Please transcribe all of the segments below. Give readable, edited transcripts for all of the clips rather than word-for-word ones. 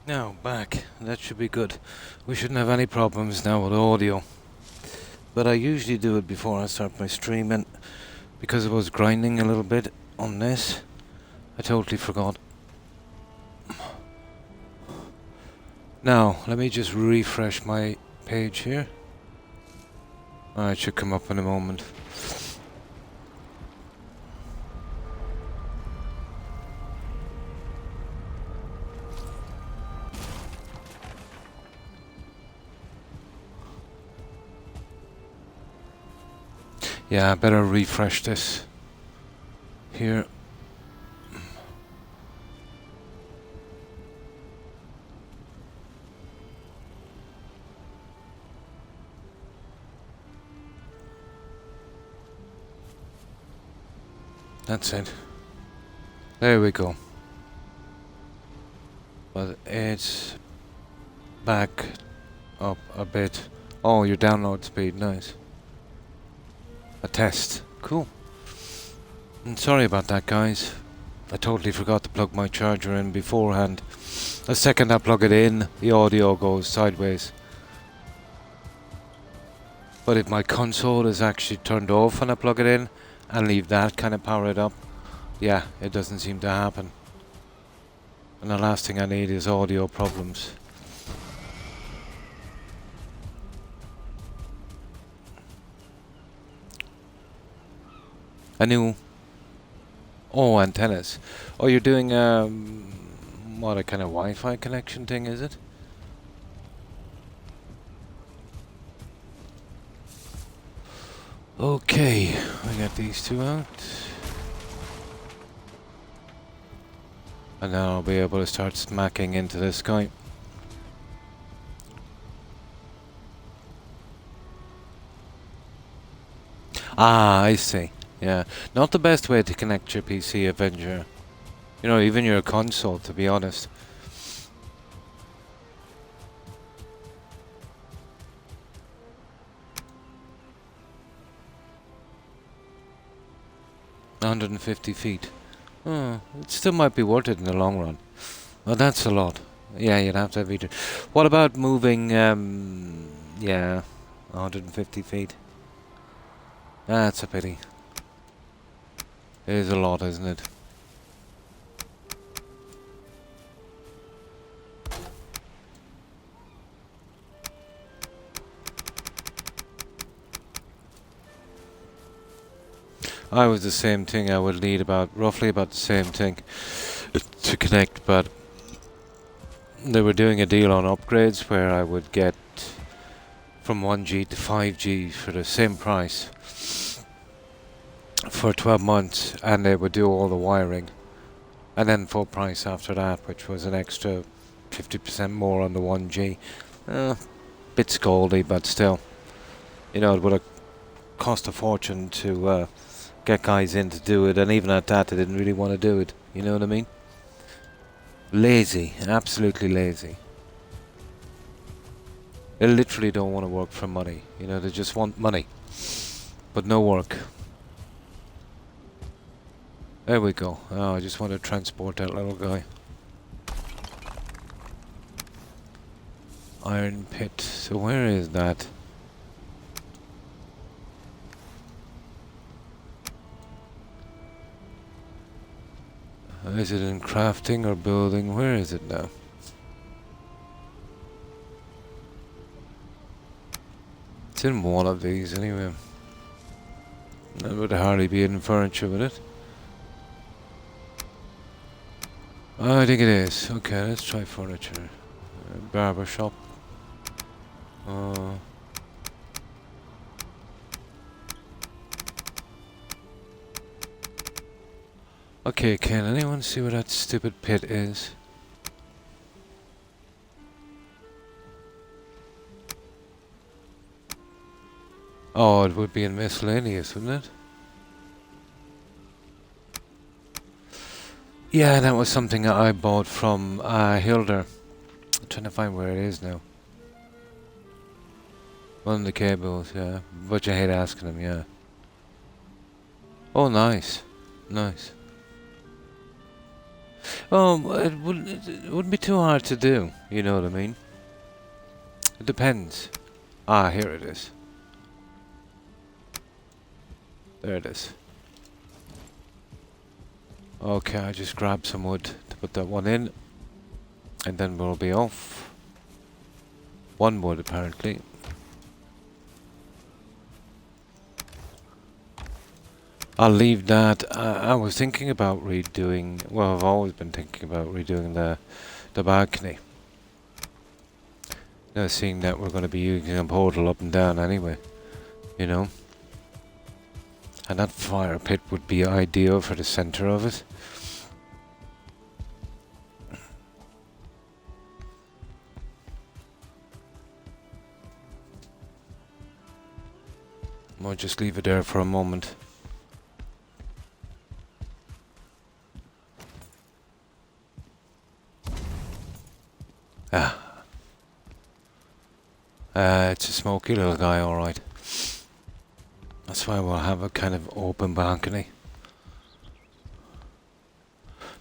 Now, back. That should be good. We shouldn't have any problems now with audio. But I usually do it before I start my stream, and because I was grinding a little bit on this, I totally forgot. Now, let me just refresh my page here. It should come up in a moment. Yeah, I better refresh this here. That's it. There we go. But it's back up a bit. Oh, your download speed, nice. A test, cool. And sorry about that, guys. I totally forgot to plug my charger in beforehand. The second I plug it in, the audio goes sideways. But if my console is actually turned off when I plug it in and leave that kind of powered up, yeah, it doesn't seem to happen. And the last thing I need is audio problems. A new... Oh, antennas. Oh, you're doing, what, a kind of Wi-Fi connection thing, is it? Okay, I got these two out. And now I'll be able to start smacking into this guy. Ah, I see. Yeah, not the best way to connect your PC, Avenger. You know, even your console, to be honest. $150. Oh, it still might be worth it in the long run. Well, that's a lot. Yeah, you'd have to have it. What about moving, yeah, 150 feet? That's a pity. It is a lot, isn't it? I was the same thing. I would need roughly about the same thing to connect, but they were doing a deal on upgrades where I would get from 1G to 5G for the same price for 12 months, and they would do all the wiring, and then full price after that, which was an extra 50% more on the 1G. Bit scoldy, but still, you know, it would have cost a fortune to get guys in to do it, and even at that, they didn't really want to do it. You know what I mean? Lazy, absolutely lazy. They literally don't want to work for money. You know, they just want money, but no work. There we go. Oh, I just want to transport that little guy. Iron pit. So where is that? Is it in crafting or building? Where is it now? It's in one of these anyway. That would hardly be in furniture, would it? Oh, I think it is. Okay, let's try furniture. Barber shop. Okay, can anyone see where that stupid pit is? Oh, it would be in miscellaneous, wouldn't it? Yeah, that was something that I bought from Hilder. I'm trying to find where it is now. One of the cables, yeah. But you hate asking them, yeah. Oh, nice. Nice. It wouldn't be too hard to do. You know what I mean? It depends. Ah, here it is. There it is. Okay, I just grabbed some wood to put that one in, and then we'll be off. One wood, apparently. I'll leave that. I was thinking about redoing. Well, I've always been thinking about redoing the balcony. Now, seeing that we're going to be using a portal up and down anyway, you know. And that fire pit would be ideal for the center of it. I'll just leave it there for a moment. It's a smoky little guy, alright. That's why we'll have a kind of open balcony.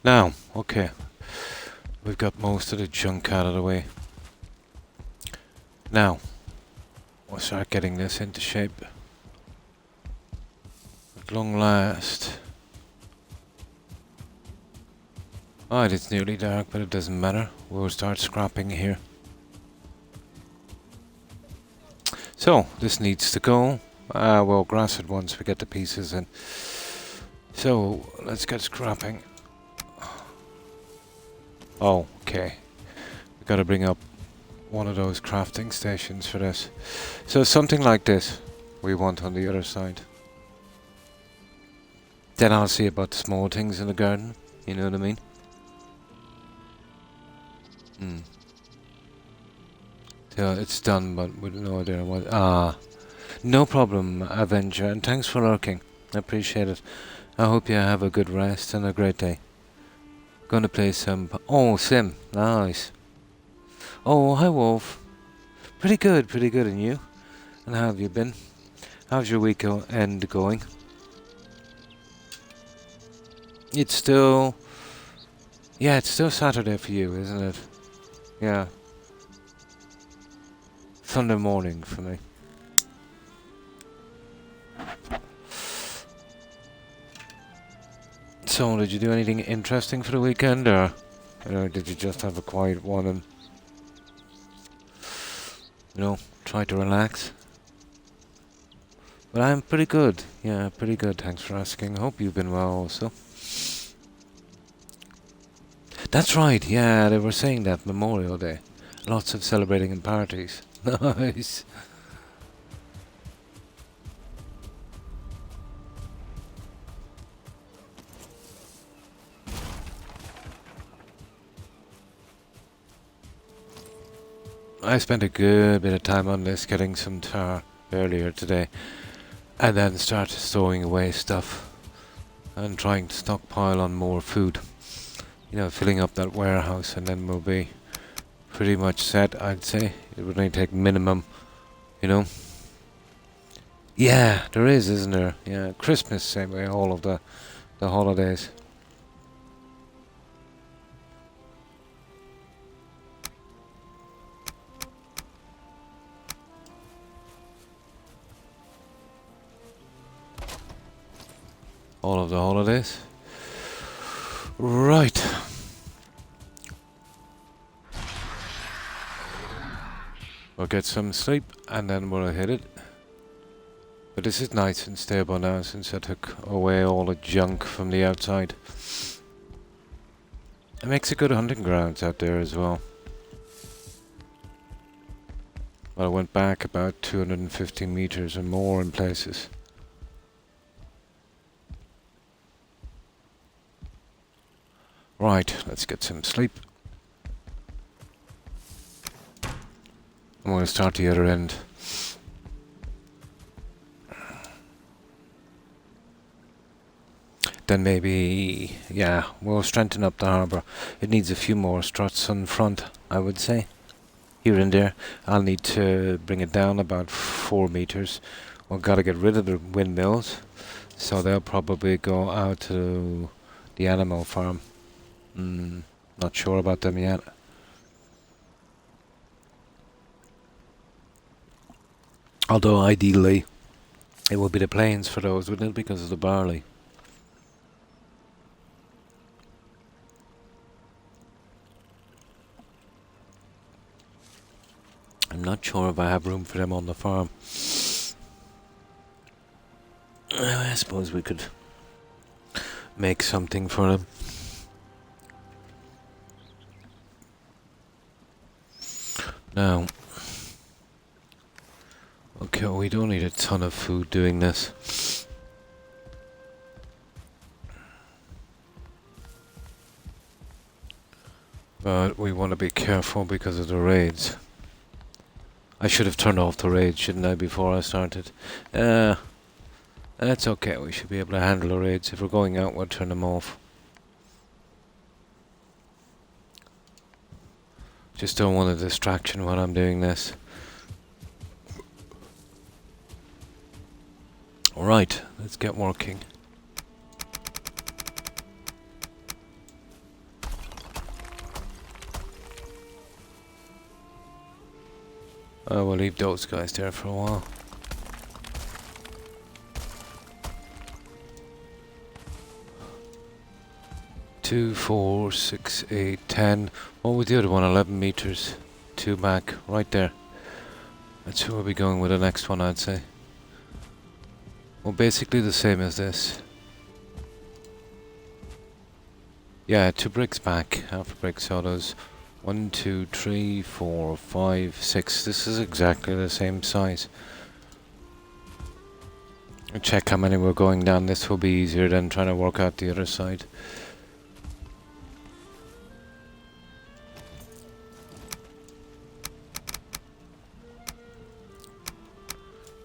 Now, okay. We've got most of the junk out of the way. Now, we'll start getting this into shape. At long last. Alright, it's nearly dark, but it doesn't matter. We'll start scrapping here. So, this needs to go. We'll grass it once we get the pieces in. So, let's get scrapping. Oh, okay. We've got to bring up one of those crafting stations for this. So, something like this we want on the other side. Then I'll see about the small things in the garden. You know what I mean? So it's done, but with no idea what. No problem, Avenger, and thanks for lurking. I appreciate it. I hope you have a good rest and a great day. Gonna play some. Oh, Sim, nice. Oh, hi, Wolf. Pretty good, and you? And how have you been? How's your weekend going? It's still. Yeah, it's still Saturday for you, isn't it? Yeah. Sunday morning for me. So, did you do anything interesting for the weekend, or did you just have a quiet one and, try to relax? But I'm pretty good. Yeah, pretty good. Thanks for asking. Hope you've been well also. That's right. Yeah, they were saying that Memorial Day. Lots of celebrating and parties. Nice. I spent a good bit of time on this, getting some tar earlier today, and then started stowing away stuff and trying to stockpile on more food. Filling up that warehouse, and then we'll be pretty much set, I'd say. It would only take minimum, Yeah, there is, isn't there? Yeah, Christmas, same way, all of the holidays. All of the holidays. Right. We'll get some sleep and then we'll hit it. But this is nice and stable now since I took away all the junk from the outside. It makes a good hunting grounds out there as well. Well, I went back about 250 meters or more in places. Right, let's get some sleep. I'm going to start the other end. Then maybe, yeah, we'll strengthen up the harbour. It needs a few more struts on front, I would say. Here and there. I'll need to bring it down about 4 meters. We've got to get rid of the windmills. So they'll probably go out to the animal farm. Not sure about them yet. Although ideally, it would be the plains for those, wouldn't it? Because of the barley. I'm not sure if I have room for them on the farm. I suppose we could make something for them. Now, okay, we don't need a ton of food doing this. But we want to be careful because of the raids. I should have turned off the raids, shouldn't I, before I started? That's okay, we should be able to handle the raids. If we're going out, we'll turn them off. Just don't want a distraction while I'm doing this. Alright, let's get working. We'll leave those guys there for a while. 2, 4, 6, 8, 10. What was the other one? 11 meters. 2 back, right there. That's where we'll be going with the next one, I'd say. Well, basically the same as this. Yeah, 2 bricks back, half a brick, so those 1, 2, 3, 4, 5, 6. This is exactly the same size. I'll check how many we're going down. This will be easier than trying to work out the other side.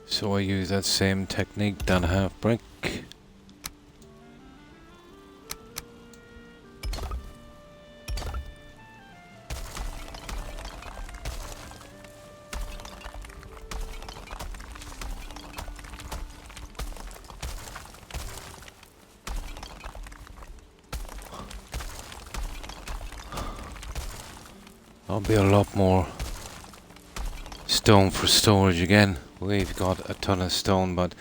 So I use that same technique, down a half brick. There'll be a lot more stone for storage again. We've got a ton of stone, but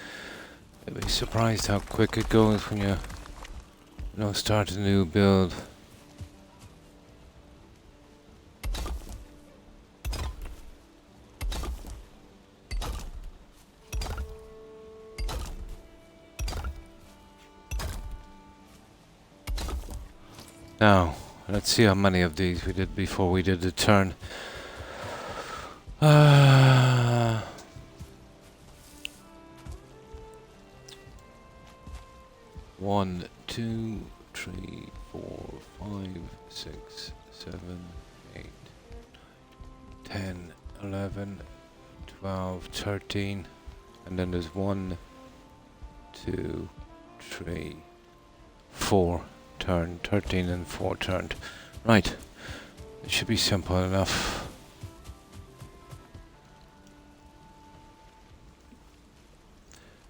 you'll be surprised how quick it goes when you start a new build. Now, let's see how many of these we did before we did the turn. 1, 2, 3, 4, 5, 6, 7, 8, 10, 11, 12, 13, and then there's 1, 2, 3, 4 turned, 13 and 4 turned. Right, it should be simple enough.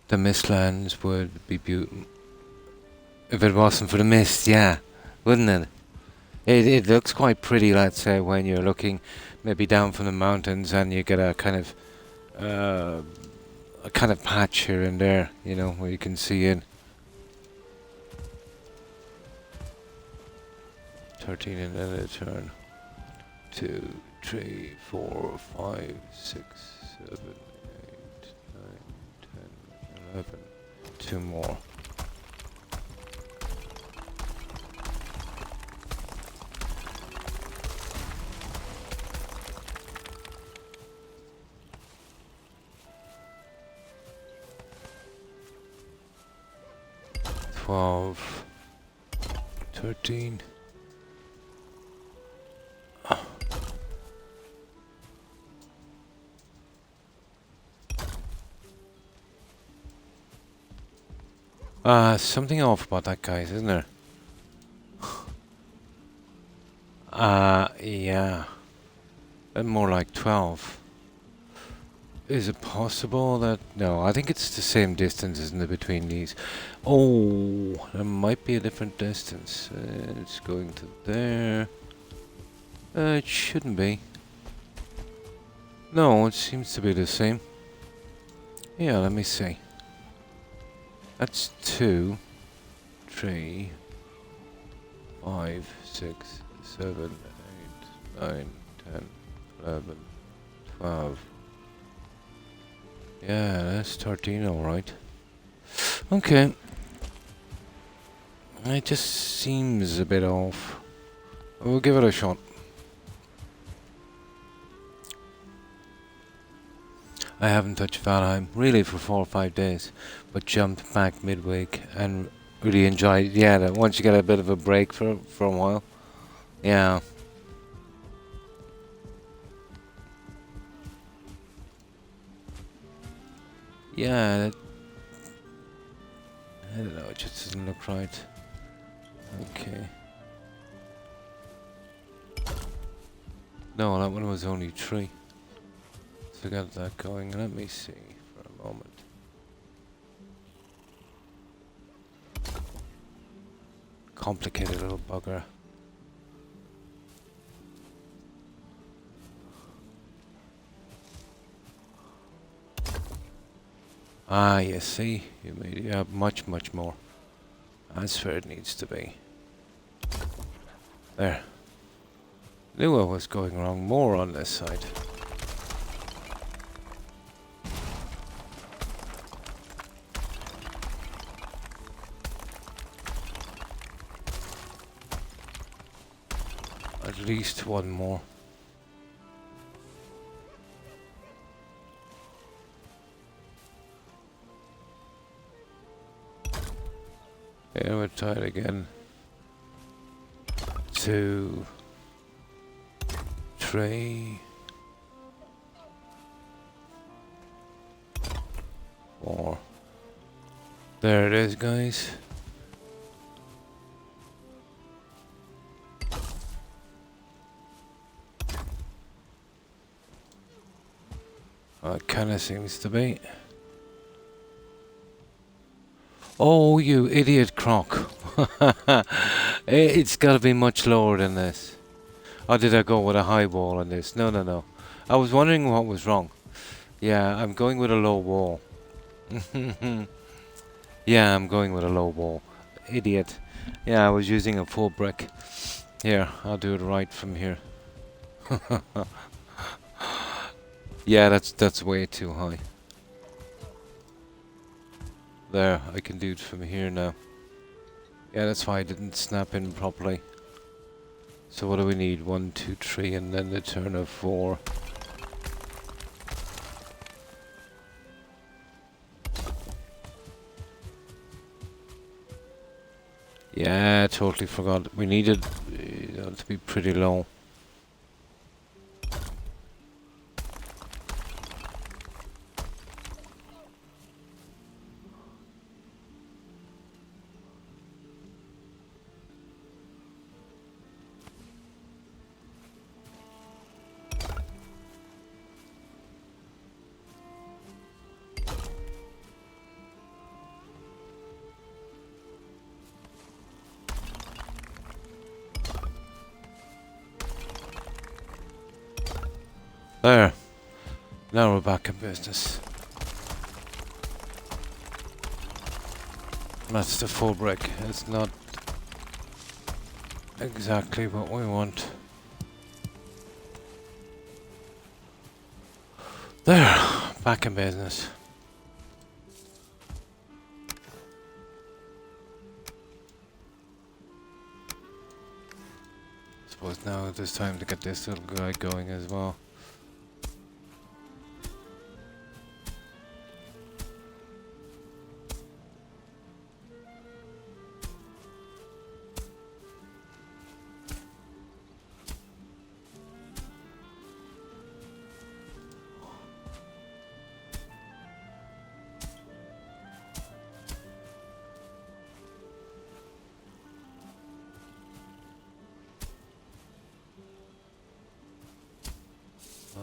The mistlands would be beautiful. If it wasn't for the mist, yeah, wouldn't it? It looks quite pretty, let's say, when you're looking maybe down from the mountains and you get a kind of patch here and there, where you can see in. 13 and then a turn. 2, 3, 4, 5, 6, 7, 8, 9, 10, 11. 2 more. Twelve, 13. Something off about that, guys, isn't there? Yeah. More like 12. Is it possible that... No, I think it's the same distance, isn't it, between these? Oh, there might be a different distance. It's going to there. It shouldn't be. No, it seems to be the same. Yeah, let me see. That's 2, 3, 5, 6, 7, 8, 9, 10, 11, 12. Yeah, that's 13, alright. Okay. It just seems a bit off. We'll give it a shot. I haven't touched Valheim really for 4 or 5 days, but jumped back midweek and really enjoyed. Yeah, that once you get a bit of a break for a while. Yeah. Yeah. I don't know. It just doesn't look right. Okay. No, that one was only 3. So got that going. Let me see for a moment. Complicated little bugger. Ah, you see, you have much more. That's where it needs to be. There. Knew I was going wrong. More on this side. At least one more. Here we'll try it again. 2, 3, 4. There it is, guys. Well, it kind of seems to be. Oh, you idiot, Croc. It's got to be much lower than this. Or did I go with a high wall on this? No. I was wondering what was wrong. Yeah, I'm going with a low wall. Yeah, I'm going with a low wall. Idiot. Yeah, I was using a full brick. Here, I'll do it right from here. Yeah, that's way too high. There, I can do it from here now. Yeah, that's why I didn't snap in properly. So what do we need? 1, 2, 3, and then the turn of 4. Yeah, totally forgot. We needed to be pretty low. There. Now we're back in business. That's the full brick. It's not exactly what we want. There. Back in business. Suppose now it is time to get this little guy going as well.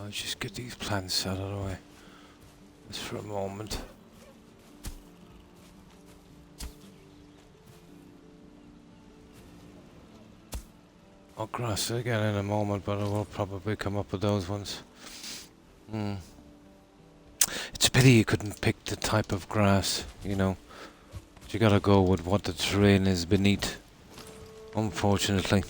Let's just get these plants out of the way. Just for a moment. I'll grass it again in a moment, but I will probably come up with those ones. It's a pity you couldn't pick the type of grass, you know. You gotta go with what the terrain is beneath, unfortunately.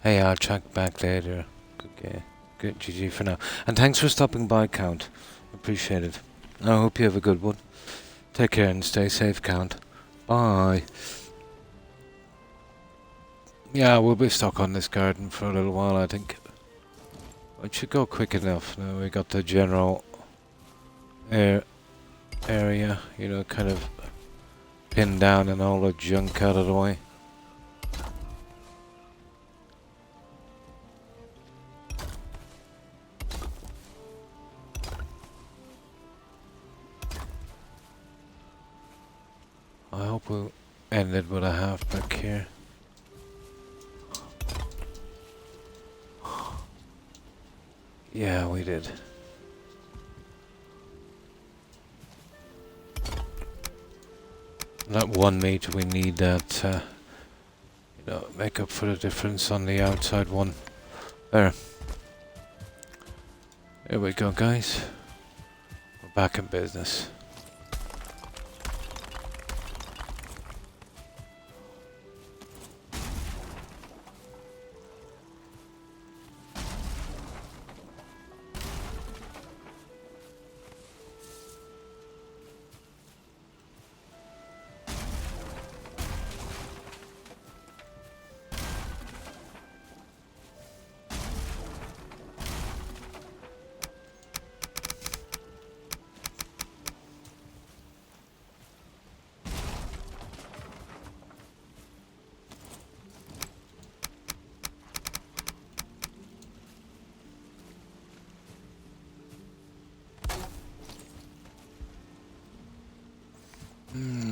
Hey, I'll check back later. Okay, good GG for now. And thanks for stopping by, Count. Appreciate it. I hope you have a good one. Take care and stay safe, Count. Bye. Yeah, we'll be stuck on this garden for a little while, I think. It should go quick enough. Now we got the general area, you know, kind of pinned down and all the junk out of the way. I hope we'll end it with a halfback here. Yeah, we did. That 1 meter, we need that, you know, make up for the difference on the outside one. There. There we go, guys. We're back in business.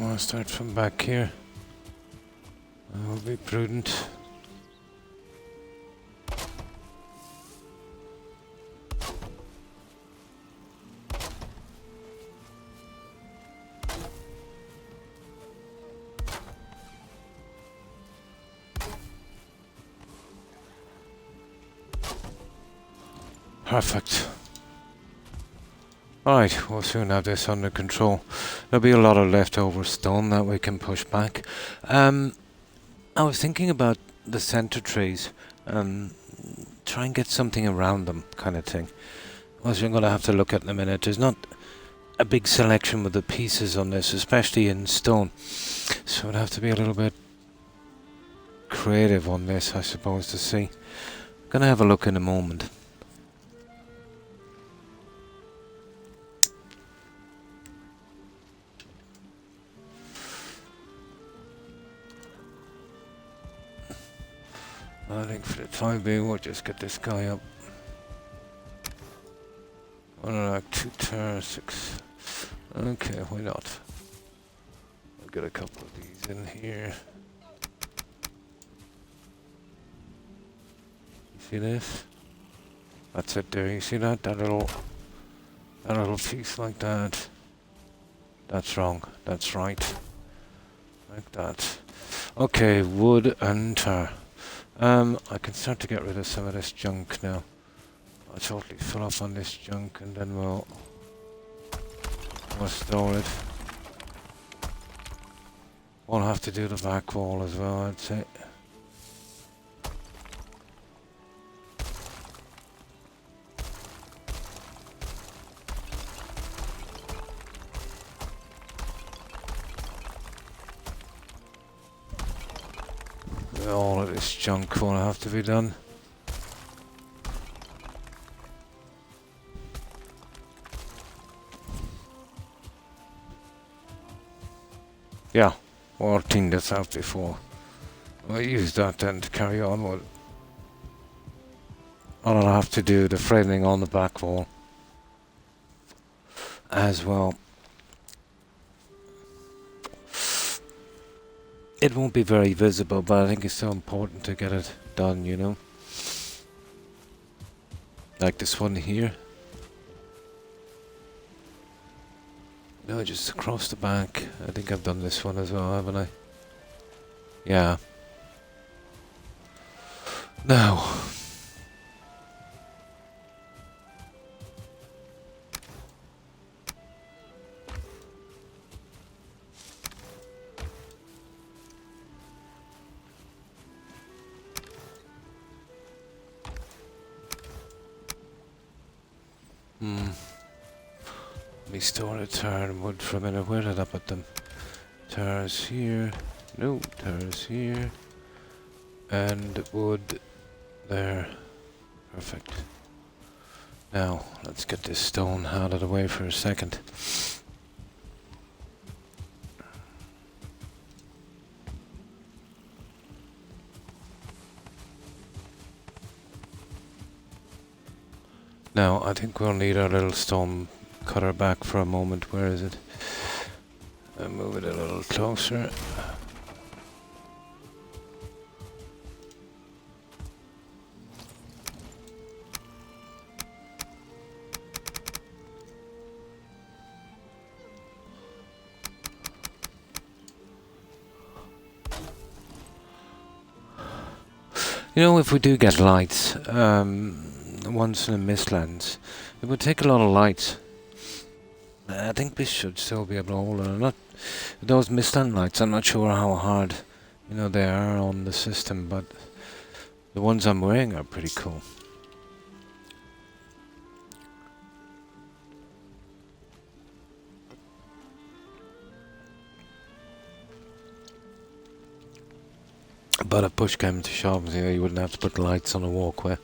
I'll start from back here. I'll be prudent. Perfect. Alright, we'll soon have this under control. There'll be a lot of leftover stone that we can push back. I was thinking about the center trees. Try and get something around them, kind of thing. Which I'm going to have to look at in a minute. There's not a big selection with the pieces on this, especially in stone. So I'd have to be a little bit creative on this, I suppose, to see. I'm going to have a look in a moment. I think for the time being, we'll just get this guy up. 2 turns, 6. Okay, why not? I'll get a couple of these in here. You see this? That's it there. You see that? That little piece like that. That's wrong. That's right. Like that. Okay, wood and tar. I can start to get rid of some of this junk now. I'll totally fill up on this junk and then we'll store it. We'll have to do the back wall as well, I'd say. All of this junk will have to be done. Yeah, or clean this out before. I'll use that then to carry on with. I'll have to do the framing on the back wall as well. It won't be very visible, but I think it's so important to get it done, you know. Like this one here. No, just across the back. I think I've done this one as well, haven't I? Yeah. Now. Let me store a tire and wood for a minute. Where did I put them? Tires here. No, tires here. And wood there. Perfect. Now, let's get this stone out of the way for a second. Now, I think we'll need our little stone cutter back for a moment. Where is it? I'll move it a little closer. You know, if we do get lights, once in the Mistlands, it would take a lot of lights. I think we should still be able to hold it. Not those Mistland lights. I'm not sure how hard, they are on the system, but the ones I'm wearing are pretty cool. But if push came to shove, you wouldn't have to put lights on a walkway.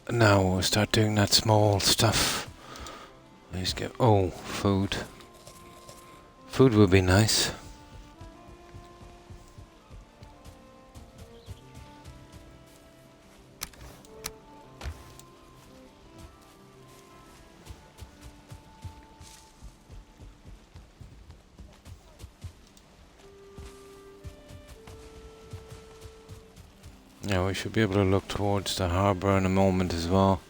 Now we'll start doing that small stuff. Let's get food. Food would be nice. Yeah, we should be able to look towards the harbour in a moment as well.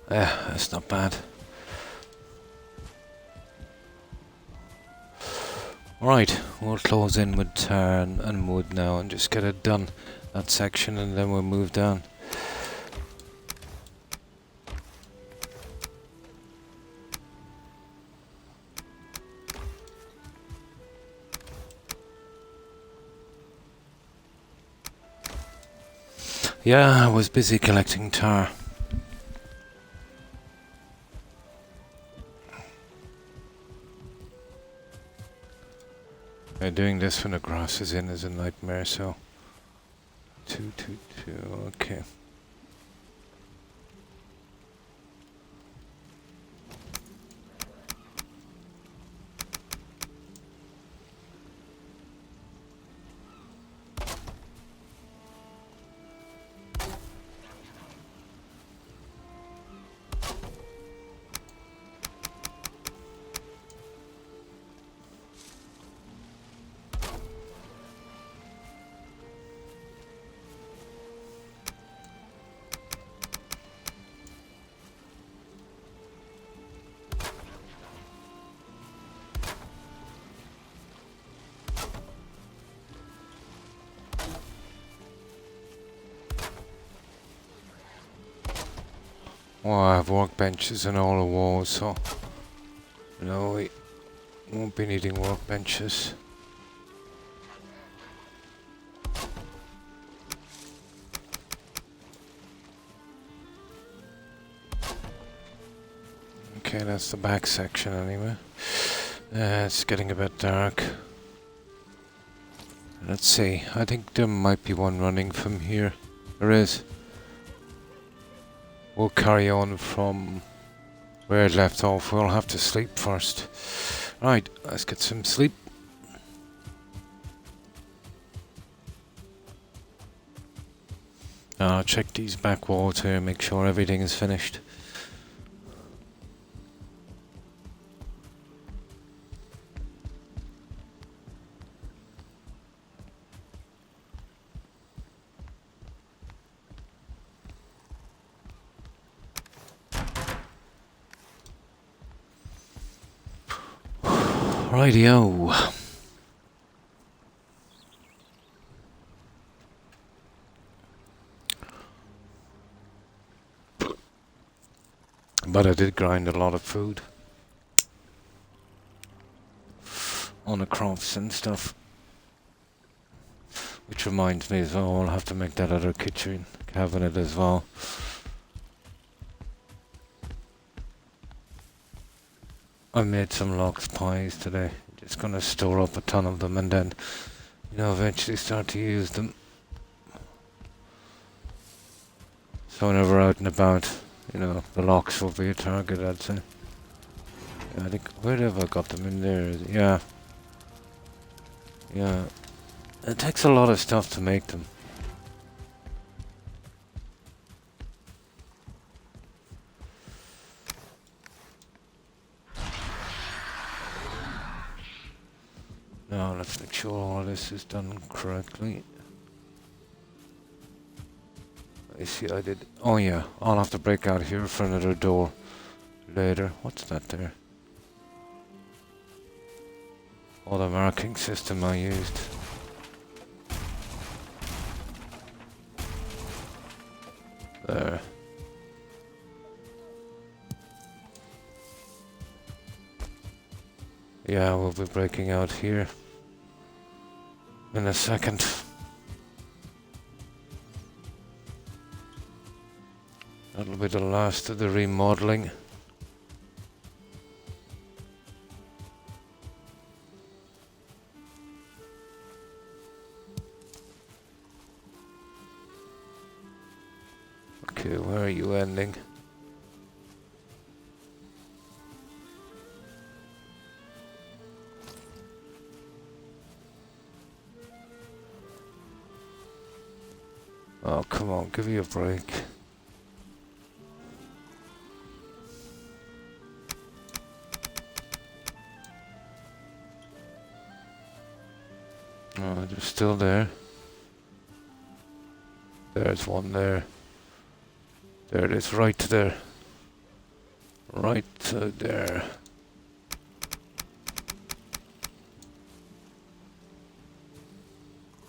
Yeah, that's not bad. Right, we'll close in with tar and wood now and just get it done, that section, and then we'll move down. Yeah, I was busy collecting tar. Doing this when the grass is in is a nightmare, so 2, 2, 2, okay. Oh, I have workbenches in all the walls, so no, we won't be needing workbenches. Okay, that's the back section anyway. It's getting a bit dark. Let's see, I think there might be one running from here. There is. We'll carry on from where it left off. We'll have to sleep first. Right, let's get some sleep. I'll check these back walls here, make sure everything is finished. Rightio. But I did grind a lot of food on the crofts and stuff. Which reminds me as well, I'll have to make that other kitchen cabinet as well. I made some lox pies today. Just gonna store up a ton of them and then, you know, eventually start to use them. So whenever we're out and about, you know, the lox will be a target, I'd say. Yeah, I think, where have I got them in there? Yeah. Yeah. It takes a lot of stuff to make them. Now let's make sure all this is done correctly. I see I did. Oh yeah, I'll have to break out here for another door later. What's that there? Oh, the marking system I used. There. Yeah, we'll be breaking out here in a second. That'll be the last of the remodeling. Okay, where are you ending? Oh, come on, give me a break. Oh, they're still there. There's one there. There it is, right there. Right there.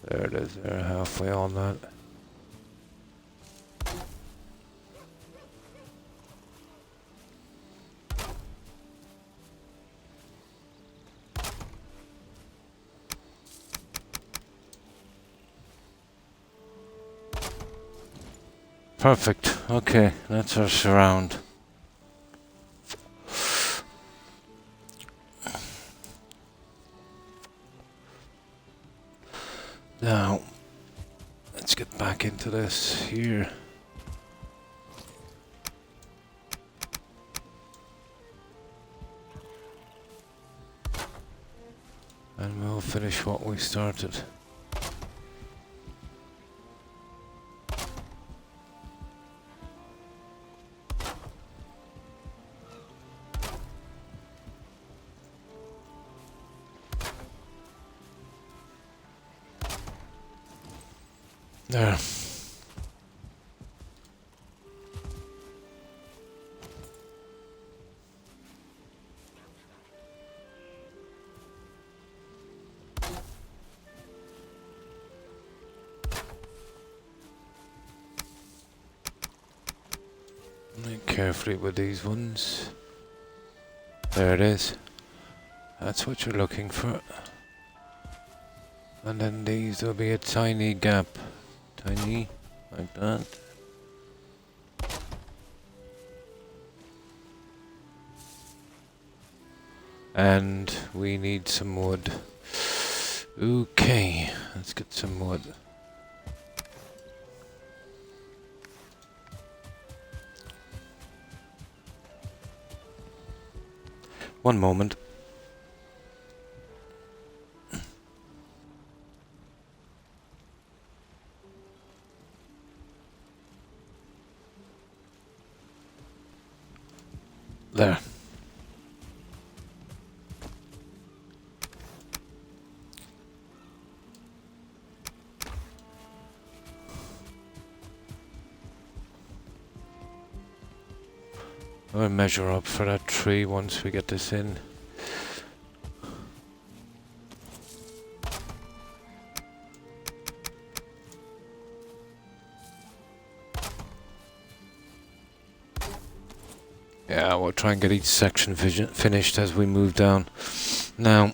There it is, they're halfway on that. Perfect. Okay, that's our surround. Now, let's get back into this here. And we'll finish what we started. There. Okay. carefully with these ones. There it is. That's what you're looking for. And then these will be a tiny gap. Tiny, like that. And we need some wood. Okay, let's get some wood. One moment. There. I'll measure up for that tree once we get this in. Yeah, we'll try and get each section finished as we move down. Now,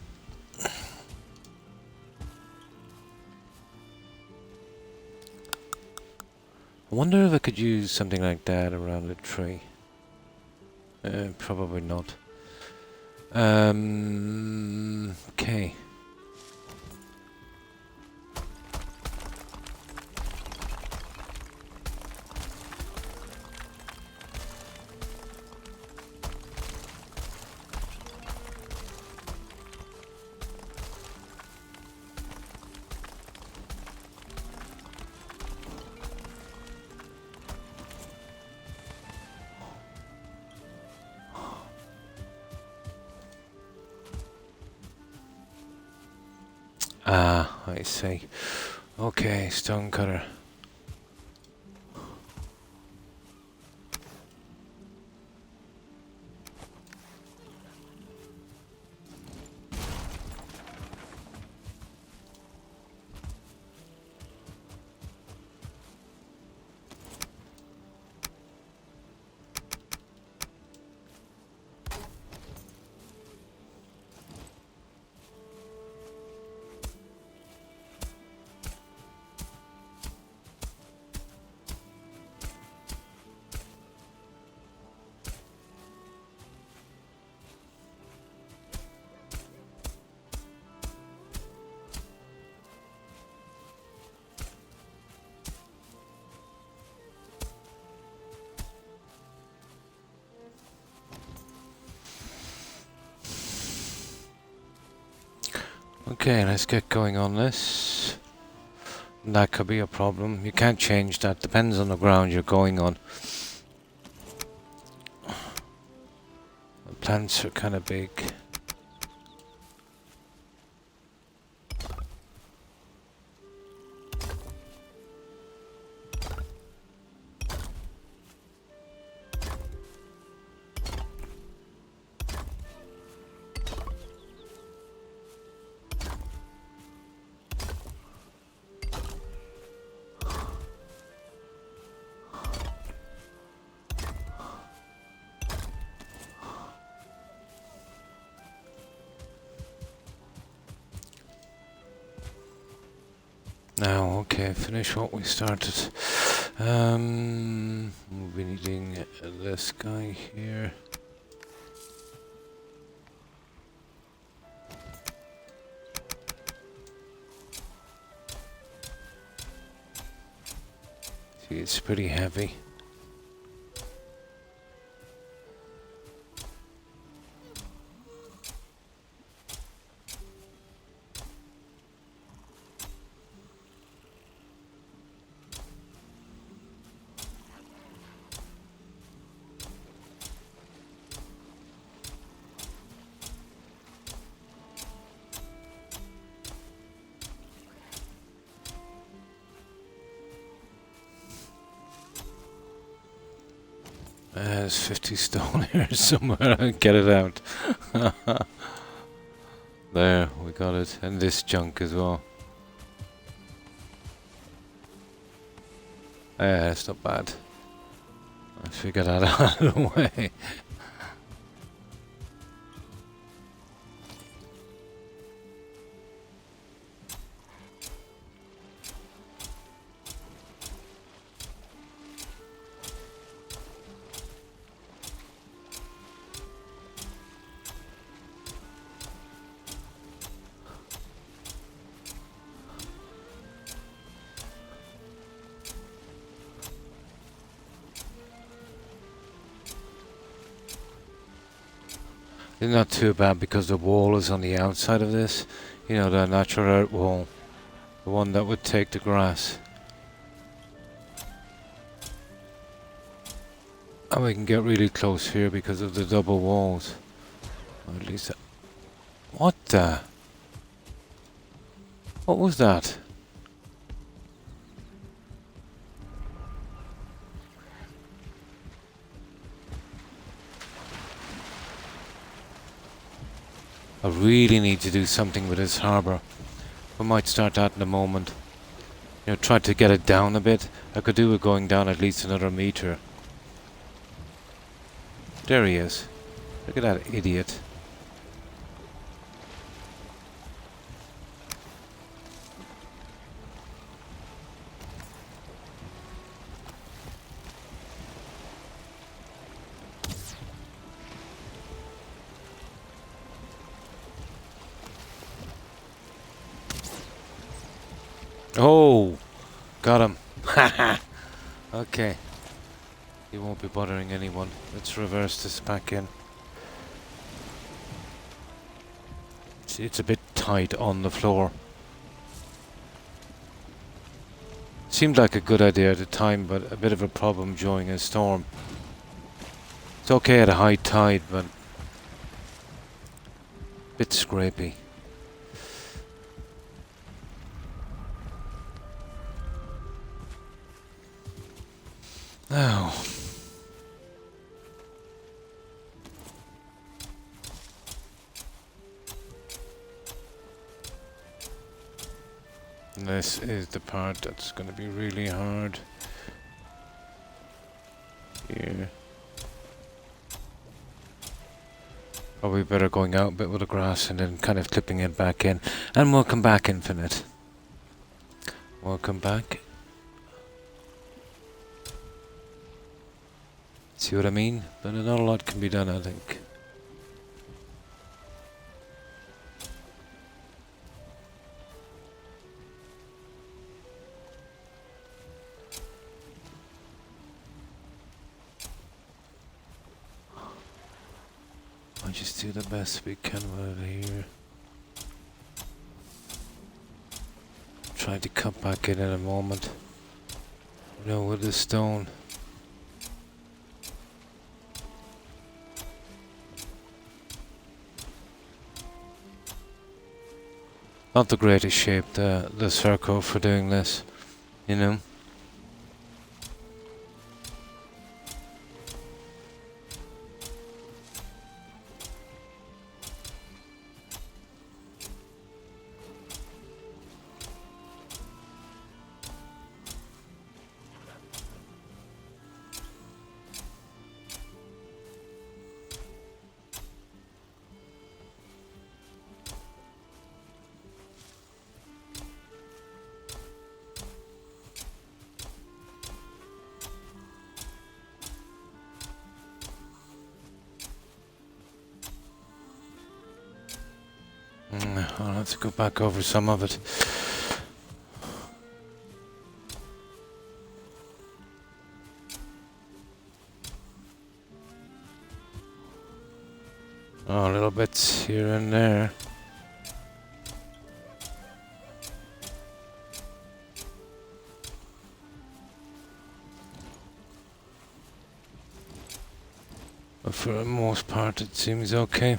I wonder if I could use something like that around the tree. Probably not. Okay. Ah, I see. Okay, stone cutter. Okay, let's get going on this. That could be a problem. You can't change that. Depends on the ground you're going on. The plants are kind of big. Now, okay, finish what we started. We'll be needing this guy here. See, it's pretty heavy. There's 50 stone here somewhere. I'll get it out. There, we got it. And this junk as well. Yeah, that's not bad. Let's figure that out of the way. It's not too bad because the wall is on the outside of this. You know, the natural earth wall. The one that would take the grass. And we can get really close here because of the double walls. Or at least... What the... What was that? I really need to do something with this harbour. We might start that in a moment. You know, try to get it down a bit. I could do with going down at least another meter. There he is. Look at that idiot. Oh! Got him. Haha! Okay. He won't be bothering anyone. Let's reverse this back in. See, it's a bit tight on the floor. Seemed like a good idea at the time, but a bit of a problem during a storm. It's okay at a high tide, but a bit scrapey. Now, this is the part that's going to be really hard. Here. Probably better going out a bit with the grass and then kind of clipping it back in. And welcome back, Infinite. Welcome back. See what I mean? But not a lot can be done, I think. I'll just do the best we can with it here. Try to cut back in a moment. You know, with the stone. Not the greatest shape, the circle for doing this, you know. I'll have to go back over some of it. Oh, little bits here and there. But for the most part it seems okay.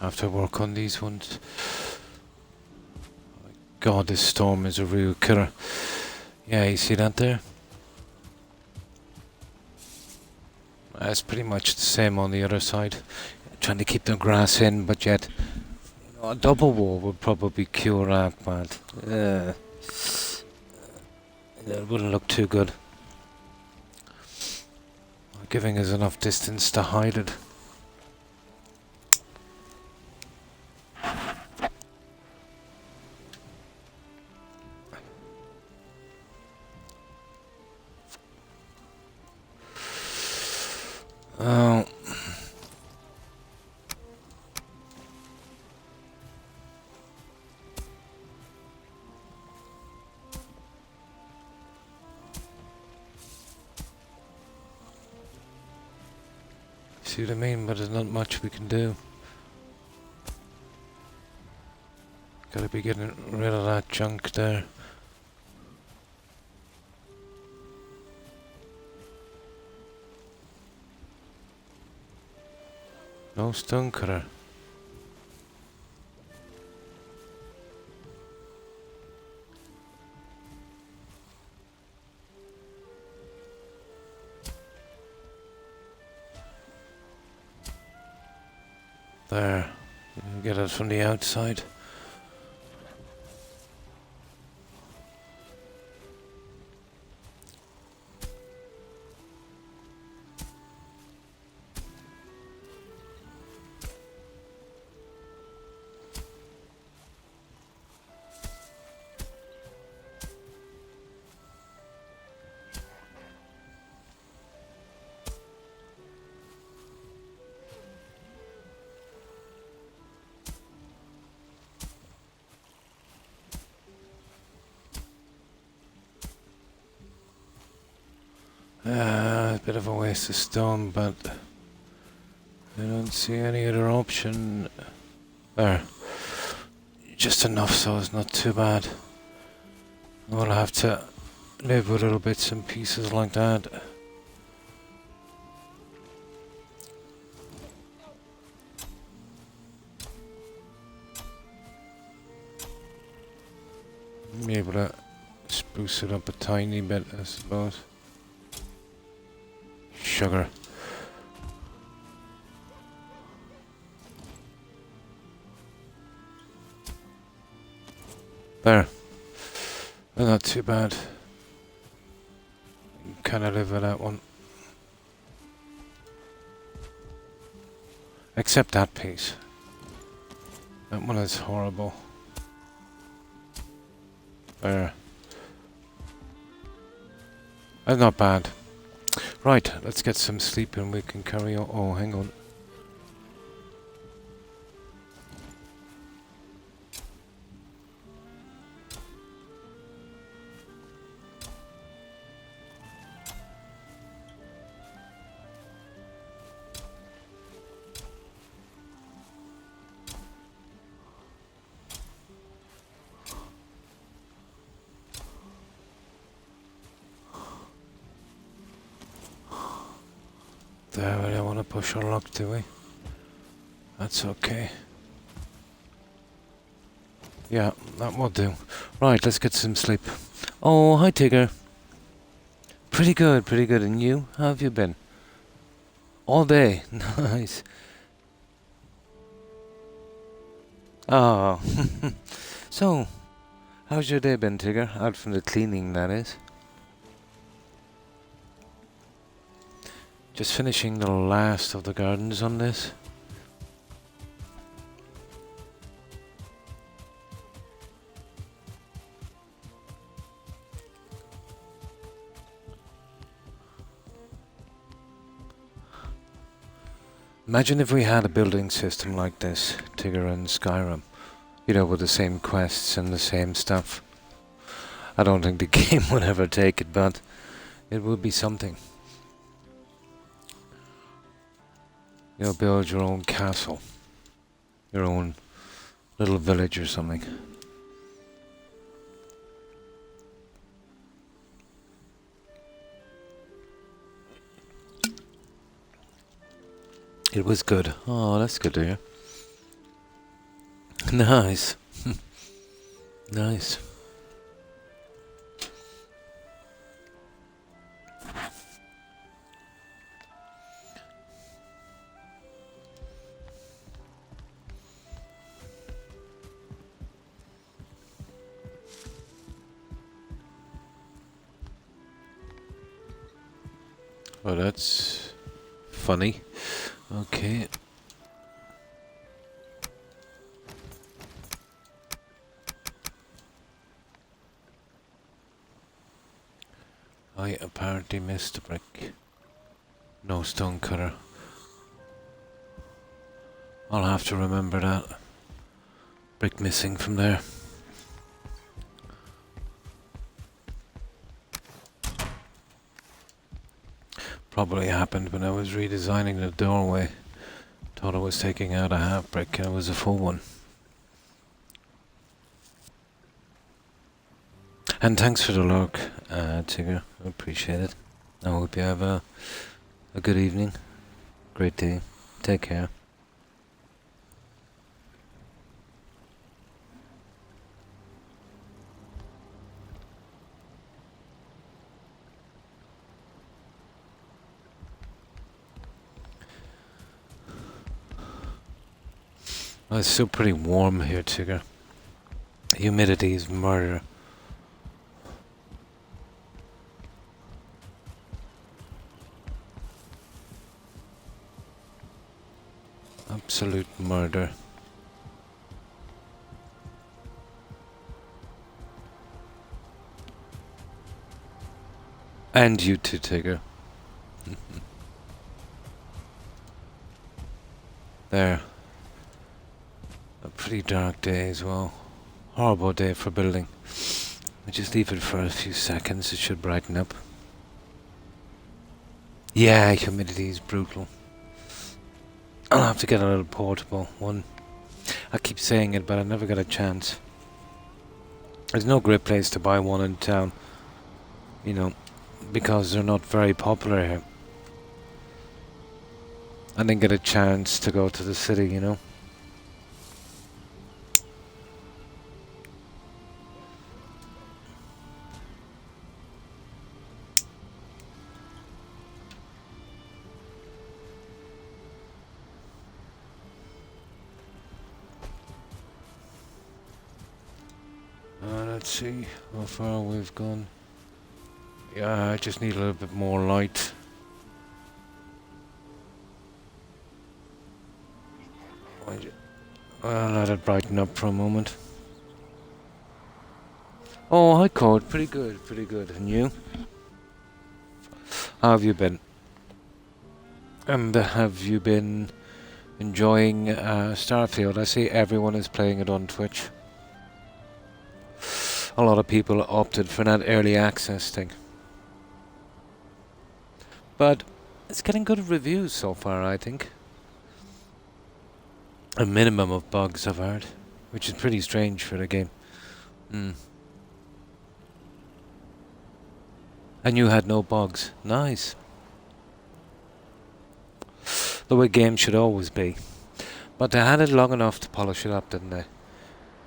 I have to work on these ones. Oh my God, this storm is a real killer. Yeah, you see that there? It's pretty much the same on the other side. Trying to keep the grass in, but yet you know, a double wall would probably cure that, but you It wouldn't look too good. Giving us enough distance to hide it. Oh. See what I mean? But there's not much we can do. Gotta be getting rid of that junk there. No stone cutter. There. You can get it from the outside. A bit of a waste of stone, but I don't see any other option. There. Just enough so it's not too bad. We'll have to live with little bits and pieces like that. Be able to spruce it up a tiny bit, I suppose. Sugar. There. Not too bad. Kind of live with that one. Except that piece. That one is horrible. There. That's not bad. Right, let's get some sleep and we can carry on. Oh, hang on. There, we don't want to push our luck, do we? That's okay. Yeah, that will do. Right, let's get some sleep. Oh, hi Tigger. Pretty good, pretty good. And you? How have you been? All day. Nice. Oh. So, how's your day been, Tigger? Out from the cleaning, that is. Just finishing the last of the gardens on this. Imagine if we had a building system like this, Tigger and Skyrim. You know, with the same quests and the same stuff. I don't think the game would ever take it, but it would be something. You know, build your own castle. Your own little village or something. It was good. Oh, that's good to hear. Nice. Nice. Oh, that's funny. Okay. I apparently missed a brick. No stone cutter. I'll have to remember that. Brick missing from there. Probably happened when I was redesigning the doorway. Thought I was taking out a half brick and it was a full one. And thanks for the lurk, Tigger. I appreciate it. I hope you have a good evening. Great day. Take care. Well, it's still pretty warm here, Tigger. Humidity is murder. Absolute murder. And you too, Tigger. There. A pretty dark day as well. Horrible day for building. I just leave it for a few seconds, it should brighten up. Yeah, humidity is brutal. I'll have to get a little portable one. I keep saying it, but I never get a chance. There's no great place to buy one in town, you know, because they're not very popular here. I didn't get a chance to go to the city, you know. Let's see how far we've gone. Yeah, I just need a little bit more light. I'll let it brighten up for a moment. Oh, hi Code. Pretty good, pretty good. And you? How have you been? And have you been enjoying Starfield? I see everyone is playing it on Twitch. A lot of people opted for that early access thing. But it's getting good reviews so far, I think. A minimum of bugs, I've heard, which is pretty strange for the game. And you had no bugs. Nice. The way games should always be. But they had it long enough to polish it up, didn't they?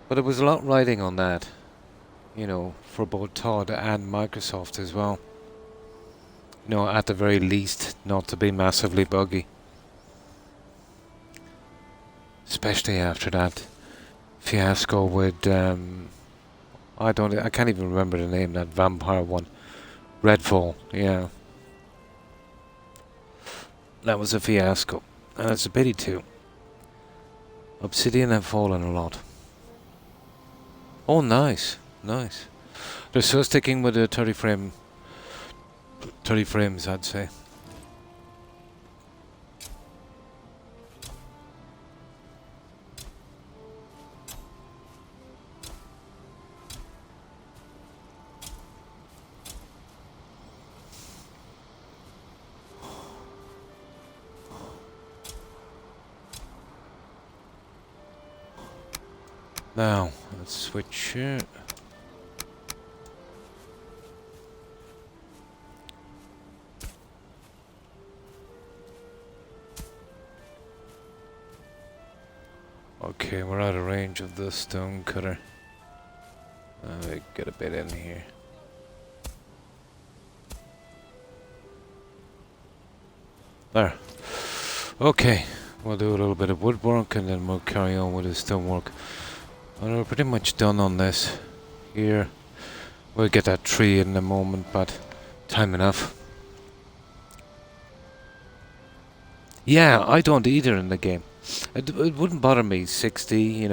But it was a lot riding on that. You know, for both Todd and Microsoft as well. You know, at the very least, not to be massively buggy. Especially after that fiasco with, I can't even remember the name, that vampire one. Redfall, yeah. That was a fiasco. And it's a pity too. Obsidian have fallen a lot. Oh, nice. Nice. They're still sticking with the 30 frames, I'd say. Now, let's switch here. Okay, we're out of range of the stone cutter. Get a bit in here. There. Okay, we'll do a little bit of woodwork and then we'll carry on with the stonework. Well, we're pretty much done on this here. We'll get that tree in a moment, but time enough. Yeah, I don't either in the game. It wouldn't bother me 60,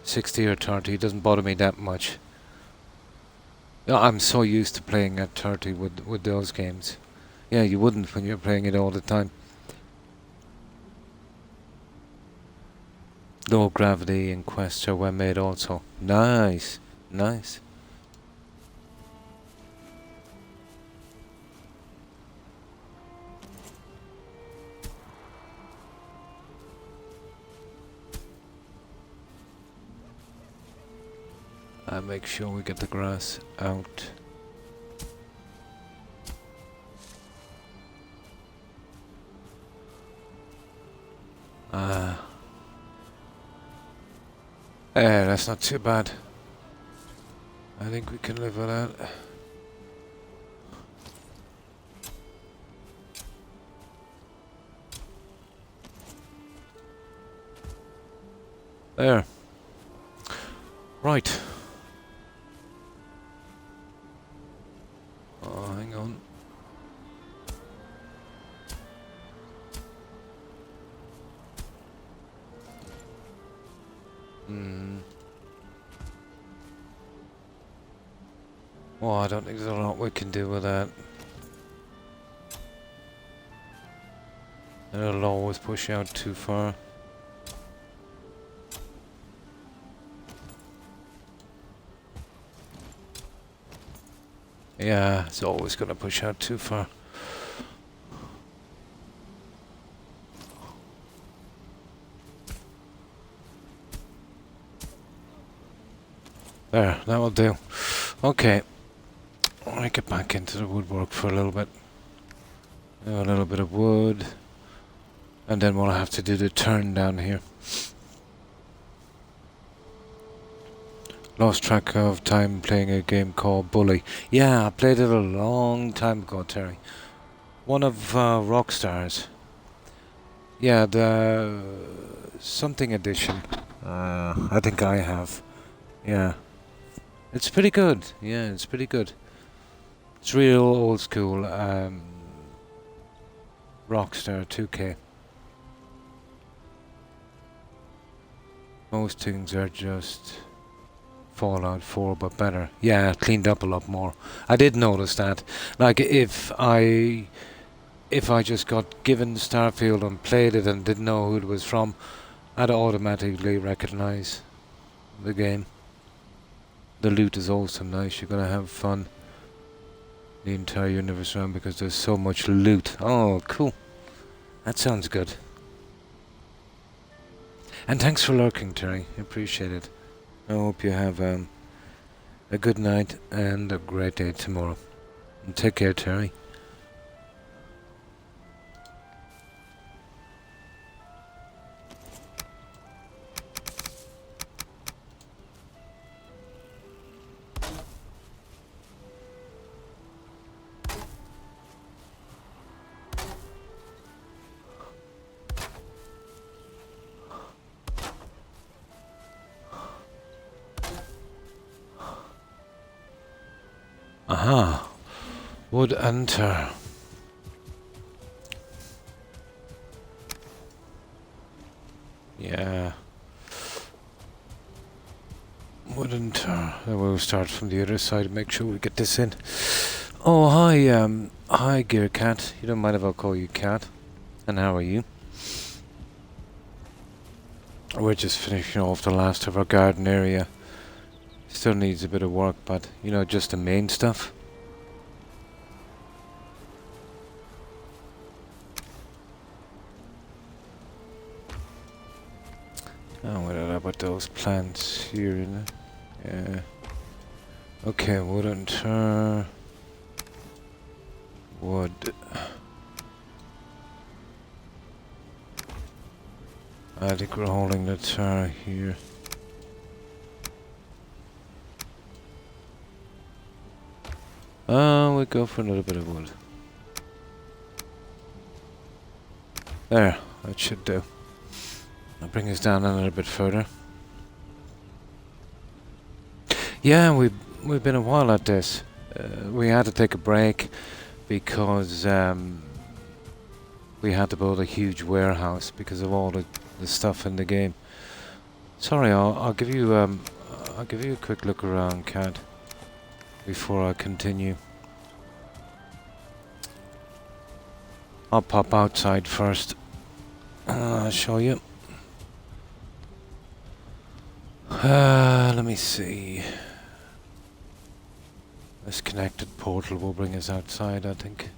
60 or 30. It doesn't bother me that much. No, I'm so used to playing at 30 with those games. Yeah, you wouldn't when you're playing it all the time. Low gravity and quests are well made also. Nice, nice. Make sure we get the grass out. That's not too bad. I think we can live with that. There. Right. Oh, hang on. Oh, I don't think there's a lot we can do with that. And it'll always push out too far. Yeah, it's always going to push out too far. There, that will do. Okay. I'll get back into the woodwork for a little bit. A little bit of wood. And then we'll have to do the turn down here. Lost track of time playing a game called Bully. Yeah, I played it a long time ago, Terry. One of Rockstar's. Yeah, the something edition. I think I have. Yeah. It's pretty good. Yeah, it's pretty good. It's real old school. Rockstar 2K. Most things are just Fallout 4 but better. Yeah, cleaned up a lot more. I did notice that. Like if I just got given Starfield and played it and didn't know who it was from, I'd automatically recognize the game. The loot is awesome, nice. You're gonna have fun the entire universe around because there's so much loot. Oh, cool. That sounds good. And thanks for lurking, Terry. I appreciate it. I hope you have a good night and a great day tomorrow. And take care, Terry. Aha. Wood enter. Yeah. Wood enter. Then we'll start from the other side. Make sure we get this in. Oh, hi, Gear Cat. You don't mind if I call you Cat? And how are you? We're just finishing off the last of our garden area. Still needs a bit of work, but, just the main stuff. Oh, what about those plants here in it? Yeah. Okay, wood and tar. Wood. I think we're holding the tar here. We go for another bit of wood. There, that should do. I'll bring us down a little bit further. Yeah, we've been a while at this. We had to take a break because we had to build a huge warehouse because of all the stuff in the game. Sorry, I'll give you a quick look around, Cat, before I continue. I'll pop outside first. I'll show you. Let me see. This connected portal will bring us outside, I think.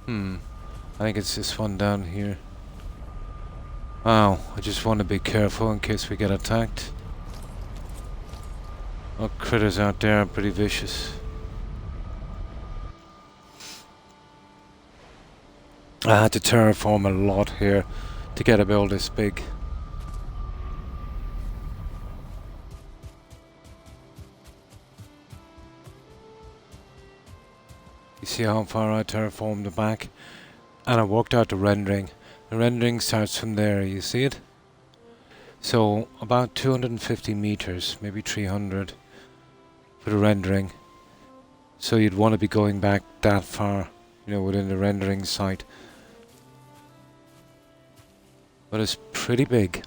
I think it's this one down here. Wow, I just want to be careful in case we get attacked. Oh, critters out there are pretty vicious. I had to terraform a lot here to get a build this big. You see how far I terraformed the back? And I worked out the rendering. The rendering starts from there, you see it? So about 250 meters, maybe 300 for the rendering. So you'd want to be going back that far, you know, within the rendering site. But it's pretty big.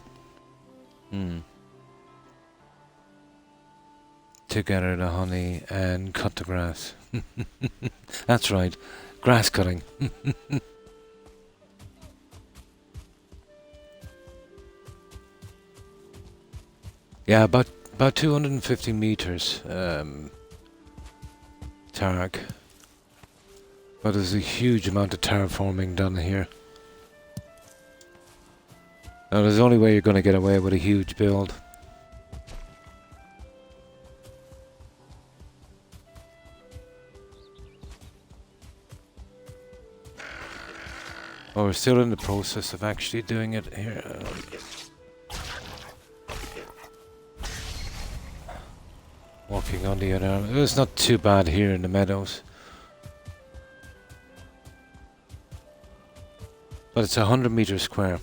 To gather the honey and cut the grass. That's right, grass cutting. Yeah, about 250 meters, Targ. But there's a huge amount of terraforming done here. Now there's the only way you're going to get away with a huge build. Oh, we're still in the process of actually doing it here. Walking on the other. It's not too bad here in the meadows. But it's 100 meters square.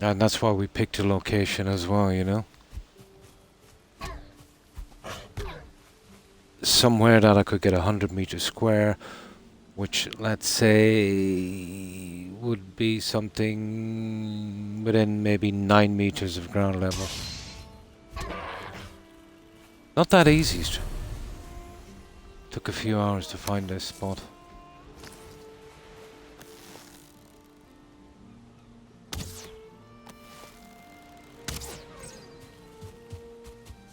And that's why we picked a location as well, you know. Somewhere that I could get 100 meters square, which let's say would be something within maybe 9 meters of ground level. Not that easy. Took a few hours to find this spot.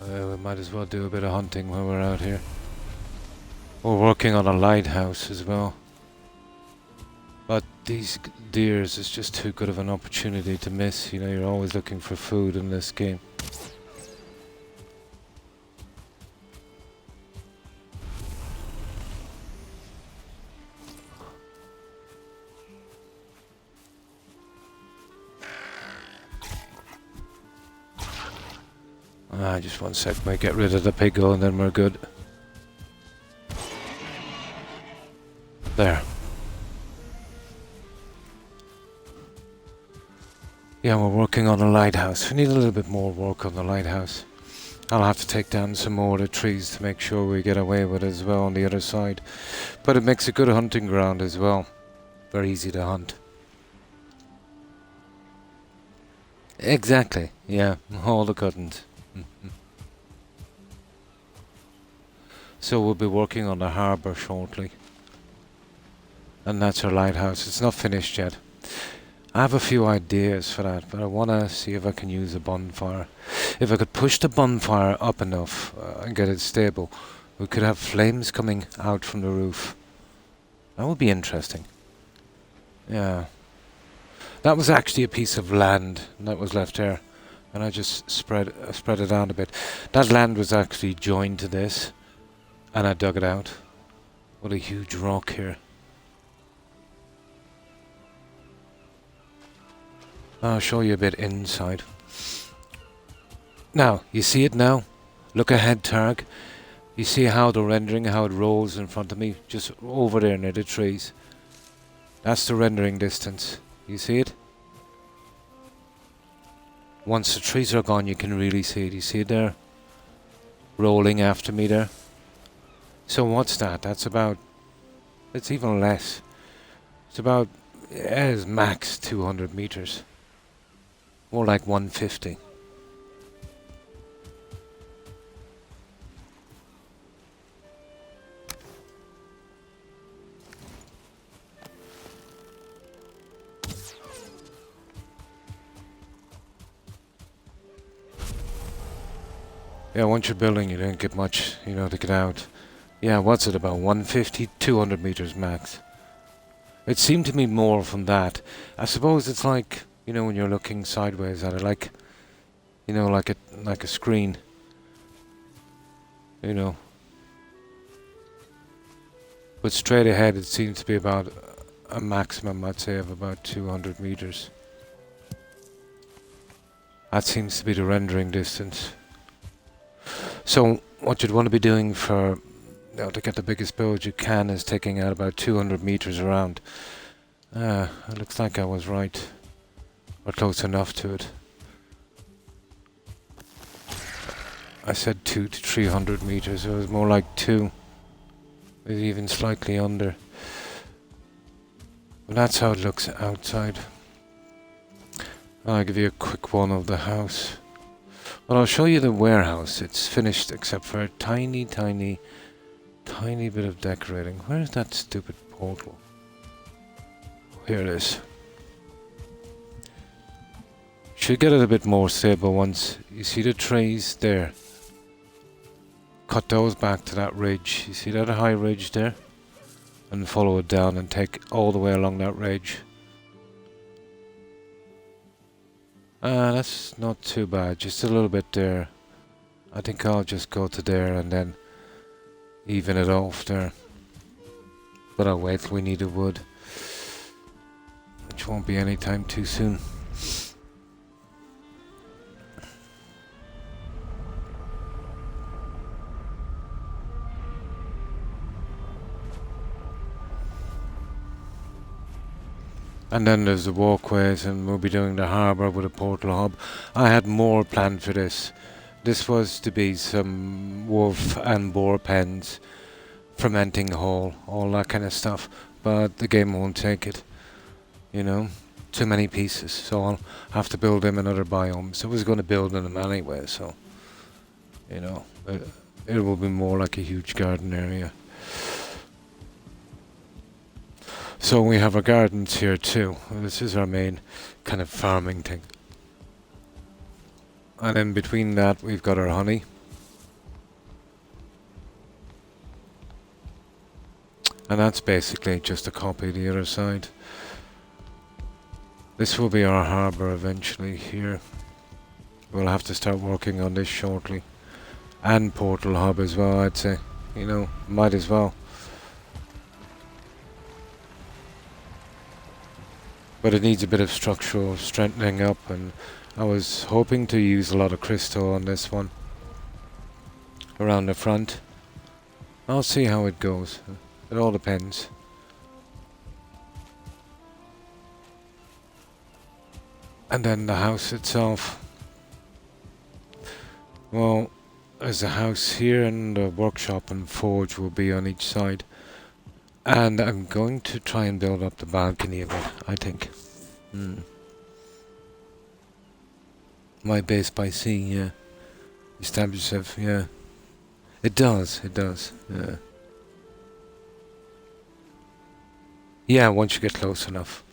We might as well do a bit of hunting while we're out here. We're working on a lighthouse as well. But these deers is just too good of an opportunity to miss. You know, you're always looking for food in this game. Just 1 sec, might get rid of the piggle and then we're good. There. Yeah, we're working on a lighthouse. We need a little bit more work on the lighthouse. I'll have to take down some more of the trees to make sure we get away with it as well on the other side. But it makes a good hunting ground as well. Very easy to hunt. Exactly, yeah, all the cuttings. So we'll be working on the harbour shortly. And that's our lighthouse. It's not finished yet. I have a few ideas for that, but I want to see if I can use a bonfire. If I could push the bonfire up enough and get it stable, we could have flames coming out from the roof. That would be interesting. Yeah. That was actually a piece of land that was left there. And I just spread it out a bit. That land was actually joined to this. And I dug it out. What a huge rock here. I'll show you a bit inside. Now, you see it now? Look ahead, Targ. You see how the rendering, how it rolls in front of me? Just over there near the trees. That's the rendering distance. You see it? Once the trees are gone, you can really see it. You see it there? Rolling after me there. So what's that? That's about... It's even less. It's about... It's max 200 meters. More like 150. Yeah, once you're building, you don't get much, you know, to get out. Yeah, what's it about? 150, 200 meters max. It seemed to me more from that. I suppose it's like, you know, when you're looking sideways at it, like, you know, like a screen. You know. But straight ahead, it seems to be about a maximum, I'd say, of about 200 meters. That seems to be the rendering distance. So what you'd want to be doing for, you know, to get the biggest build you can is taking out about 200 meters around. It looks like I was right, or close enough to it. I said 200 to 300 meters. It was more like 2, maybe even slightly under. But that's how it looks outside. I'll give you a quick one of the house. Well, I'll show you the warehouse. It's finished except for a tiny bit of decorating. Where's that stupid portal? Here it is. Should get it a bit more stable once you see the trees there. Cut those back to that ridge. You see that high ridge there? And follow it down and take all the way along that ridge. That's not too bad, just a little bit there. I think I'll just go to there and then even it off there. But I'll wait till we need the wood, which won't be any time too soon. And then there's the walkways, and we'll be doing the harbour with a portal hub. I had more planned for this. This was to be some wolf and boar pens, fermenting hall, all that kind of stuff. But the game won't take it, you know. Too many pieces, so I'll have to build them in other biomes. I was going to build in them anyway, so, you know, it will be more like a huge garden area. So we have our gardens here too. This is our main kind of farming thing. And in between that we've got our honey. And that's basically just a copy of the other side. This will be our harbour eventually here. We'll have to start working on this shortly. And portal hub as well, I'd say. You know, might as well. But it needs a bit of structural strengthening up, and I was hoping to use a lot of crystal on this one around the front. I'll see how it goes. It all depends. And then the house itself. Well, there's a house here, and the workshop and forge will be on each side. And I'm going to try and build up the balcony a bit, I think. My base by sea, yeah. Establish yourself, yeah. It does, yeah. Yeah, once you get close enough.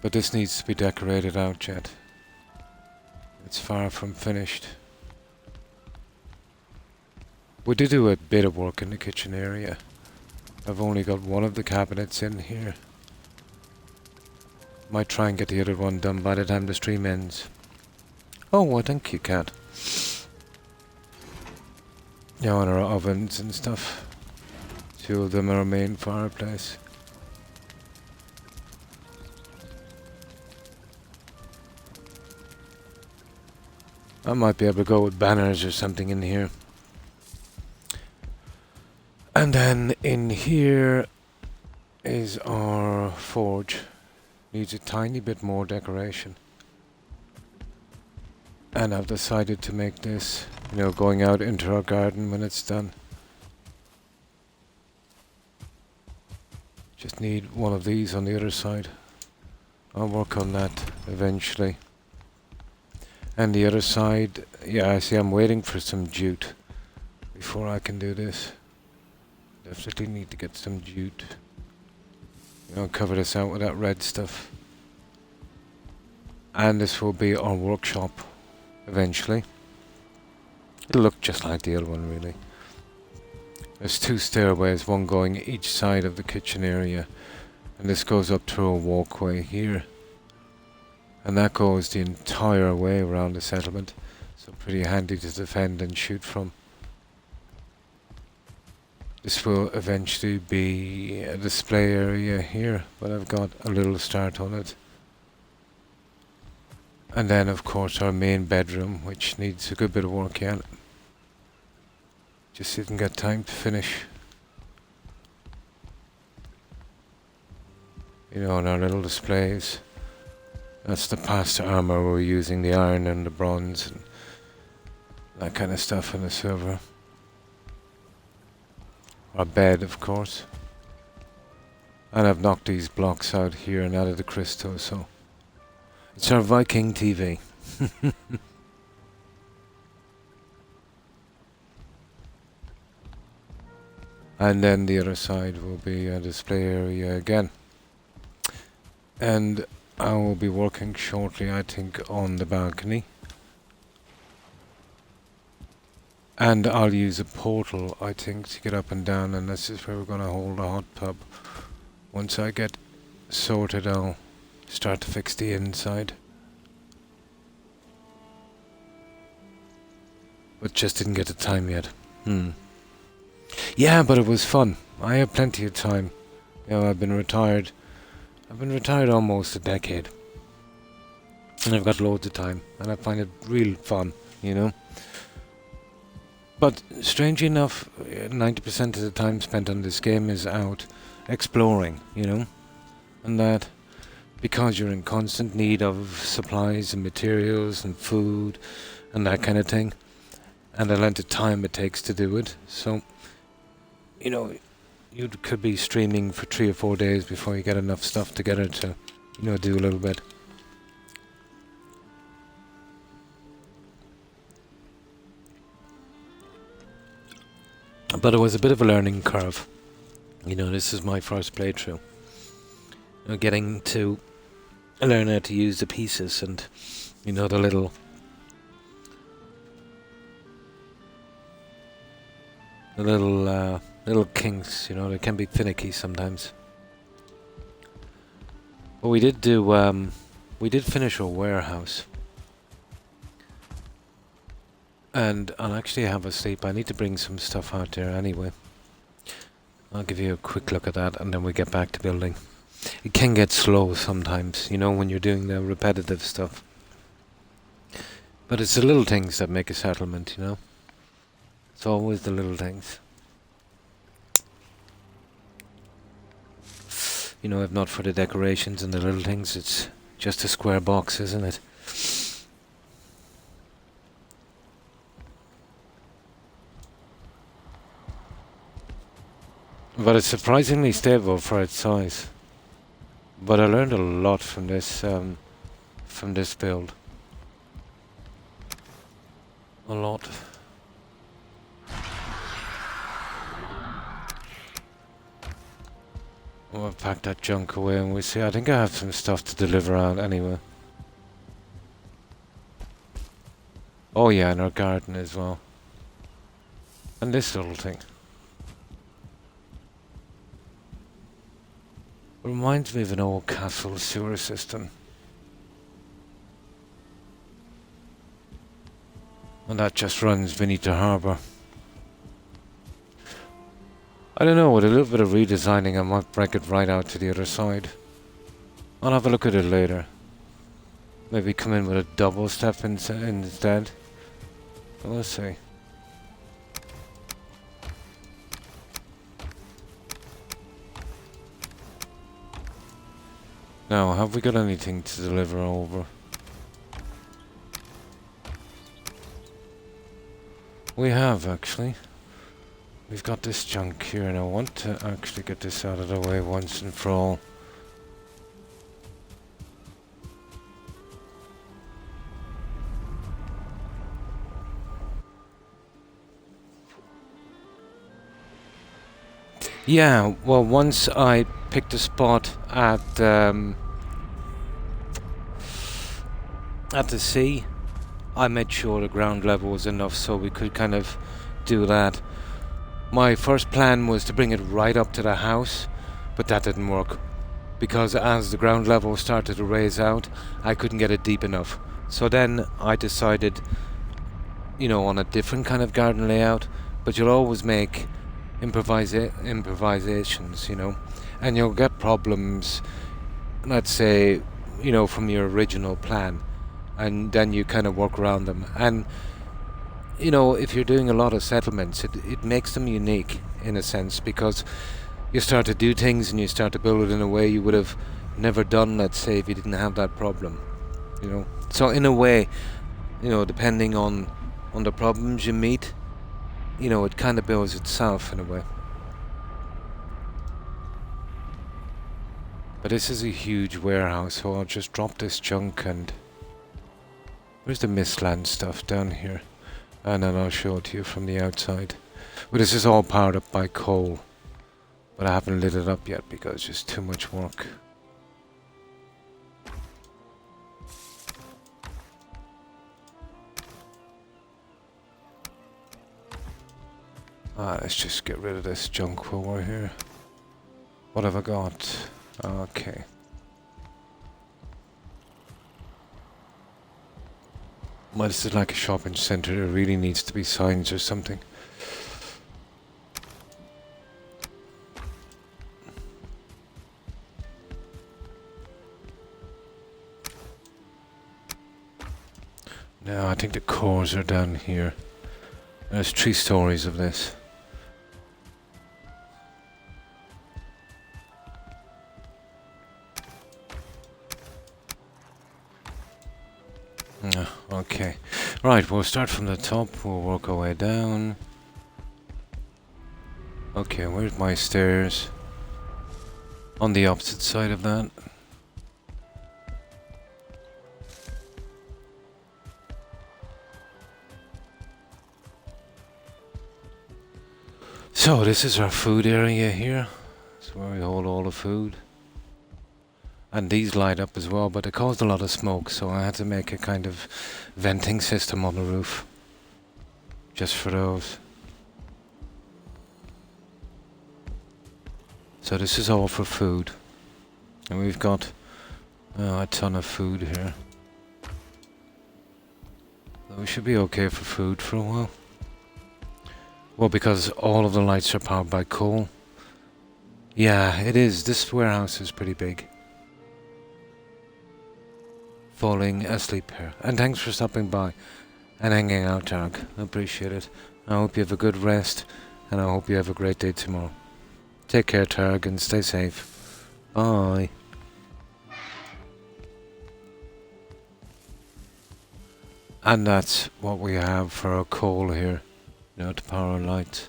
But this needs to be decorated out yet. It's far from finished. We did do a bit of work in the kitchen area. I've only got one of the cabinets in here. Might try and get the other one done by the time the stream ends. Oh, well, thank you, cat. Yeah, and our ovens and stuff. 2 of them are our main fireplace. I might be able to go with banners or something in here. And then in here is our forge. Needs a tiny bit more decoration. And I've decided to make this, you know, going out into our garden when it's done. Just need one of these on the other side. I'll work on that eventually. And the other side, yeah, I see I'm waiting for some jute before I can do this. Definitely need to get some jute. I'll cover this out with that red stuff. And this will be our workshop eventually. It'll look just like the other one, really. There's 2 stairways, one going each side of the kitchen area. And this goes up through a walkway here. And that goes the entire way around the settlement. So pretty handy to defend and shoot from. This will eventually be a display area here, but I've got a little start on it. And then of course our main bedroom, which needs a good bit of work yet. Just didn't get time to finish. You know, on our little displays. That's the past armor we're using, the iron and the bronze and that kind of stuff, and the silver. Our bed, of course. And I've knocked these blocks out here and added the crystal, so it's our Viking TV. And then the other side will be a display area again. And I will be working shortly, I think, on the balcony. And I'll use a portal, I think, to get up and down, and this is where we're going to hold a hot tub. Once I get sorted, I'll start to fix the inside. But just didn't get the time yet. Yeah, but it was fun. I have plenty of time. You know, I've been retired almost a decade. And I've got loads of time. And I find it real fun, you know. But strangely enough, 90% of the time spent on this game is out exploring, you know. And that, because you're in constant need of supplies and materials and food and that kind of thing. And the length of time it takes to do it. So, you know, you could be streaming for 3 or 4 days before you get enough stuff together to, you know, do a little bit. But it was a bit of a learning curve. You know, this is my first playthrough. You know, getting to learn how to use the pieces and, you know, the little little kinks, you know, they can be finicky sometimes. But we did finish our warehouse. And I'll actually have a sleep. I need to bring some stuff out there anyway. I'll give you a quick look at that and then we get back to building. It can get slow sometimes, you know, when you're doing the repetitive stuff. But it's the little things that make a settlement, you know. It's always the little things. You know, if not for the decorations and the little things, it's just a square box, isn't it? But it's surprisingly stable for its size. But I learned a lot from this build. A lot. I'll pack that junk away and we'll see. I think I have some stuff to deliver out anyway. Oh yeah, and our garden as well. And this little thing. Reminds me of an old castle sewer system. And that just runs beneath the harbour. I don't know, with a little bit of redesigning I might break it right out to the other side. I'll have a look at it later. Maybe come in with a double step instead. We'll see. Now, have we got anything to deliver over? We have, actually. We've got this junk here, and I want to actually get this out of the way once and for all. Yeah, well, once I picked a spot at the sea, I made sure the ground level was enough so we could kind of do that. My first plan was to bring it right up to the house, but that didn't work. Because as the ground level started to raise out, I couldn't get it deep enough. So then I decided, you know, on a different kind of garden layout, but you'll always make improvisations, you know, and you'll get problems, let's say, you know, from your original plan, and then you kind of work around them. And you know, if you're doing a lot of settlements, it makes them unique in a sense, because you start to do things and you start to build it in a way you would have never done, let's say, if you didn't have that problem, you know. So in a way, you know, depending on the problems you meet, you know, it kind of builds itself in a way. But this is a huge warehouse, so I'll just drop this junk. And where's the Mistland stuff? Down here. And then I'll show it to you from the outside. But this is all powered up by coal, but I haven't lit it up yet because it's just too much work. Let's just get rid of this junk while we're here. What have I got? Okay. Well, this is like a shopping centre. There really needs to be signs or something. No, I think the cores are down here. There's 3 stories of this. Okay. Right, we'll start from the top. We'll work our way down. Okay, where's my stairs? On the opposite side of that. So this is our food area here. That's where we hold all the food. And these light up as well, but it caused a lot of smoke, so I had to make a kind of venting system on the roof. Just for those. So this is all for food. And we've got a ton of food here. So we should be okay for food for a while. Well, because all of the lights are powered by coal. Yeah, it is. This warehouse is pretty big. Falling asleep here. And thanks for stopping by and hanging out, Targ. I appreciate it. I hope you have a good rest, and I hope you have a great day tomorrow. Take care, Targ, and stay safe. Bye. And that's what we have for our coal here, you know, to power our lights.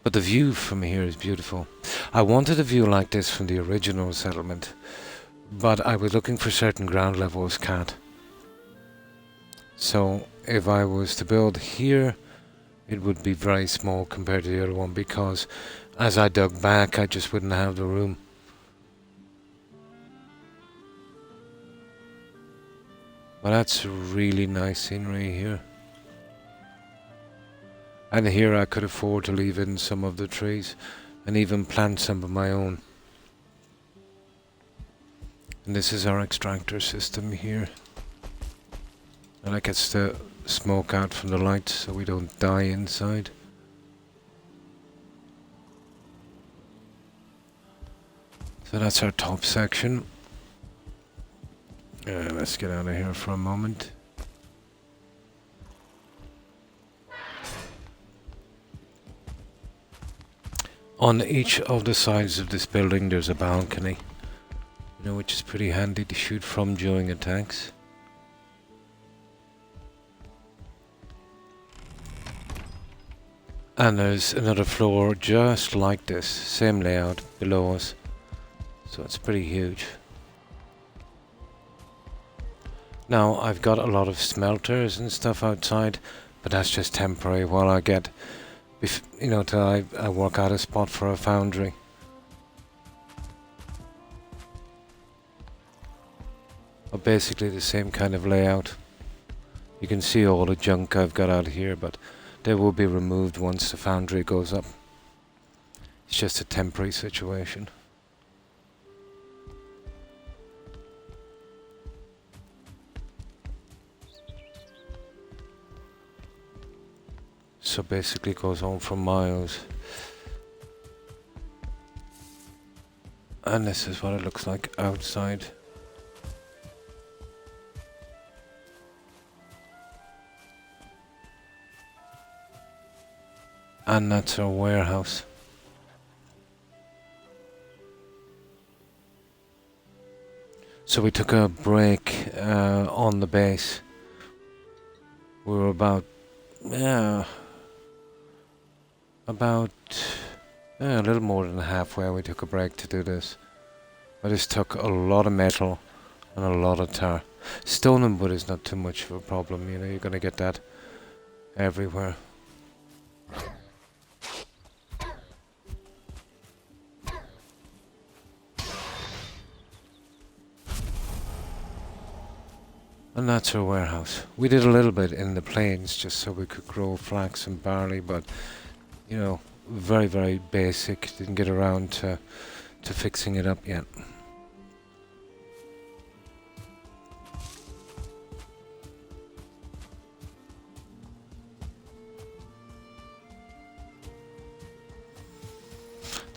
But the view from here is beautiful. I wanted a view like this from the original settlement, but I was looking for certain ground levels, Cat. So if I was to build here, it would be very small compared to the other one, because as I dug back, I just wouldn't have the room. But that's really nice scenery here. And here I could afford to leave in some of the trees and even plant some of my own. And this is our extractor system here. And that gets the smoke out from the lights so we don't die inside. So that's our top section. Let's get out of here for a moment. On each of the sides of this building there's a balcony, which is pretty handy to shoot from during attacks. And there's another floor just like this, same layout below us, so it's pretty huge. Now I've got a lot of smelters and stuff outside, but that's just temporary while I get, till I work out a spot for a foundry. But basically the same kind of layout. You can see all the junk I've got out here, but they will be removed once the foundry goes up. It's just a temporary situation. So basically it goes on for miles. And this is what it looks like outside. And that's our warehouse. So we took a break on the base. We were about a little more than halfway. We took a break to do this. I just took a lot of metal and a lot of tar. Stone and wood is not too much of a problem, you know, you're gonna get that everywhere. And that's our warehouse. We did a little bit in the plains just so we could grow flax and barley, but you know, very, very basic. Didn't get around to fixing it up yet.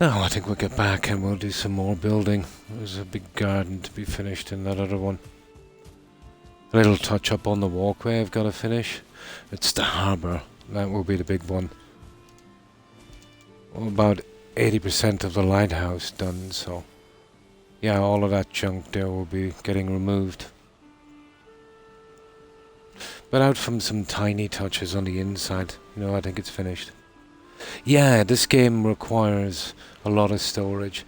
Now I think we'll get back and we'll do some more building. There's a big garden to be finished in that other one. A little touch up on the walkway I've got to finish. It's the harbour. That will be the big one. Well, about 80% of the lighthouse done, so yeah, all of that junk there will be getting removed. But out from some tiny touches on the inside, you know, I think it's finished. Yeah, this game requires a lot of storage.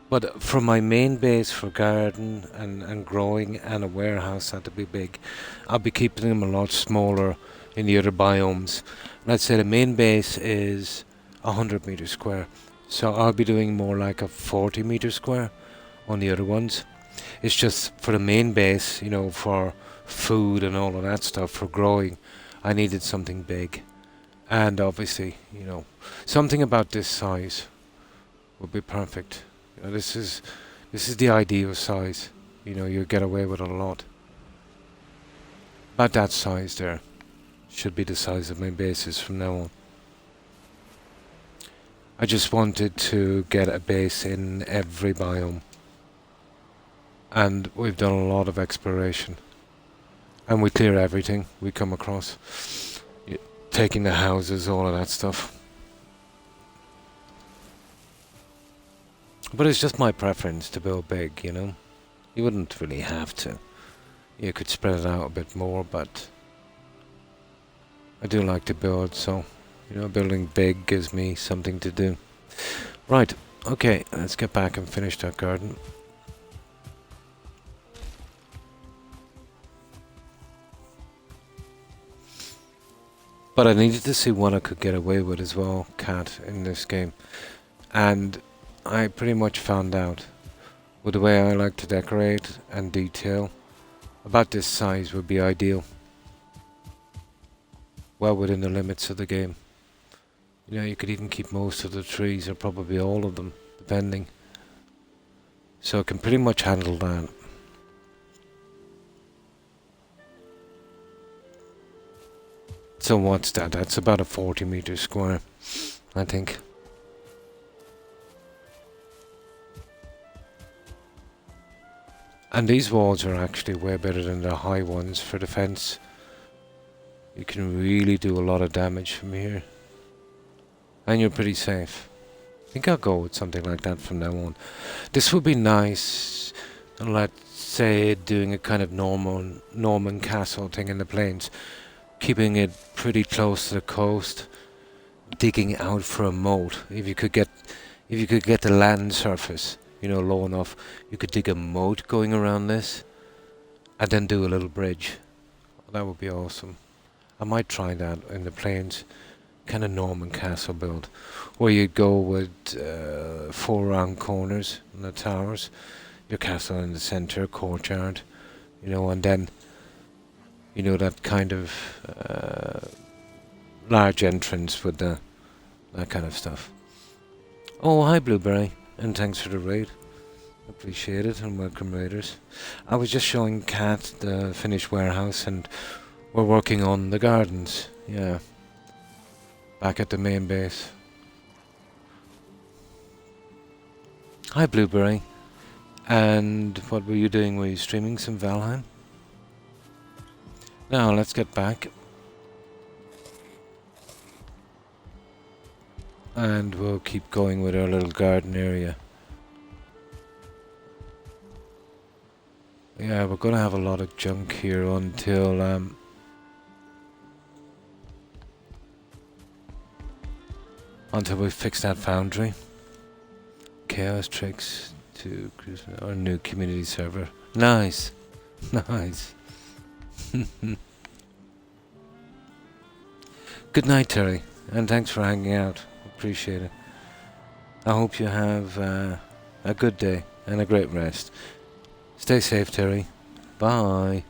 But for my main base for garden and growing and a warehouse had to be big, I'll be keeping them a lot smaller in the other biomes. Let's say the main base is 100 meters square. So I'll be doing more like a 40 meter square on the other ones. It's just for the main base, you know, for food and all of that stuff, for growing, I needed something big. And obviously, you know, something about this size would be perfect. You know, this is the ideal size. You know, you get away with a lot. About that size there should be the size of my bases from now on. I just wanted to get a base in every biome. And we've done a lot of exploration. And we clear everything we come across. Taking the houses, all of that stuff. But it's just my preference to build big, you know. You wouldn't really have to. You could spread it out a bit more, but I do like to build, so, you know, building big gives me something to do. Right, okay, let's get back and finish that garden. But I needed to see what I could get away with as well, cat, in this game. And I pretty much found out, with the way I like to decorate and detail, about this size would be ideal. Well within the limits of the game. You know, you could even keep most of the trees, or probably all of them, depending. So I can pretty much handle that. So what's that? That's about a 40 meter square, I think. And these walls are actually way better than the high ones for defense. You can really do a lot of damage from here. And you're pretty safe. I think I'll go with something like that from now on. This would be nice And let's say doing a kind of Norman castle thing in the plains, keeping it pretty close to the coast, digging out for a moat. If you could get the land surface, low enough, you could dig a moat going around this, and then do a little bridge. That would be awesome. I might try that in the plains, kind of Norman castle build, where you go with 4 round corners and the towers, your castle in the center, courtyard, and then that kind of large entrance with that kind of stuff. Oh, hi Blueberry, and thanks for the raid. Appreciate it, and welcome raiders. I was just showing Kat the finished warehouse, and we're working on the gardens. Yeah, back at the main base. Hi Blueberry. And what were you doing? Were you streaming some Valheim? Now let's get back. And we'll keep going with our little garden area. Yeah, we're gonna have a lot of junk here until we fix that foundry. Chaos tricks to our new community server. Nice. Nice. Good night, Terry, and thanks for hanging out. Appreciate it. I hope you have a good day and a great rest. Stay safe, Terry. Bye.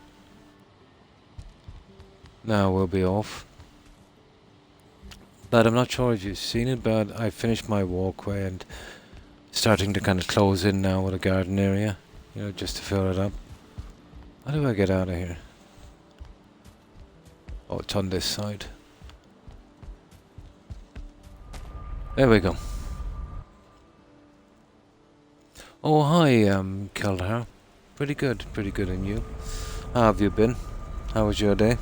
Now we'll be off. But I'm not sure if you've seen it, but I finished my walkway and starting to kind of close in now with a garden area, just to fill it up. How do I get out of here? Oh, it's on this side. There we go. Oh, hi, Keldar. Pretty good, and you? How have you been? How was your day?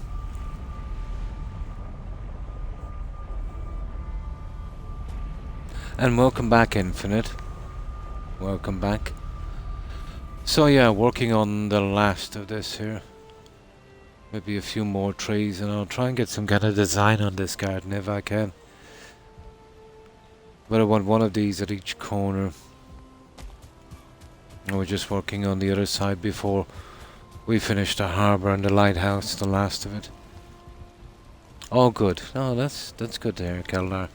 And welcome back, Infinite. Welcome back. So yeah, working on the last of this here. Maybe a few more trees, and I'll try and get some kind of design on this garden if I can. But I want one of these at each corner. And we're just working on the other side before we finish the harbour and the lighthouse, the last of it. All good. Oh, that's good to hear, Keldar.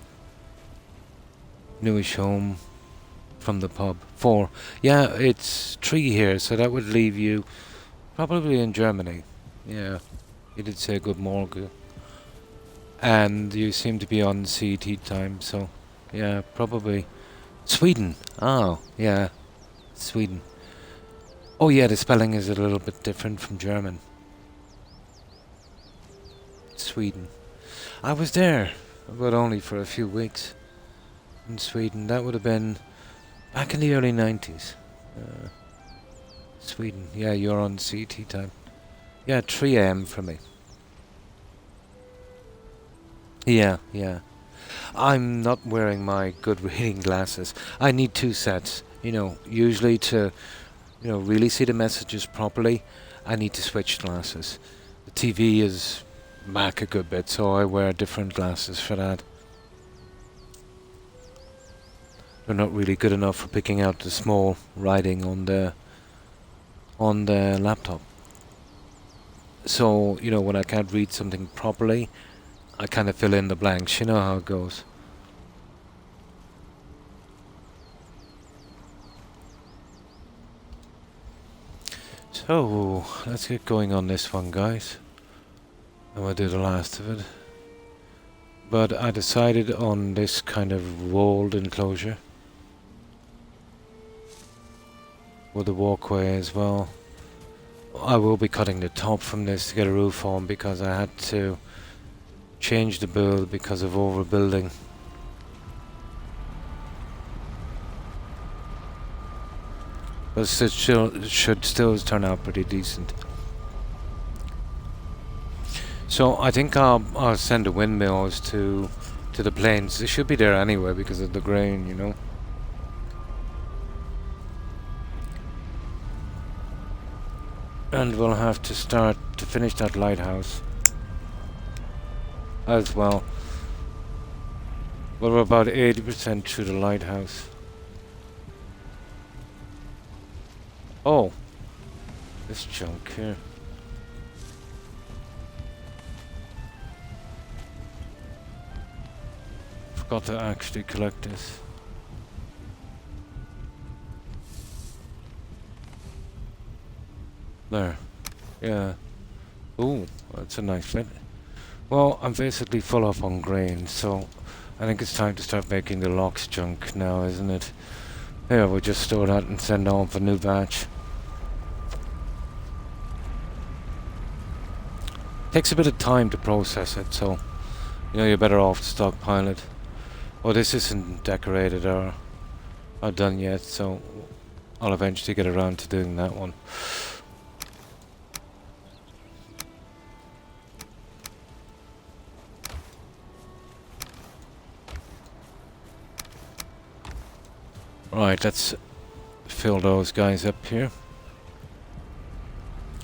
Newish home from the pub. 4. Yeah, it's 3 here, so that would leave you probably in Germany. Yeah, you did say good morning. And you seem to be on CET time, so yeah, probably Sweden. Oh, yeah, Sweden. Oh yeah, the spelling is a little bit different from German. Sweden. I was there, but only for a few weeks. In Sweden, that would have been back in the early 90s. Sweden, yeah, you're on CT time. Yeah, 3 AM for me. Yeah. I'm not wearing my good reading glasses. I need 2 sets, usually to, really see the messages properly. I need to switch glasses. The TV is back a good bit, so I wear different glasses for that. They're not really good enough for picking out the small writing on the laptop. So, when I can't read something properly, I kind of fill in the blanks. You know how it goes. So, let's get going on this one, guys. And we'll do the last of it. But I decided on this kind of walled enclosure. With the walkway as well. I will be cutting the top from this to get a roof on because I had to change the build because of overbuilding. But it should still turn out pretty decent. So I think I'll send the windmills to the plains. They should be there anyway because of the grain, And we'll have to start to finish that lighthouse as well. Well, we're about 80% through the lighthouse. Oh, this junk here. Forgot to actually collect this. There. Yeah. Ooh, that's a nice bit. Well, I'm basically full up on grain, so I think it's time to start making the locks junk now, isn't it? Yeah, we'll just store that and send on for new batch. Takes a bit of time to process it, so you're better off to stockpile it. Well, this isn't decorated or done yet, so I'll eventually get around to doing that one. Right, let's fill those guys up here.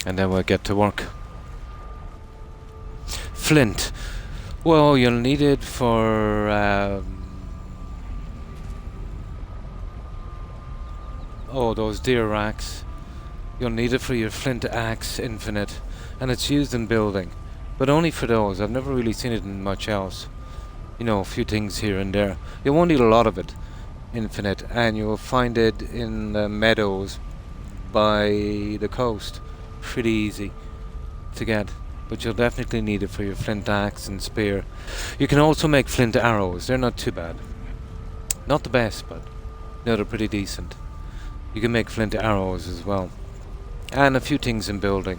And then we'll get to work. Flint. Well, you'll need it for... those deer racks. You'll need it for your flint axe infinite. And it's used in building. But only for those. I've never really seen it in much else. A few things here and there. You won't need a lot of it. Infinite, and you will find it in the meadows by the coast. Pretty easy to get, but you'll definitely need it for your flint axe and spear. You can also make flint arrows. They're not too bad. Not the best, but they're pretty decent. You can make flint arrows as well, and a few things in building.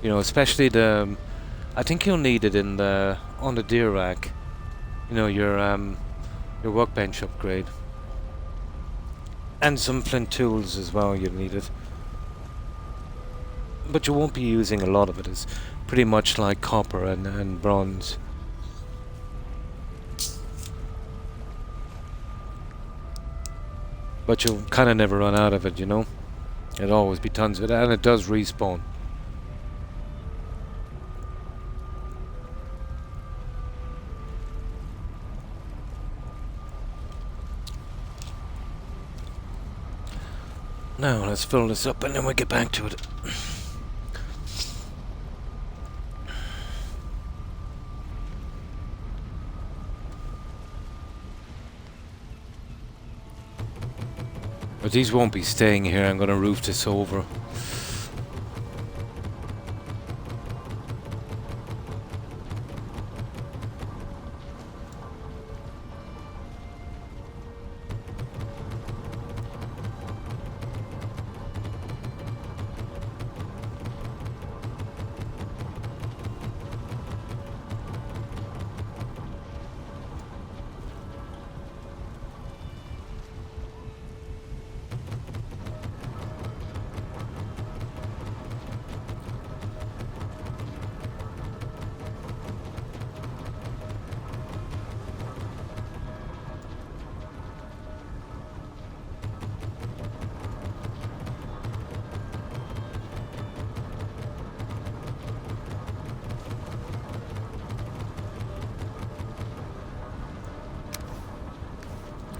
Especially the. I think you'll need it on the deer rack. Your workbench upgrade. And some flint tools as well, you'll need it. But you won't be using a lot of it. It's pretty much like copper and bronze. But you'll kind of never run out of it, There'll always be tons of it, and it does respawn. Now let's fill this up and then we'll get back to it. But these won't be staying here. I'm going to roof this over.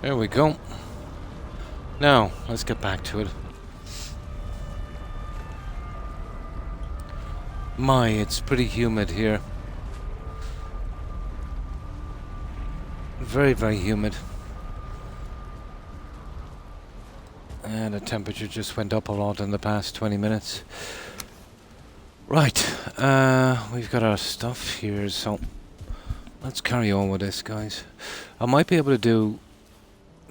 There we go. Now, let's get back to it. It's pretty humid here. Very, very humid. And the temperature just went up a lot in the past 20 minutes. Right, we've got our stuff here, so let's carry on with this, guys. I might be able to do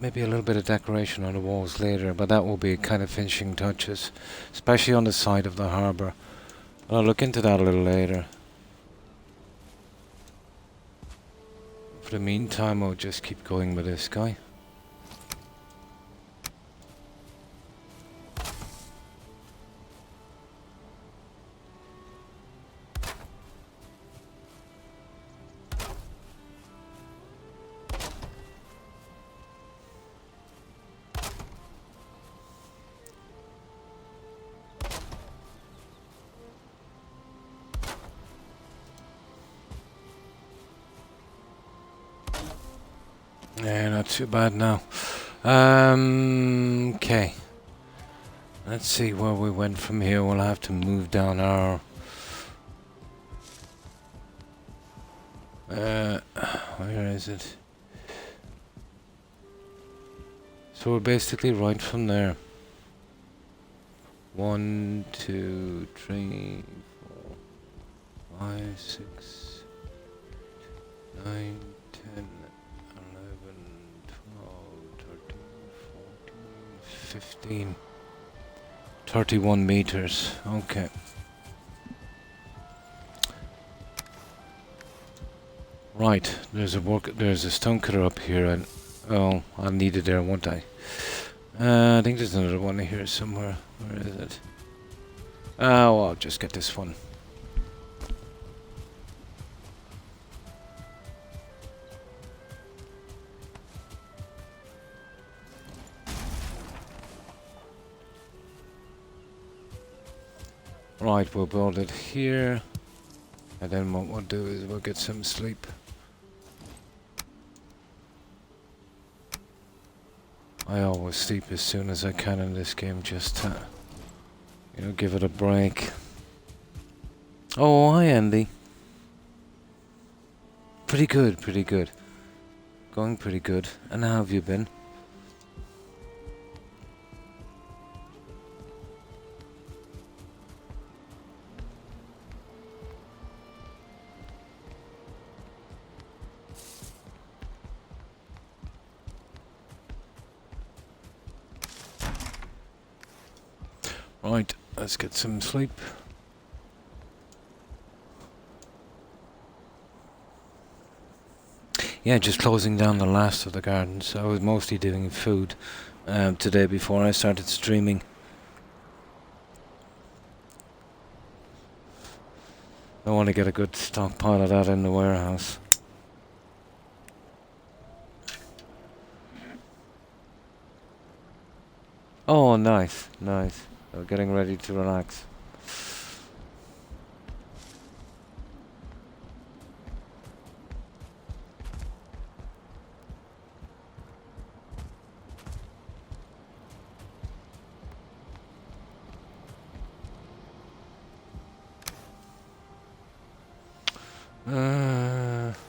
maybe a little bit of decoration on the walls later, but that will be kind of finishing touches, especially on the side of the harbour. I'll look into that a little later. For the meantime, I'll just keep going with this guy. Yeah, not too bad now. Okay. Let's see where we went from here. We'll have to move down our... where is it? So we're basically right from there. 1, 2, 3, 4, 5, 6, 9, 10, 11, 12, 13, 14, 15. 31 meters. Okay. Right. There's a stone cutter up here, and oh, I'll need it there, won't I? I think there's another one here somewhere. Where is it? Oh, I'll just get this one. Right, we'll build it here. And then what we'll do is we'll get some sleep. I always sleep as soon as I can in this game, just to, you know, give it a break. Oh, hi Andy. Pretty good, pretty good. Going pretty good. And how have you been? Right, let's get some sleep. Yeah, just closing down the last of the gardens. I was mostly doing food today before I started streaming. I want to get a good stockpile of that in the warehouse. Oh, nice, nice. So getting ready to relax.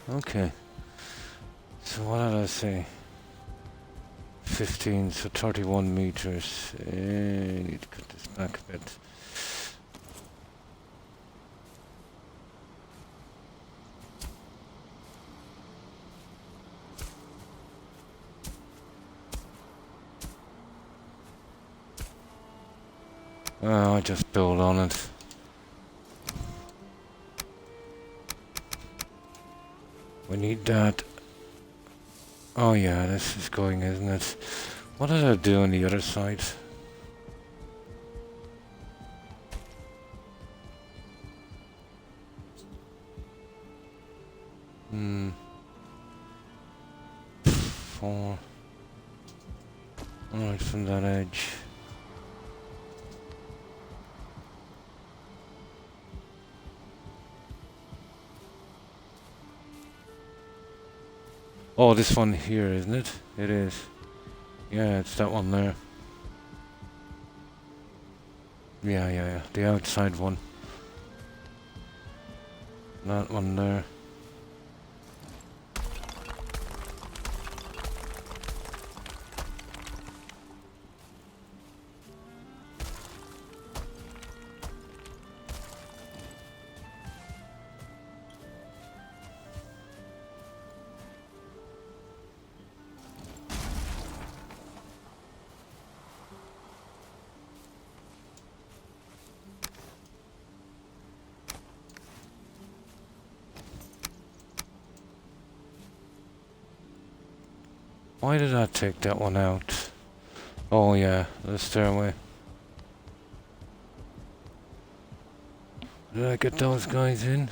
Okay. So what did I say? 15, so 31 meters. I need to cut this back a bit. I just build on it. We need that. Oh yeah, this is going, isn't it? What did I do on the other side? Four. Alright, from that edge. Oh, this one here, isn't it? It is. Yeah, it's that one there. Yeah. The outside one. That one there. Why did I take that one out? Oh yeah, the stairway. Did I get those guys in?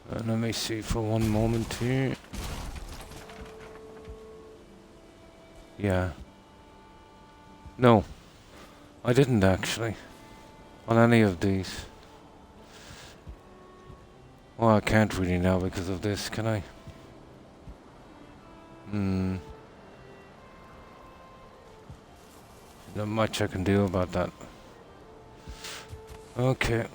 Let me see for one moment here. Yeah. No, I didn't actually. On any of these. Well, I can't really now because of this, can I? Hmm. Not much I can do about that. Okay.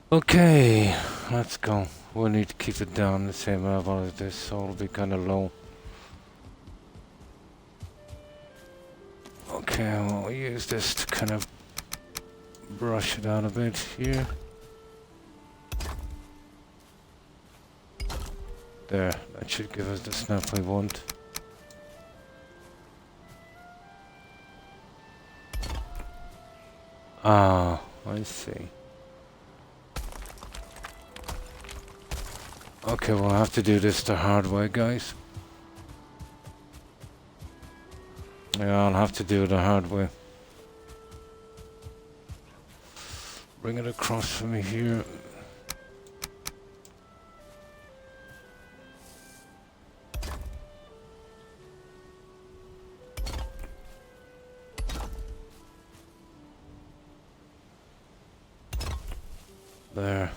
Okay, let's go. We'll need to keep it down the same level as this, so it'll be kind of low. Okay, we'll use this to kind of brush it out a bit here. There, that should give us the snap we want. Ah, I see. Okay, we'll have to do this the hard way, guys. Yeah, I'll have to do it the hard way. Bring it across from here. There.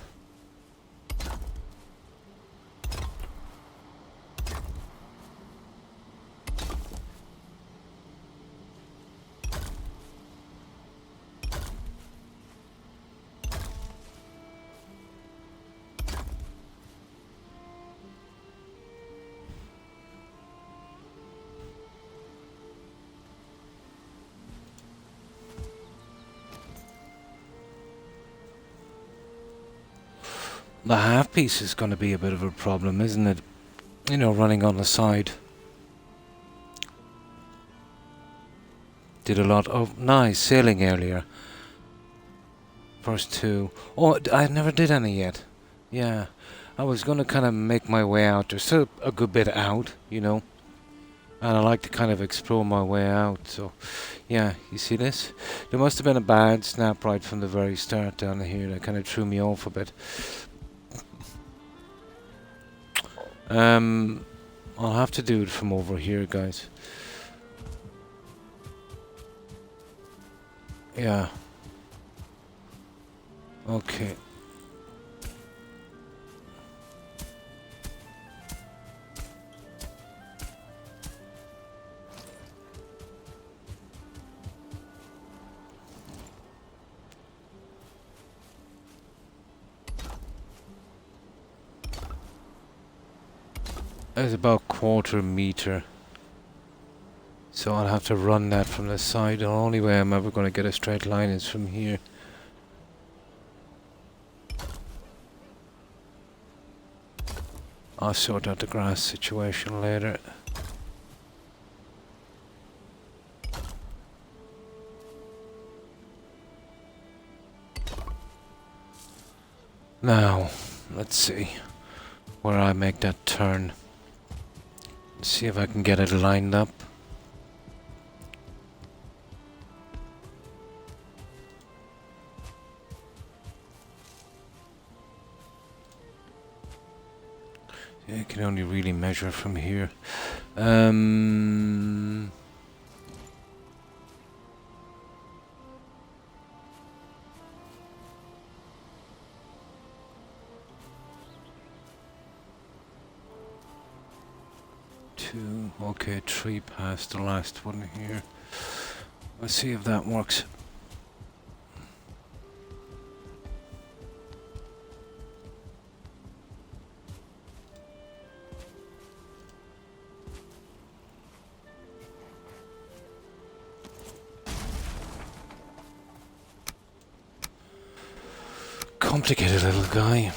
The half piece is going to be a bit of a problem, isn't it? You know, running on the side. Did a lot of nice sailing earlier. First two. Oh, I never did any yet. Yeah. I was going to kind of make my way out. There's still a good bit out, you know. And I like to kind of explore my way out. So, yeah, you see this? There must have been a bad snap right from the very start down here. That kind of threw me off a bit. I'll have to do it from over here, guys. Yeah. Okay. It's about quarter meter. So I'll have to run that from the side. The only way I'm ever going to get a straight line is from here. I'll sort out the grass situation later. Now, let's see where I make that turn. See if I can get it lined up. Yeah, I can only really measure from here. 2, okay, 3 past the last one here. Let's see if that works. Complicated little guy.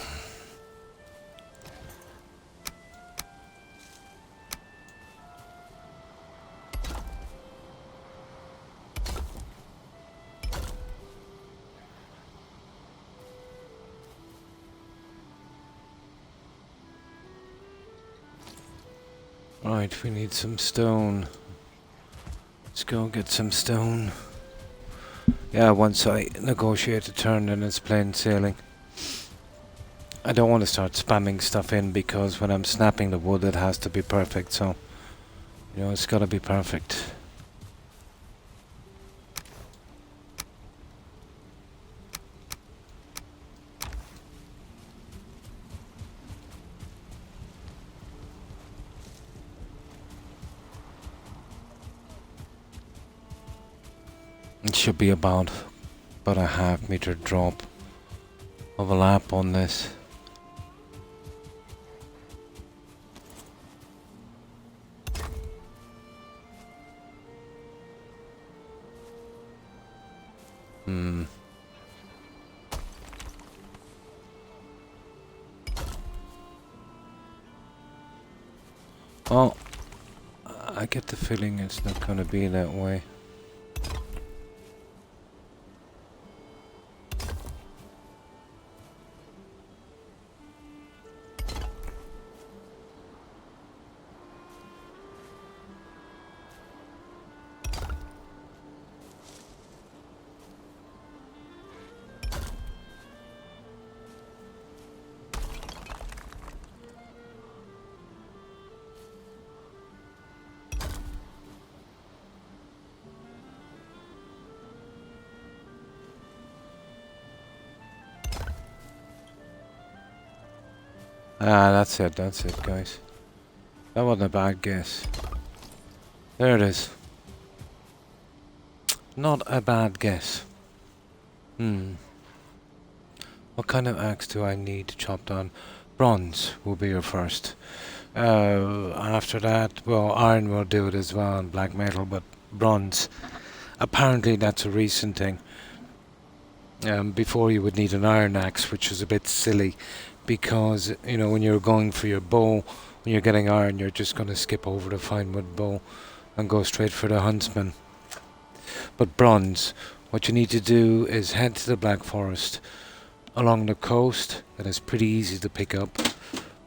Right, we need some stone. Let's go get some stone. Yeah, once I negotiate a turn, then it's plain sailing. I don't want to start spamming stuff in because when I'm snapping the wood it has to be perfect, so you know it's gotta be perfect. It should be about a half-meter drop of a lap on this. Well, I get the feeling it's not going to be that way. Ah, that's it, guys. That wasn't a bad guess. There it is. Not a bad guess. What kind of axe do I need to chop down? Bronze will be your first. After that, well, iron will do it as well, and black metal, but bronze. Apparently that's a recent thing. Before you would need an iron axe, which is a bit silly, because, you know, when you're going for your bow, when you're getting iron, you're just going to skip over the fine wood bow and go straight for the huntsman. But bronze, what you need to do is head to the Black Forest along the coast. That is pretty easy to pick up.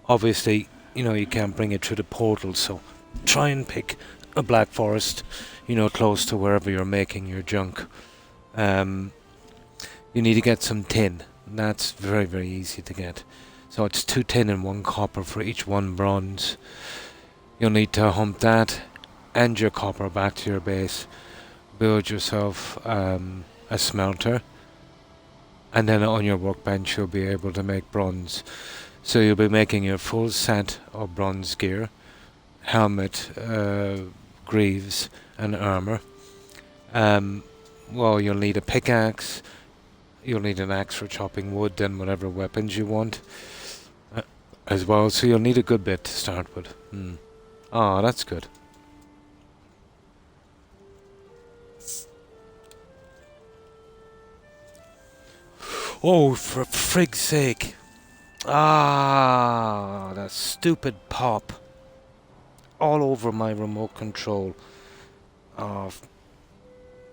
Obviously, you know, you can't bring it through the portal, so try and pick a Black Forest, you know, close to wherever you're making your junk. You need to get some tin. That's very, very easy to get. So it's 2 tin and 1 copper for each 1 bronze. You'll need to hump that and your copper back to your base. Build yourself a smelter. And then on your workbench you'll be able to make bronze. So you'll be making your full set of bronze gear. Helmet, greaves and armor. Well, you'll need a pickaxe. You'll need an axe for chopping wood and whatever weapons you want as well. So you'll need a good bit to start with. Oh, that's good. Oh, for frig's sake. Ah, that stupid pop. All over my remote control. Oh,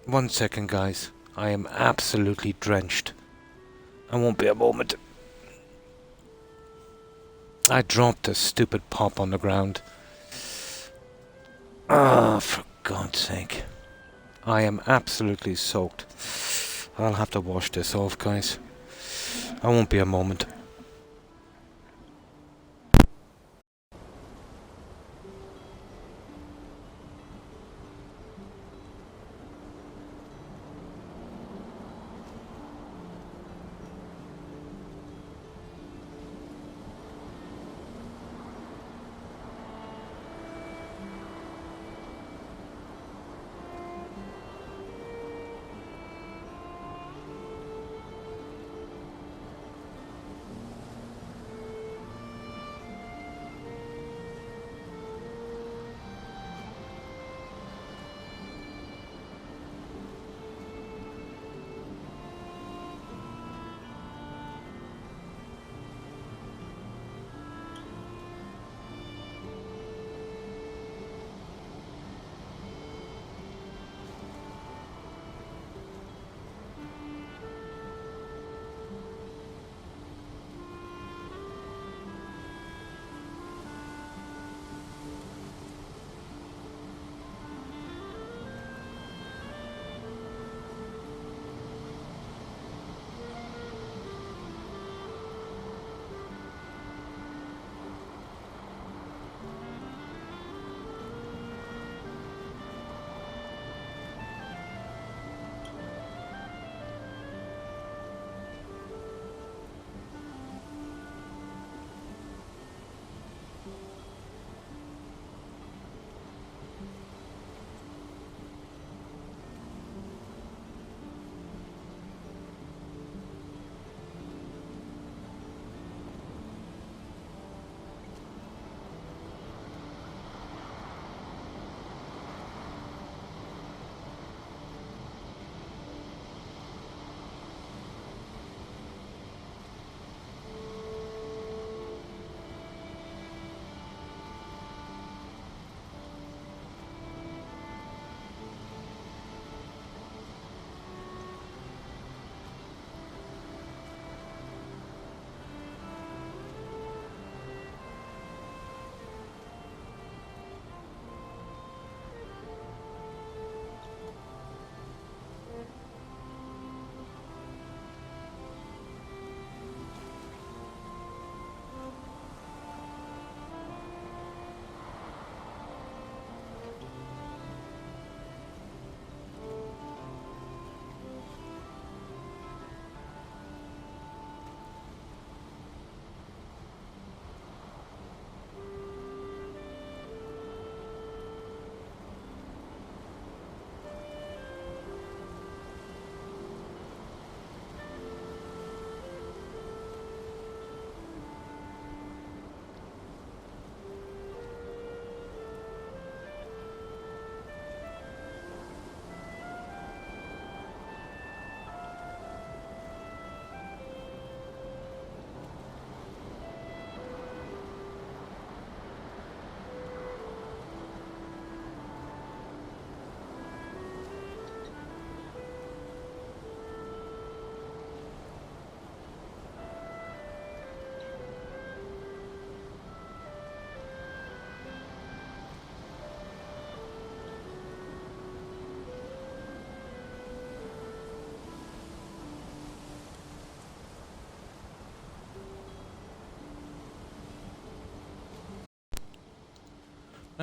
1 second, guys. I am absolutely drenched. I won't be a moment. I dropped a stupid pop on the ground. Ah, for God's sake. I am absolutely soaked. I'll have to wash this off, guys. I won't be a moment.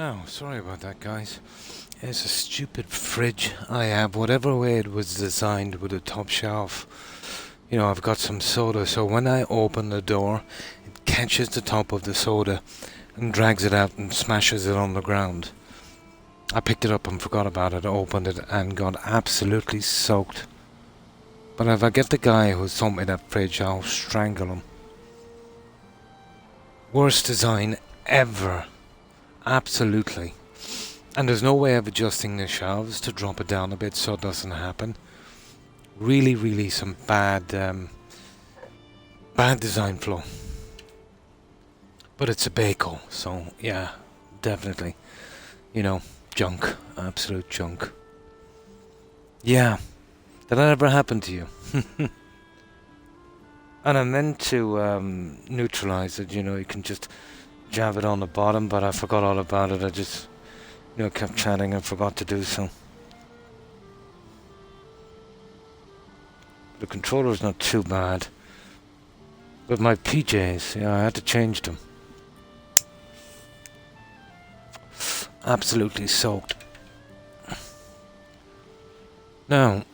Oh, sorry about that, guys. It's a stupid fridge I have. Whatever way it was designed with a top shelf. You know, I've got some soda, so when I open the door, it catches the top of the soda and drags it out and smashes it on the ground. I picked it up and forgot about it, opened it and got absolutely soaked. But if I get the guy who sold me that fridge, I'll strangle him. Worst design ever. Absolutely. And there's no way of adjusting the shelves to drop it down a bit so it doesn't happen. Really, really some bad design flaw. But it's a Baco, so yeah, definitely. You know, junk. Absolute junk. Yeah. Did that ever happen to you? And I meant to neutralize it, you know, you can just jab it on the bottom, but I forgot all about it. I just, you know, kept chatting and forgot to do so. The controller's not too bad. But my PJs, yeah, I had to change them. Absolutely soaked. Now,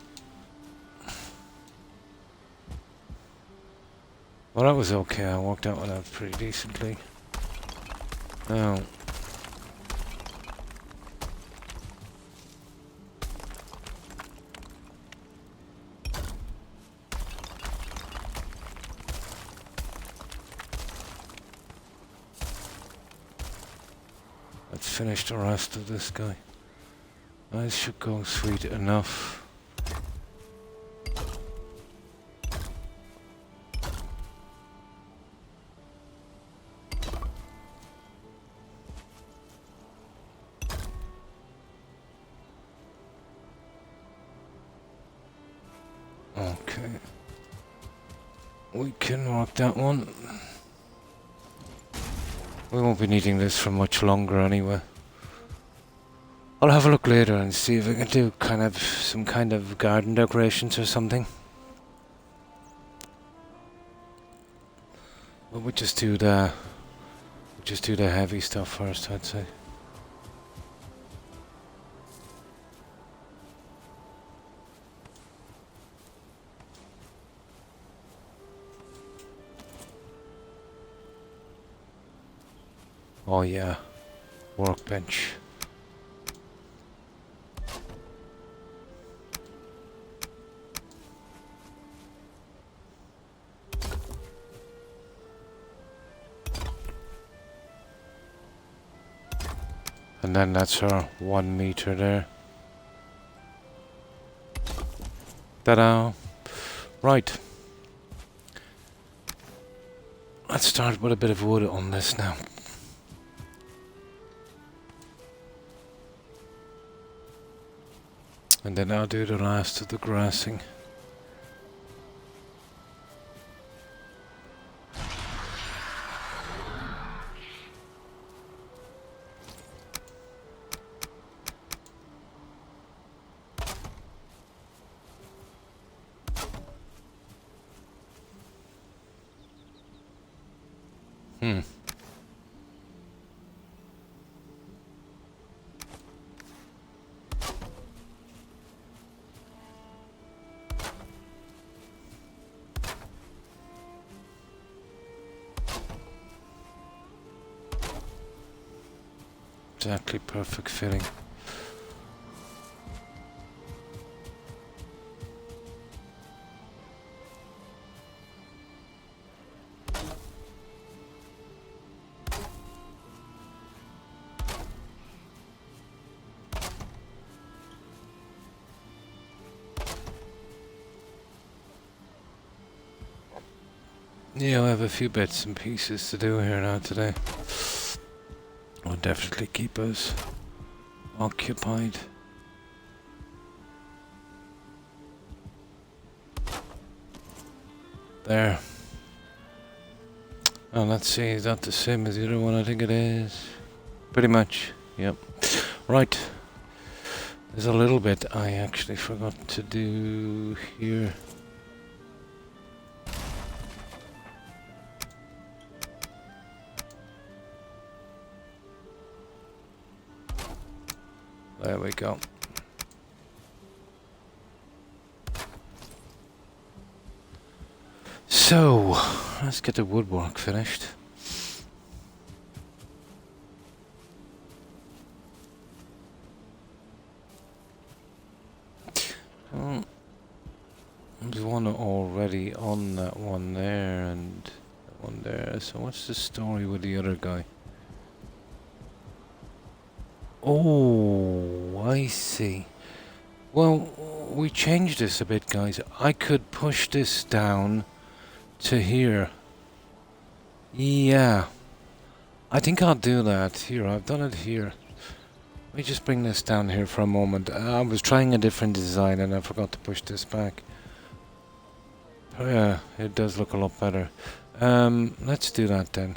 well, that was okay. I walked out with that pretty decently. Now, let's finish the rest of this guy. I should go sweet enough. Okay. We can rock that one. We won't be needing this for much longer anyway. I'll have a look later and see if I can do some kind of garden decorations or something. But we'll just do the heavy stuff first, I'd say. Oh yeah, workbench. And then that's our 1 meter there. Ta-da! Right. Let's start with a bit of wood on this now. And then I'll do the last of the grassing. Exactly perfect fitting. Yeah, I have a few bits and pieces to do here now today. Will definitely keep us occupied. There. Oh, let's see, is that the same as the other one? I think it is. Pretty much, yep. Right. There's a little bit I actually forgot to do here. There we go. So, let's get the woodwork finished. Well, there's one already on that one there and that one there. So what's the story with the other guy? Oh, I see. Well, we changed this a bit, guys. I could push this down to here. Yeah. I think I'll do that. Here, I've done it here. Let me just bring this down here for a moment. I was trying a different design and I forgot to push this back. Oh, yeah, it does look a lot better. Let's do that then.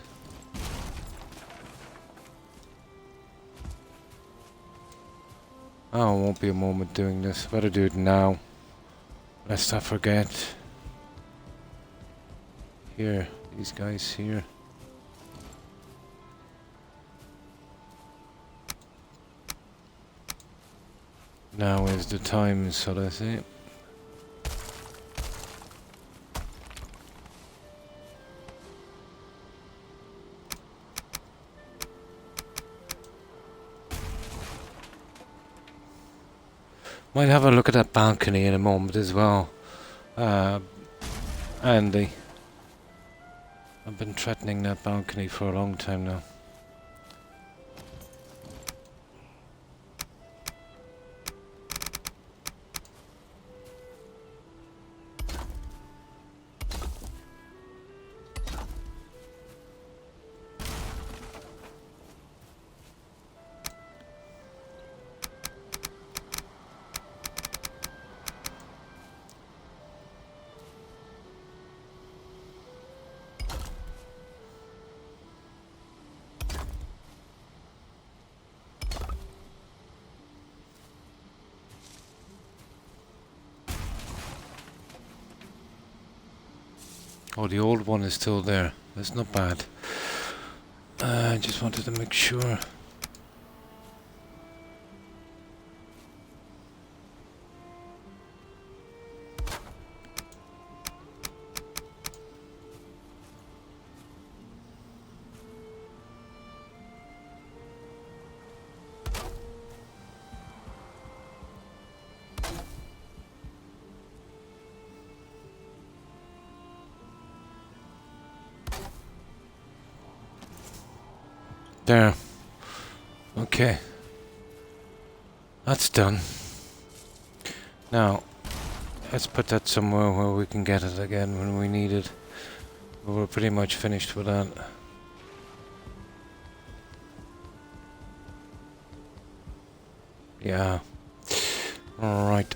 Oh, it won't be a moment doing this. Better do it now. Lest I forget. Here, these guys here. Now is the time, so that's it. Might have a look at that balcony in a moment as well. Andy. I've been threatening that balcony for a long time now. Oh, the old one is still there. That's not bad. I just wanted to make sure. There. Okay. That's done. Now, let's put that somewhere where we can get it again when we need it. But we're pretty much finished with that. Yeah. Alright.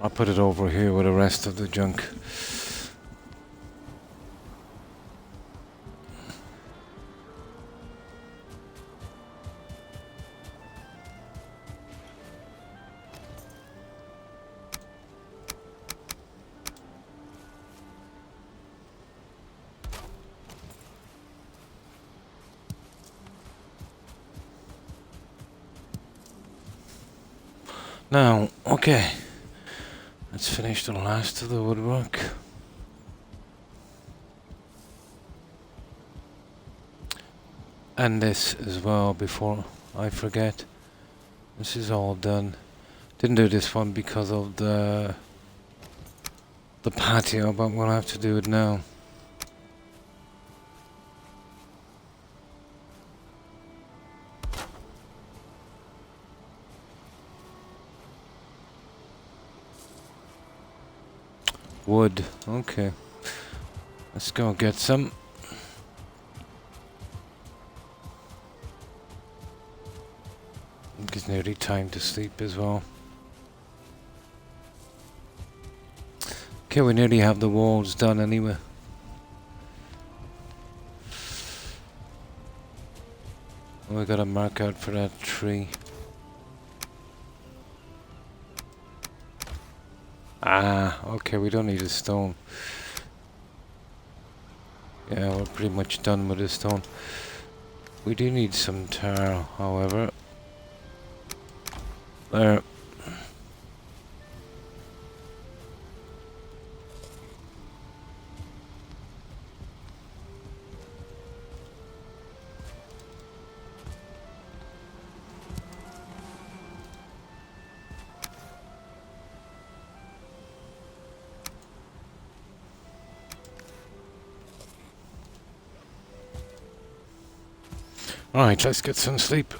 I'll put it over here with the rest of the junk. Now, okay, let's finish the last of the woodwork. And this as well before I forget. This is all done. Didn't do this one because of the patio, but we'll have to do it now. Wood, okay. Let's go get some. It's nearly time to sleep as well. Okay, we nearly have the walls done anyway. We got a mark out for that tree. Ah, okay, we don't need a stone. Yeah, we're pretty much done with the stone. We do need some tar, however. There. Alright, let's get some sleep.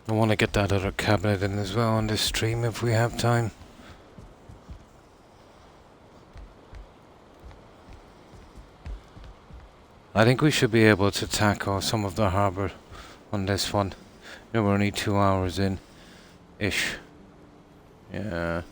I want to get that other cabinet in as well on this stream if we have time. I think we should be able to tackle some of the harbour on this one. You know, we're only 2 hours in-ish. Yeah.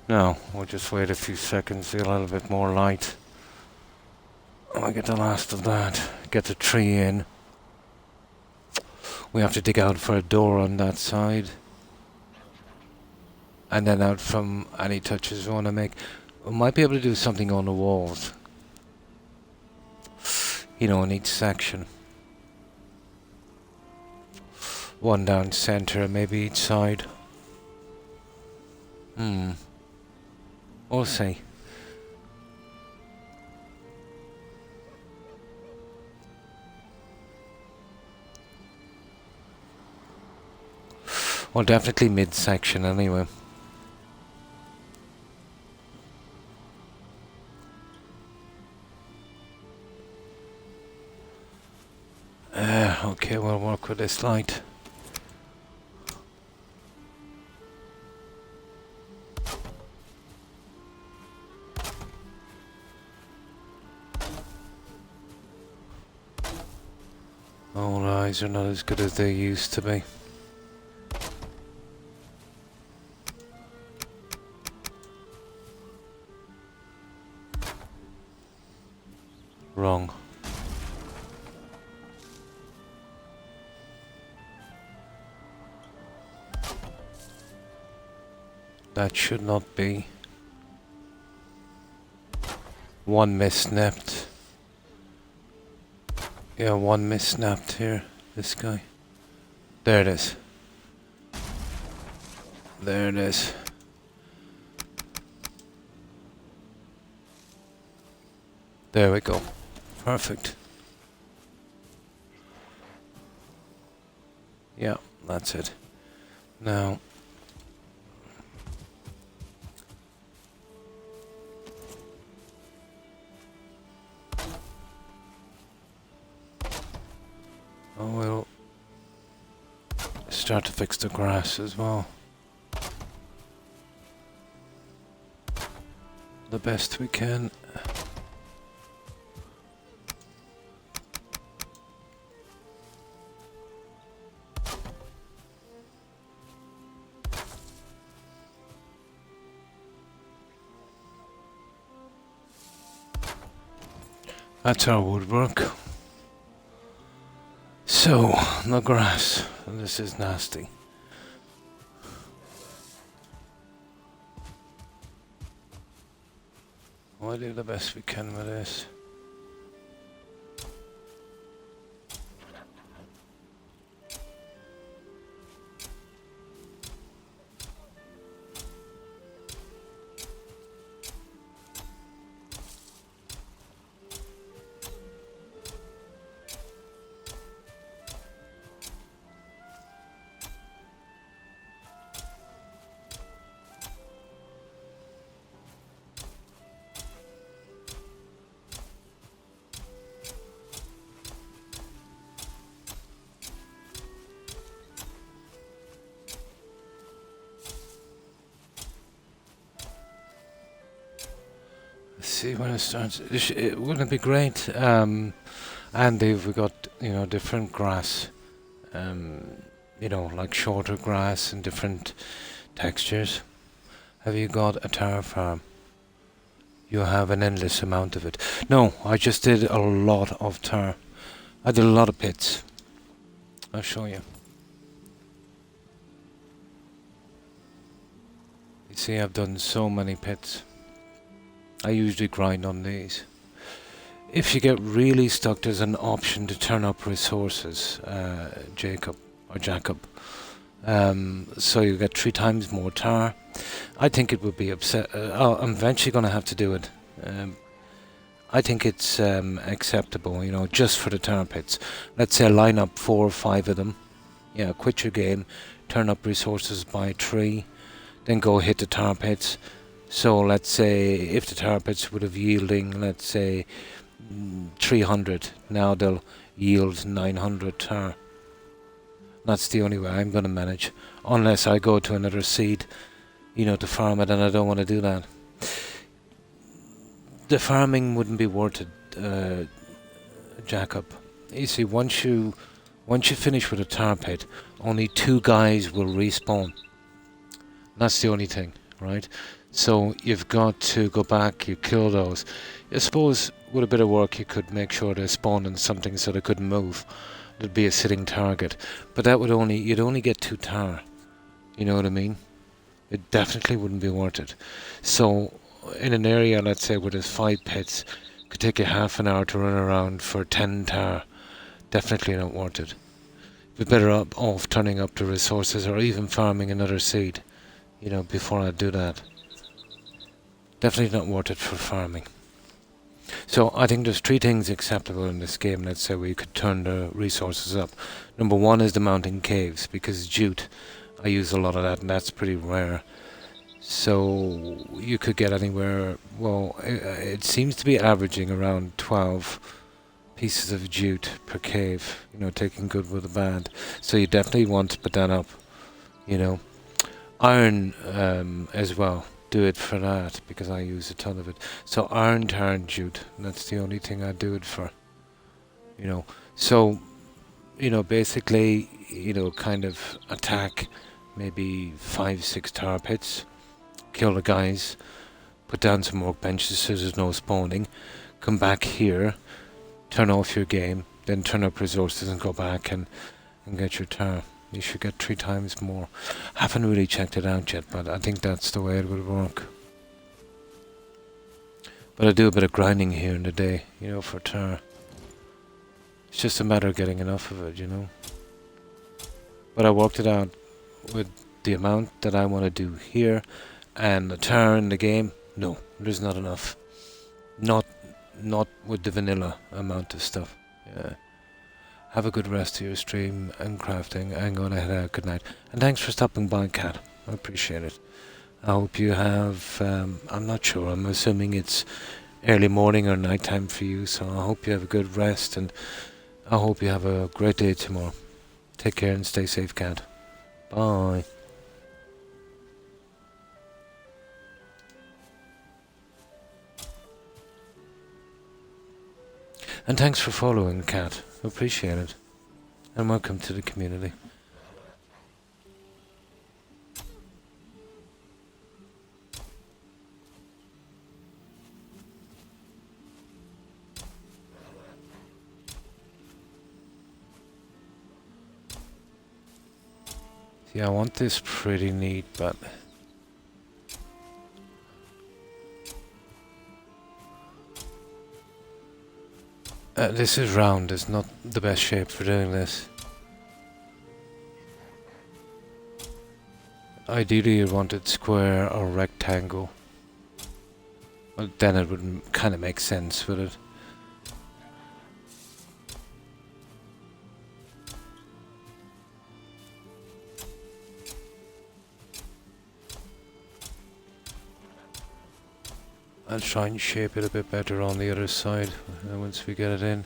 No, we'll just wait a few seconds, see a little bit more light. I'll get the last of that. Get the tree in. We have to dig out for a door on that side. And then out from any touches we want to make. We might be able to do something on the walls. You know, in each section. One down center and maybe each side. We'll see. Well, definitely mid-section anyway. Okay, we'll work with this light. All eyes are not as good as they used to be. Wrong. That should not be. One missnapped. Yeah, one missnapped here. This guy. There it is. There it is. There we go. Perfect. Yeah, that's it. Now. We'll start to fix the grass as well. The best we can. That's our woodwork. So, the grass. This is nasty. we'll do the best we can with this. See when it starts. Wouldn't it be great, Andy, if we got, you know, different grass, you know, like shorter grass and different textures? Have you got a taro farm? You have an endless amount of it. No, I just did a lot of tar. I did a lot of pits. I'll show you. You see, I've done so many pits. I usually grind on these. If you get really stuck, there's an option to turn up resources, Jacob. So you get 3 times more tar. I think it would be I'm eventually going to have to do it. I think it's acceptable, you know, just for the tar pits. Let's say line up 4 or 5 of them. Yeah, quit your game, turn up resources by 3, then go hit the tar pits. So let's say if the tar pits would have yielding, let's say 300, now they'll yield 900 tar. That's the only way I'm going to manage, unless I go to another seed, you know, to farm it, and I don't want to do that. The farming wouldn't be worth it, Jacob. You see, once you finish with a tar pit, only 2 guys will respawn. That's the only thing, right? So you've got to go back, you kill those. I suppose with a bit of work you could make sure they spawn in something so they couldn't move. There'd be a sitting target. But that would you'd only get 2 tar. You know what I mean? It definitely wouldn't be worth it. So in an area, let's say, where there's 5 pits, it could take you half an hour to run around for 10 tar. Definitely not worth it. You'd be better off turning up the resources or even farming another seed, you know, before I do that. Definitely not worth it for farming. So I think there's 3 things acceptable in this game. Let's say we could turn the resources up. Number 1 is the mountain caves, because jute, I use a lot of that, and that's pretty rare. So you could get anywhere, well, it seems to be averaging around 12 pieces of jute per cave, you know, taking good with the bad. So you definitely want to put that up, you know. Iron as well. Do it for that, because I use a ton of it. So iron, tar and jute, that's the only thing I do it for, you know. So, you know, basically, you know, kind of attack maybe 5-6 tar pits, kill the guys, put down some workbenches so there's no spawning, come back here, turn off your game, then turn up resources and go back and get your tar. You should get 3 times more. Haven't really checked it out yet, but I think that's the way it would work. But I do a bit of grinding here in the day, you know, for tar. It's just a matter of getting enough of it, you know. But I worked it out with the amount that I want to do here, and the tar in the game. No, there's not enough. Not with the vanilla amount of stuff. Yeah. Have a good rest of your stream and crafting. I'm going to head out. Good night. And thanks for stopping by, Kat. I appreciate it. I hope you have, I'm not sure, I'm assuming it's early morning or night time for you, so I hope you have a good rest, and I hope you have a great day tomorrow. Take care and stay safe, Kat. Bye. And thanks for following, Kat. Appreciate it. And welcome to the community. See, I want this pretty neat, but This is round, it's not the best shape for doing this. Ideally you want it square or rectangle. Well, then it would kind of make sense, would it? I'll try and shape it a bit better on the other side once we get it in.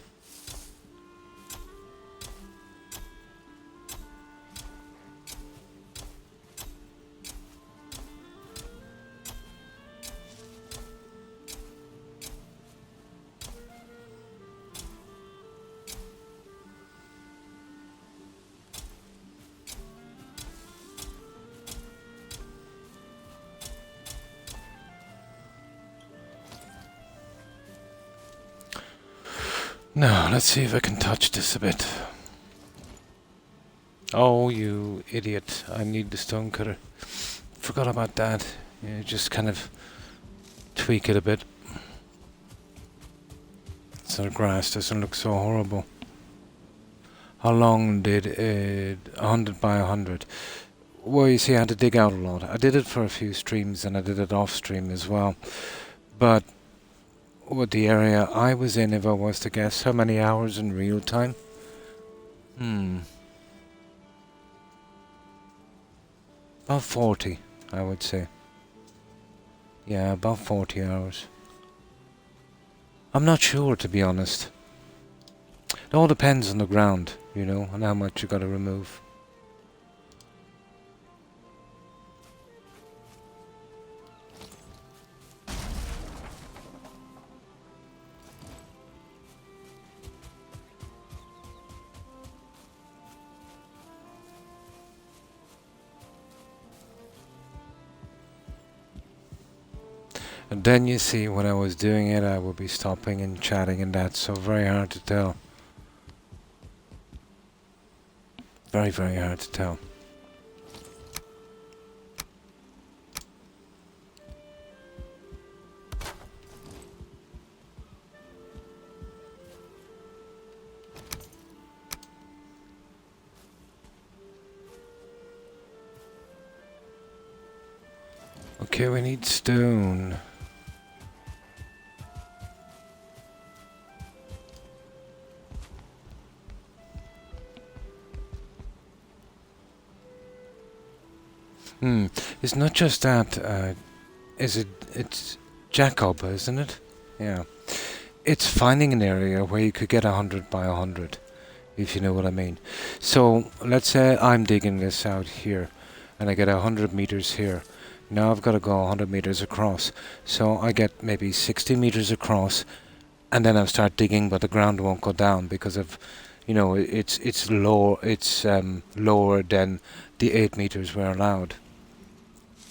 Now, let's see if I can touch this a bit. Oh, you idiot. I need the stone cutter. Forgot about that. Yeah, just kind of tweak it a bit. So the grass doesn't look so horrible. How long did it? 100 by 100. Well, you see, I had to dig out a lot. I did it for a few streams and I did it off stream as well. But with the area I was in, if I was to guess, how many hours in real time? About 40, I would say. Yeah, about 40 hours. I'm not sure, to be honest. It all depends on the ground, you know, and how much you gotta remove. And then you see, when I was doing it, I would be stopping and chatting and that, so very hard to tell. Very, very hard to tell. Okay, we need stone. It's not just that, it's Jacob, isn't it? Yeah. It's finding an area where you could get 100 by 100, if you know what I mean. So, let's say I'm digging this out here, and I get 100 meters here. Now I've got to go 100 meters across. So I get maybe 60 meters across, and then I'll start digging, but the ground won't go down because of, you know, it's lower than the 8 meters we're allowed.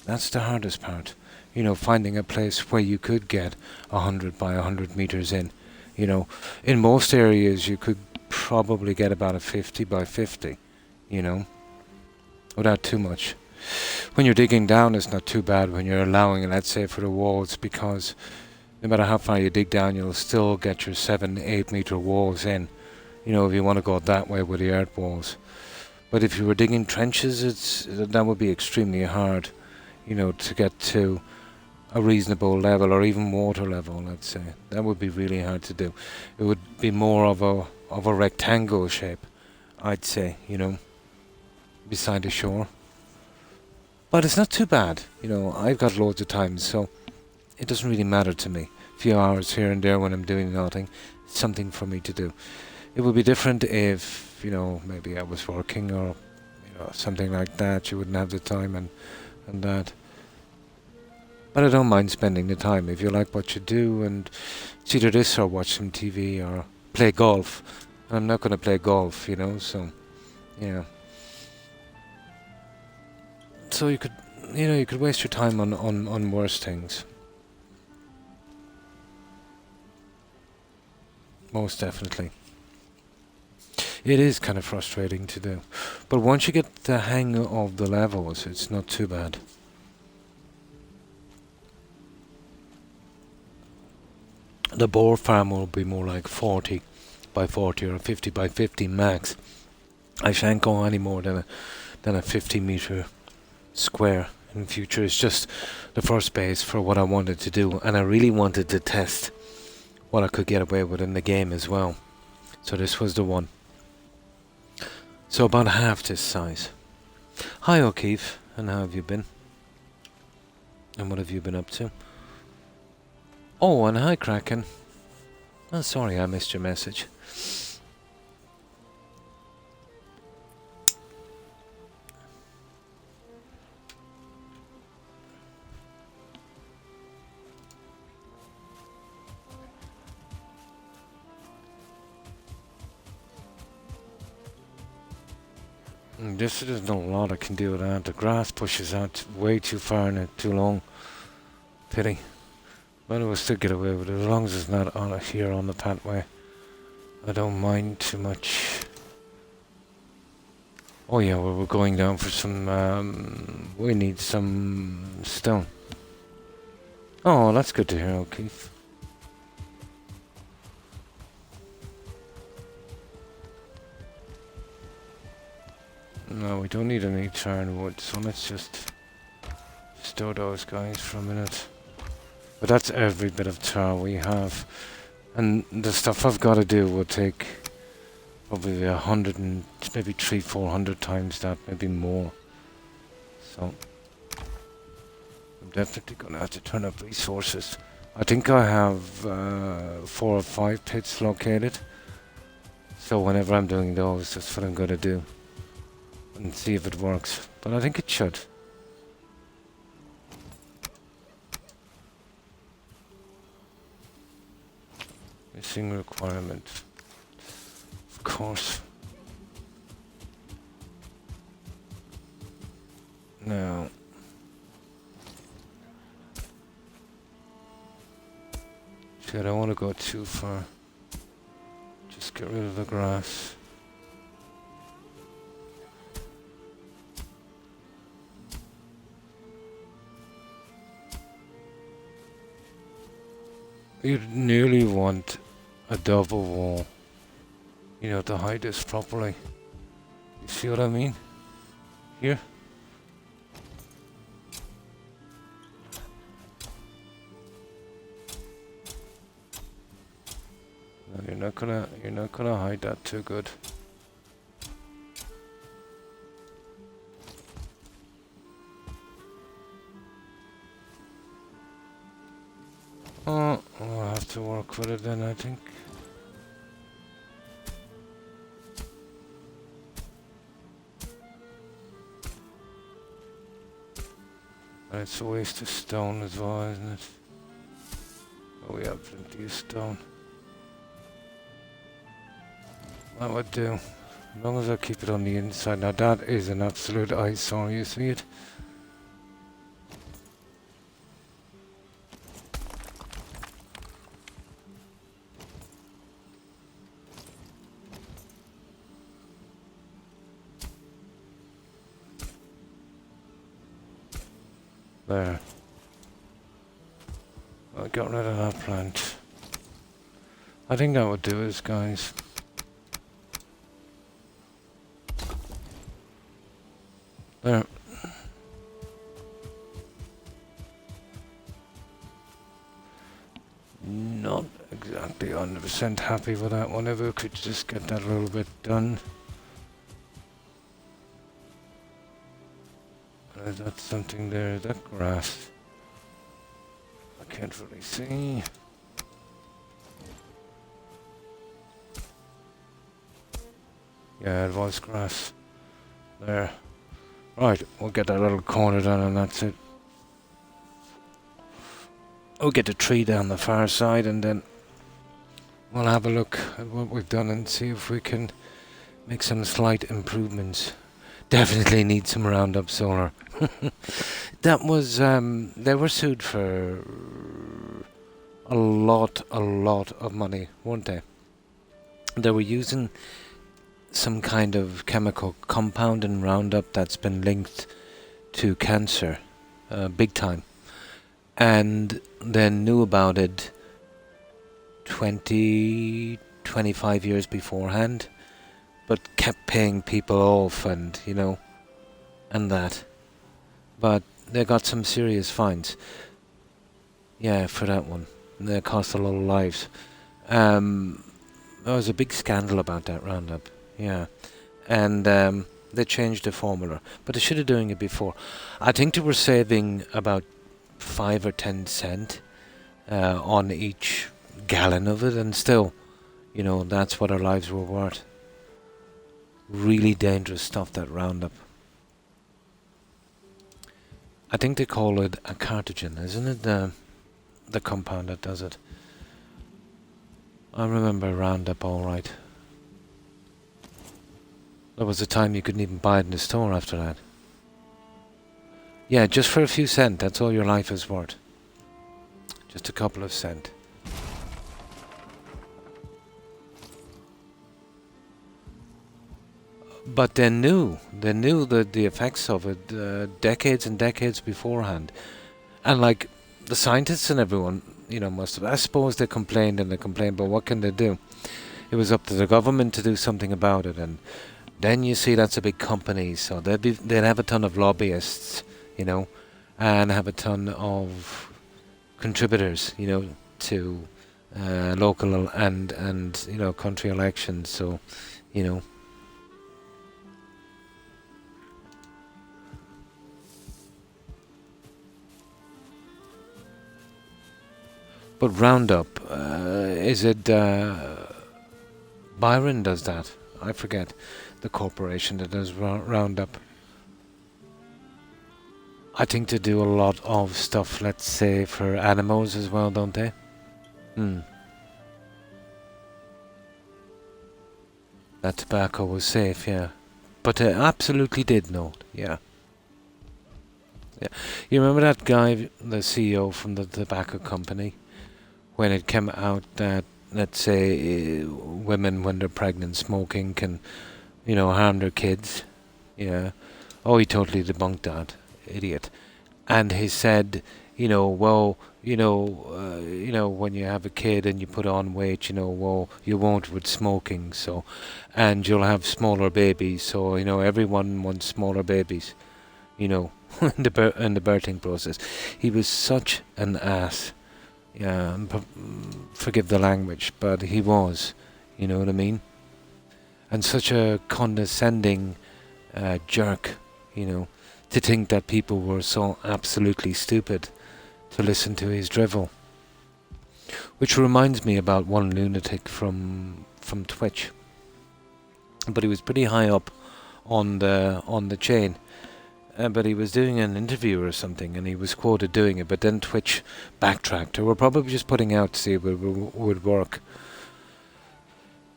That's the hardest part, you know, finding a place where you could get 100 by 100 meters in. You know, in most areas you could probably get about a 50 by 50, you know, without too much. When you're digging down, it's not too bad when you're allowing, let's say, for the walls, because no matter how far you dig down, you'll still get your 7-8 meter walls in, you know, if you want to go that way with the earth walls. But if you were digging trenches, that would be extremely hard, you know, to get to a reasonable level, or even water level, let's say. That would be really hard to do. It would be more of a rectangle shape, I'd say, you know, beside the shore. But it's not too bad, you know, I've got loads of time, so it doesn't really matter to me. A few hours here and there when I'm doing nothing, it's something for me to do. It would be different if, you know, maybe I was working or, you know, something like that. You wouldn't have the time and that. But I don't mind spending the time if you like what you do, and it's either this or watch some TV or play golf. And I'm not going to play golf, you know, so, yeah. So you could, you know, you could waste your time on worse things. Most definitely. It is kind of frustrating to do. But once you get the hang of the levels, it's not too bad. The boar farm will be more like 40 by 40 or a 50 by 50 max. I shan't go any more than a 50 meter square in future. It's just the first base for what I wanted to do, and I really wanted to test what I could get away with in the game as well. So this was the one. So about half this size. Hi O'Keefe, and how have you been? And what have you been up to? Oh, and hi Kraken. Oh, sorry I missed your message. This there's not a lot I can do with that. The grass pushes out way too far and too long. Pity. But I will still get away with it as long as it's not on here on the pathway. I don't mind too much. Oh yeah, well, we're going down for some. We need some stone. Oh, that's good to hear, O'Keefe. No, we don't need any charred wood, so let's just store those guys for a minute. But that's every bit of tar we have. And the stuff I've got to do will take probably 100 and maybe 300-400 times that, maybe more. So I'm definitely going to have to turn up resources. I think I have 4 or 5 pits located. So whenever I'm doing those, that's what I'm going to do. And see if it works. But I think it should. Missing requirement. Of course. Now. See, I don't want to go too far. Just get rid of the grass. You'd nearly want a double wall, you know, to hide this properly. You see what I mean? Here. No, you're not gonna hide that too good. Oh, I'll have to work with it then, I think. And it's a waste of stone as well, isn't it? Oh, we have plenty of stone. That would do. As long as I keep it on the inside. Now that is an absolute eyesore, you see it? There. I got rid of that plant. I think that would do us, guys. There. Not exactly 100% happy with that one. If we could just get that a little bit done. Is that something there? Is that grass? I can't really see. Yeah, it was grass. There. Right, we'll get that little corner done and that's it. We'll get the tree down the far side and then we'll have a look at what we've done and see if we can make some slight improvements. Definitely need some Roundup solar. That was, they were sued for a lot of money, weren't they? They were using some kind of chemical compound in Roundup that's been linked to cancer, big time. And then knew about it 2012, 25 years beforehand, but kept paying people off and, and that. But they got some serious fines. Yeah, for that one. They cost a lot of lives. There was a big scandal about that roundup. Yeah. And they changed the formula. But they should have doing it before. I think they were saving about 5 or 10 cent on each gallon of it, and still, that's what our lives were worth. Really dangerous stuff, that Roundup. I think they call it a carcinogen, isn't it? The compound that does it. I remember Roundup all right. There was a time you couldn't even buy it in the store after that. Yeah, just for a few cents, that's all your life is worth. Just a couple of cents. But they knew the effects of it decades and decades beforehand. And like the scientists and everyone, must have, I suppose they complained, but what can they do? It was up to the government to do something about it, and then you see that's a big company, so they'd have a ton of lobbyists, and have a ton of contributors, to local and country elections. So, But Roundup, is it Byron does that? I forget. The corporation that does Roundup. I think they do a lot of stuff, let's say, for animals as well, don't they? That tobacco was safe, yeah. But they absolutely did know it, yeah. Yeah. You remember that guy, the CEO from the tobacco company? When it came out that, let's say, women when they're pregnant smoking can, harm their kids. Yeah. Oh, he totally debunked that. Idiot. And he said, when you have a kid and you put on weight, you won't with smoking, so, and you'll have smaller babies, so, everyone wants smaller babies, in the birthing process. He was such an ass. Yeah, forgive the language, but he was, you know what I mean? And such a condescending jerk, to think that people were so absolutely stupid to listen to his drivel. Which reminds me about one lunatic from Twitch. But he was pretty high up on the chain. But he was doing an interview or something, and he was quoted doing it, but then Twitch backtracked. Or were probably just putting out to see if it would work.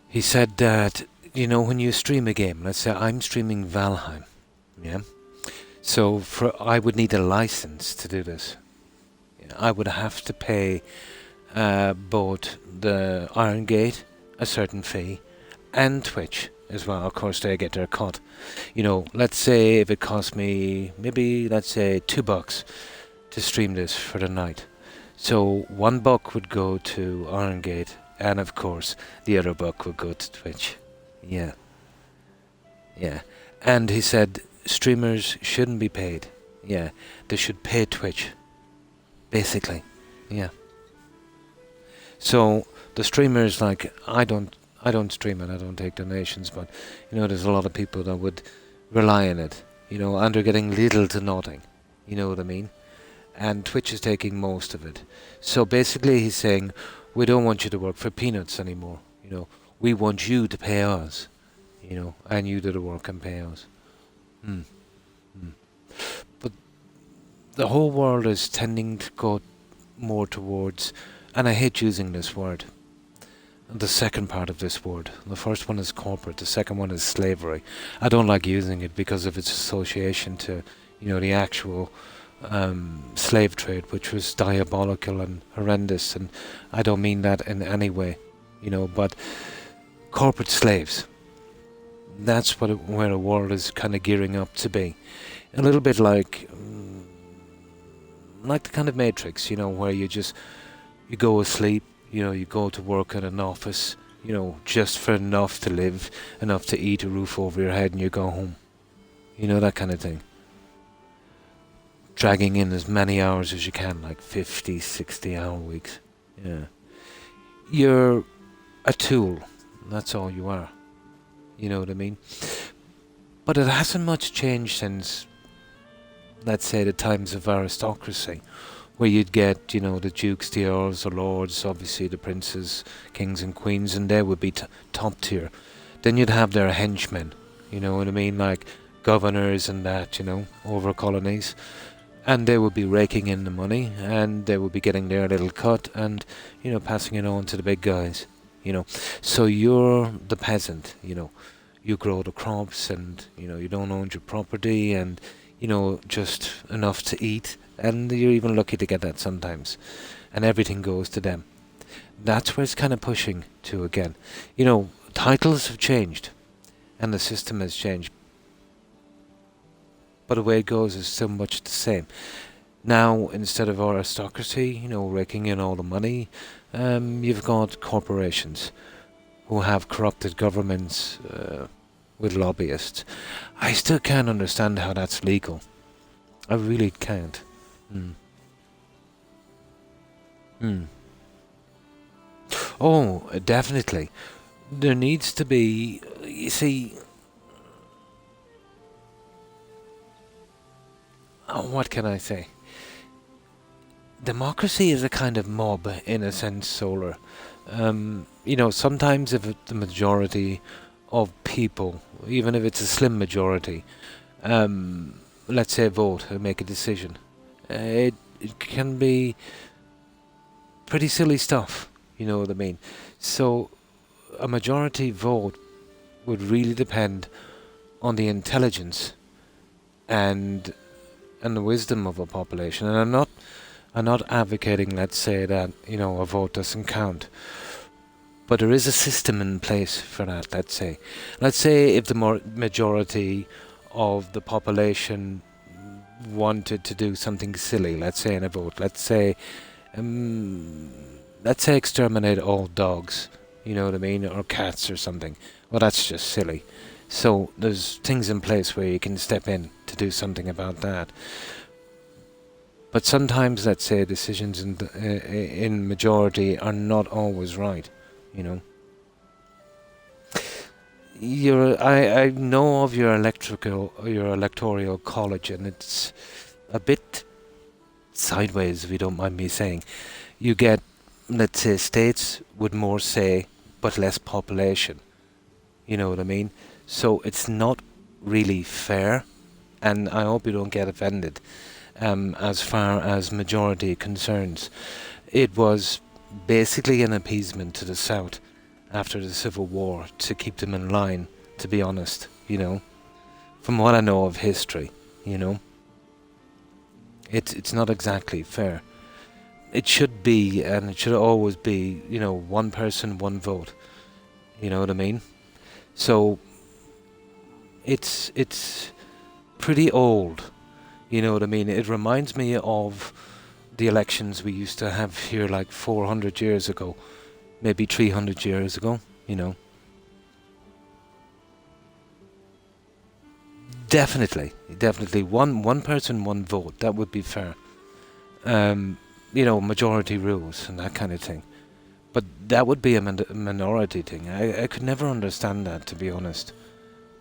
He said that, when you stream a game, let's say I'm streaming Valheim, yeah? So I would need a license to do this. I would have to pay both the Iron Gate a certain fee and Twitch as well. Of course, they get their cut. Let's say if it cost me maybe, let's say, $2 to stream this for the night. So $1 would go to Iron Gate, and of course the other buck would go to Twitch. Yeah. And he said streamers shouldn't be paid. Yeah, they should pay Twitch. Basically, yeah. So the streamers, like, I don't stream it, I don't take donations, but there's a lot of people that would rely on it, and they're getting little to nothing, you know what I mean? And Twitch is taking most of it. So basically he's saying, we don't want you to work for peanuts anymore, we want you to pay us, and you do the work and pay us. But the whole world is tending to go more towards, and I hate using this word, the second part of this word. The first one is corporate, the second one is slavery. I don't like using it because of its association to, the actual slave trade, which was diabolical and horrendous, and I don't mean that in any way, but corporate slaves. That's where the world is kind of gearing up to be. A little bit like the kind of Matrix, where you go asleep, you go to work in an office, just for enough to live, enough to eat, a roof over your head, and you go home. That kind of thing. Dragging in as many hours as you can, like 50, 60-hour weeks. Yeah. You're a tool. That's all you are. You know what I mean? But it hasn't much changed since, let's say, the times of aristocracy, where you'd get, the dukes, the earls, the lords, obviously the princes, kings and queens, and they would be top tier. Then you'd have their henchmen, you know what I mean, like governors and that, over colonies. And they would be raking in the money, and they would be getting their little cut, and, passing it on to the big guys, So you're the peasant, you grow the crops, and, you don't own your property, and, just enough to eat, and you're even lucky to get that sometimes, and everything goes to them. That's where it's kind of pushing to again. Titles have changed, and the system has changed, but the way it goes is still much the same. Now, instead of aristocracy, raking in all the money, you've got corporations who have corrupted governments with lobbyists. I still can't understand how that's legal. I really can't. Oh, definitely. There needs to be, you see, what can I say? Democracy is a kind of mob, in a sense, Solar. Sometimes if the majority of people, even if it's a slim majority, let's say vote and make a decision, it can be pretty silly stuff, you know what I mean? So a majority vote would really depend on the intelligence and the wisdom of a population. And I'm not advocating, let's say, that a vote doesn't count, but there is a system in place for that. Let's say if the majority of the population wanted to do something silly, let's say in a vote, let's say exterminate all dogs, you know what I mean, or cats or something. Well, that's just silly. So there's things in place where you can step in to do something about that. But sometimes, let's say, decisions in majority are not always right, I know of your electoral college, and it's a bit sideways, if you don't mind me saying. You get, let's say, states with more say but less population. You know what I mean? So it's not really fair, and I hope you don't get offended. As far as majority concerns, it was basically an appeasement to the South after the Civil War to keep them in line, to be honest, from what I know of history, it's not exactly fair. It should be, and it should always be, one person, one vote, you know what I mean? So it's pretty old. You know what I mean? It reminds me of the elections we used to have here like 400 years ago, maybe 300 years ago, Definitely. One person, one vote. That would be fair. Majority rules and that kind of thing. But that would be a minority thing. I could never understand that, to be honest.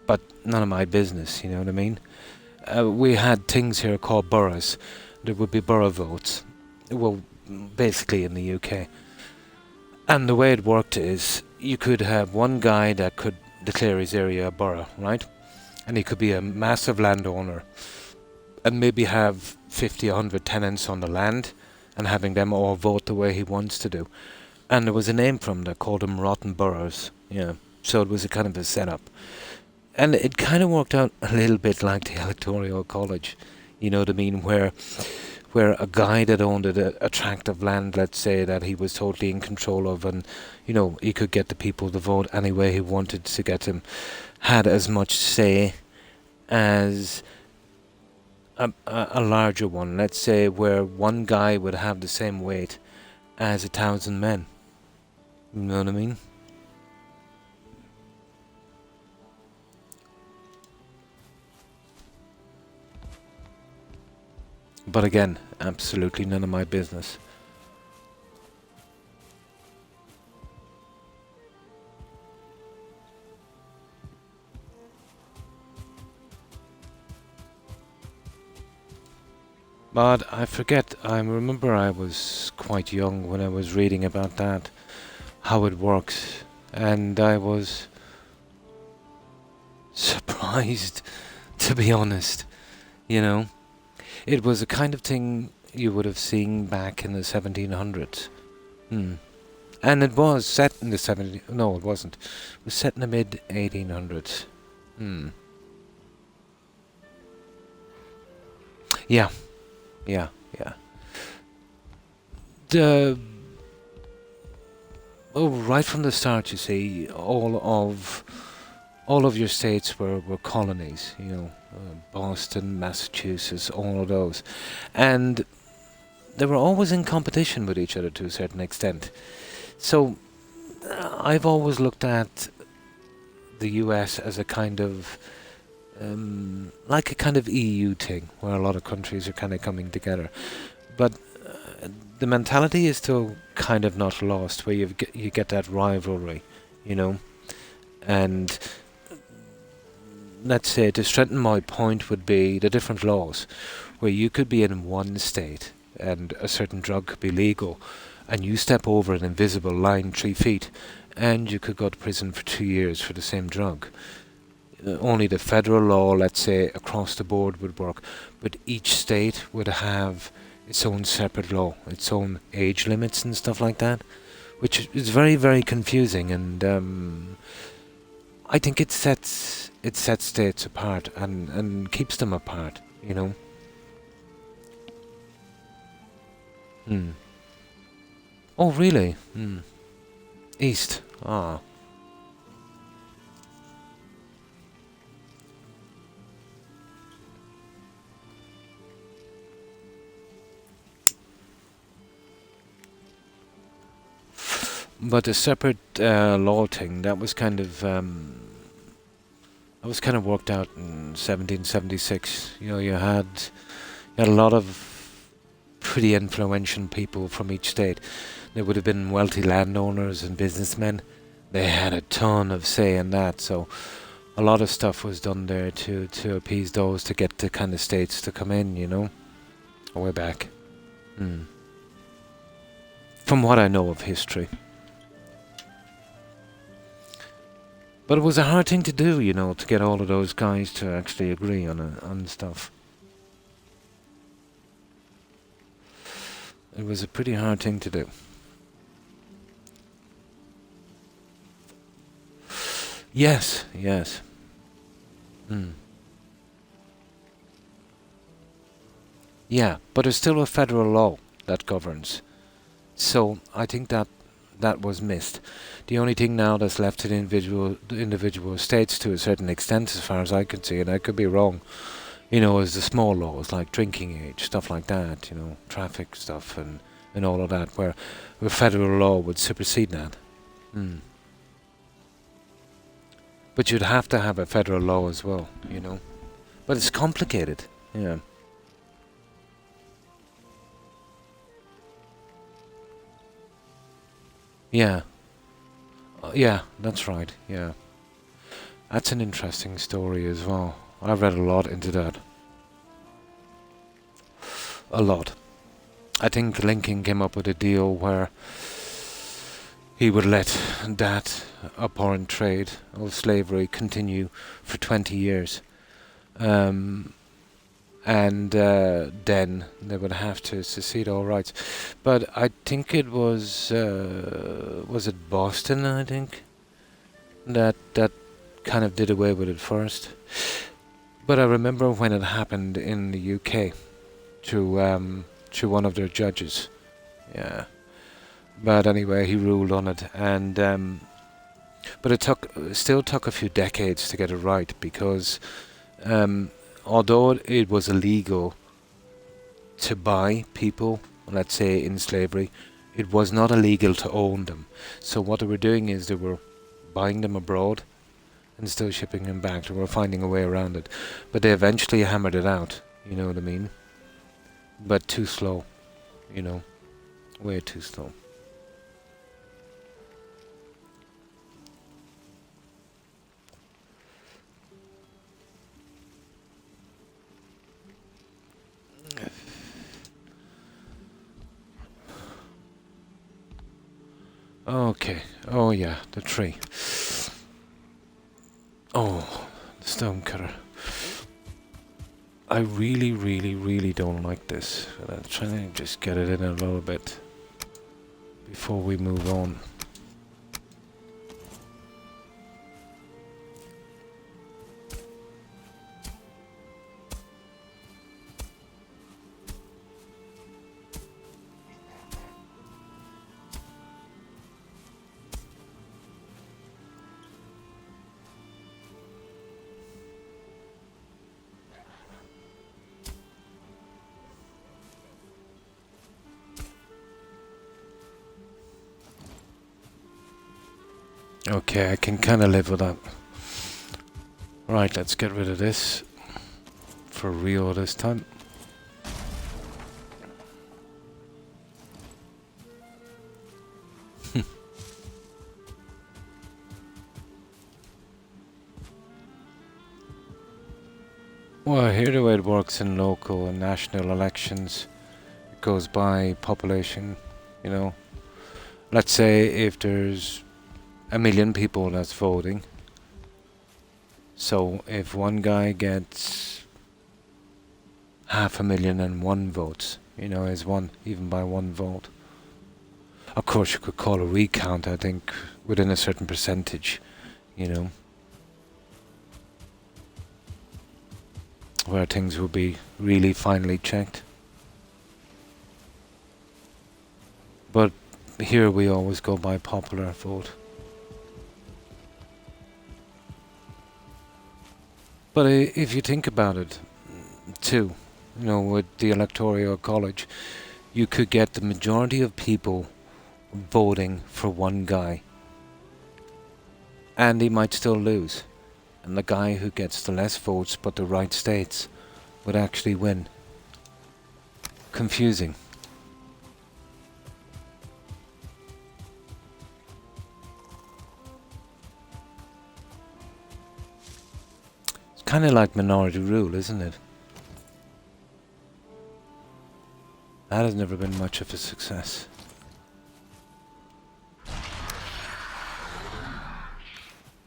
But none of my business, you know what I mean? We had things here called boroughs. There would be borough votes. Well, basically in the UK. And the way it worked is, you could have one guy that could declare his area a borough, right? And he could be a massive landowner and maybe have 50, 100 tenants on the land and having them all vote the way he wants to do. And there was a name from that, called them rotten boroughs. Yeah. So it was a kind of a setup. And it kind of worked out a little bit like the electoral college, you know what I mean, where a guy that owned a tract of land, let's say, that he was totally in control of, and he could get the people to vote any way he wanted to get them, had as much say as a larger one, let's say, where one guy would have the same weight as 1,000 men. You know what I mean? But again, absolutely none of my business. But I forget, I remember I was quite young when I was reading about that, how it works, and I was surprised, to be honest, you know. It was a kind of thing you would have seen back in the 1700s. Hmm. And it was set in the 70s. No, it wasn't. It was set in the mid 1800s. Hmm. Yeah, yeah, yeah. The right from the start, you see, all of your states were colonies. You know, Boston, Massachusetts, all of those, and they were always in competition with each other to a certain extent. So I've always looked at the US as a kind of like a kind of EU thing, where a lot of countries are kind of coming together. But the mentality is still kind of not lost, where you get that rivalry, you know. And let's say to strengthen my point would be the different laws, where you could be in one state and a certain drug could be legal, and you step over an invisible line 3 feet, and you could go to prison for 2 years for the same drug. Only the federal law, let's say, across the board would work, but each state would have its own separate law, its own age limits and stuff like that, which is very, very confusing, and I think it sets states apart and keeps them apart, you know. Hmm. Oh, really? Hmm. East. Ah. But a separate law thing that was kind of worked out in 1776. You know, you had a lot of pretty influential people from each state. There would have been wealthy landowners and businessmen. They had a ton of say in that, so a lot of stuff was done there to appease those to get the kind of states to come in, you know, way back. Hmm. From what I know of history. But it was a hard thing to do, you know, to get all of those guys to actually agree on stuff. It was a pretty hard thing to do. Yes, yes. Mm. Yeah, but there's still a federal law that governs. So I think that was missed. The only thing now that's left to the individual states to a certain extent, as far as I can see, and I could be wrong, you know, is the small laws like drinking age, stuff like that, you know, traffic stuff and all of that, where federal law would supersede that. Mm. But you'd have to have a federal law as well, you know. But it's complicated. Yeah. Yeah. Yeah, that's right. Yeah. That's an interesting story as well. I've read a lot into that. A lot. I think Lincoln came up with a deal where he would let that abhorrent trade of slavery continue for 20 years. Um, and then they would have to secede all rights. But I think it was it Boston, I think, that kind of did away with it first. But I remember when it happened in the UK to one of their judges. Yeah. But anyway, he ruled on it, and but still took a few decades to get it right because um, although it was illegal to buy people, let's say in slavery, it was not illegal to own them. So what they were doing is they were buying them abroad and still shipping them back. They were finding a way around it, but they eventually hammered it out. You know what I mean? but too slow, you know, way too slow. Okay, oh yeah, the tree. Oh, the stone cutter. I really, really, really don't like this. But I'm trying to just get it in a little bit before we move on. Okay, I can kind of live with that. Right, let's get rid of this. For real this time. Well, here the way it works in local and national elections, it goes by population, you know. Let's say if there's 1 million people that's voting, so if one guy gets 500,001 votes, you know, is one, even by one vote. Of course, you could call a recount, I think, within a certain percentage, you know, where things will be really finely checked. But here we always go by popular vote. But if you think about it, too, you know, with the Electoral College, you could get the majority of people voting for one guy, and he might still lose. And the guy who gets the less votes but the right states would actually win. Confusing. It's kind of like minority rule, isn't it? That has never been much of a success.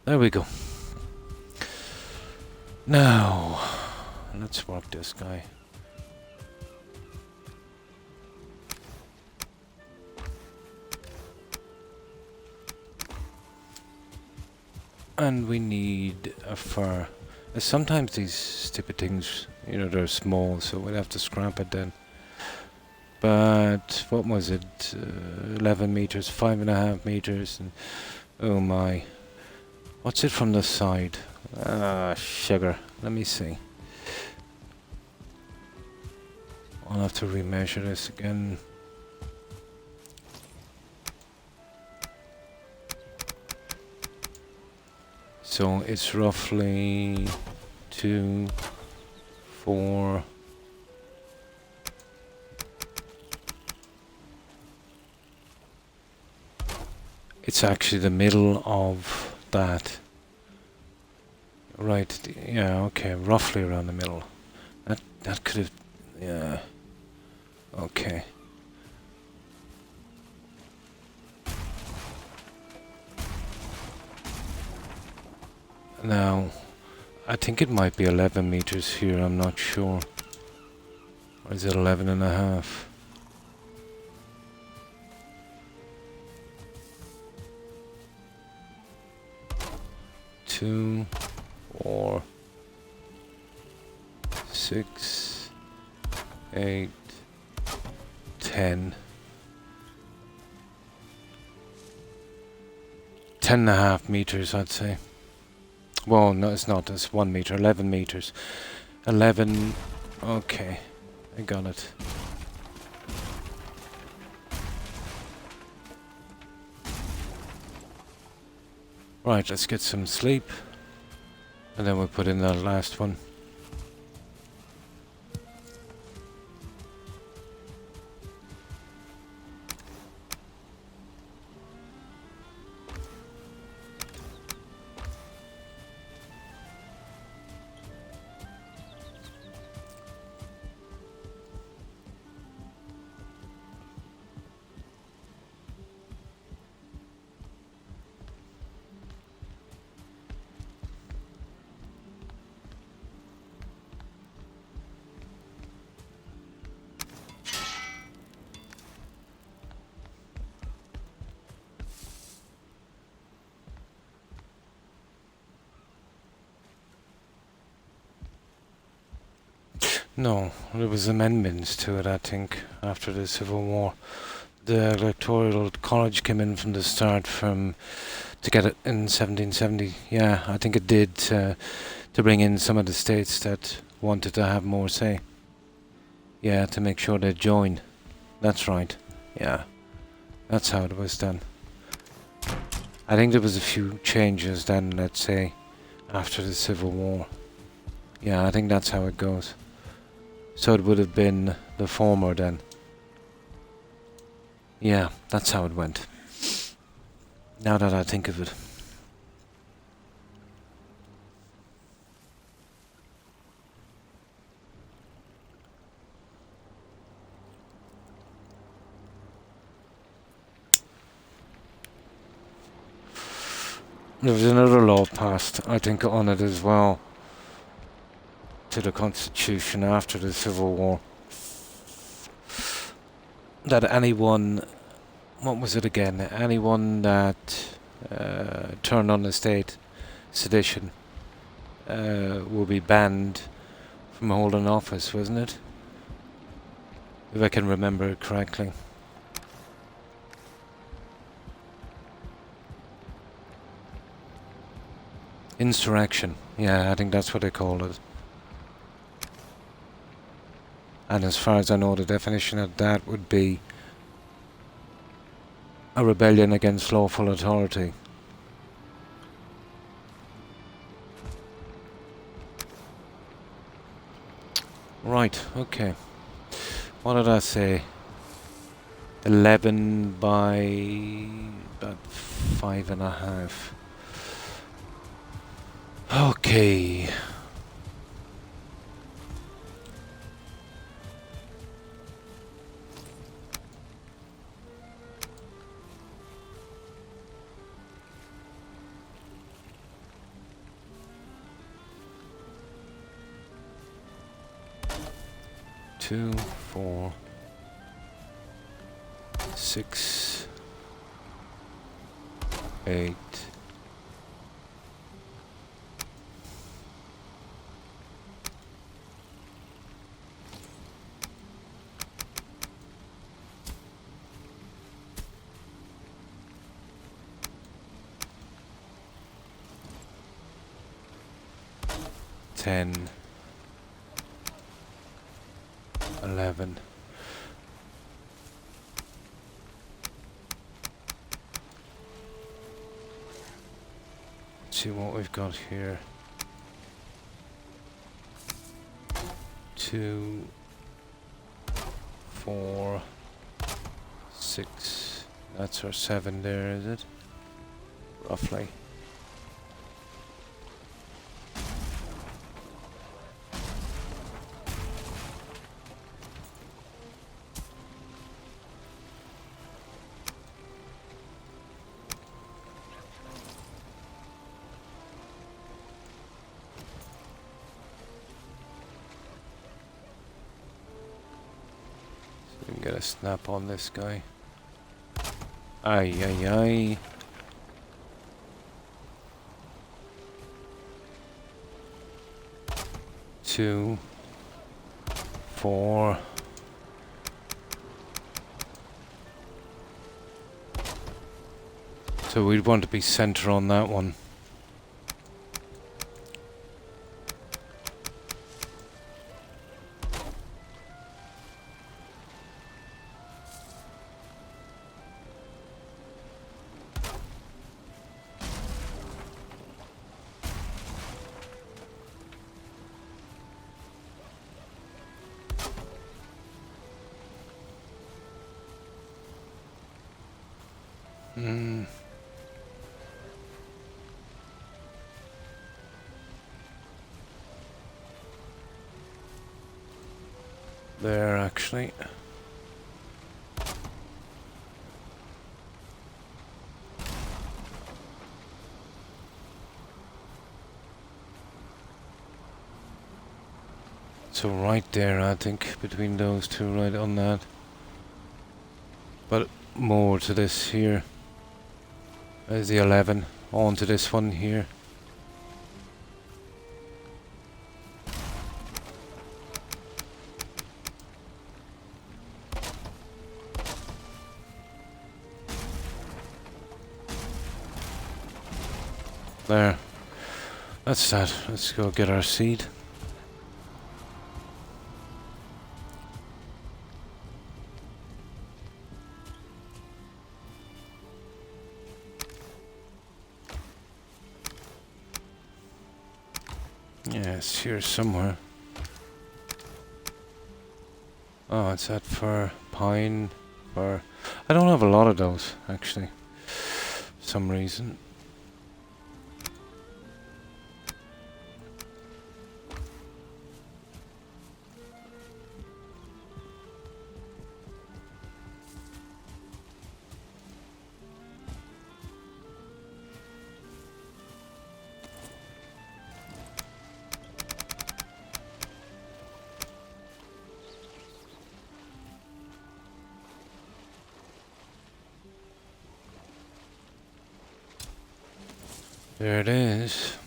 There we go. Now, let's work this guy. And we need a fur. Sometimes these stupid things, you know, they're small, so we'd have to scrap it then. But what was it? 11 meters, 5.5 meters, and oh my. What's it from the side? Sugar. Let me see. I'll have to remeasure this again. So it's roughly 2, 4. It's actually the middle of that. Right, yeah, okay, roughly around the middle. That could have, yeah, okay. Now, I think it might be 11 meters here, I'm not sure. Or is it 11.5? Two, 4, 6, 8, 10. 10.5 meters, I'd say. Well, no, it's not. It's 1 meter. 11 meters. 11. Okay, I got it. Right, let's get some sleep. And then we'll put in that last one. No, there was amendments to it, I think, after the Civil War. The Electoral College came in from the start to get it in 1770. Yeah, I think it did to bring in some of the states that wanted to have more say. Yeah, to make sure they join. That's right. Yeah, that's how it was done. I think there was a few changes then, let's say, after the Civil War. Yeah, I think that's how it goes. So it would have been the former then. Yeah, that's how it went. Now that I think of it. There was another law passed, I think, on it as well, to the Constitution after the Civil War. That anyone, what was it again? Anyone that turned on the state, sedition, will be banned from holding office, wasn't it? If I can remember it correctly. Insurrection. Yeah, I think that's what they called it. And as far as I know, the definition of that would be a rebellion against lawful authority. Right, okay. What did I say? 11 by about 5.5. Okay. Two, 4, 6, 8. Ten, 11. Let's see what we've got here. 2, 4, 6. That's our 7 there, is it? Roughly. Get a snap on this guy. Aye, aye, aye. Two, 4. So we'd want to be center on that one. There, actually. So right there, I think, between those two, right on that. But more to this here. There's the 11. On to this one here. There. That's that. Let's go get our seed. Yeah, it's here somewhere. Oh, it's that fir, pine, fir. I don't have a lot of those, actually. For some reason. There it is.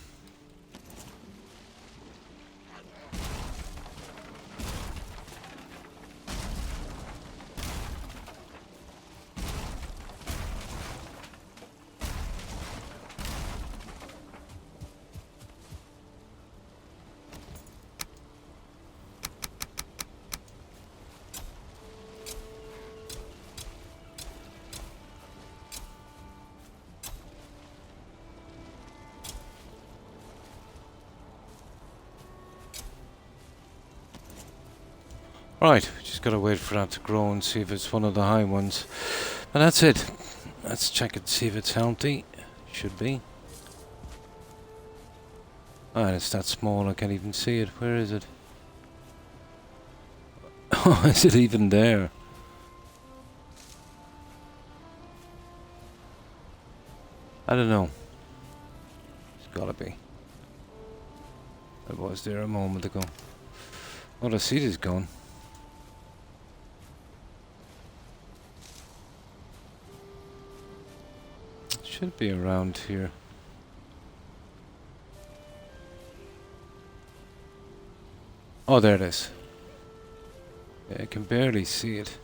Right, we just gotta wait for that to grow and see if it's one of the high ones. And that's it. Let's check it, see if it's healthy. Should be. Ah, it's that small, I can't even see it. Where is it? Oh, is it even there? I don't know. It's gotta be. It was there a moment ago. Oh, the seed is gone. Should be around here. Oh, there it is. Yeah, I can barely see it.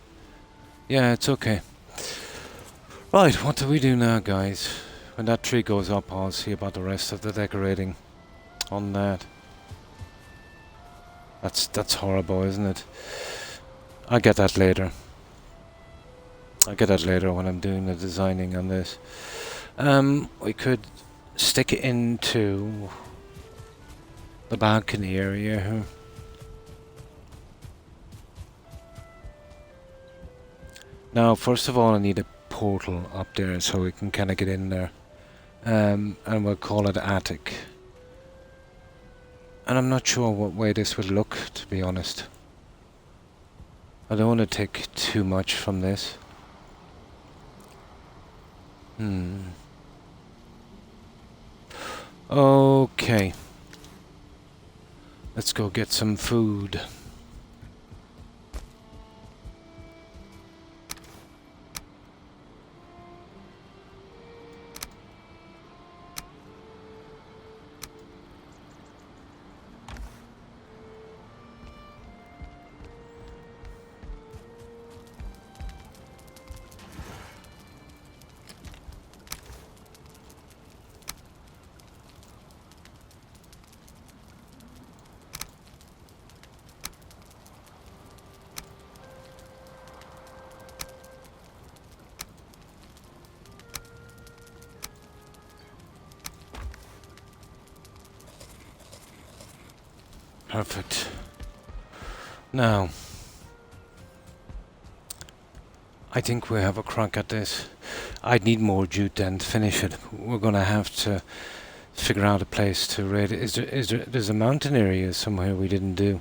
Yeah, it's okay. Right, what do we do now, guys? When that tree goes up, I'll see about the rest of the decorating on that. That's horrible, isn't it? I'll get that later. I'll get that later when I'm doing the designing on this. We could stick it into the balcony area here. Now, first of all, I need a portal up there so we can kind of get in there. And we'll call it attic. And I'm not sure what way this would look, to be honest. I don't want to take too much from this. Okay. Let's go get some food. Perfect. Now, I think we have a crack at this. I'd need more jute then to finish it. We're gonna have to figure out a place to raid it. There's a mountain area somewhere we didn't do.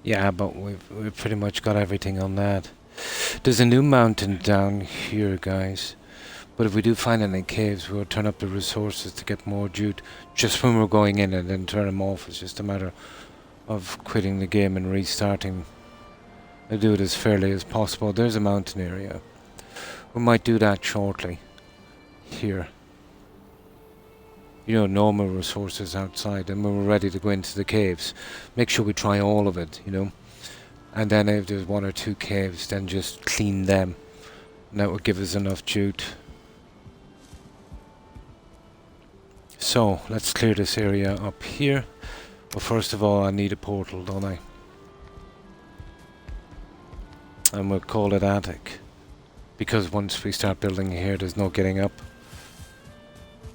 Yeah, but we've pretty much got everything on that. There's a new mountain down here, guys. But if we do find any caves, we'll turn up the resources to get more jute just when we're going in and then turn them off. It's just a matter of quitting the game and restarting. I do it as fairly as possible. There's a mountain area. We might do that shortly. Here. You know, normal resources outside, and when we're ready to go into the caves, make sure we try all of it, you know. And then if there's one or two caves, then just clean them. And that would give us enough jute. So let's clear this area up here. But first of all, I need a portal, don't I? And we'll call it attic. Because once we start building here, there's no getting up.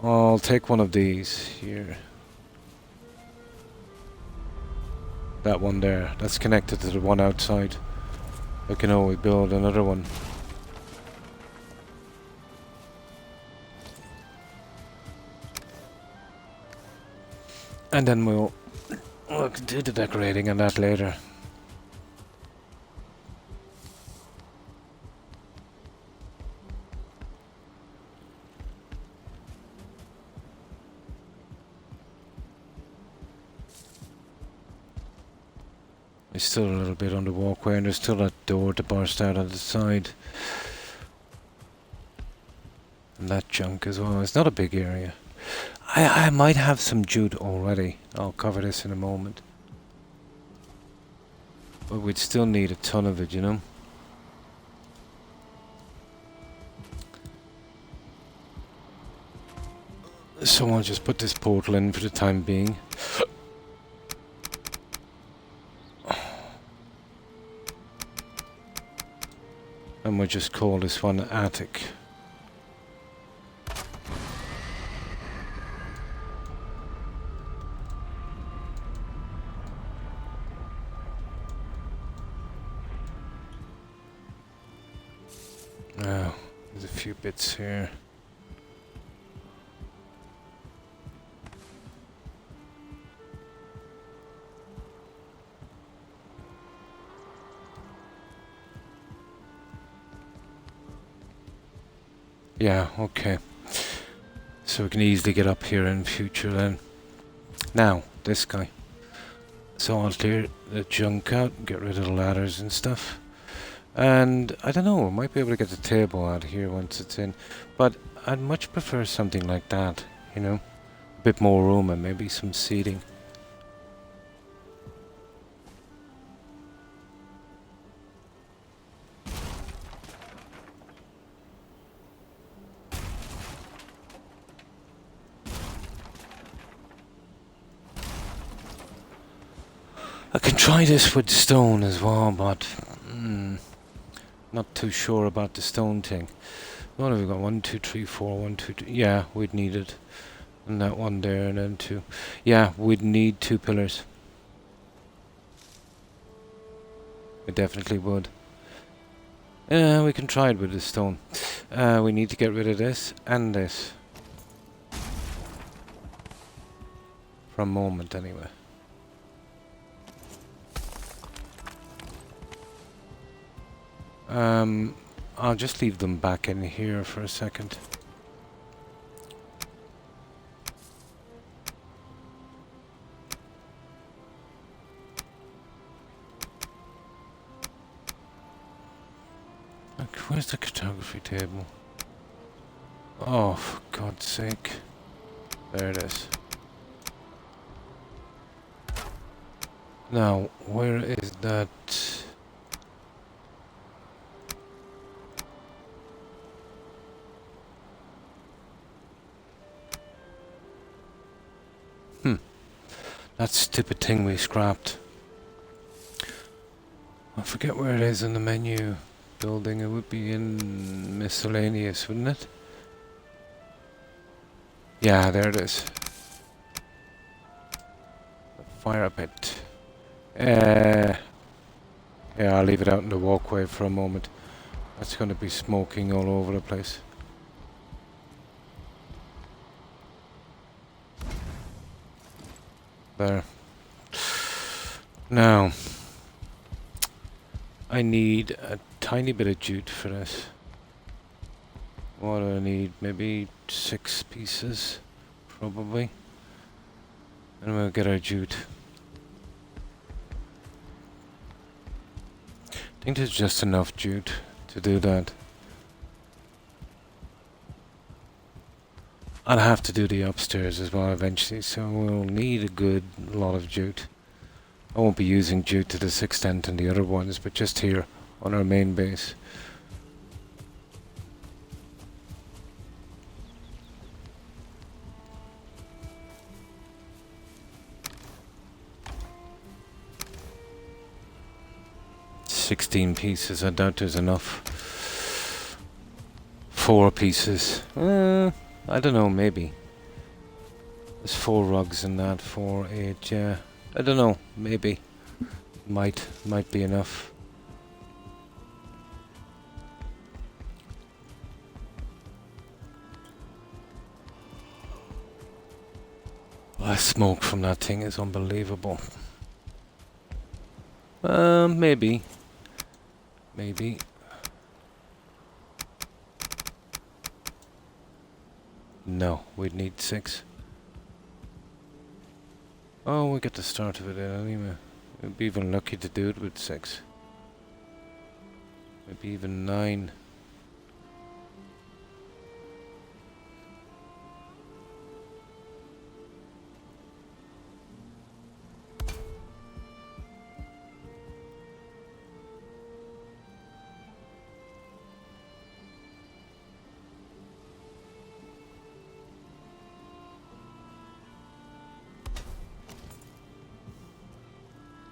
I'll take one of these here. That one there. That's connected to the one outside. I can always build another one. And then we'll do the decorating and that later. It's still a little bit on the walkway, and there's still that door to burst out on the side. And that junk as well. It's not a big area. I might have some jute already. I'll cover this in a moment. But we'd still need a ton of it, you know? So I'll just put this portal in for the time being. And we'll just call this one attic. Now, there's a few bits here. Yeah, okay. So we can easily get up here in future then. Now, this guy. So I'll clear the junk out and get rid of the ladders and stuff. And I don't know, I might be able to get the table out here once it's in. But I'd much prefer something like that, you know? A bit more room and maybe some seating. I can try this with stone as well, but not too sure about the stone thing. What have we got? 1, 2, 3, 4, 1, 2, 3. Yeah, we'd need it. And that one there, and then 2. Yeah, we'd need 2 pillars. We definitely would. We can try it with the stone. We need to get rid of this and this. For a moment, anyway. I'll just leave them back in here for a second. Look, where's the cartography table? Oh, for God's sake. There it is. Now, where is that? That stupid thing we scrapped. I forget where it is in the menu. Building, it would be in miscellaneous, wouldn't it? Yeah, there it is. The fire pit. Yeah, I'll leave it out in the walkway for a moment. That's going to be smoking all over the place. There. Now, I need a tiny bit of jute for this. What do I need? Maybe 6 pieces, probably. And we'll get our jute. I think there's just enough jute to do that. I'll have to do the upstairs as well eventually, so we'll need a good lot of jute. I won't be using jute to this extent in the other ones, but just here on our main base. 16 pieces. I doubt there's enough. 4 pieces. I don't know, maybe. There's 4 rugs in that. 4, 8, yeah. I don't know, maybe. Might be enough. The smoke from that thing is unbelievable. Maybe. Maybe. No, we'd need 6. Oh, we get the start of it anyway. We'd be even lucky to do it with 6. Maybe even 9.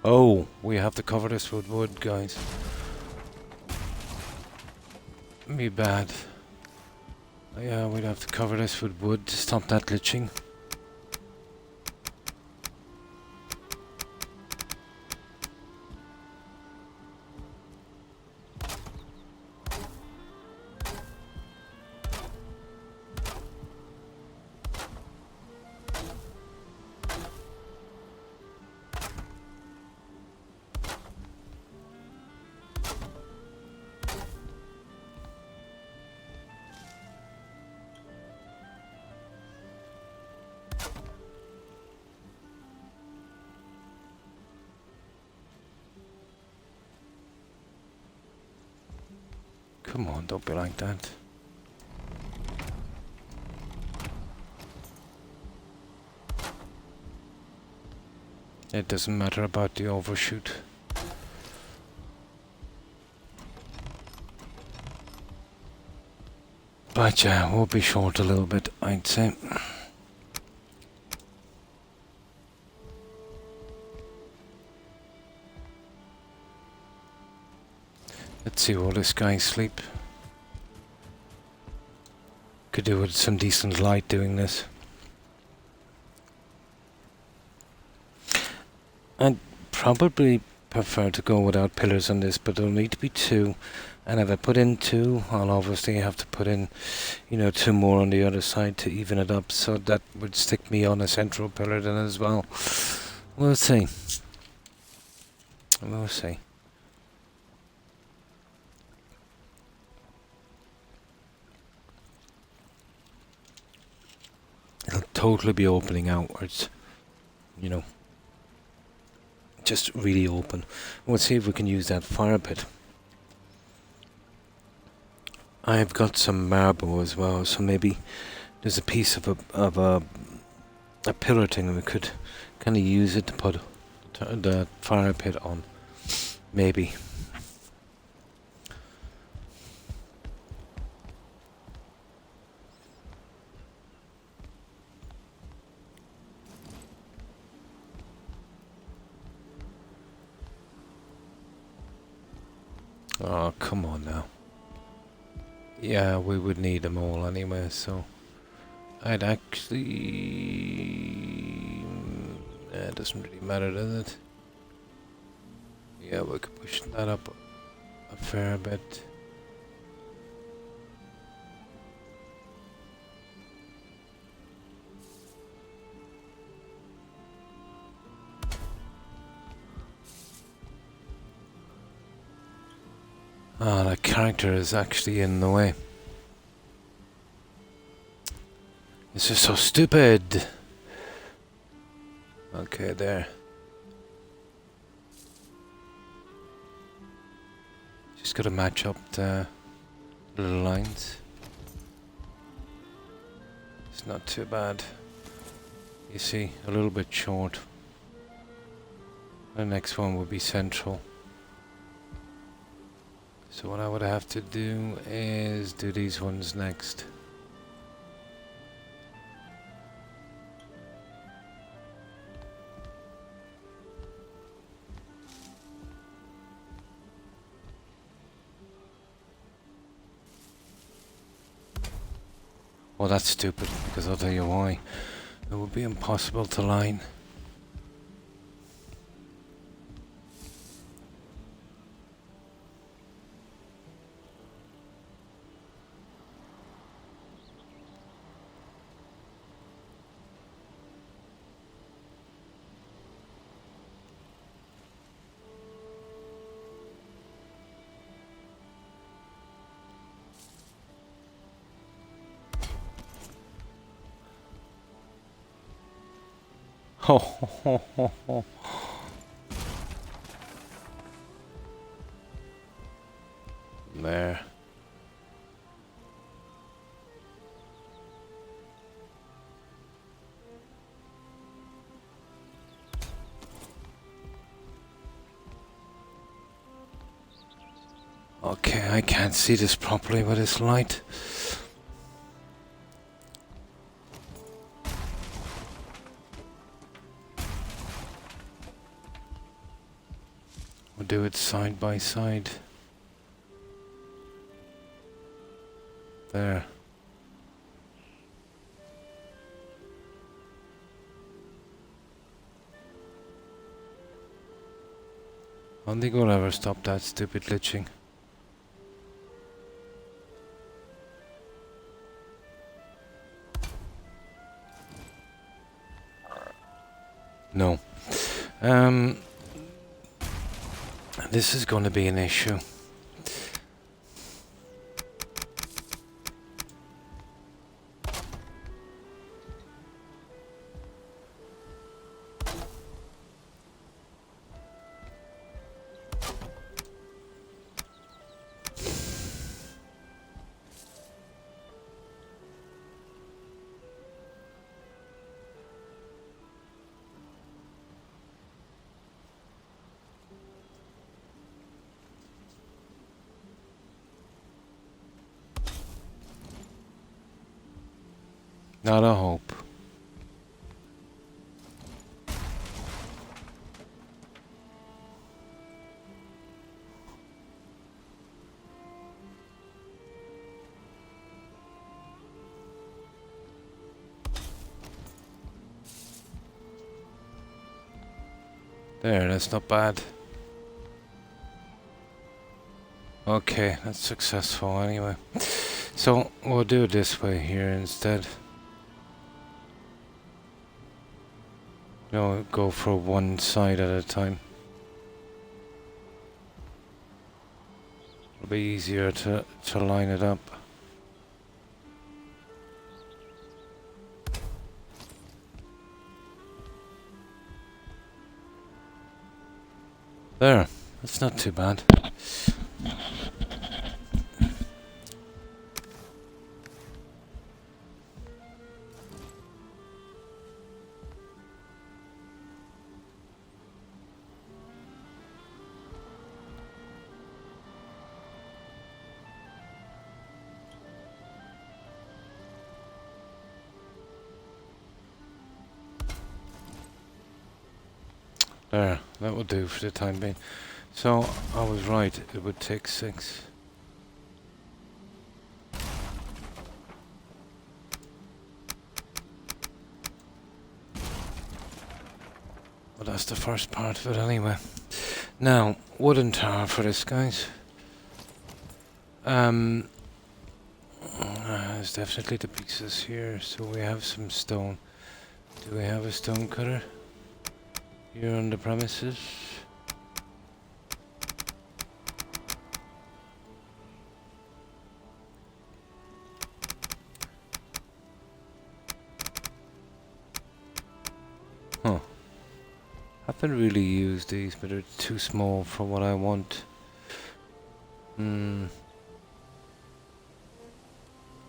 Oh, we have to cover this with wood, guys. Me bad. Yeah, we'd have to cover this with wood to stop that glitching. Come on, don't be like that. It doesn't matter about the overshoot. But yeah, we'll be short a little bit, I'd say. Let's see, will this guy sleep? Could do with some decent light doing this. I'd probably prefer to go without pillars on this, but there'll need to be 2. And if I put in 2, I'll obviously have to put in, 2 more on the other side to even it up. So that would stick me on a central pillar then as well. We'll see. We'll see. It'll totally be opening outwards. Just really open. We'll see if we can use that fire pit. I've got some marble as well, so maybe there's a piece of a pillar thing and we could kind of use it to put the fire pit on. Maybe. Oh, come on now. Yeah, we would need them all anyway, so I'd actually... it doesn't really matter, does it? Yeah, we could push that up a fair bit. Ah, that character is actually in the way. This is so stupid. Okay, there. Just gotta match up the little lines. It's not too bad. You see, a little bit short. The next one will be central. So what I would have to do is do these ones next. Oh, that's stupid, because I'll tell you why. It would be impossible to line. Ho ho ho ho ho. There. Okay, I can't see this properly with this light. We'll do it side by side. There. I don't think we'll ever stop that stupid glitching. No. This is going to be an issue. Not a hope. There, that's not bad. Okay, that's successful anyway. So, we'll do it this way here instead. No, go for one side at a time. It'll be easier to line it up. There, that's not too bad. There, that will do for the time being. So, I was right, it would take 6. Well, that's the first part of it anyway. Now, wooden tower for this, guys. There's definitely the pieces here, so we have some stone. Do we have a stone cutter here on the premises? Huh. I haven't really used these, but they're too small for what I want.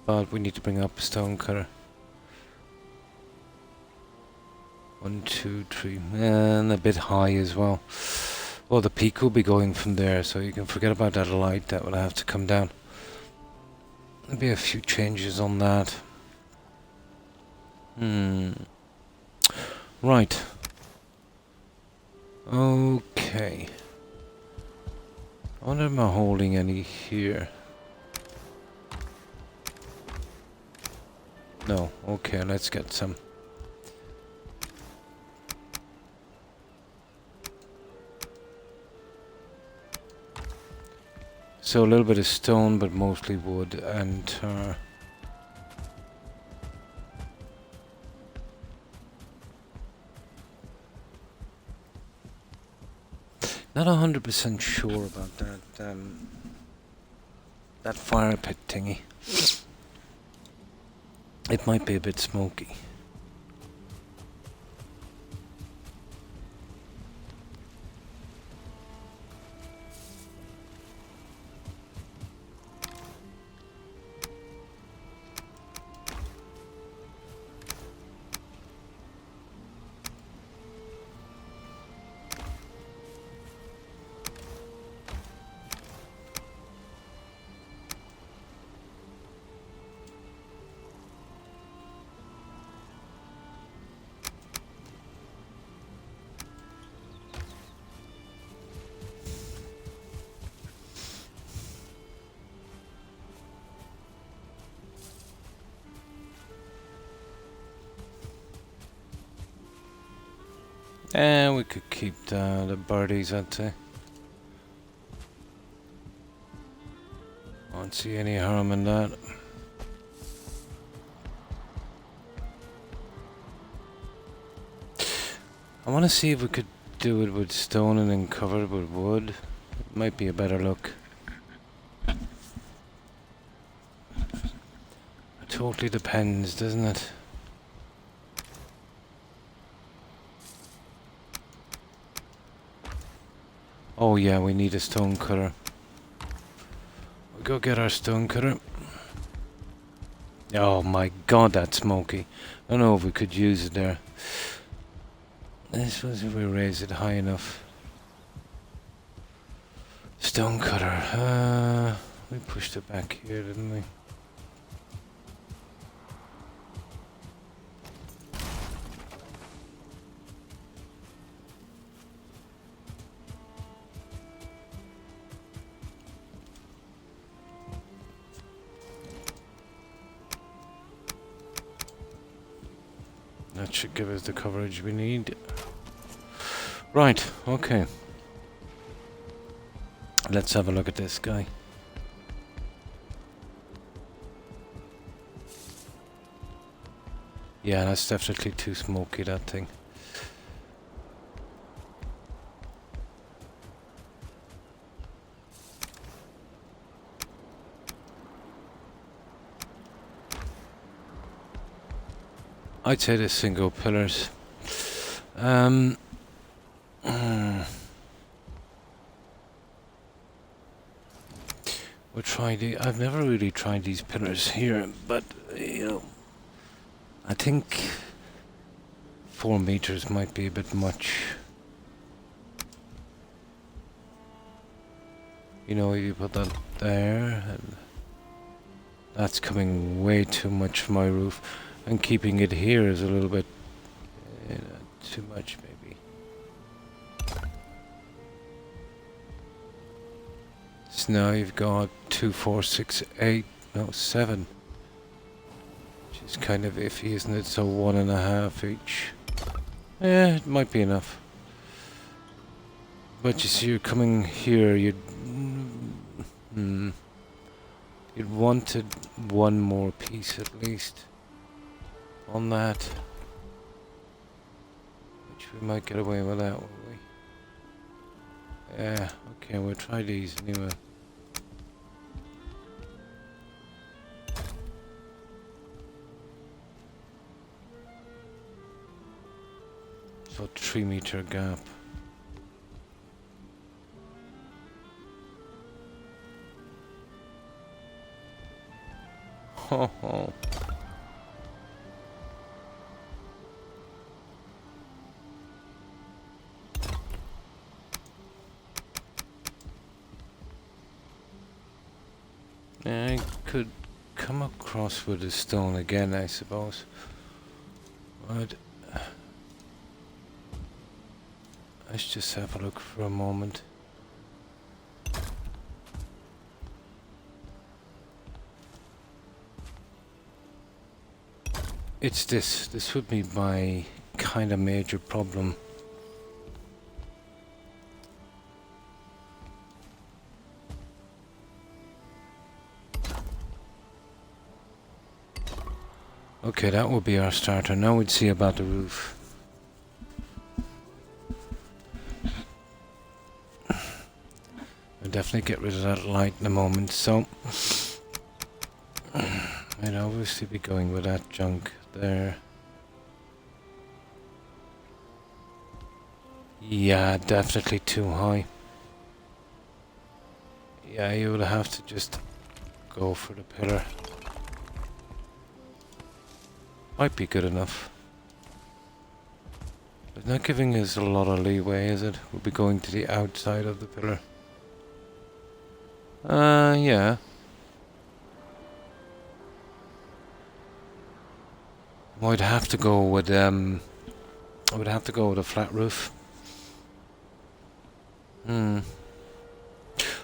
But we need to bring up a stone cutter. 1, 2, 3, and a bit high as well. Well, the peak will be going from there, so you can forget about that light. That will have to come down. There'll be a few changes on that. Right. Okay. I wonder if I'm holding any here. No. Okay, let's get some. So a little bit of stone, but mostly wood and tar. Not 100% sure about that fire pit thingy. It might be a bit smoky. And we could keep the birdies, I'd say. I don't see any harm in that. I want to see if we could do it with stone and then cover it with wood. It might be a better look. It totally depends, doesn't it? Oh yeah, we need a stone cutter. We'll go get our stone cutter. Oh my god, that's smoky. I don't know if we could use it there. I suppose if we raise it high enough. Stone cutter. We pushed it back here, didn't we? That should give us the coverage we need. Right, okay. Let's have a look at this guy. Yeah, that's definitely too smoky, that thing. I'd say the single pillars. We'll try the. I've never really tried these pillars here, but you know, I think 4 meters might be a bit much. You know, you put that there, and that's coming way too much for my roof. And keeping it here is a little bit too much, maybe. So now you've got 2, 4, 6, 8, no 7. Which is kind of iffy, isn't it? So 1.5 each. Yeah, it might be enough. But you see, you're coming here. You'd wanted one more piece at least. On that, which we might get away with that, won't we? Yeah, okay, we'll try these anyway. So 3 meter gap. Ho ho. I could come across with the stone again, I suppose. But let's just have a look for a moment. It's this. This would be my kind of major problem. Okay, that would be our starter. Now we'd see about the roof. I'll definitely get rid of that light in a moment, so I'd obviously be going with that junk there. Yeah, definitely too high. Yeah, you would have to just go for the pillar. Might be good enough. It's not giving us a lot of leeway, is it? We'll be going to the outside of the pillar. Yeah. I'd have to go with I would have to go with a flat roof.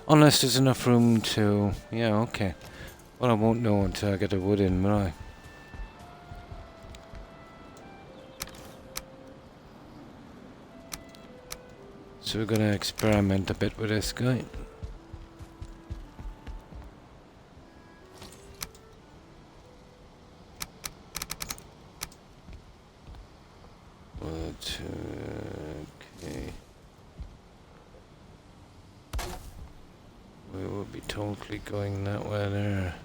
Unless there's enough room to... Yeah, okay. Well, I won't know until I get the wood in, will I? So we're gonna experiment a bit with this guy. Okay. We will be totally going that way there.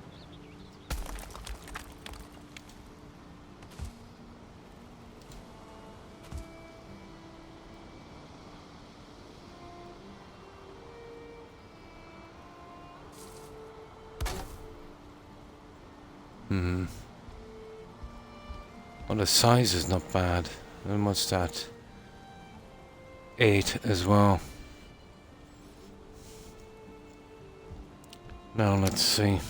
Well, the size is not bad. And what's that? 8 as well. Now let's see.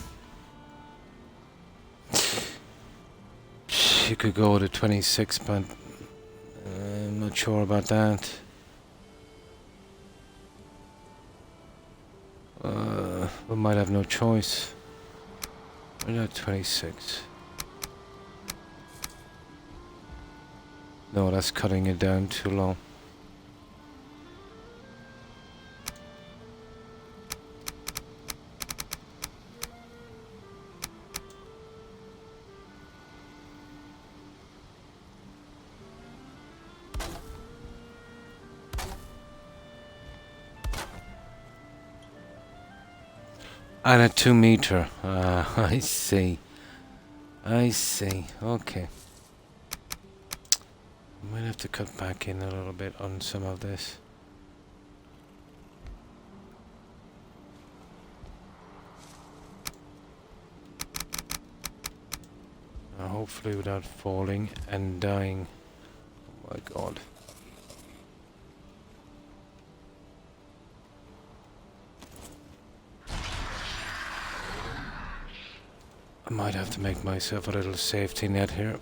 You could go to 26, but I'm not sure about that. We might have no choice. We're not 26. No, that's cutting it down too low. And a 2 meter. I see. I see. Okay. Might have to cut back in a little bit on some of this. Hopefully without falling and dying. Oh my god. I might have to make myself a little safety net here.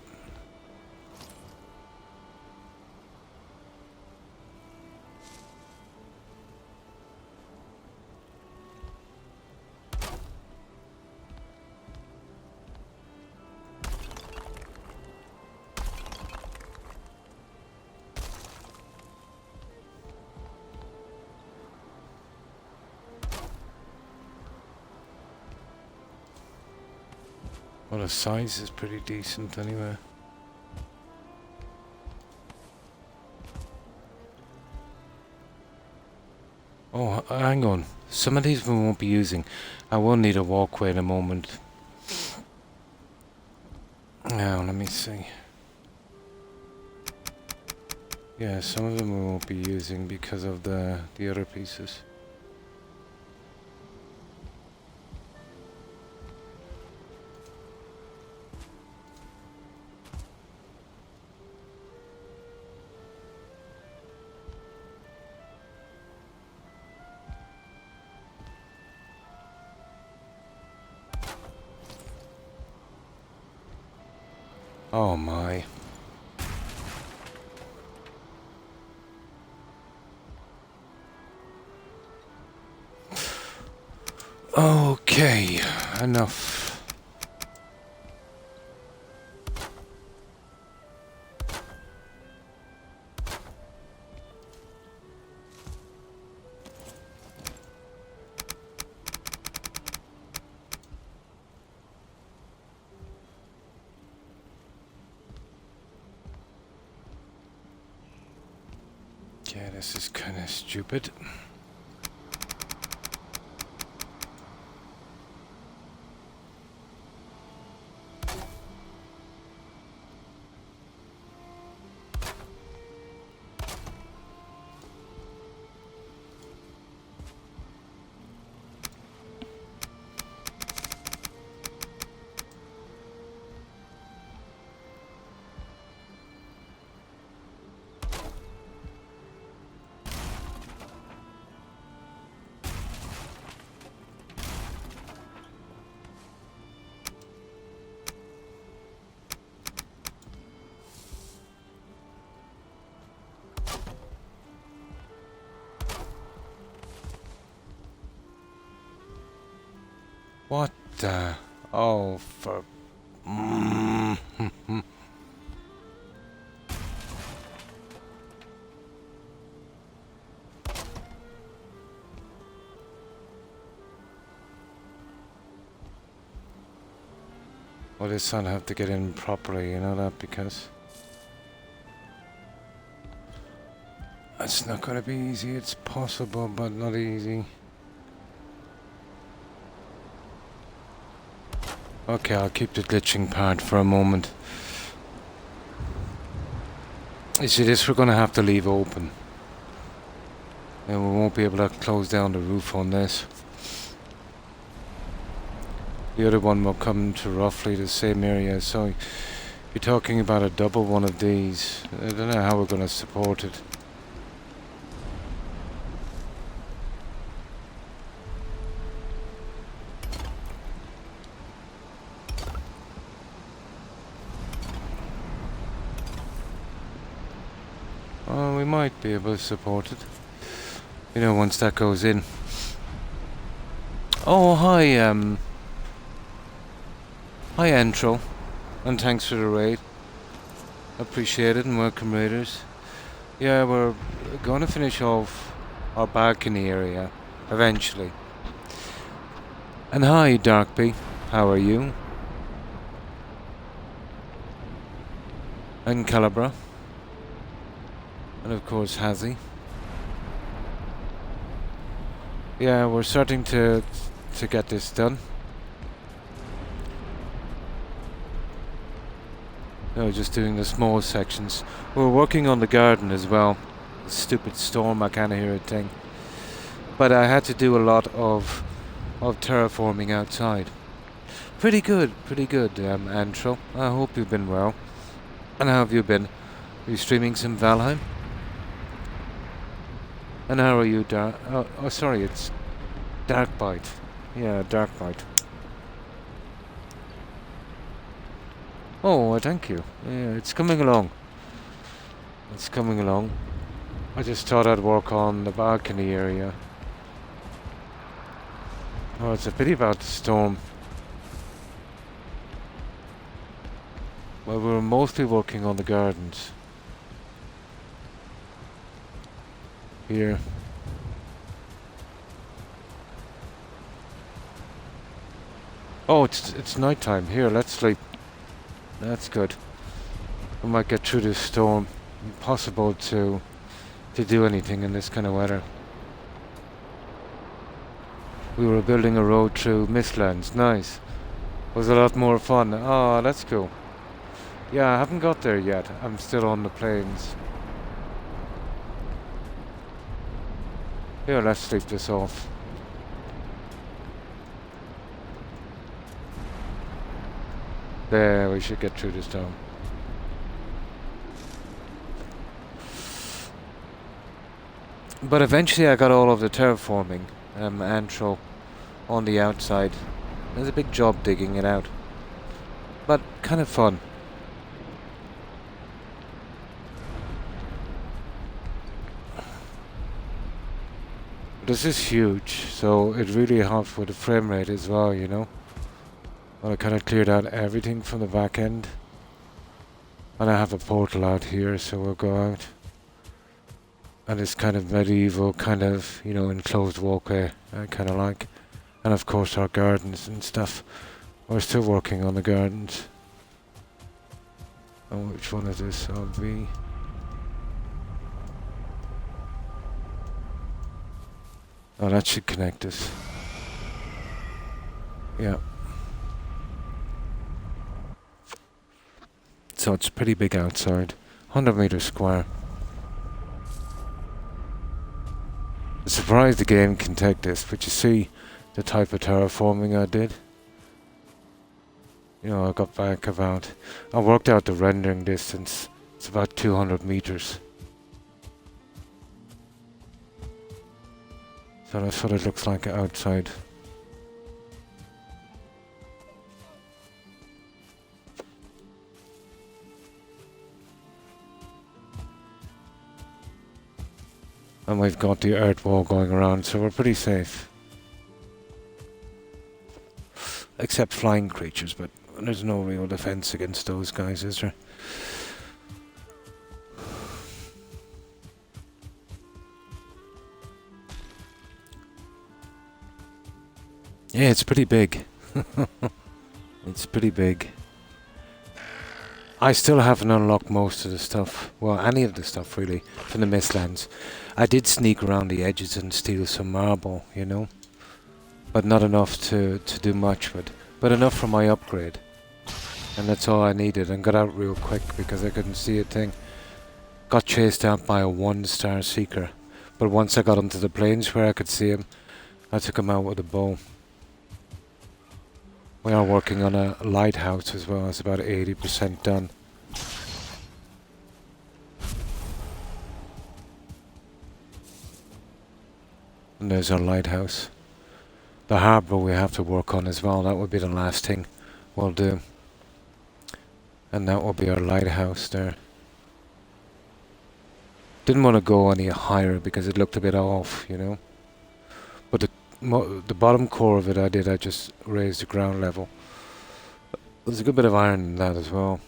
Well, the size is pretty decent anyway. Oh, hang on. Some of these we won't be using. I will need a walkway in a moment. Now, let me see. Yeah, some of them we won't be using because of the other pieces. Oh my. Okay, enough. Yeah, this is kind of stupid. What the? Oh, for... Well, this son have to get in properly, you know that, because... It's not gonna be easy. It's possible, but not easy. Okay, I'll keep the glitching part for a moment. You see, this we're gonna have to leave open. And we won't be able to close down the roof on this. The other one will come to roughly the same area, so you're talking about a double one of these. I don't know how we're gonna support it. Oh, we might be able to support it. You know, once that goes in. Oh, hi, hi, Entro. And thanks for the raid. Appreciate it and welcome raiders. Yeah, we're going to finish off our balcony area eventually. And hi, Darkby. How are you? And Calibra. And of course, Hazy. Yeah, we're starting to get this done. No, just doing the small sections. We're working on the garden as well. Stupid storm, I can't hear a thing. But I had to do a lot of terraforming outside. Pretty good, Antro. I hope you've been well. And how have you been? Are you streaming some Valheim? And how are you, oh, sorry, it's Darkbite. Yeah, Darkbite. Oh, well, thank you. Yeah, it's coming along. It's coming along. I just thought I'd work on the balcony area. Oh, it's a pity about the storm. Well, we were mostly working on the gardens. Here. Oh, it's night time. Here, let's sleep. That's good. We might get through this storm. Impossible to do anything in this kind of weather. We were building a road through Mistlands. Nice. It was a lot more fun. Oh, that's cool. Yeah, I haven't got there yet. I'm still on the plains. Here, let's sleep this off. There, we should get through this storm. But eventually I got all of the terraforming antro on the outside. There's a big job digging it out. But kind of fun. This is huge, so it really helps with the frame rate as well, you know. Well, I kind of cleared out everything from the back end. And I have a portal out here, so we'll go out. And this kind of medieval, kind of, you know, enclosed walkway I kind of like. And of course our gardens and stuff. We're still working on the gardens. Oh, which one is this? Oh, V. Oh, that should connect us. Yeah. So it's pretty big outside. 100 meters square. I'm surprised the game can take this, but you see the type of terraforming I did? You know, I got back about... I worked out the rendering distance. It's about 200 meters. So that's what it looks like outside. And we've got the earth wall going around, so we're pretty safe. Except flying creatures, but there's no real defense against those guys, is there? Yeah, it's pretty big. It's pretty big. I still haven't unlocked most of the stuff. Well, any of the stuff, really, from the Mistlands. I did sneak around the edges and steal some marble, you know? But not enough to do much with. But enough for my upgrade. And that's all I needed, and got out real quick because I couldn't see a thing. Got chased out by a 1-star seeker. But once I got onto the plains where I could see him, I took him out with a bow. We are working on a lighthouse as well. It's about 80% done. And there's our lighthouse. The harbour we have to work on as well. That would be the last thing we'll do. And that will be our lighthouse there. Didn't want to go any higher because it looked a bit off, you know. But the bottom core of it I just raised the ground level. There's a good bit of iron in that as well.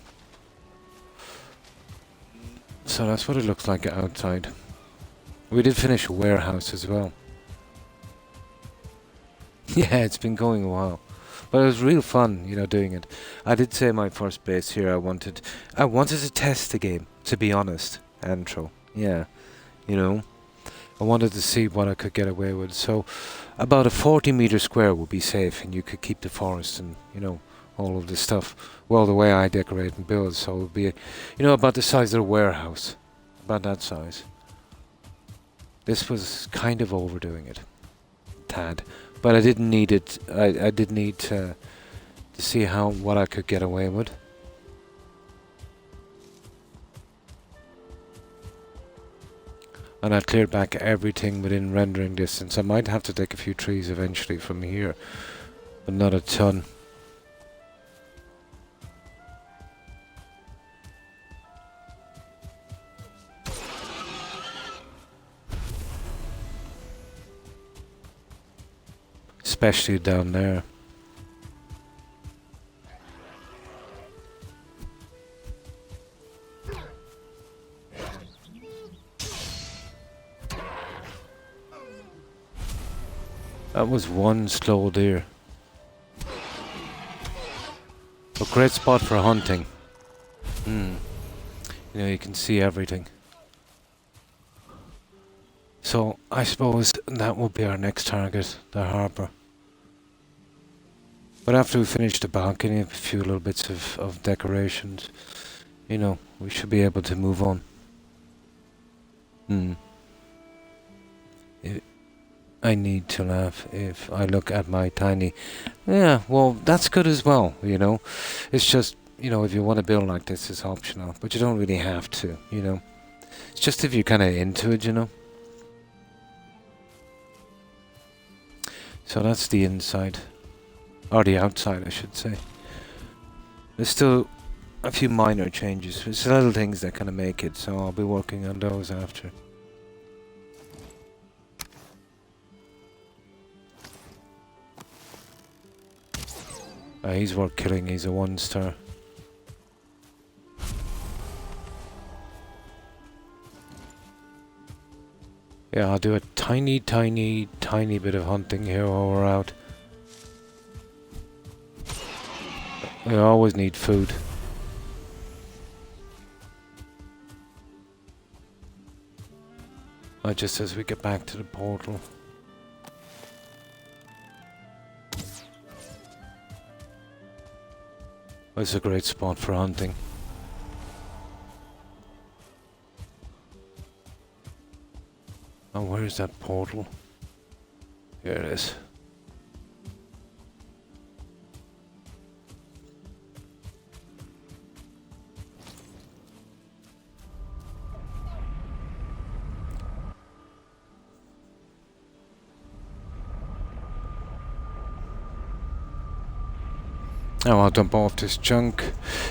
So that's what it looks like outside. We did finish a warehouse as well. Yeah, it's been going a while. But it was real fun, you know, doing it. I did say my first base here I wanted to test the game, to be honest, Antro. Yeah. You know. I wanted to see what I could get away with. So about a 40-meter square would be safe, and you could keep the forest and, you know, all of this stuff. Well, the way I decorate and build, so it would be, you know, about the size of a warehouse. About that size. This was kind of overdoing it. Tad. But I didn't need it. I did need to see what I could get away with. And I cleared back everything within rendering distance. I might have to take a few trees eventually from here, but not a ton. Especially down there. That was one slow deer. A great spot for hunting. You know, you can see everything. So I suppose that will be our next target, the harbour. But after we finish the balcony, a few little bits of decorations, you know, we should be able to move on. I need to laugh if I look at my tiny... Yeah, well, that's good as well, you know. It's just, you know, if you want to build like this, it's optional. But you don't really have to, you know. It's just if you're kind of into it, you know. So that's the inside. Or the outside, I should say. There's still a few minor changes. It's little things that kind of make it, so I'll be working on those after. He's worth killing, he's a 1-star. Yeah, I'll do a tiny bit of hunting here while we're out. We always need food. Just as we get back to the portal. It's a great spot for hunting. Oh, where is that portal? Here it is. Now I'll dump off this junk.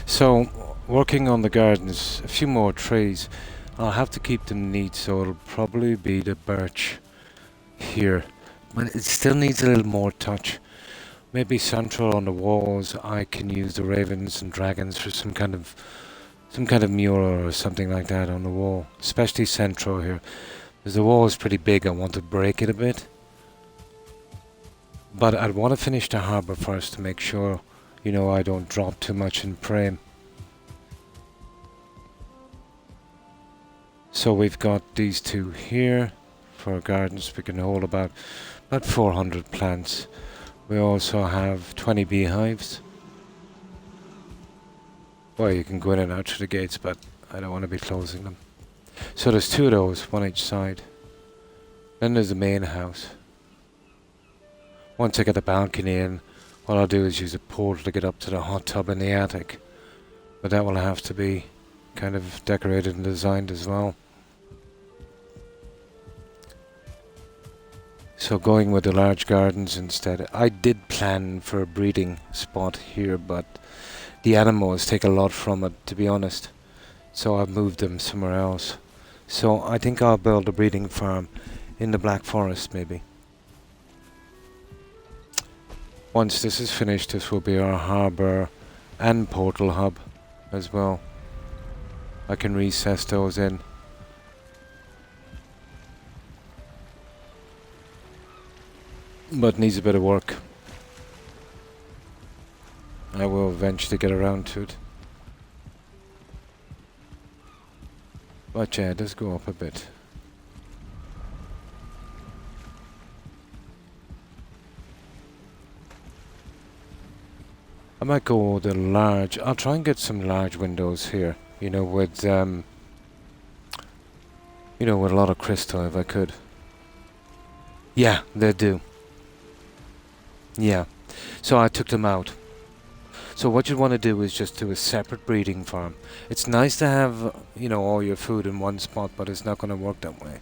So, working on the gardens, a few more trees. I'll have to keep them neat, so it'll probably be the birch here. But it still needs a little more touch. Maybe central on the walls, I can use the ravens and dragons for some kind of mural or something like that on the wall. Especially central here. Because the wall is pretty big, I want to break it a bit. But I'd want to finish the harbour first to make sure, you know, I don't drop too much in frame. So we've got these two here for gardens. We can hold about 400 plants. We also have 20 beehives. Well, you can go in and out through the gates, but I don't want to be closing them. So there's two of those, one each side. Then there's the main house. Once I get the balcony in, what I'll do is use a portal to get up to the hot tub in the attic. But that will have to be kind of decorated and designed as well. So going with the large gardens instead. I did plan for a breeding spot here, but the animals take a lot from it, to be honest. So I've moved them somewhere else. So I think I'll build a breeding farm in the Black Forest maybe. Once this is finished, this will be our harbour and portal hub as well. I can recess those in. But needs a bit of work. I will eventually get around to it. But yeah, it does go up a bit. I might go the large. I'll try and get some large windows here. You know, with with a lot of crystal if I could. Yeah, they do. Yeah. So I took them out. So what you want to do is just do a separate breeding farm. It's nice to have, all your food in one spot, but it's not going to work that way.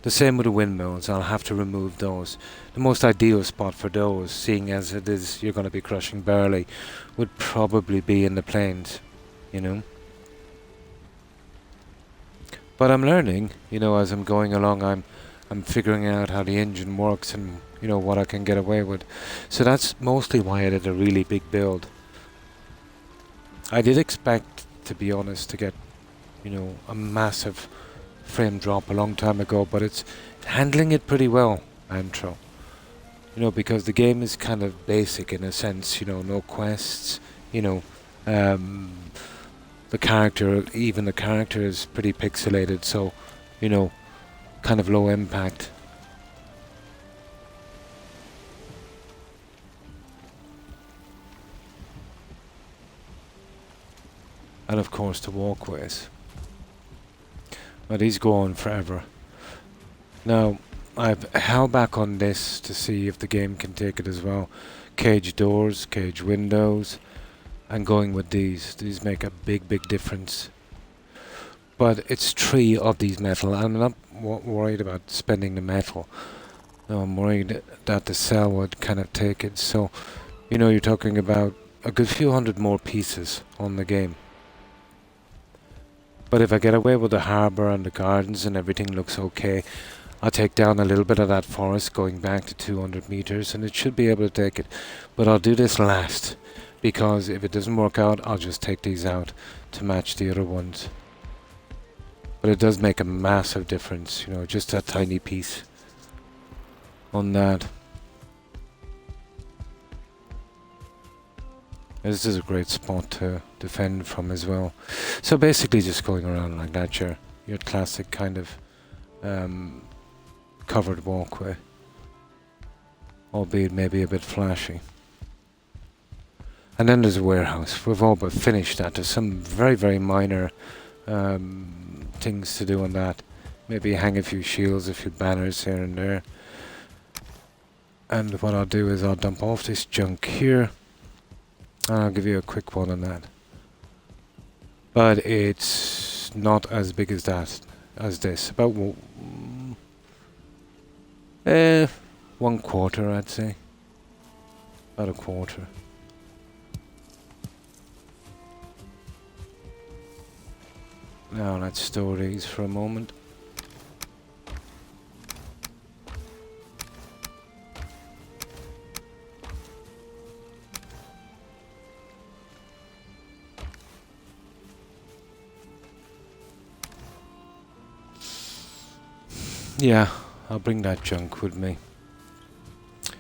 The same with the windmills. I'll have to remove those. The most ideal spot for those, seeing as it is you're going to be crushing barley, would probably be in the plains, But I'm learning, as I'm going along. I'm figuring out how the engine works and what I can get away with. So that's mostly why I did a really big build. I did expect, to be honest, to get a massive frame drop a long time ago, but it's handling it pretty well, Antro. Because the game is kind of basic in a sense, no quests, the character is pretty pixelated, so kind of low impact. And of course the walkways. But these go on forever. Now, I've held back on this to see if the game can take it as well. Cage doors, cage windows, and going with these. These make a big difference. But it's 3 of these metal. I'm not worried about spending the metal. No, I'm worried that the cell would kind of take it. So, you're talking about a good few hundred more pieces on the game. But if I get away with the harbour and the gardens and everything looks okay, I'll take down a little bit of that forest going back to 200 meters and it should be able to take it. But I'll do this last, because if it doesn't work out, I'll just take these out to match the other ones. But it does make a massive difference, just that tiny piece on that. This is a great spot to defend from as well. So basically just going around like that, your classic kind of covered walkway. Albeit maybe a bit flashy. And then there's a warehouse. We've all but finished that. There's some very, very minor things to do on that. Maybe hang a few shields, a few banners here and there. And what I'll do is I'll dump off this junk here. And I'll give you a quick one on that. But it's not as big as that, as this. About 1/4, I'd say. About a quarter. Now let's store these for a moment. Yeah, I'll bring that junk with me.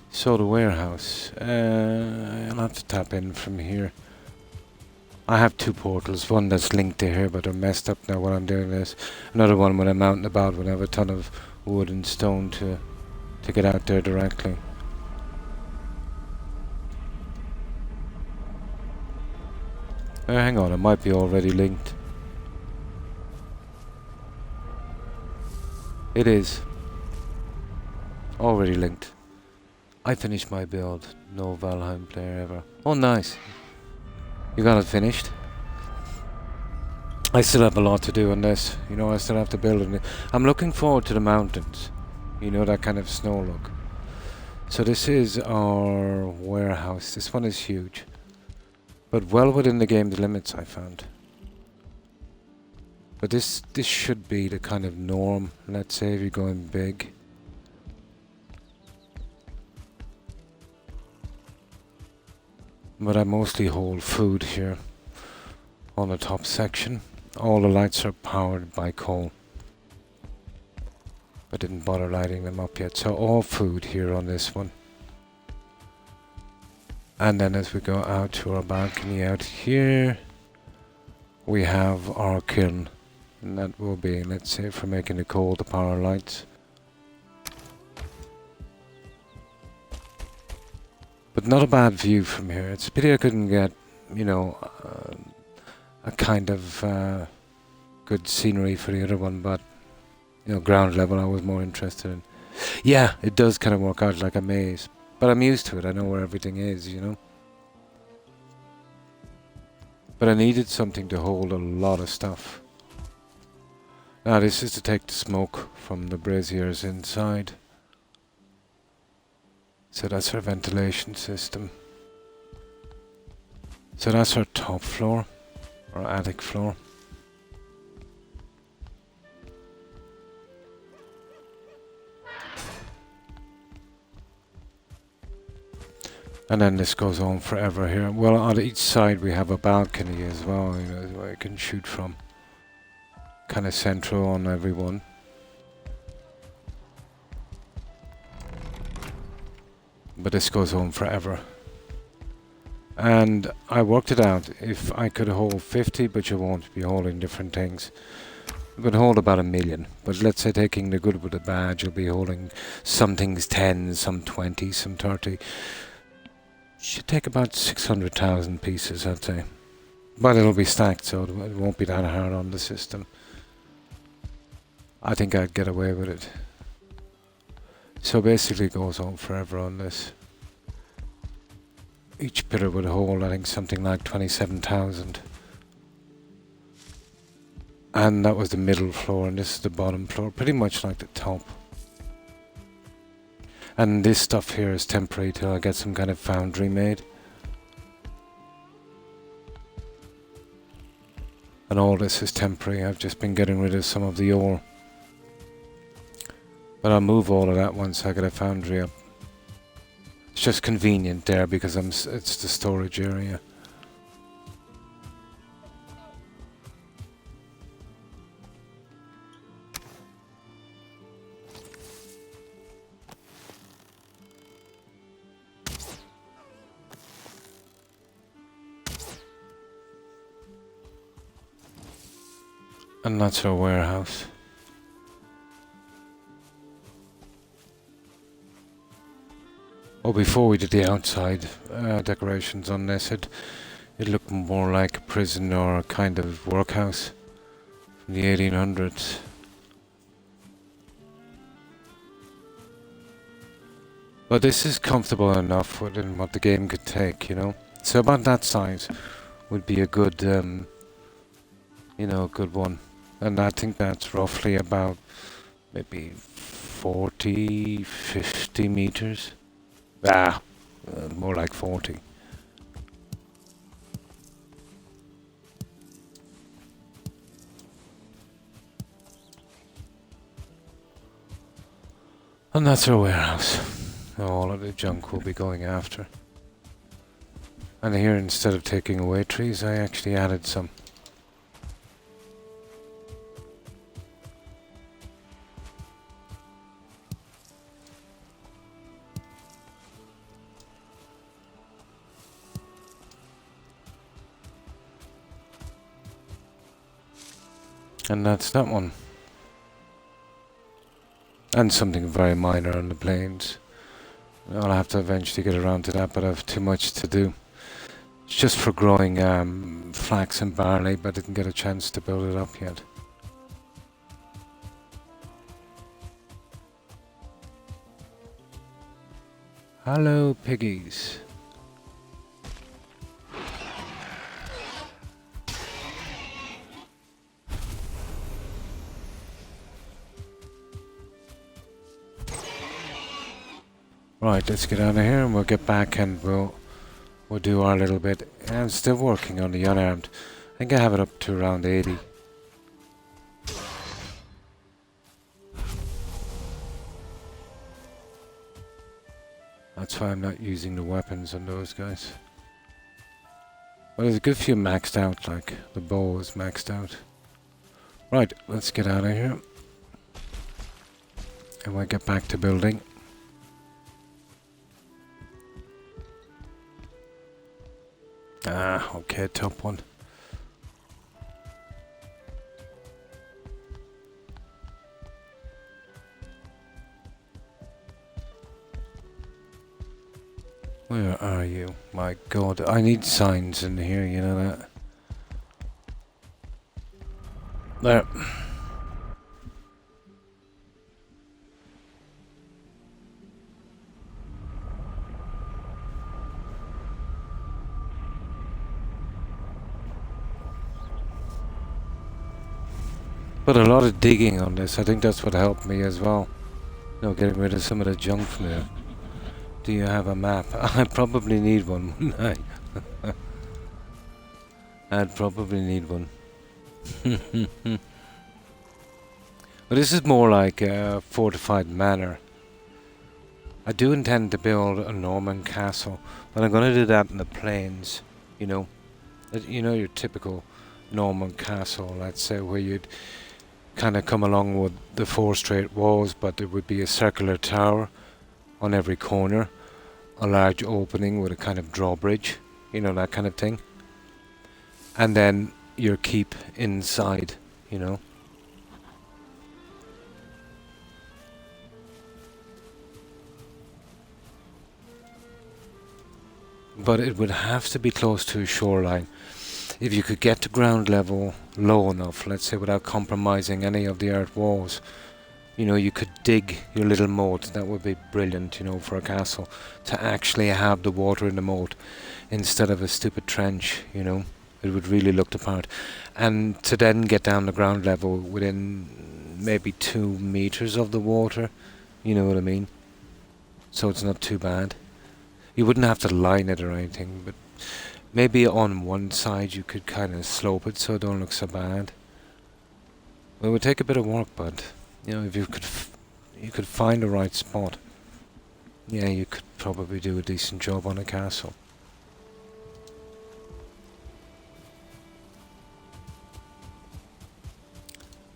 So the warehouse, I'll have to tap in from here. I have 2 portals, one that's linked to here but they're messed up now while I'm doing this. Another one when I'm out and about when I have a ton of wood and stone to get out there directly. Hang on, it might be already linked. It is. Already linked. I finished my build. No Valheim player ever. Oh, nice. You got it finished? I still have a lot to do on this. You know, I still have to build it. I'm looking forward to the mountains. You know, that kind of snow look. So this is our warehouse. This one is huge. But well within the game's limits, I found. But this should be the kind of norm, let's say, if you're going big. But I mostly hold food here on the top section. All the lights are powered by coal. I didn't bother lighting them up yet, so all food here on this one. And then as we go out to our balcony out here, we have our kiln. And that will be, let's say, for making the coal to power lights. But not a bad view from here. It's a pity I couldn't get, you know, a kind of good scenery for the other one, but, you know, ground level I was more interested in. Yeah, it does kind of work out like a maze, but I'm used to it. I know where everything is, you know. But I needed something to hold a lot of stuff. Now this is to take the smoke from the braziers inside. So that's our ventilation system. So that's our top floor, our attic floor. And then this goes on forever here. Well, on each side we have a balcony as well, you know, where you can shoot from. Kind of central on every one. But this goes on forever. And I worked it out. If I could hold 50, but you won't be holding different things. You could hold about 1 million. But let's say taking the good with the bad, you'll be holding some things 10, some 20, some 30. Should take about 600,000 pieces, I'd say. But it'll be stacked, so it won't be that hard on the system. I think I'd get away with it. So basically it goes on forever on this. Each pillar would hold, I think, something like 27,000. And that was the middle floor, and this is the bottom floor, pretty much like the top. And this stuff here is temporary till I get some kind of foundry made. And all this is temporary. I've just been getting rid of some of the ore. But I'll move all of that once I get a foundry up. It's just convenient there because it's the storage area. And that's our warehouse. Or before we did the outside decorations on this, it looked more like a prison or a kind of workhouse from the 1800s. But this is comfortable enough within what the game could take, you know. So about that size would be a good, you know, a good one. And I think that's roughly about maybe 40, 50 meters. More like 40. And that's our warehouse. All of the junk we'll be going after. And here, instead of taking away trees, I actually added some. And that's that one. And something very minor on the plains. I'll have to eventually get around to that, but I have too much to do. It's just for growing flax and barley, but I didn't get a chance to build it up yet. Hello, piggies. Right, let's get out of here and we'll get back and we'll do our little bit. I'm still working on the unarmed. I think I have it up to around 80. That's why I'm not using the weapons on those guys. Well, there's a good few maxed out, like the bow is maxed out. Right, let's get out of here. And we'll get back to building. Okay, top one. Where are you? My God, I need signs in here, you know that? There. But a lot of digging on this. I think that's what helped me as well. You know, getting rid of some of the junk from there. Do you have a map? I probably need one, wouldn't I? I'd probably need one. But this is more like a fortified manor. I do intend to build a Norman castle, but I'm going to do that in the plains. You know, your typical Norman castle. Let's say where you'd kind of come along with the 4 straight walls, but there would be a circular tower on every corner, a large opening with a kind of drawbridge, you know, that kind of thing, and then your keep inside, you know. But it would have to be close to a shoreline. If you could get to ground level low enough, let's say without compromising any of the earth walls, you know, you could dig your little moat. That would be brilliant, you know, for a castle, to actually have the water in the moat instead of a stupid trench, you know. It would really look the part. And to then get down the ground level within maybe 2 meters of the water, you know what I mean? So it's not too bad. You wouldn't have to line it or anything, but maybe on one side you could kind of slope it so it don't look so bad. Well, it would take a bit of work, but you know, if you could find the right spot, yeah, you could probably do a decent job on a castle.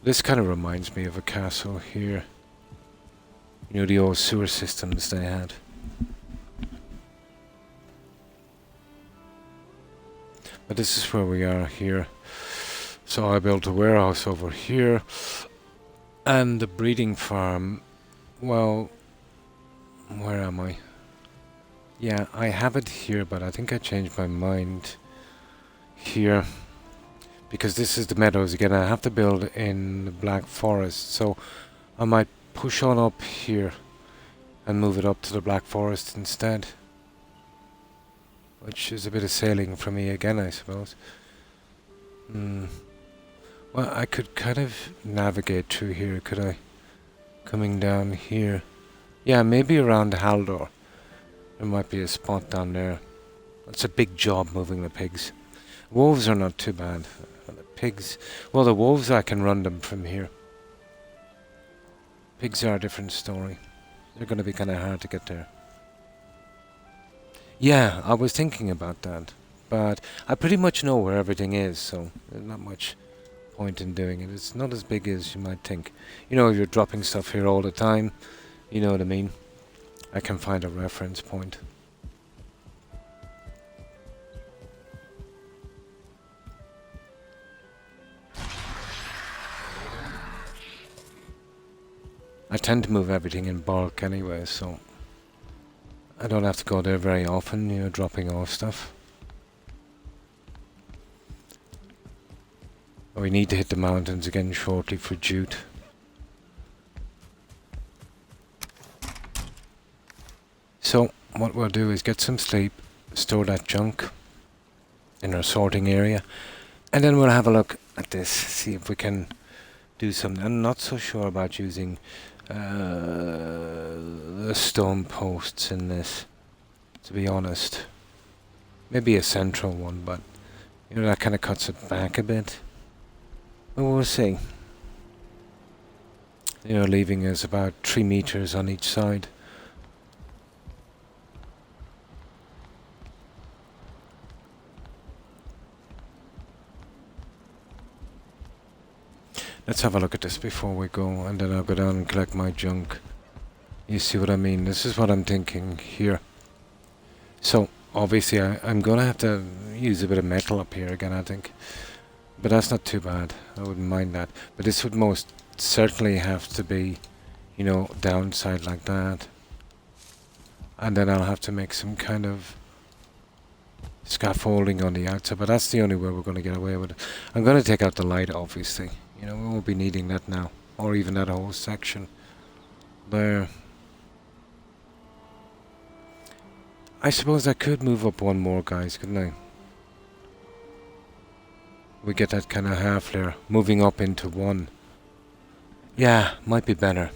This kind of reminds me of a castle here. You know, the old sewer systems they had. But this is where we are here. So I built a warehouse over here. And the breeding farm, well, where am I? Yeah, I have it here, but I think I changed my mind here. Because this is the meadows again. I have to build in the Black Forest, so I might push on up here and move it up to the Black Forest instead. Which is a bit of sailing for me again, I suppose. Well, I could kind of navigate through here, could I? Coming down here. Yeah, maybe around Haldor. There might be a spot down there. It's a big job moving the pigs. Wolves are not too bad. The pigs... Well, the wolves, I can run them from here. Pigs are a different story. They're going to be kind of hard to get there. Yeah, I was thinking about that. But I pretty much know where everything is, so there's not much point in doing it. It's not as big as you might think. You know, if you're dropping stuff here all the time, you know what I mean. I can find a reference point. I tend to move everything in bulk anyway, so I don't have to go there very often, you know, dropping off stuff. We need to hit the mountains again shortly for jute. So, what we'll do is get some sleep, store that junk in our sorting area, and then we'll have a look at this, see if we can do something. I'm not so sure about using the stone posts in this, to be honest. Maybe a central one, but you know, that kind of cuts it back a bit. But we'll see. You know, leaving us about 3 meters on each side. Let's have a look at this before we go, and then I'll go down and collect my junk. You see what I mean? This is what I'm thinking here. So, obviously I'm gonna have to use a bit of metal up here again, I think. But that's not too bad. I wouldn't mind that. But this would most certainly have to be, you know, downside like that. And then I'll have to make some kind of scaffolding on the outside. But that's the only way we're going to get away with it. I'm going to take out the light, obviously. You know, we won't be needing that now. Or even that whole section. There. I suppose I could move up one more, guys, couldn't I? We get that kind of half layer moving up into one. Yeah, might be better.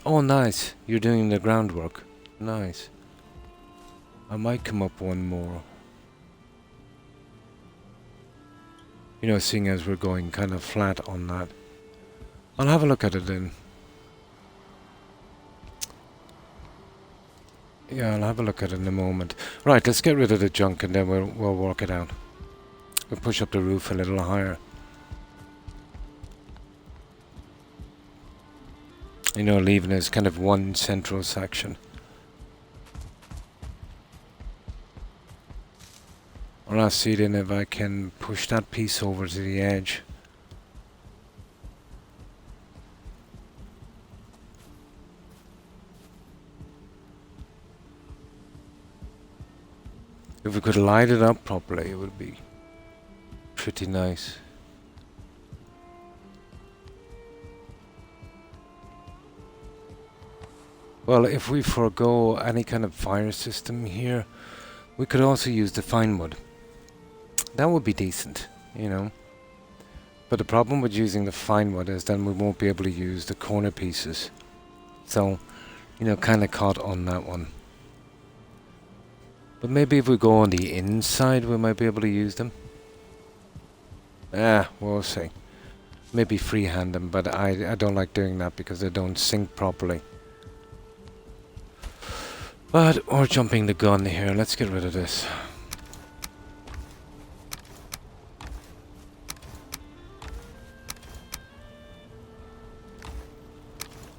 Oh, nice. You're doing the groundwork. Nice. I might come up one more. You know, seeing as we're going kind of flat on that. I'll have a look at it then. Yeah, I'll have a look at it in a moment. Right, let's get rid of the junk and then we'll work it out. We'll push up the roof a little higher. You know, leaving us kind of one central section. Or I'll see then if I can push that piece over to the edge. If we could light it up properly, it would be pretty nice. Well, if we forego any kind of fire system here, we could also use the fine wood. That would be decent, you know. But the problem with using the fine wood is then we won't be able to use the corner pieces. So, you know, kind of caught on that one. But maybe if we go on the inside, we might be able to use them. We'll see. Maybe freehand them, but I don't like doing that because they don't sync properly. But we're jumping the gun here. Let's get rid of this.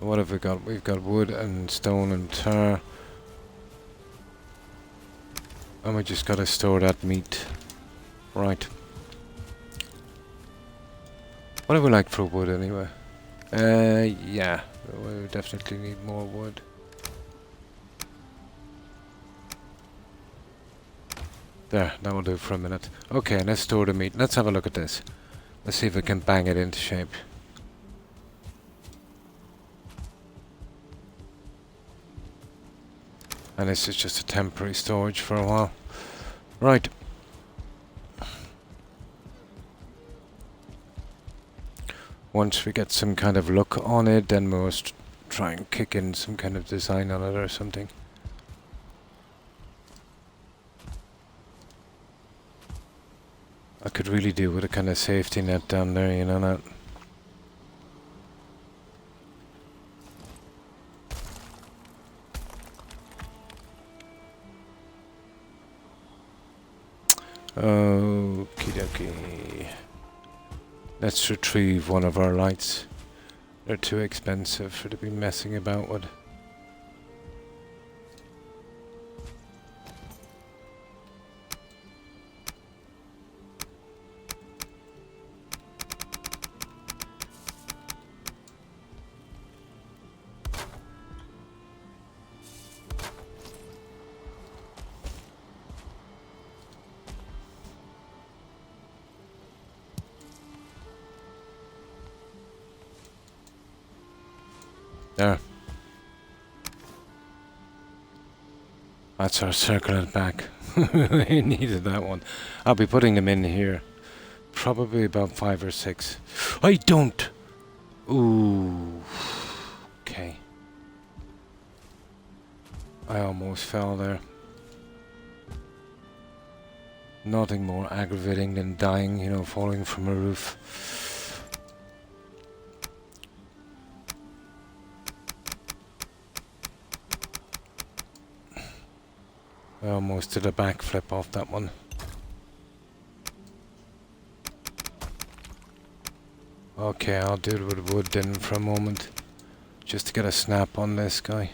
What have we got? We've got wood and stone and tar. And we just gotta store that meat. Right. What do we like for wood anyway? Yeah, we definitely need more wood. There, that will do for a minute. Okay, let's store the meat. Let's have a look at this. Let's see if we can bang it into shape. And this is just a temporary storage for a while. Right. Once we get some kind of look on it, then we'll try and kick in some kind of design on it or something. I could really do with a kind of safety net down there, you know that. Okie dokie. Let's retrieve one of our lights. They're too expensive for to be messing about with. There. That's our circle at back. We needed that one. I'll be putting them in here. Probably about 5 or 6. I don't! Ooh. Okay. I almost fell there. Nothing more aggravating than dying, you know, falling from a roof. I almost did a backflip off that one. Okay, I'll do it with wood then for a moment. Just to get a snap on this guy.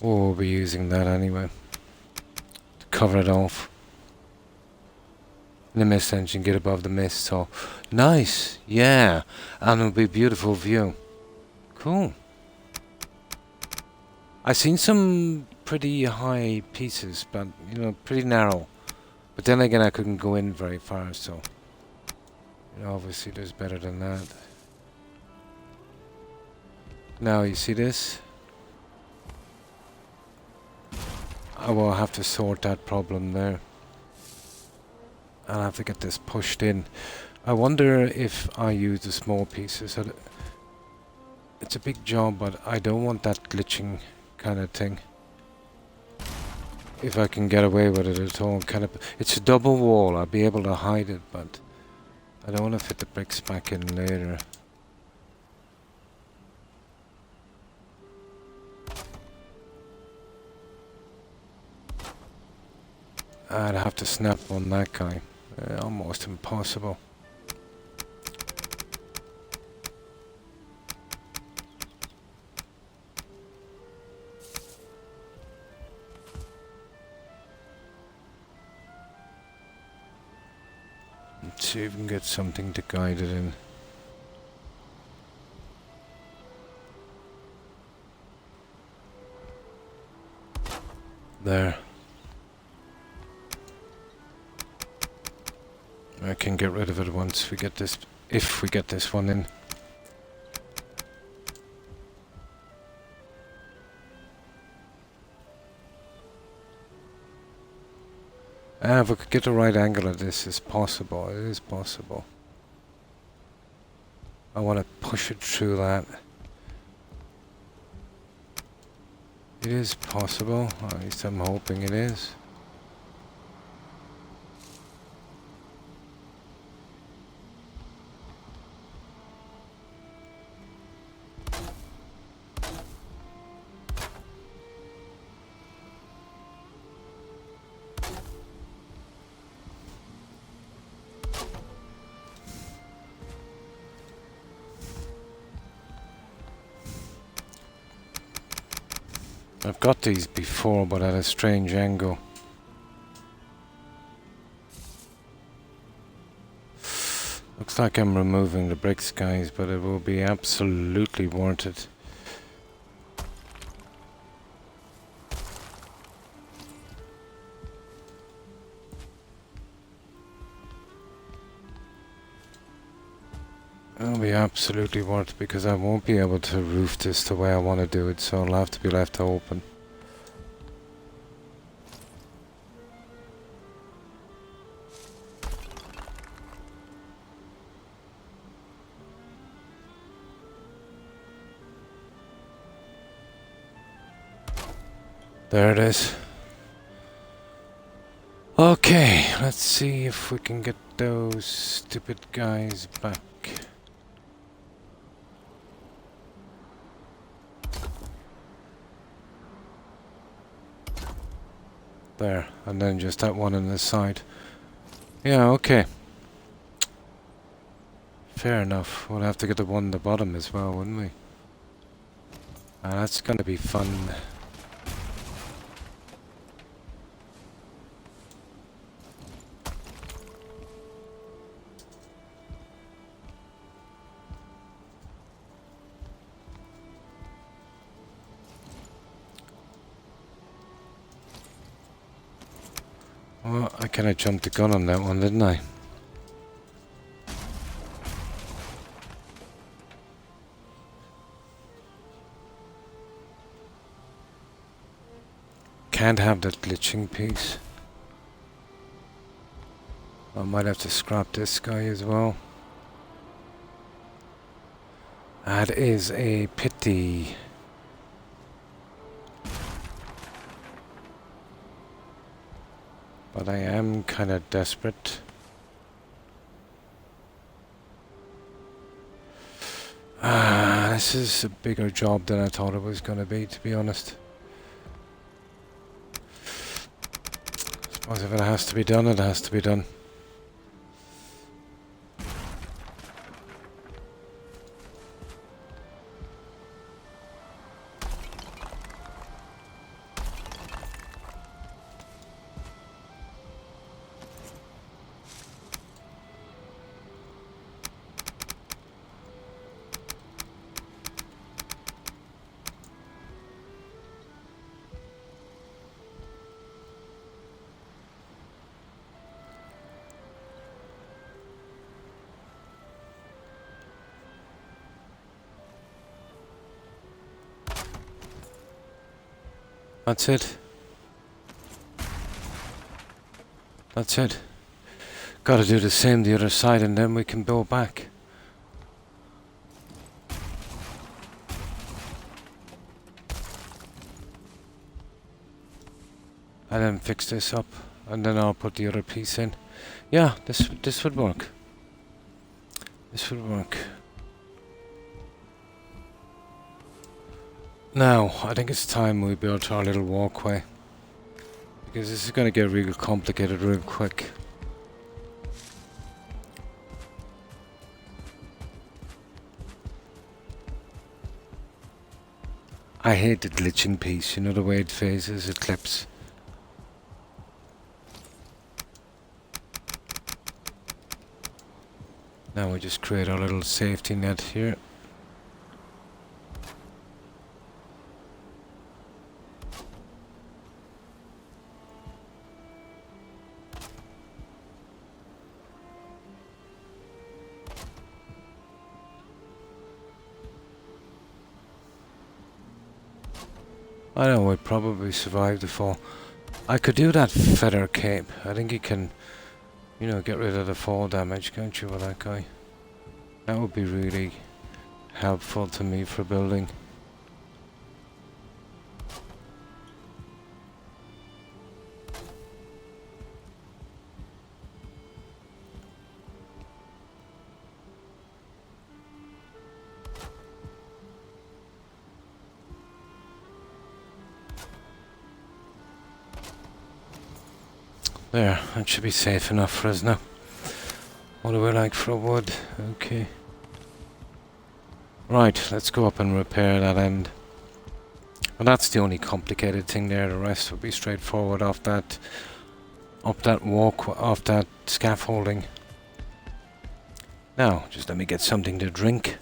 Oh, we'll be using that anyway. To cover it off. And the mist engine get above the mist, so... Nice! Yeah! And it'll be a beautiful view. Cool. I've seen some pretty high pieces, but, you know, pretty narrow. But then again, I couldn't go in very far, so... You know, obviously there's better than that. Now, you see this? I will have to sort that problem there. I'll have to get this pushed in. I wonder if I use the small pieces. It's a big job, but I don't want that glitching kind of thing. If I can get away with it at all. It's a double wall. I'll be able to hide it, but I don't want to fit the bricks back in later. I'd have to snap on that guy. Almost impossible. Let's see if we can get something to guide it in. There. I can get rid of it once we get this, if we get this one in. If we could get the right angle at this, it's possible. It is possible. I want to push it through that. It is possible. At least I'm hoping it is. I've got these before, but at a strange angle. Looks like I'm removing the bricks, guys, but it will be absolutely worth it. It'll be absolutely worth it because I won't be able to roof this the way I want to do it, so it'll have to be left open. There it is. Okay, let's see if we can get those stupid guys back. There, and then just that one on this side. Yeah, okay. Fair enough. We'll have to get the one on the bottom as well, wouldn't we? That's gonna be fun. Well, I kinda jumped the gun on that one, didn't I? Can't have that glitching piece. I might have to scrap this guy as well. That is a pity. But I am kinda desperate. This is a bigger job than I thought it was gonna be, to be honest. Suppose if it has to be done, it has to be done. That's it. That's it. Gotta do the same the other side and then we can go back. And then fix this up and then I'll put the other piece in. Yeah, this would work. This would work. Now, I think it's time we built our little walkway. Because this is going to get real complicated real quick. I hate the glitching piece, you know the way it phases, it clips. Now we just create our little safety net here. I know we'd probably survive the fall. I could do that feather cape. I think you can, you know, get rid of the fall damage, can't you, with that guy? That would be really helpful to me for building. There, that should be safe enough for us now. What do we like for wood? Okay. Right, let's go up and repair that end. And that's the only complicated thing there. The rest will be straightforward off that, up that walk, off that scaffolding. Now, just let me get something to drink.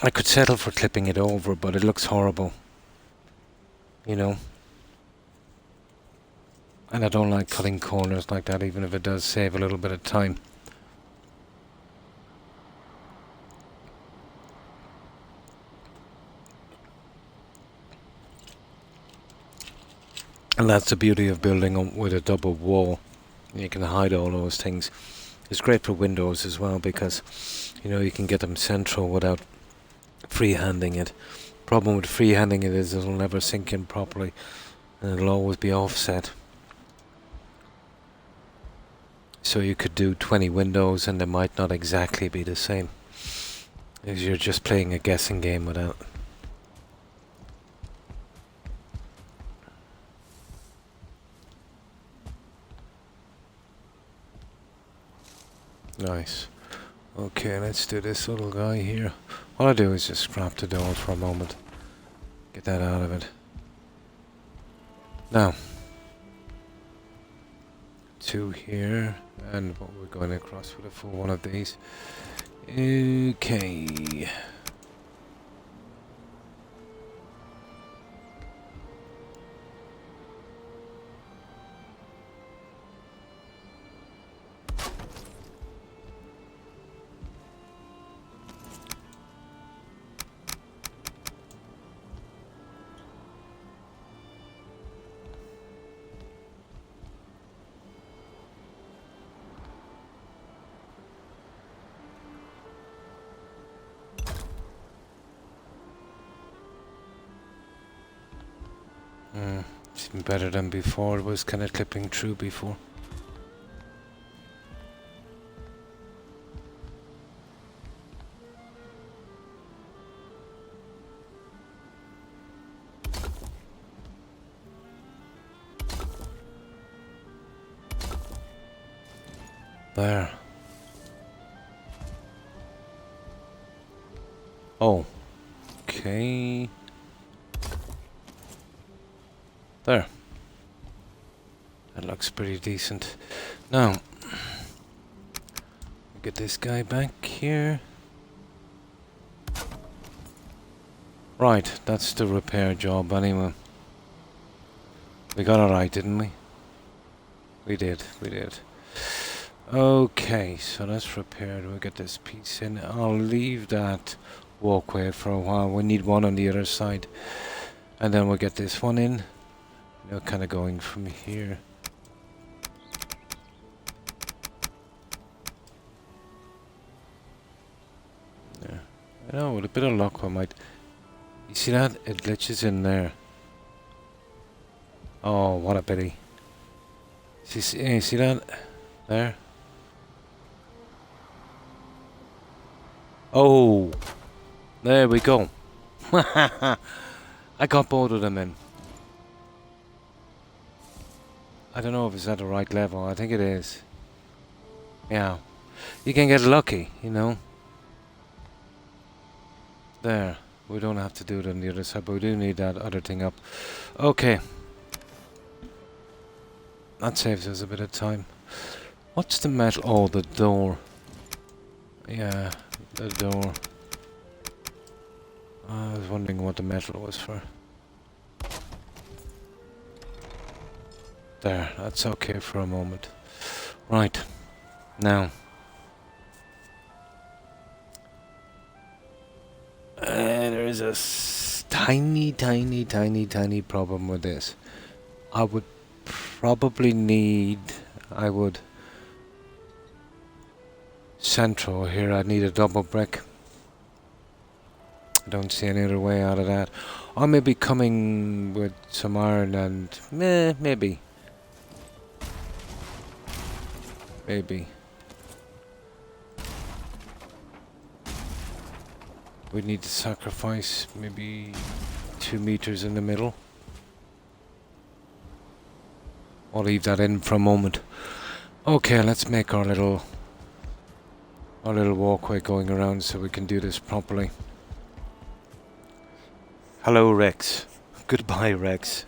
I could settle for clipping it over, but it looks horrible. You know? And I don't like cutting corners like that, even if it does save a little bit of time. And that's the beauty of building with a double wall. You can hide all those things. It's great for windows as well because, you know, you can get them central without freehanding it. Problem with freehanding it is it'll never sink in properly and it'll always be offset. So you could do 20 windows and they might not exactly be the same. Because you're just playing a guessing game without. Nice. Okay, let's do this little guy here. All I do is just scrap the door for a moment. Get that out of it. Now. 2 here. And what we're going across with a full one of these. Okay. It's even better than before. It was kind of clipping through before. There. Oh. Okay. There. That looks pretty decent. Now, get this guy back here. Right, that's the repair job anyway. We got it right, didn't we? We did. Okay, so that's repaired. We'll get this piece in. I'll leave that walkway for a while. We need one on the other side. And then we'll get this one in. You know, kind of going from here. Yeah. I know, with a bit of luck we might... You see that? It glitches in there. Oh, what a pity. You see that? There? Oh! There we go. I got both of them in. I don't know if it's at the right level. I think it is. Yeah. You can get lucky, you know. There. We don't have to do it on the other side, but we do need that other thing up. Okay. That saves us a bit of time. What's the metal? Oh, the door. Yeah, the door. I was wondering what the metal was for. There, that's okay for a moment. Right, now. There is a tiny problem with this. I would probably need... Central here, I'd need a double brick. I don't see any other way out of that. Or maybe coming with some iron and... maybe. Maybe. We need to sacrifice maybe 2 meters in the middle. I'll leave that in for a moment. Okay, let's make our little walkway going around so we can do this properly. Hello, Rex. Goodbye, Rex.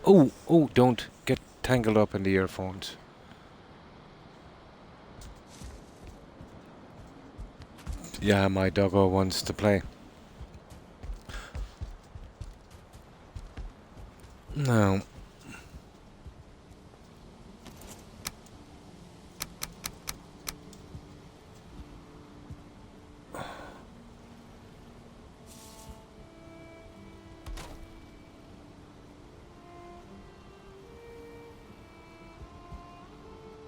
Oh, don't get tangled up in the earphones. Yeah, my doggo wants to play. No.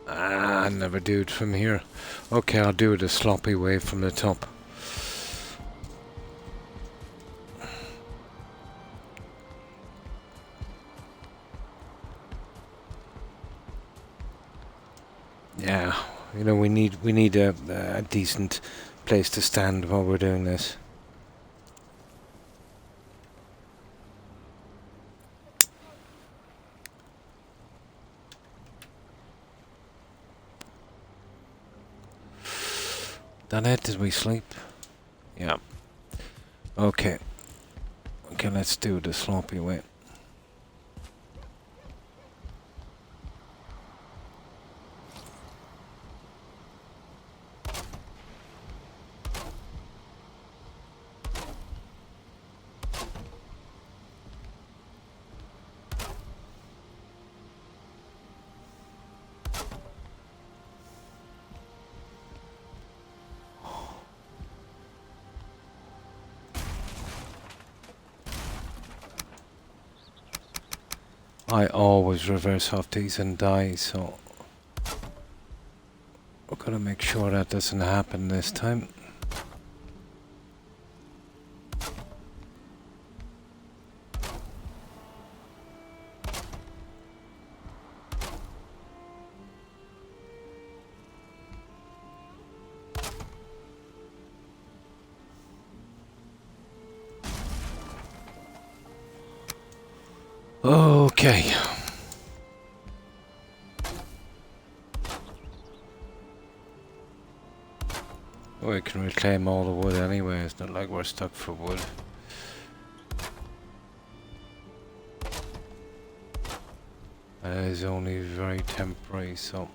I never do it from here. Okay, I'll do it a sloppy way from the top. Yeah, you know, we need a decent place to stand while we're doing this. That it? Did we sleep? Yeah. Okay. Okay, let's do the sloppy way. I always reverse off these and die, so we're gonna make sure that doesn't happen this time. Okay. We can reclaim all the wood anyway, it's not like we're stuck for wood. It is only very temporary, so...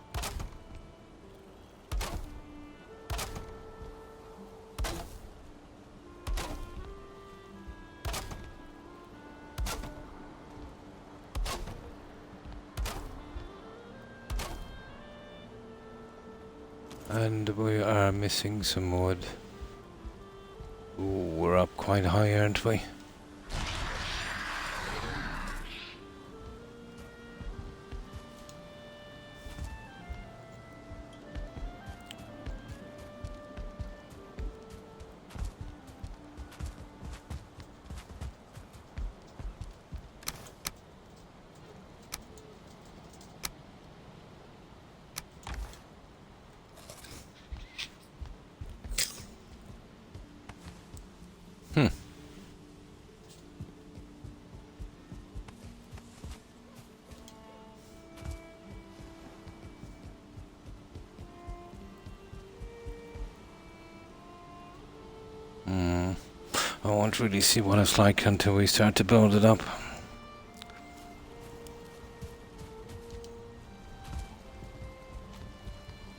And we are missing some wood. Ooh, we're up quite high, aren't we? Hmm. I won't really see what it's like until we start to build it up.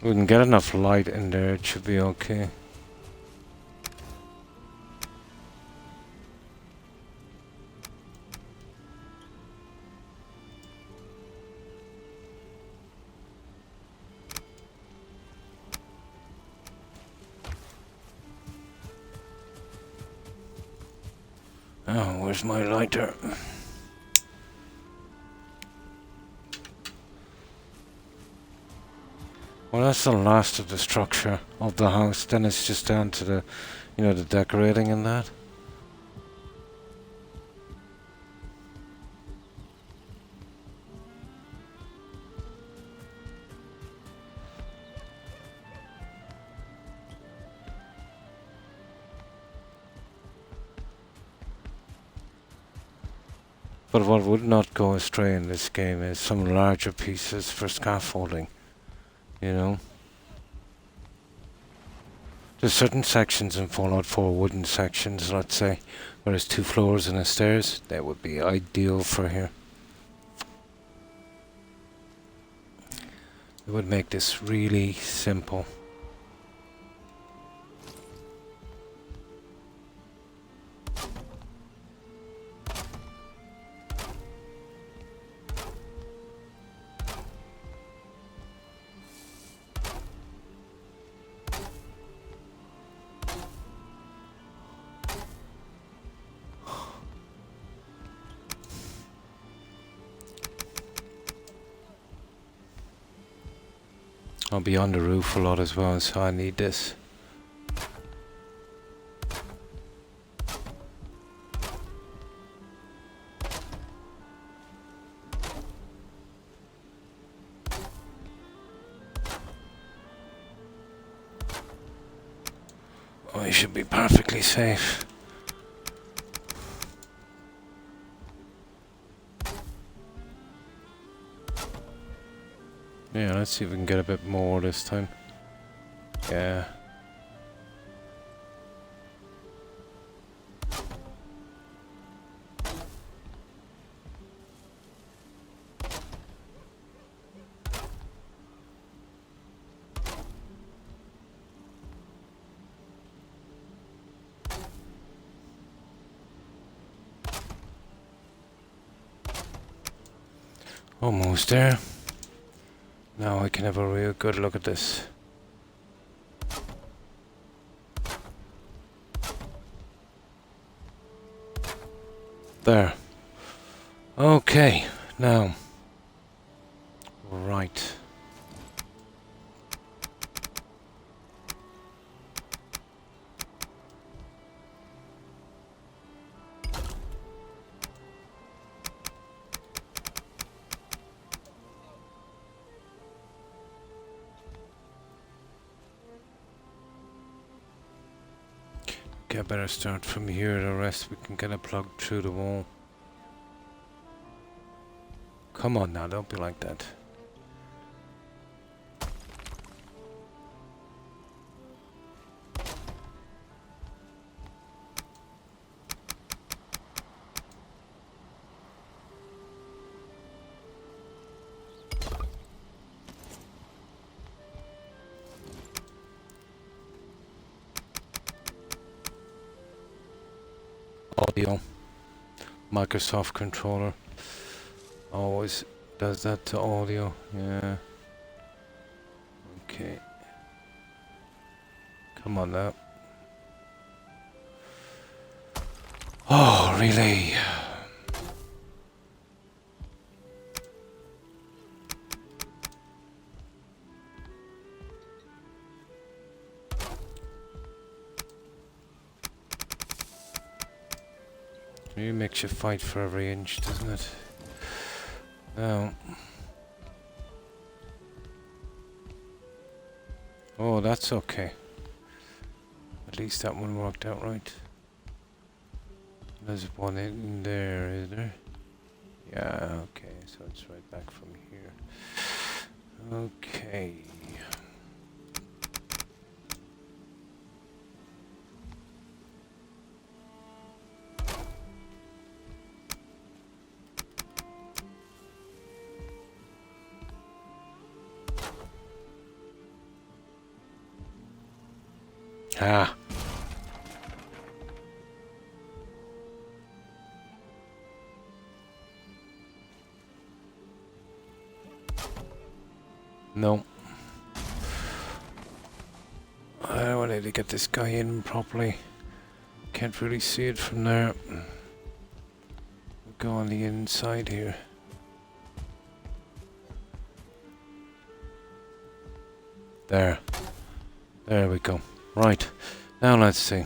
We can get enough light in there, it should be okay. Oh, where's my lighter? Well, that's the last of the structure of the house. Then it's just down to the, you know, the decorating and that. But what would not go astray in this game is some larger pieces for scaffolding, you know. There's certain sections in Fallout 4, wooden sections, let's say, where there's 2 floors and a stairs. That would be ideal for here. It would make this really simple. I'll be on the roof a lot as well, so I need this. Oh, you should be perfectly safe. Yeah, let's see if we can get a bit more this time. Yeah. Almost there. Now I can have a real good look at this. There. Okay, now. Right. Okay, I better start from here, the rest we can get a plug through the wall. Come on now, don't be like that. Audio. Microsoft controller. Always does that to audio, yeah. Okay. Come on now. Oh, really? It makes you fight for every inch, doesn't it? Now. Oh, that's okay. At least that one worked out right. There's one in there, is there? Yeah, okay, so it's right back from here. Okay. Ah. No. I need to get this guy in properly. Can't really see it from there. Go on the inside here. There. There we go. Right. Now let's see.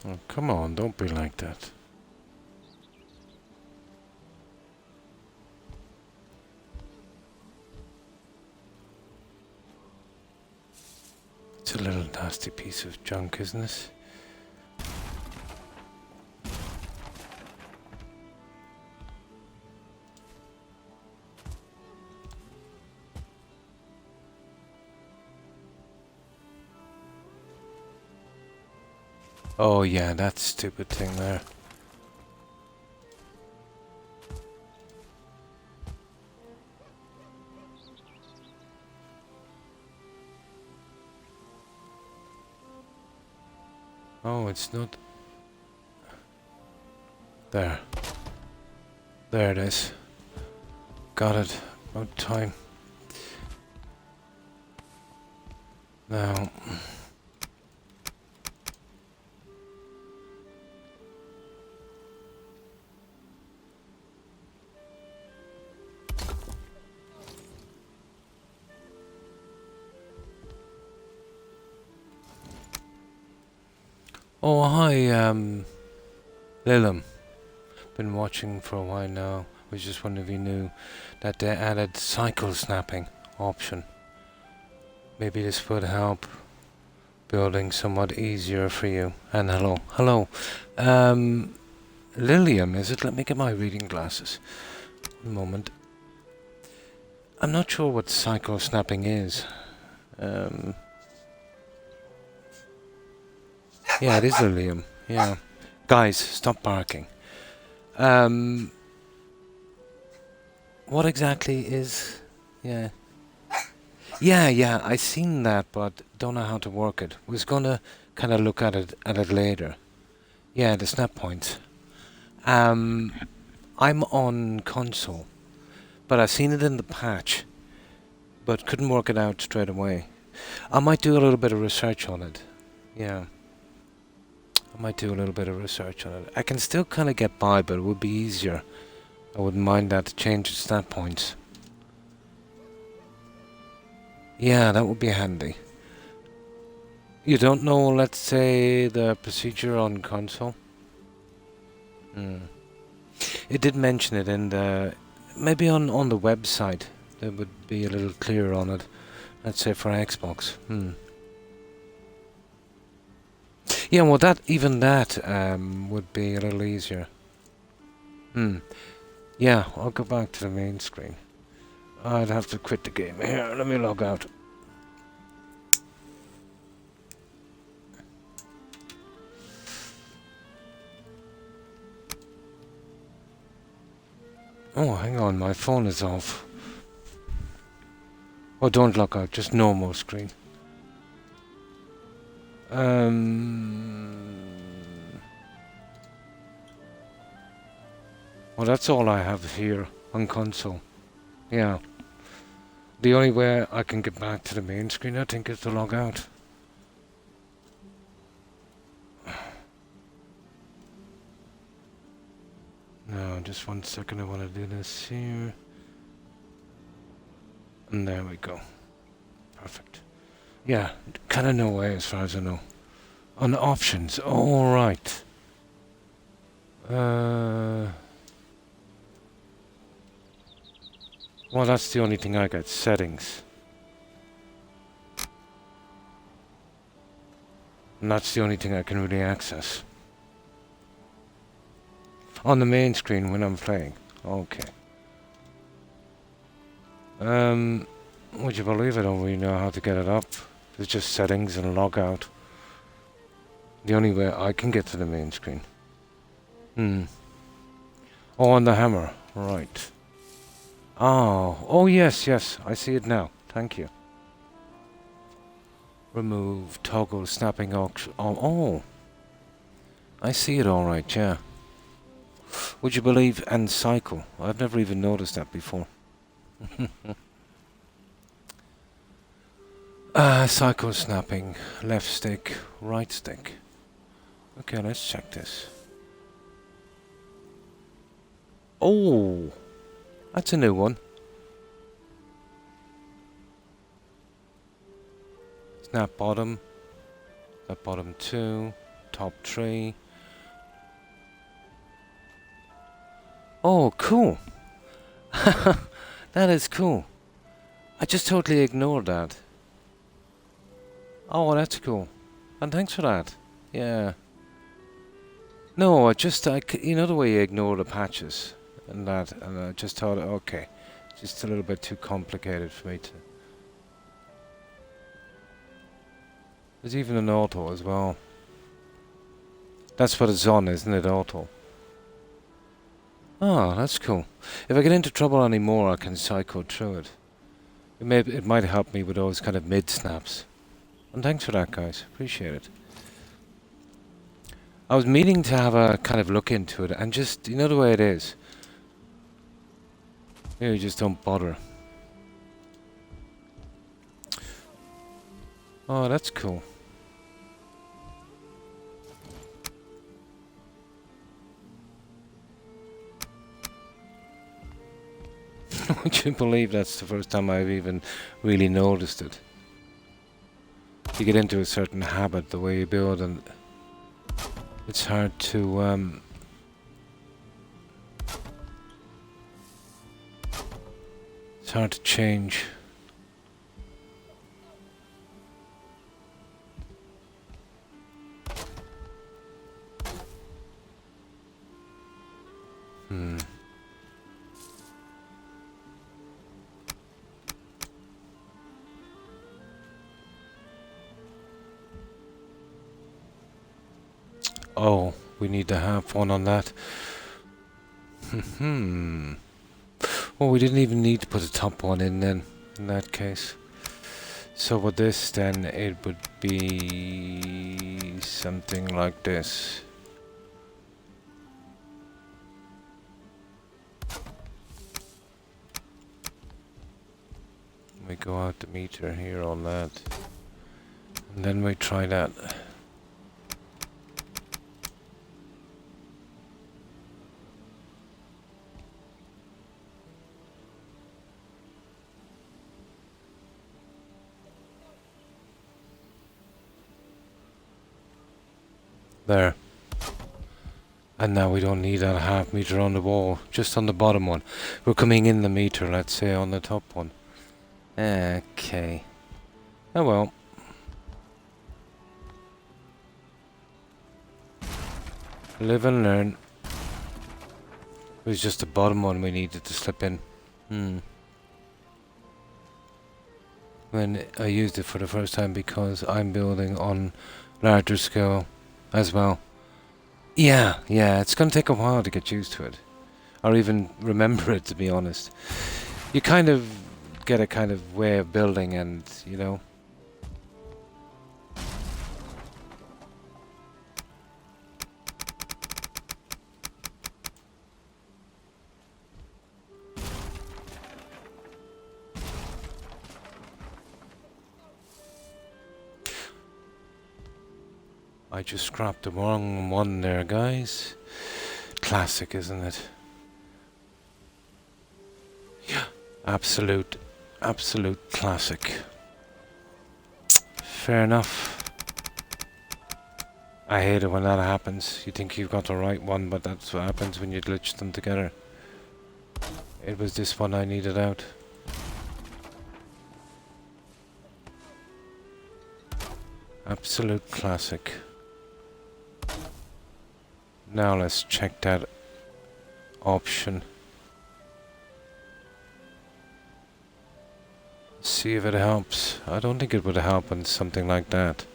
Oh, come on, don't be like that. It's a little nasty piece of junk, isn't it? Oh yeah, that stupid thing there. Oh, it's not... There. There it is. Got it. About time. Now... Oh, hi, Lilum. Been watching for a while now. Was just wondering if you knew that they added cycle snapping option. Maybe this would help building somewhat easier for you. And hello. Hello. Lilium, is it? Let me get my reading glasses. One moment. I'm not sure what cycle snapping is. Yeah, it is Lilium. Yeah. Guys, stop barking. What exactly is... Yeah. Yeah, I seen that, but don't know how to work it. Was gonna kind of look at it later. Yeah, the snap points. I'm on console, but I've seen it in the patch, but couldn't work it out straight away. I might do a little bit of research on it. Yeah. I might do a little bit of research on it. I can still kind of get by, but it would be easier. I wouldn't mind that to change the stat points. Yeah, that would be handy. You don't know, let's say, the procedure on console? It did mention it in the... Maybe on the website. It would be a little clearer on it. Let's say for Xbox. Yeah, well, even that would be a little easier. Yeah, I'll go back to the main screen. I'd have to quit the game. Here, let me log out. Oh, hang on, my phone is off. Oh, don't log out, just normal screen. Well, that's all I have here on console. Yeah. The only way I can get back to the main screen, I think, is to log out. No, just 1 second, I want to do this here. And there we go. Perfect. Yeah, kind of no way as far as I know. On options, alright. Well, that's the only thing I got. Settings. And that's the only thing I can really access. On the main screen when I'm playing. Okay. Would you believe I don't really know how to get it up? It's just settings and log out. The only way I can get to the main screen. Oh, on the hammer. Right. Oh, yes, I see it now. Thank you. Remove toggle snapping option. Oh, I see it all right, yeah. Would you believe, and cycle? I've never even noticed that before. Cycle snapping. Left stick, right stick. Okay, let's check this. Oh, that's a new one. Snap bottom. Snap bottom 2. Top 3. Oh, cool. That is cool. I just totally ignored that. Oh, that's cool. And thanks for that. Yeah. No, you know the way you ignore the patches and that, and I just thought, okay, just a little bit too complicated for me to... There's even an auto as well. That's what it's on, isn't it, auto? Oh, that's cool. If I get into trouble anymore, I can cycle through it. It might help me with those kind of mid-snaps. And thanks for that, guys. Appreciate it. I was meaning to have a kind of look into it, and just, you know the way it is. You just don't bother. Oh, that's cool. Would you believe that's the first time I've even really noticed it? You get into a certain habit, the way you build, and it's hard to change. Oh, we need to have one on that. Well, we didn't even need to put a top one in then, in that case. So with this then, it would be something like this. We go out the meter here on that. And then we try that. There. And now we don't need that half meter on the wall, just on the bottom one. We're coming in the meter, let's say, on the top one. Okay. Oh well. Live and learn. It was just the bottom one we needed to slip in. When I used it for the first time because I'm building on larger scale as well. Yeah, it's gonna take a while to get used to it. Or even remember it, to be honest. You kind of get a kind of way of building and, you know. I just scrapped the wrong one there, guys. Classic, isn't it? Yeah. Absolute classic. Fair enough. I hate it when that happens. You think you've got the right one, but that's what happens when you glitch them together. It was this one I needed out. Absolute classic. Now let's check that option. See if it helps. I don't think it would help on something like that.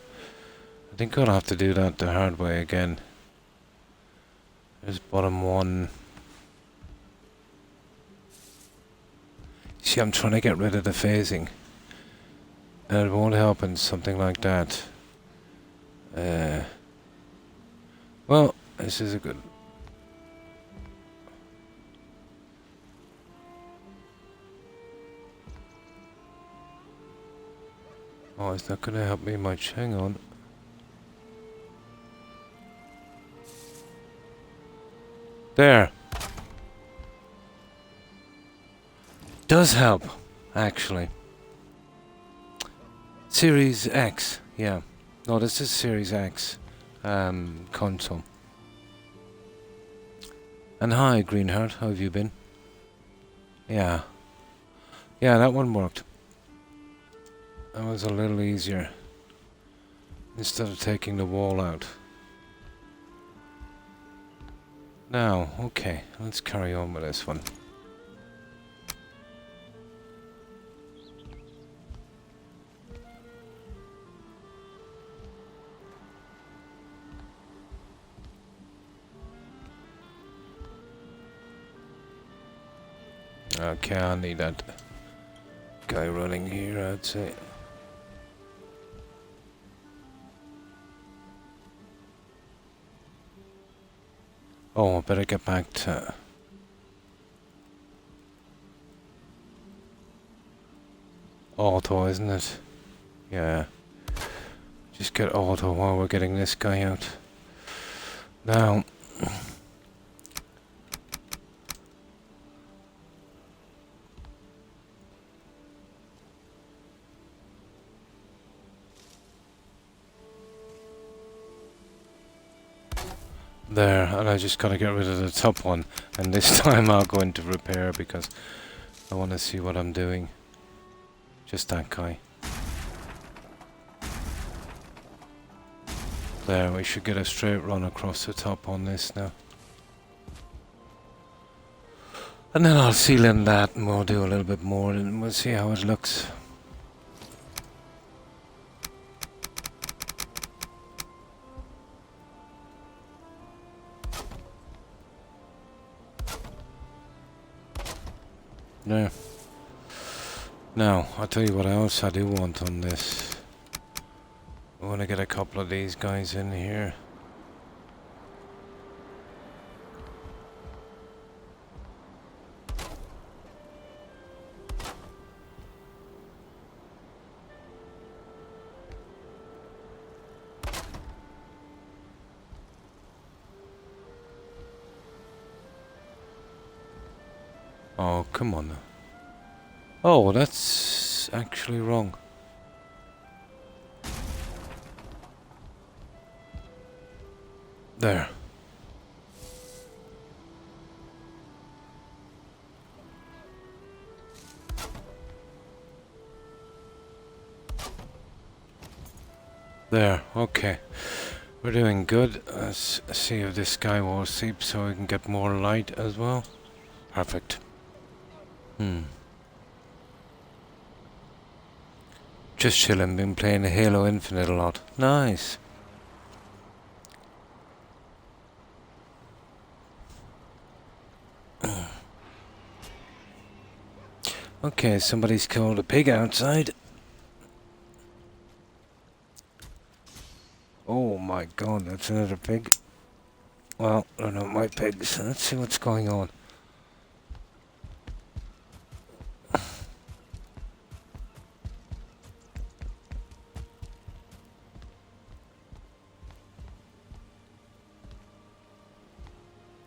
I think I'll have to do that the hard way again. There's bottom one. See, I'm trying to get rid of the phasing. And it won't help in something like that. Well, this is a good... Oh, it's not gonna help me much. Hang on. There. Does help, actually. Series X, yeah. No, this is Series X console. And hi, Greenheart, how have you been? Yeah. Yeah, that one worked. That was a little easier. Instead of taking the wall out. Now, okay, let's carry on with this one. Okay, I need that guy running here, I'd say. Oh, I better get back to auto, isn't it? Yeah. Just get auto while we're getting this guy out. Now. There, and I just gotta get rid of the top one. And this time I'll go into repair because I want to see what I'm doing. Just that guy. There, we should get a straight run across the top on this now. And then I'll seal in that and we'll do a little bit more and we'll see how it looks. There. Now, I'll tell you what else I do want on this. I want to get a couple of these guys in here. Oh, come on now. Oh, that's actually wrong. There. There, okay. We're doing good. Let's see if this guy will sleep so we can get more light as well. Perfect. Just chilling, been playing Halo Infinite a lot. Nice. Okay, somebody's called a pig outside. Oh my god, that's another pig. Well, they're not my pigs. Let's see what's going on.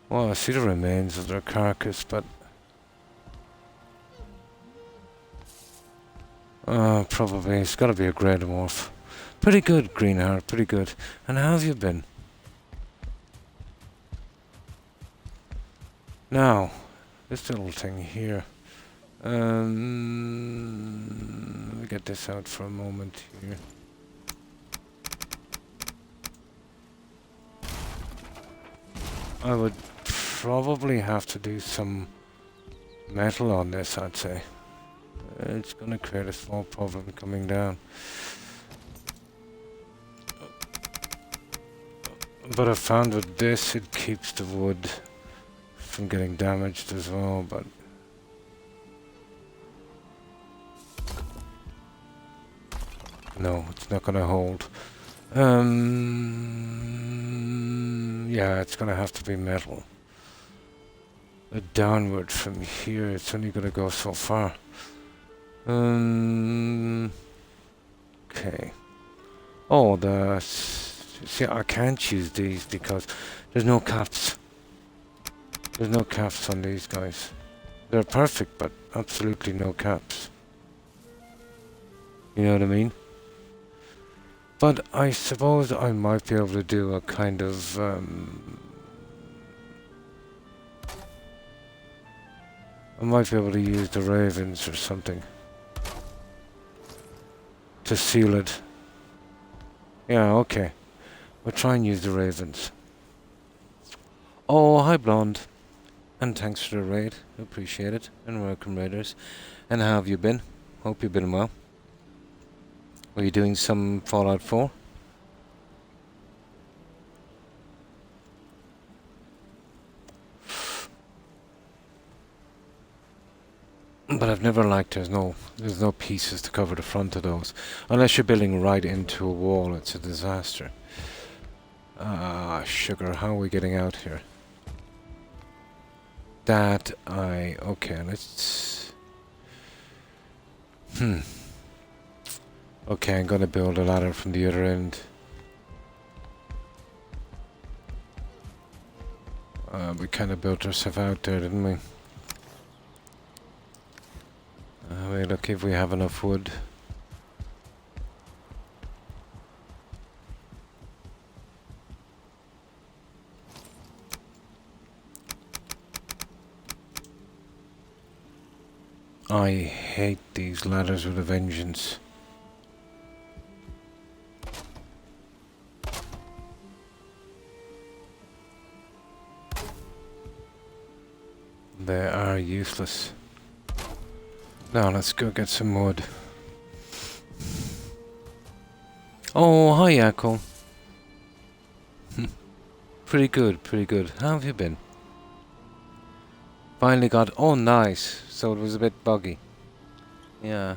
Well, I see the remains of their carcass, but... probably. It's gotta be a grey dwarf. Pretty good, Greenheart, pretty good. And how have you been? Now, this little thing here. Let me get this out for a moment here. I would probably have to do some metal on this, I'd say. It's gonna create a small problem coming down. But I found with this, it keeps the wood from getting damaged as well, but... No, it's not gonna hold. Yeah, it's gonna have to be metal. Downward from here, it's only gonna go so far. Okay. Oh, see, I can't use these because there's no caps. There's no caps on these guys. They're perfect, but absolutely no caps. You know what I mean? But I suppose I might be able to do a kind of... I might be able to use the ravens or something to seal it. Yeah, okay. We'll try and use the ravens. Oh, hi Blonde. And thanks for the raid. Appreciate it. And welcome raiders. And how have you been? Hope you've been well. Were you doing some Fallout 4? But I've never liked there's no pieces to cover the front of those. Unless you're building right into a wall, it's a disaster. Ah, sugar, how are we getting out here? Okay, let's... Okay, I'm gonna build a ladder from the other end. We kind of built ourselves out there, didn't we? Wait, look if we have enough wood. I hate these ladders with a vengeance. They are useless. Now let's go get some wood. Oh, hi Yakko. Pretty good, pretty good. How have you been? Finally got... Oh, nice. So it was a bit buggy. Yeah.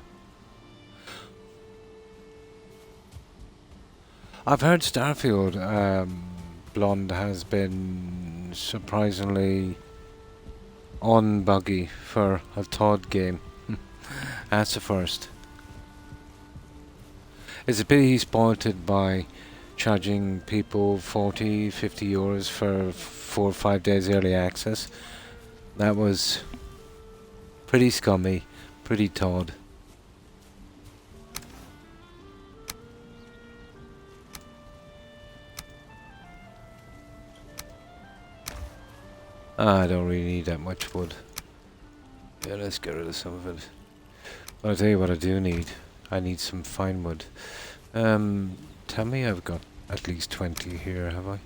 I've heard Starfield, Blonde has been surprisingly unbuggy for a Todd game. That's the first. It's a pity he spoiled it by charging people 40, 50 euros for 4 or 5 days early access. That was pretty scummy, pretty Todd. I don't really need that much wood. Yeah, let's get rid of some of it. But I'll tell you what I do need. I need some fine wood. Tell me I've got at least 20 here, have I?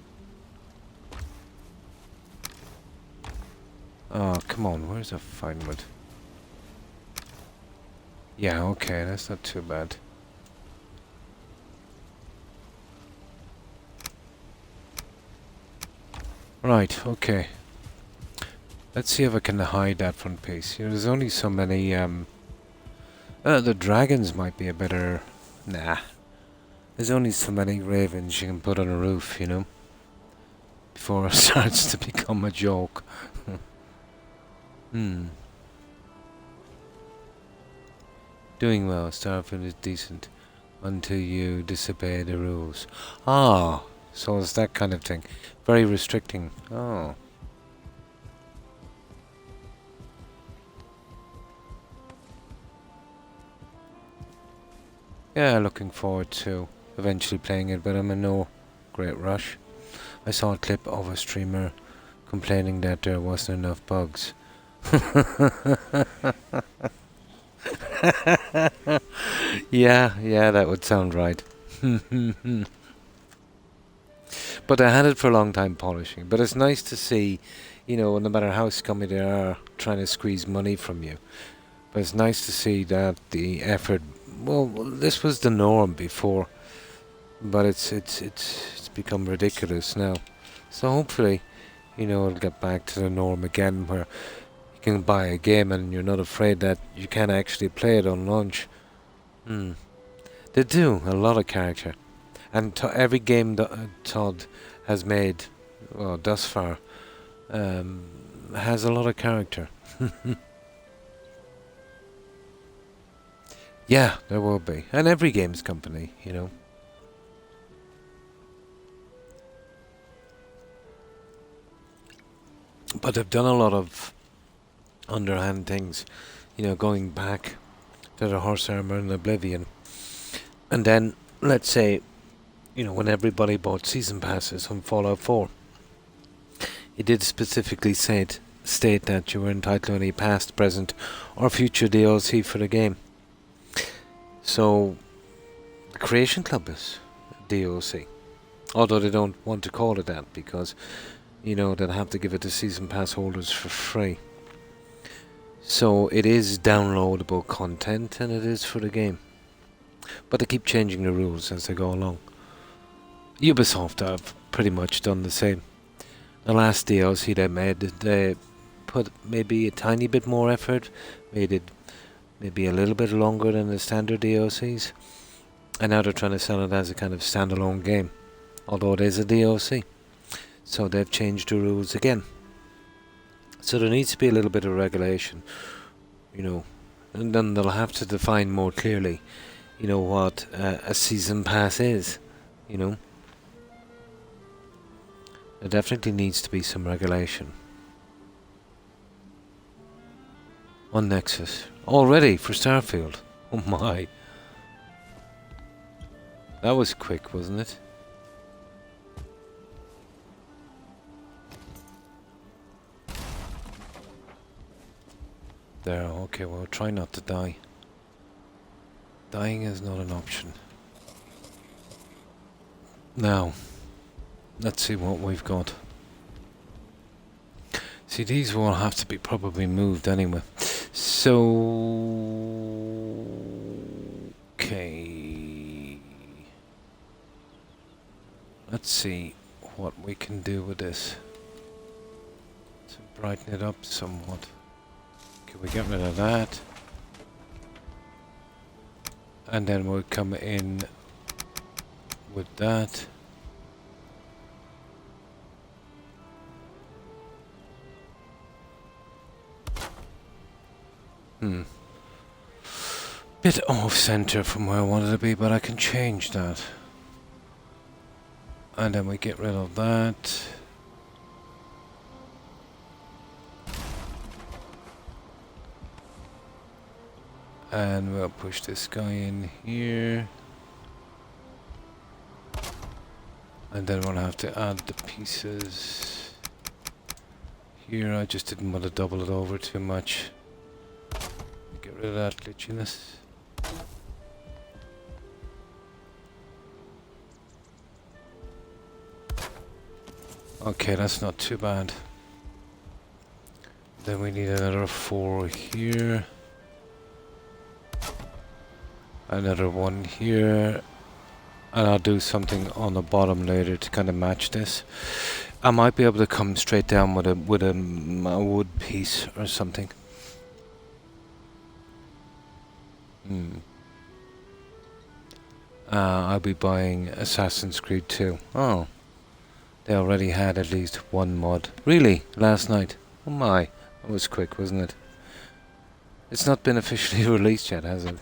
Oh, come on, where's the fine wood? Yeah, okay, that's not too bad. Right, okay. Let's see if I can hide that front piece. You know, there's only so many, the dragons might be a better... Nah. There's only so many ravens you can put on a roof, you know? Before it starts to become a joke. Doing well, Starfield is decent. Until you disobey the rules. Ah, so it's that kind of thing. Very restricting. Oh. Yeah, looking forward to eventually playing it, but I'm in no great rush. I saw a clip of a streamer complaining that there wasn't enough bugs. Yeah, that would sound right. But I had it for a long time polishing. But it's nice to see, you know, no matter how scummy they are trying to squeeze money from you. But it's nice to see that the effort... Well, this was the norm before. But it's become ridiculous now. So hopefully, you know, it'll get back to the norm again where you can buy a game and you're not afraid that you can't actually play it on launch. They do a lot of character. And every game that Todd has made, well, thus far, has a lot of character. Yeah, there will be. And every games company, you know. But they've done a lot of underhand things, you know, going back to the horse armor and Oblivion. And then, let's say, you know, when everybody bought season passes on Fallout 4, it did specifically state that you were entitled to any past, present, or future DLC for the game. So, the Creation Club is DLC. Although they don't want to call it that because, you know, they'll have to give it to season pass holders for free. So, it is downloadable content and it is for the game. But they keep changing the rules as they go along. Ubisoft have pretty much done the same. The last DLC they made, they put maybe a tiny bit more effort, made it maybe a little bit longer than the standard DLCs, and now they're trying to sell it as a kind of standalone game, although it is a DLC. So they've changed the rules again. So there needs to be a little bit of regulation, and then they'll have to define more clearly, what a season pass is, There definitely needs to be some regulation. On Nexus. Already for Starfield. Oh my. That was quick, wasn't it? There, okay, well, try not to die. Dying is not an option. Now, let's see what we've got. See, these will have to be probably moved anyway. So, okay. Let's see what we can do with this to brighten it up somewhat. Can we get rid of that? And then we'll come in with that. Bit off center from where I wanted to be, but I can change that. And then we get rid of that. And we'll push this guy in here. And then we'll have to add the pieces here. I just didn't want to double it over too much. Get rid of that glitchiness. Okay, that's not too bad. Then we need another 4 here. Another 1 here. And I'll do something on the bottom later to kind of match this. I might be able to come straight down with a wood piece or something. I'll be buying Assassin's Creed 2. Oh. They already had at least 1 mod. Really? Last night? Oh my. That was quick, wasn't it? It's not been officially released yet, has it?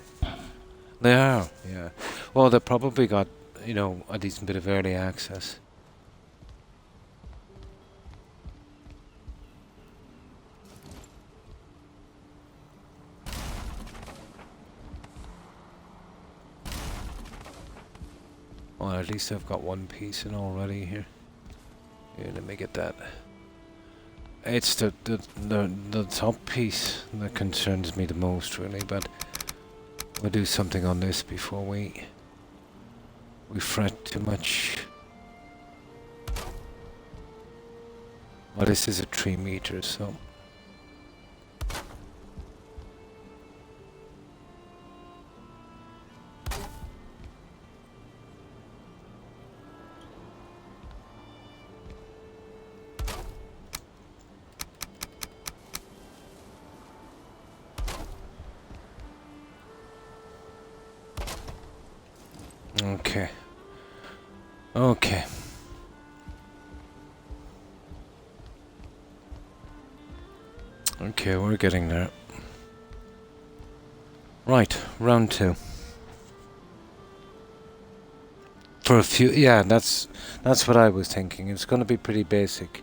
They are, yeah. Well, they probably got, a decent bit of early access. Well, at least I've got 1 piece in already here. Here, let me get that. It's the top piece that concerns me the most, really, but we'll do something on this before we fret too much. Well, this is a 3 meters, so. Okay. Okay. Okay, we're getting there. Right, round 2. For a few, yeah, that's what I was thinking. It's going to be pretty basic,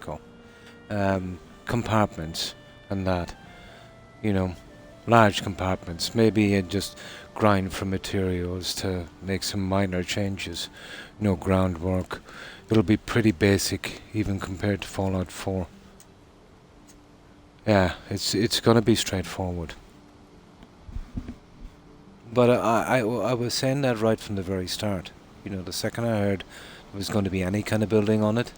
cool. Compartments and that, large compartments. Maybe you just grind for materials to make some minor changes. No groundwork. It'll be pretty basic, even compared to Fallout 4. Yeah, it's gonna be straightforward. But I was saying that right from the very start. The second I heard there was going to be any kind of building on it,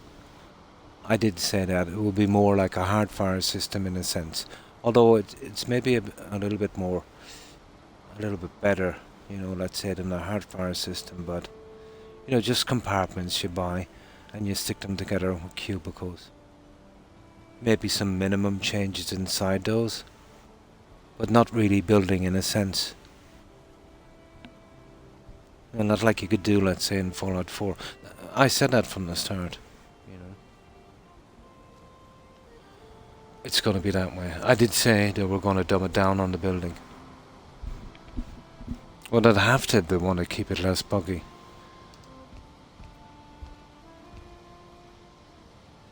I did say that it would be more like a hard fire system in a sense. Although it's maybe a little bit more, a little bit better, let's say, than a hard fire system. But just compartments you buy, and you stick them together with cubicles. maybe some minimum changes inside those, but not really building in a sense. And not like you could do, let's say, in Fallout 4. I said that from the start, you know. It's going to be that way. I did say they were going to dumb it down on the building. Well, they'd have to if they want to keep it less buggy.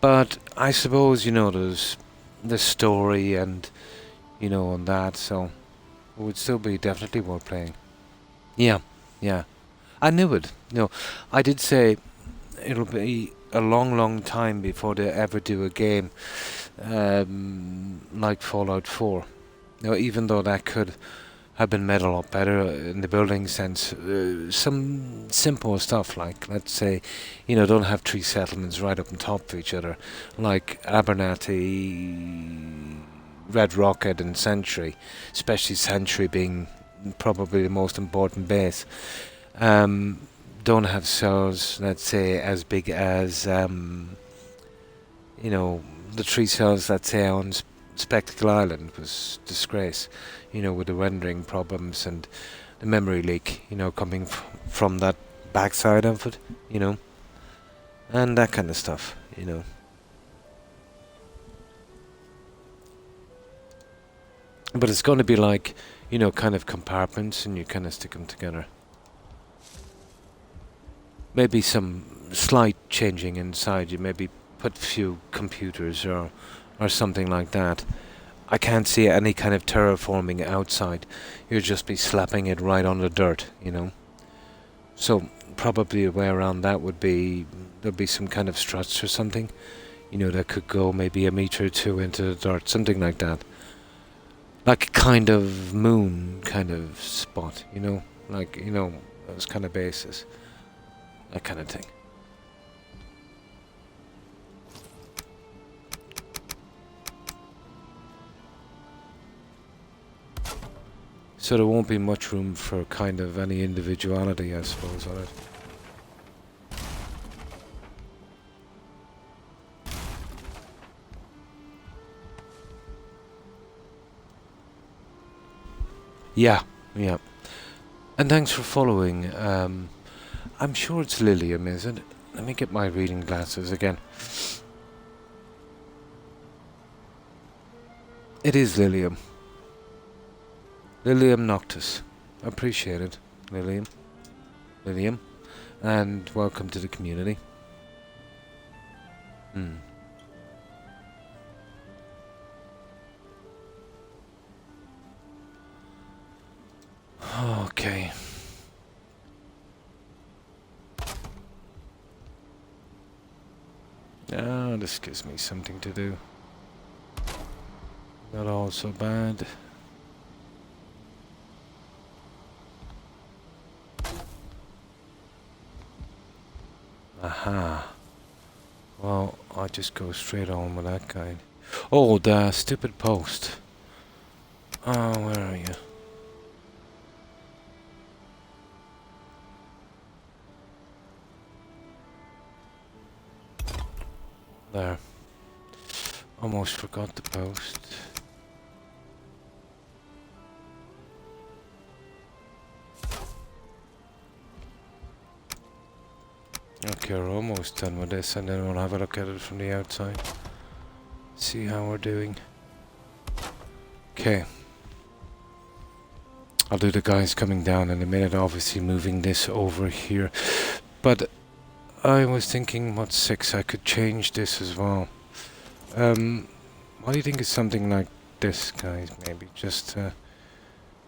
But I suppose, you know, there's the story and, you know, and that, so it would still be definitely worth playing. Yeah, yeah. I knew it. You know, I did say it'll be a long, long time before they ever do a game like Fallout 4. You know, even though that could have been made a lot better in the building sense. Some simple stuff like, let's say, you know, don't have 3 settlements right up on top of each other, like Abernathy, Red Rocket and Sentry, especially Sentry being probably the most important base. Don't have cells, let's say, as big as, you know, the 3 cells, let's say, on Spectacle Island was disgrace, you know, with the rendering problems and the memory leak, you know, coming from that backside of it, you know, and that kind of stuff, you know. But it's going to be like, you know, kind of compartments and you kind of stick them together. Maybe some slight changing inside, you maybe put a few computers or something like that. I can't see any kind of terraforming outside. You'll just be slapping it right on the dirt, you know. So probably a way around that would be there'll be some kind of struts or something, you know, that could go maybe a meter or 2 into the dirt, something like that. Like a kind of moon kind of spot, you know, like, you know, those kind of bases, that kind of thing. So there won't be much room for kind of any individuality, I suppose, on it. Yeah, yeah. And thanks for following. I'm sure it's Lilium, is it? Let me get my reading glasses again. It is Lilium. Lilium Noctis. Appreciate it, Lilium. Lilium. And welcome to the community. Okay. Ah, this gives me something to do. Not all so bad. Aha. Well, I'll just go straight on with that guy. Oh, the stupid post. Oh, where are you? There. Almost forgot the post. Okay, we're almost done with this, and then we'll have a look at it from the outside. See how we're doing. Okay. I'll do the guys coming down in a minute, obviously moving this over here. But I was thinking, what 6, I could change this as well. What do you think is something like this, guys? Maybe just to,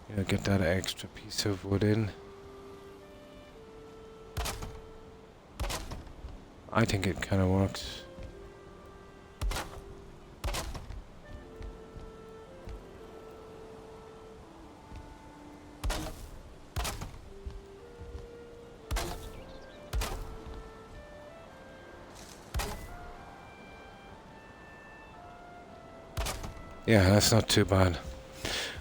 you know, get that extra piece of wood in. I think it kind of works. Yeah, that's not too bad.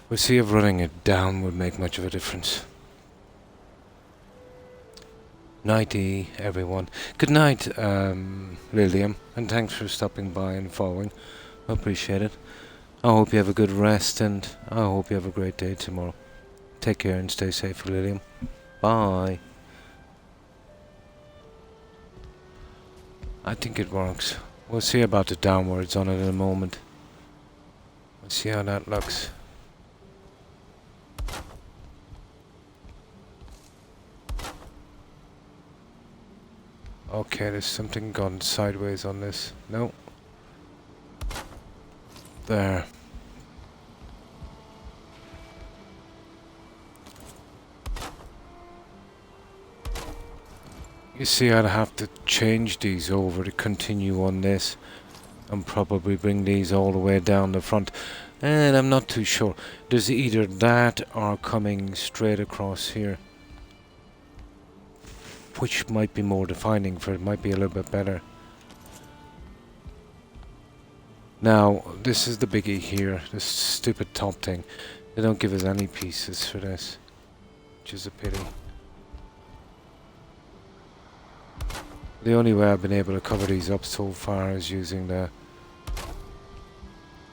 We'll see if running it down would make much of a difference. Nighty, everyone. Good night, Lilium, and thanks for stopping by and following. Appreciate it. I hope you have a good rest, and I hope you have a great day tomorrow. Take care and stay safe, William. Bye. I think it works. We'll see about the downwards on it in a moment. We'll see how that looks. Okay, there's something gone sideways on this. No. There. You see, I'd have to change these over to continue on this and probably bring these all the way down the front. And I'm not too sure. There's either that or coming straight across here, which might be more defining for it, might be a little bit better. Now, this is the biggie here, this stupid top thing. They don't give us any pieces for this, which is a pity. The only way I've been able to cover these up so far is using the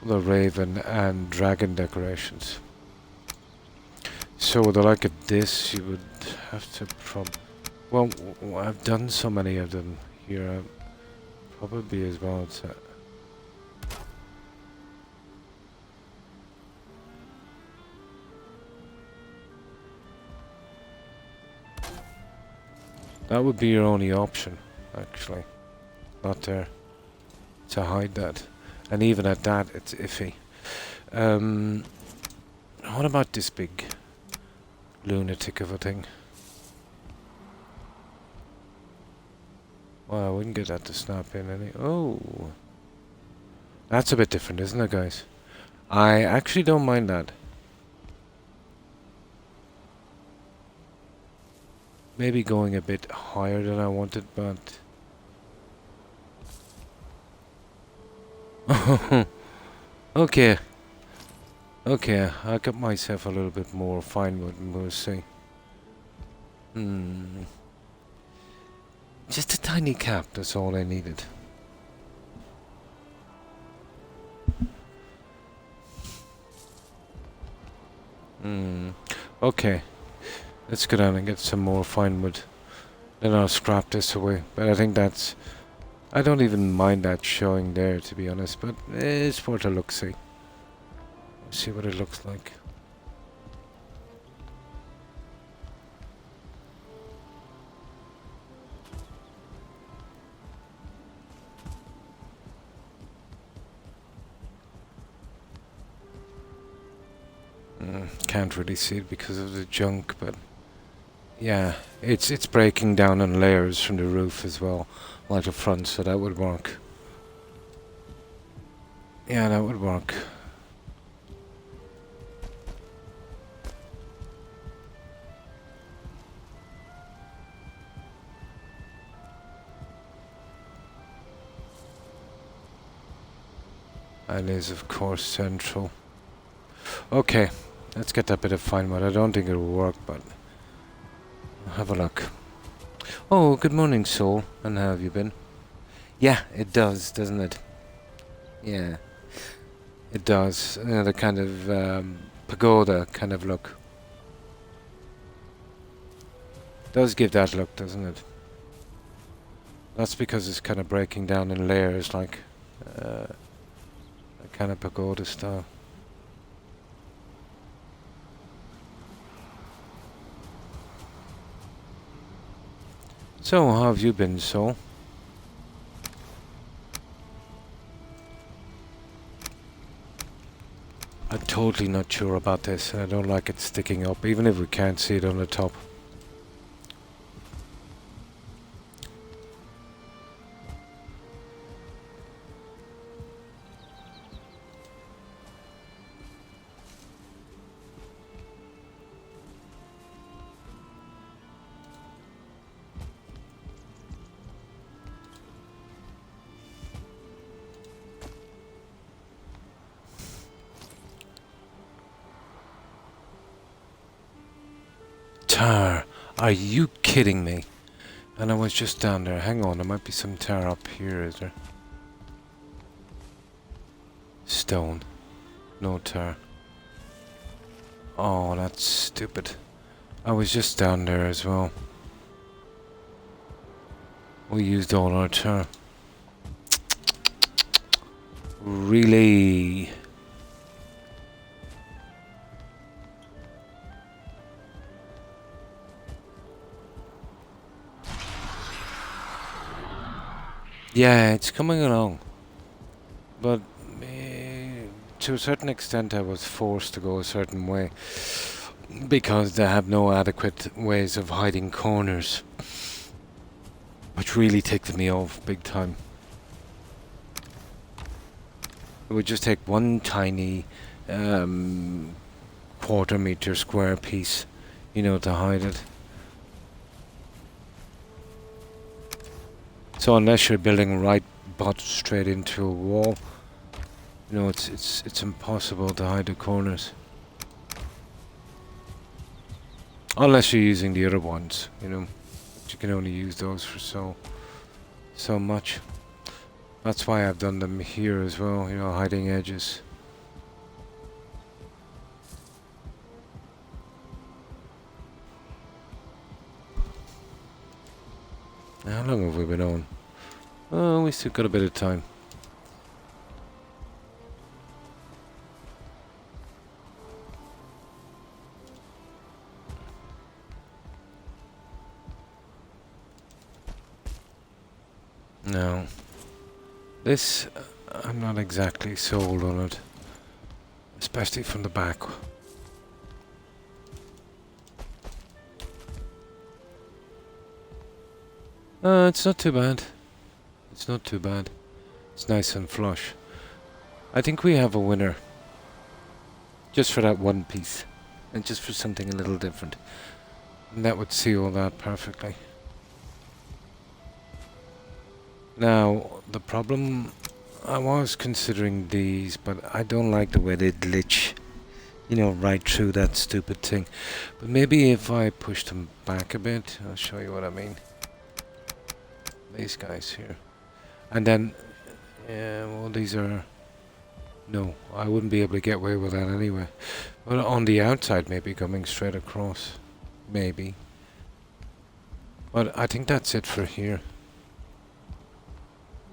raven and dragon decorations. So with the like of this, you would have to well, I've done so many of them here, probably as well. That would be your only option, actually. Not there. To hide that. And even at that, it's iffy. What about this big lunatic of a thing? Well, I wouldn't get that to snap in any... Oh! That's a bit different, isn't it, guys? I actually don't mind that. Maybe going a bit higher than I wanted, but... Okay. Okay, I got myself a little bit more fine wood, and we'll see. Just a tiny cap, that's all I needed. Okay. Let's go down and get some more fine wood. Then I'll scrap this away. But I think that's... I don't even mind that showing there, to be honest. But it's worth a look-see. See what it looks like. Can't really see it because of the junk, but... Yeah, it's breaking down in layers from the roof as well, like the front, so that would work. Yeah, that would work. And is of course central. Okay, let's get that bit of fine wood. I don't think it'll work, but have a look. Oh, good morning, Soul. And how have you been? Yeah, it does, doesn't it? Yeah, it does. The kind of pagoda kind of look. Does give that look, doesn't it? That's because it's kind of breaking down in layers, like a kind of pagoda style. So, how have you been, Soul? I'm totally not sure about this, and I don't like it sticking up, even if we can't see it on the top. Tar! Are you kidding me? And I was just down there. Hang on, there might be some tar up here, is there? stone. No tar. Oh, that's stupid. I was just down there as well. We used all our tar. Really? Yeah, it's coming along. But to a certain extent I was forced to go a certain way. Because they have no adequate ways of hiding corners. Which really ticked me off big time. It would just take one tiny quarter-meter square piece, you know, to hide it. So unless you're building right butt straight into a wall, you know, it's impossible to hide the corners. Unless you're using the other ones, you know. But you can only use those for so much. That's why I've done them here as well, you know, hiding edges. How long have we been on? Oh, we still got a bit of time. No. This, I'm not exactly sold on it. Especially from the back. It's not too bad. It's not too bad. It's nice and flush. I think we have a winner. Just for that one piece. And just for something a little different. And that would seal that perfectly. Now, the problem... I was considering these, but I don't like the way they glitch. You know, right through that stupid thing. But maybe if I push them back a bit, I'll show you what I mean. These guys here. And then, well, these are... No, I wouldn't be able to get away with that anyway. But on the outside, maybe coming straight across. Maybe. But I think that's it for here.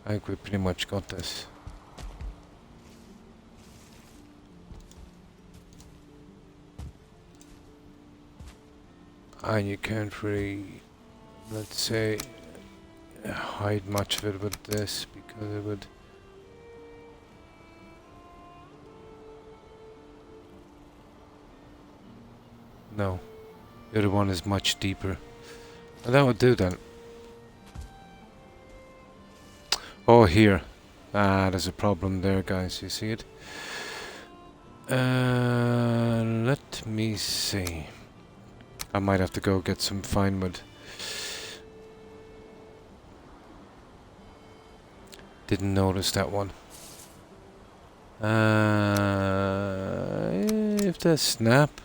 I think we pretty much got this. And you can't really, let's say, hide much of it with this because it would... No. The other one is much deeper. And that would do then. Oh, here. Ah, there's a problem there, guys. You see it? Let me see. I might have to go get some fine wood. Didn't notice that one. If they snap.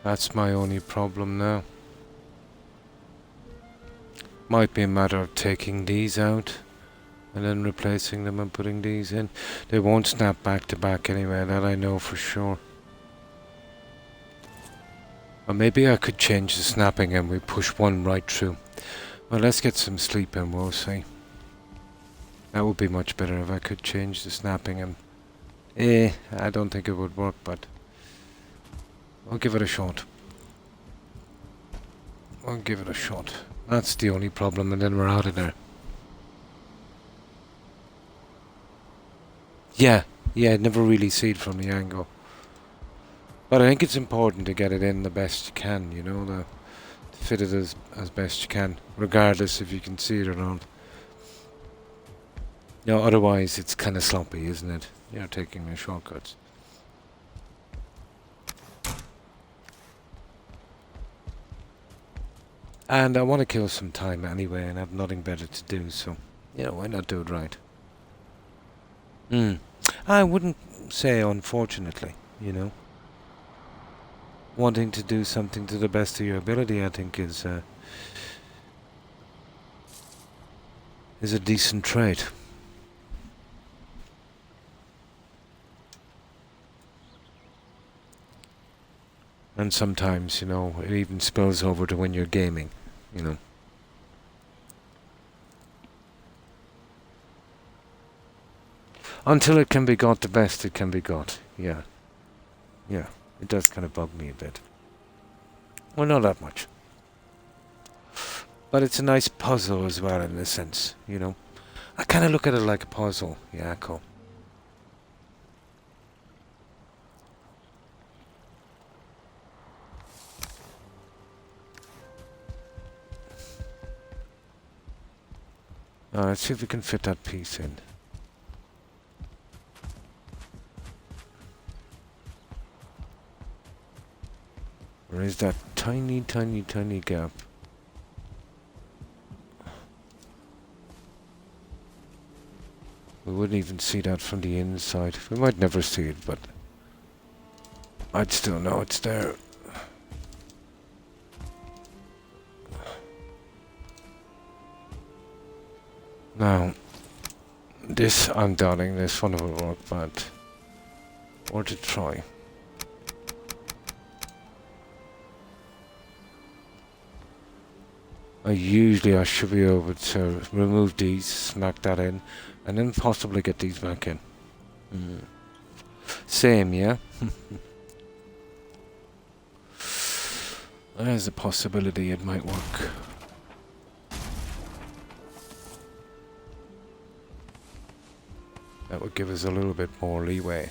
That's my only problem now. Might be a matter of taking these out and then replacing them and putting these in. They won't snap back to back anyway, that I know for sure. Or maybe I could change the snapping and we push one right through. Well, let's get some sleep and we'll see. That would be much better if I could change the snapping and... I don't think it would work, but... I'll give it a shot. I'll give it a shot. That's the only problem, and then we're out of there. Yeah, never really see it from the angle. But I think it's important to get it in the best you can, you know, to fit it as best you can, regardless if you can see it or not. You know, otherwise it's kind of sloppy, isn't it? You're taking the shortcuts. And I want to kill some time anyway, and have nothing better to do, so, you know, why not do it right? I wouldn't say unfortunately, you know. wanting to do something to the best of your ability, I think, is a decent trait. And sometimes, you know, it even spills over to when you're gaming, you know. Until it can be got the best it can be got, yeah. Yeah, it does kind of bug me a bit. Well, not that much. But it's a nice puzzle as well, in a sense, you know. I kind of look at it like a puzzle. Yeah, cool. Let's see if we can fit that piece in. There is that tiny, tiny, tiny gap. We wouldn't even see that from the inside. We might never see it, but I'd still know it's there. Now, this, I'm doubting this one will work, but or to try. I should be able to remove these, smack that in, and then possibly get these back in. Same, yeah? There's a possibility it might work. That would give us a little bit more leeway.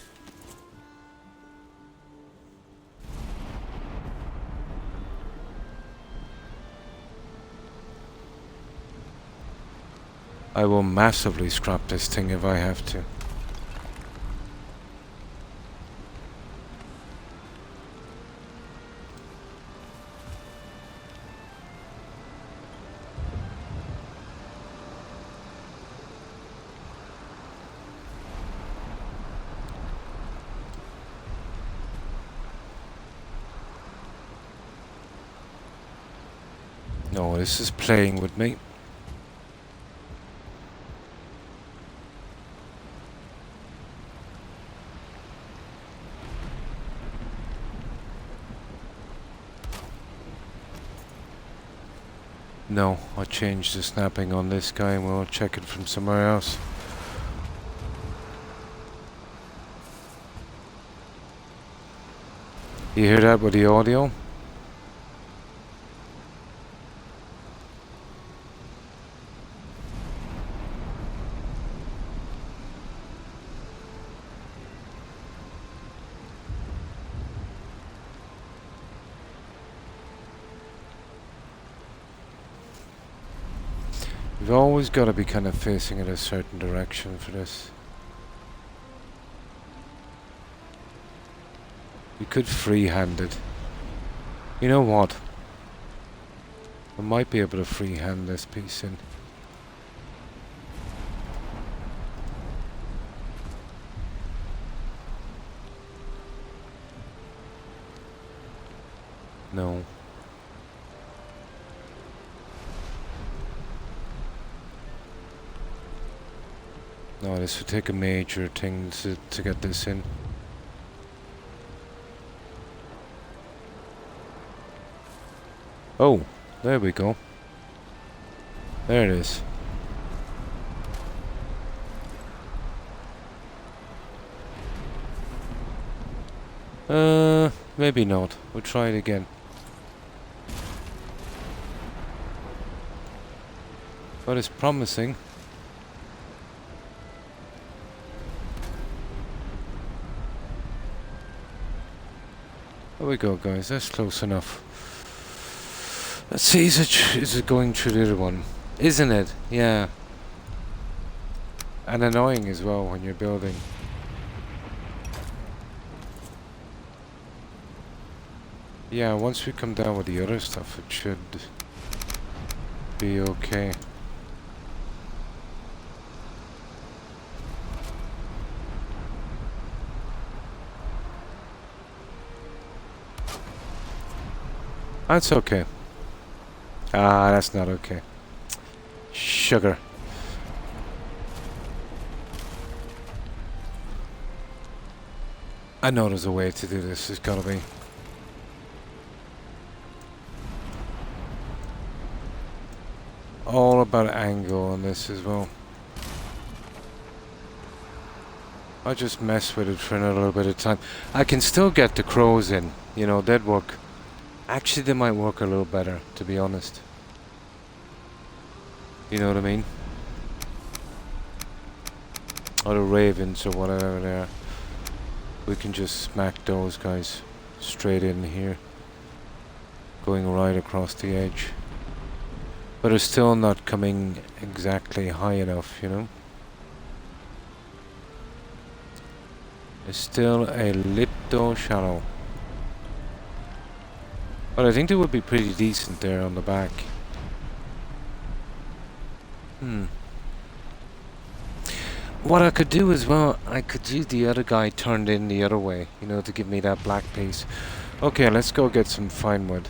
I will massively scrap this thing if I have to. No, this is playing with me. No, I changed the snapping on this guy and we'll check it from somewhere else. You hear that with the audio? You've always got to be kind of facing in a certain direction for this. You could freehand it. You know what? I might be able to freehand this piece in. No. No, this would take a major thing to get this in. Oh, there we go. There it is. Maybe not. We'll try it again. But it's promising. There we go, guys. That's close enough. Let's see, is it going through the other one? Isn't it? Yeah. And annoying as well when you're building. Yeah, once we come down with the other stuff, it should be okay. That's okay. Ah, that's not okay. Sugar. I know there's a way to do this. There's gotta be. All about angle on this as well. I'll just mess with it for another little bit of time. I can still get the crows in. You know, they'd work. Actually, they might work a little better, to be honest. You know what I mean? Or the ravens or whatever they are. We can just smack those guys straight in here. Going right across the edge. But it's still not coming exactly high enough, you know? It's still a little shallow. But I think they would be pretty decent there on the back. What I could do as well, I could use the other guy turned in the other way, you know, to give me that black piece. Okay, let's go get some fine wood.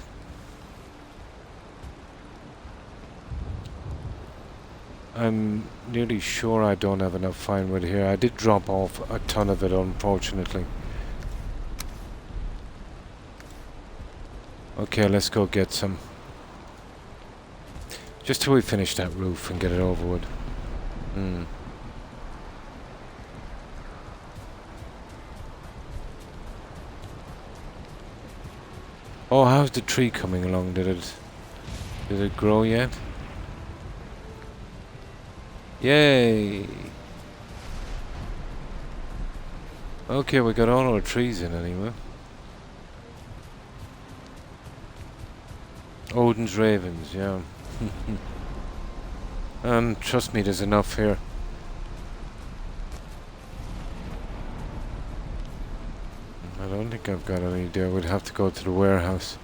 I'm nearly sure I don't have enough fine wood here. I did drop off a ton of it, unfortunately. Okay, let's go get some. Just till we finish that roof and get it over with. Oh, how's the tree coming along? Did it grow yet? Yay! Okay, we got all our trees in anyway. Odin's ravens, yeah. And trust me, there's enough here. I don't think I've got any there. We'd have to go to the warehouse.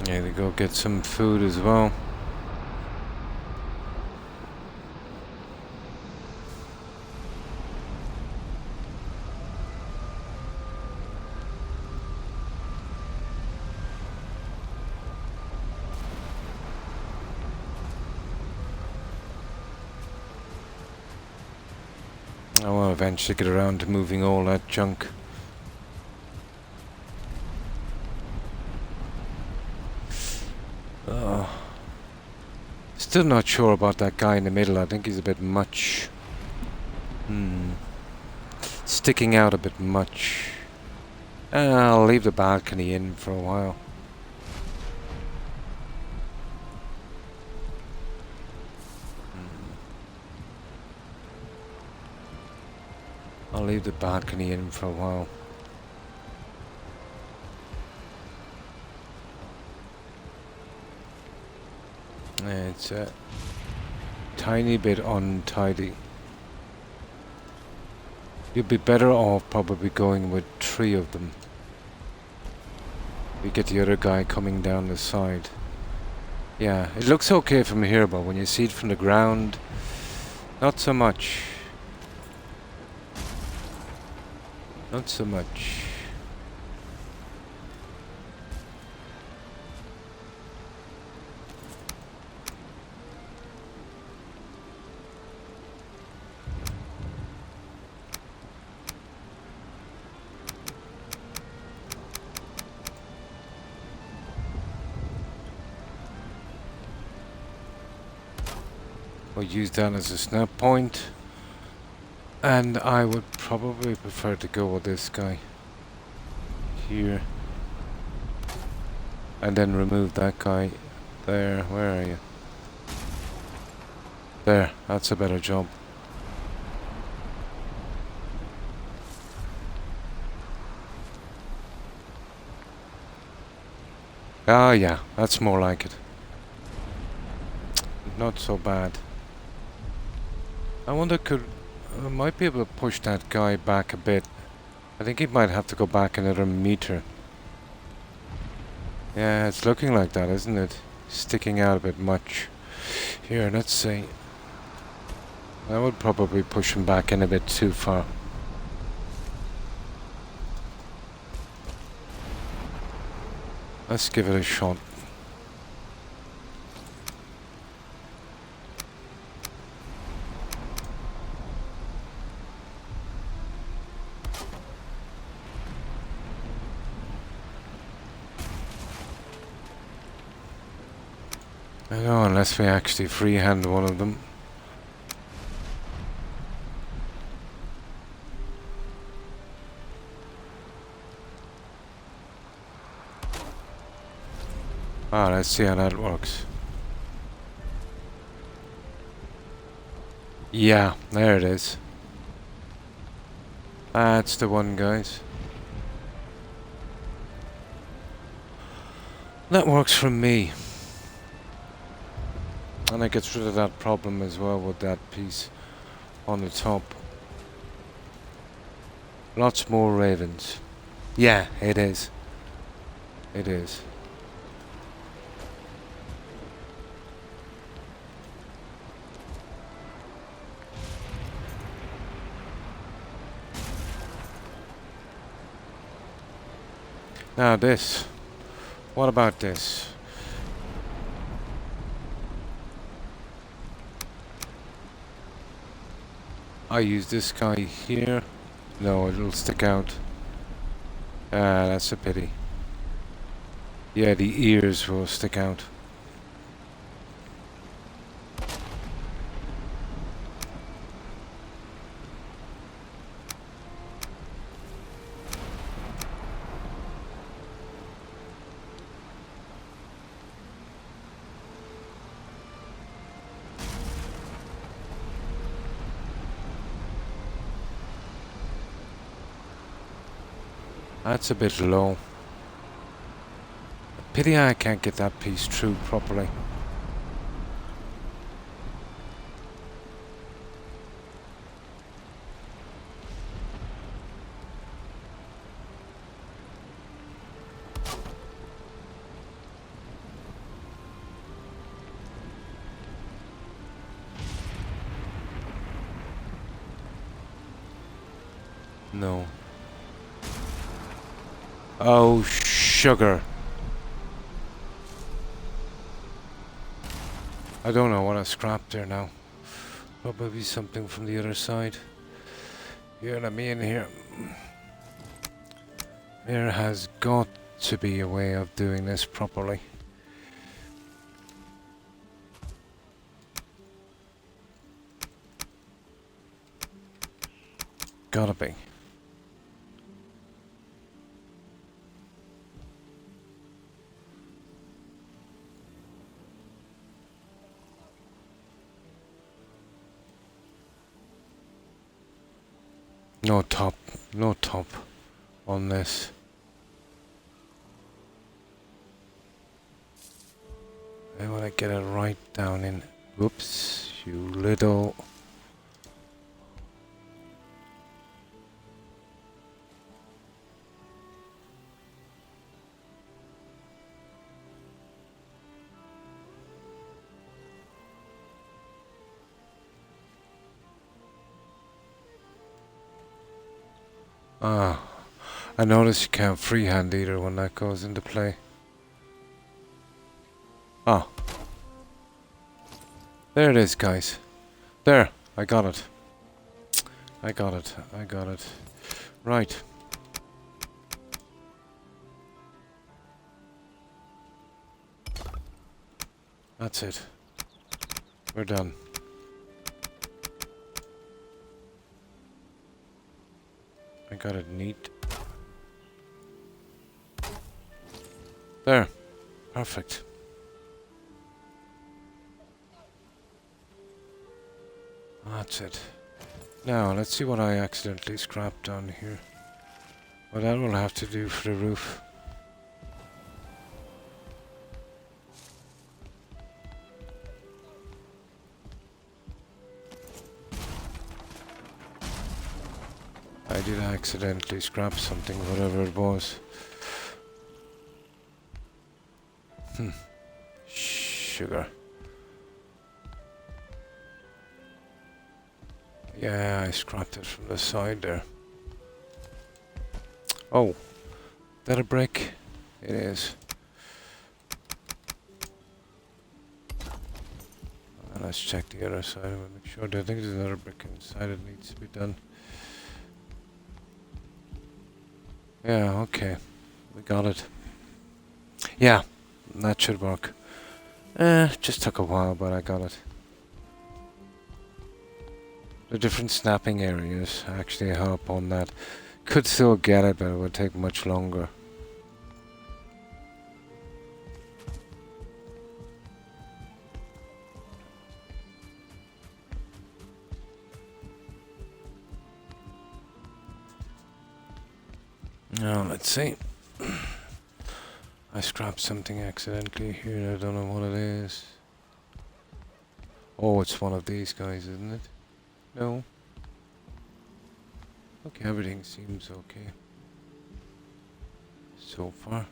Yeah, to go get some food as well. I will eventually get around to moving all that junk. Still not sure about that guy in the middle. I think he's a bit much. Sticking out a bit much. I'll leave the balcony in for a while. I'll leave the balcony in for a while. It's a tiny bit untidy. You'd be better off probably going with 3 of them. You get the other guy coming down the side. Yeah, it looks okay from here, but when you see it from the ground, not so much. Not so much. We'll use that as a snap point. And I would probably prefer to go with this guy here. And then remove that guy there. Where are you? There, that's a better job. Ah, yeah, that's more like it. Not so bad. I wonder, I might be able to push that guy back a bit. I think he might have to go back another meter. Yeah, it's looking like that, isn't it? Sticking out a bit much. Here, let's see. I would probably push him back in a bit too far. Let's give it a shot. I know, unless we actually freehand one of them. Ah, let's see how that works. Yeah, there it is. That's the one, guys. That works for me. And it gets rid of that problem as well with that piece on the top. Lots more ravens. Yeah, it is. It is. Now this. What about this? I use this guy here. No, it'll stick out. Ah, that's a pity. Yeah, the ears will stick out. That's a bit low. Pity I can't get that piece through properly. No. Oh, sugar. I don't know what I scrapped there now. Probably something from the other side. Here, let me in here. There has got to be a way of doing this properly. Gotta be. No top on this. I want to get it right down in. Whoops, you little. Ah, I notice you can't freehand either when that goes into play. Ah, there it is, guys. There, I got it. I got it. Right. That's it. We're done. I got it neat. There. Perfect. That's it. Now, let's see what I accidentally scrapped on here. Well, that will have to do for the roof. I did accidentally scrap something, whatever it was. Sugar. Yeah, I scrapped it from the side there. Oh, is that a brick? It is. And let's check the other side and make sure. I think there's another brick inside that needs to be done. Yeah, okay. We got it. Yeah, that should work. Just took a while, but I got it. The different snapping areas actually help on that. Could still get it, but it would take much longer. Now, let's see. I scrapped something accidentally here. I don't know what it is. Oh, it's one of these guys, isn't it? No. Okay, everything seems okay so far.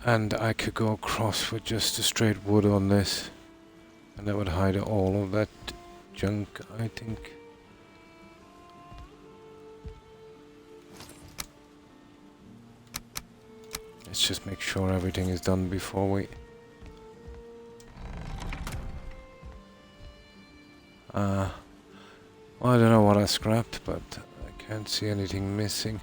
And I could go across with just a straight wood on this, and that would hide all of that junk, I think. Let's just make sure everything is done before we... well, I don't know what I scrapped, but I can't see anything missing.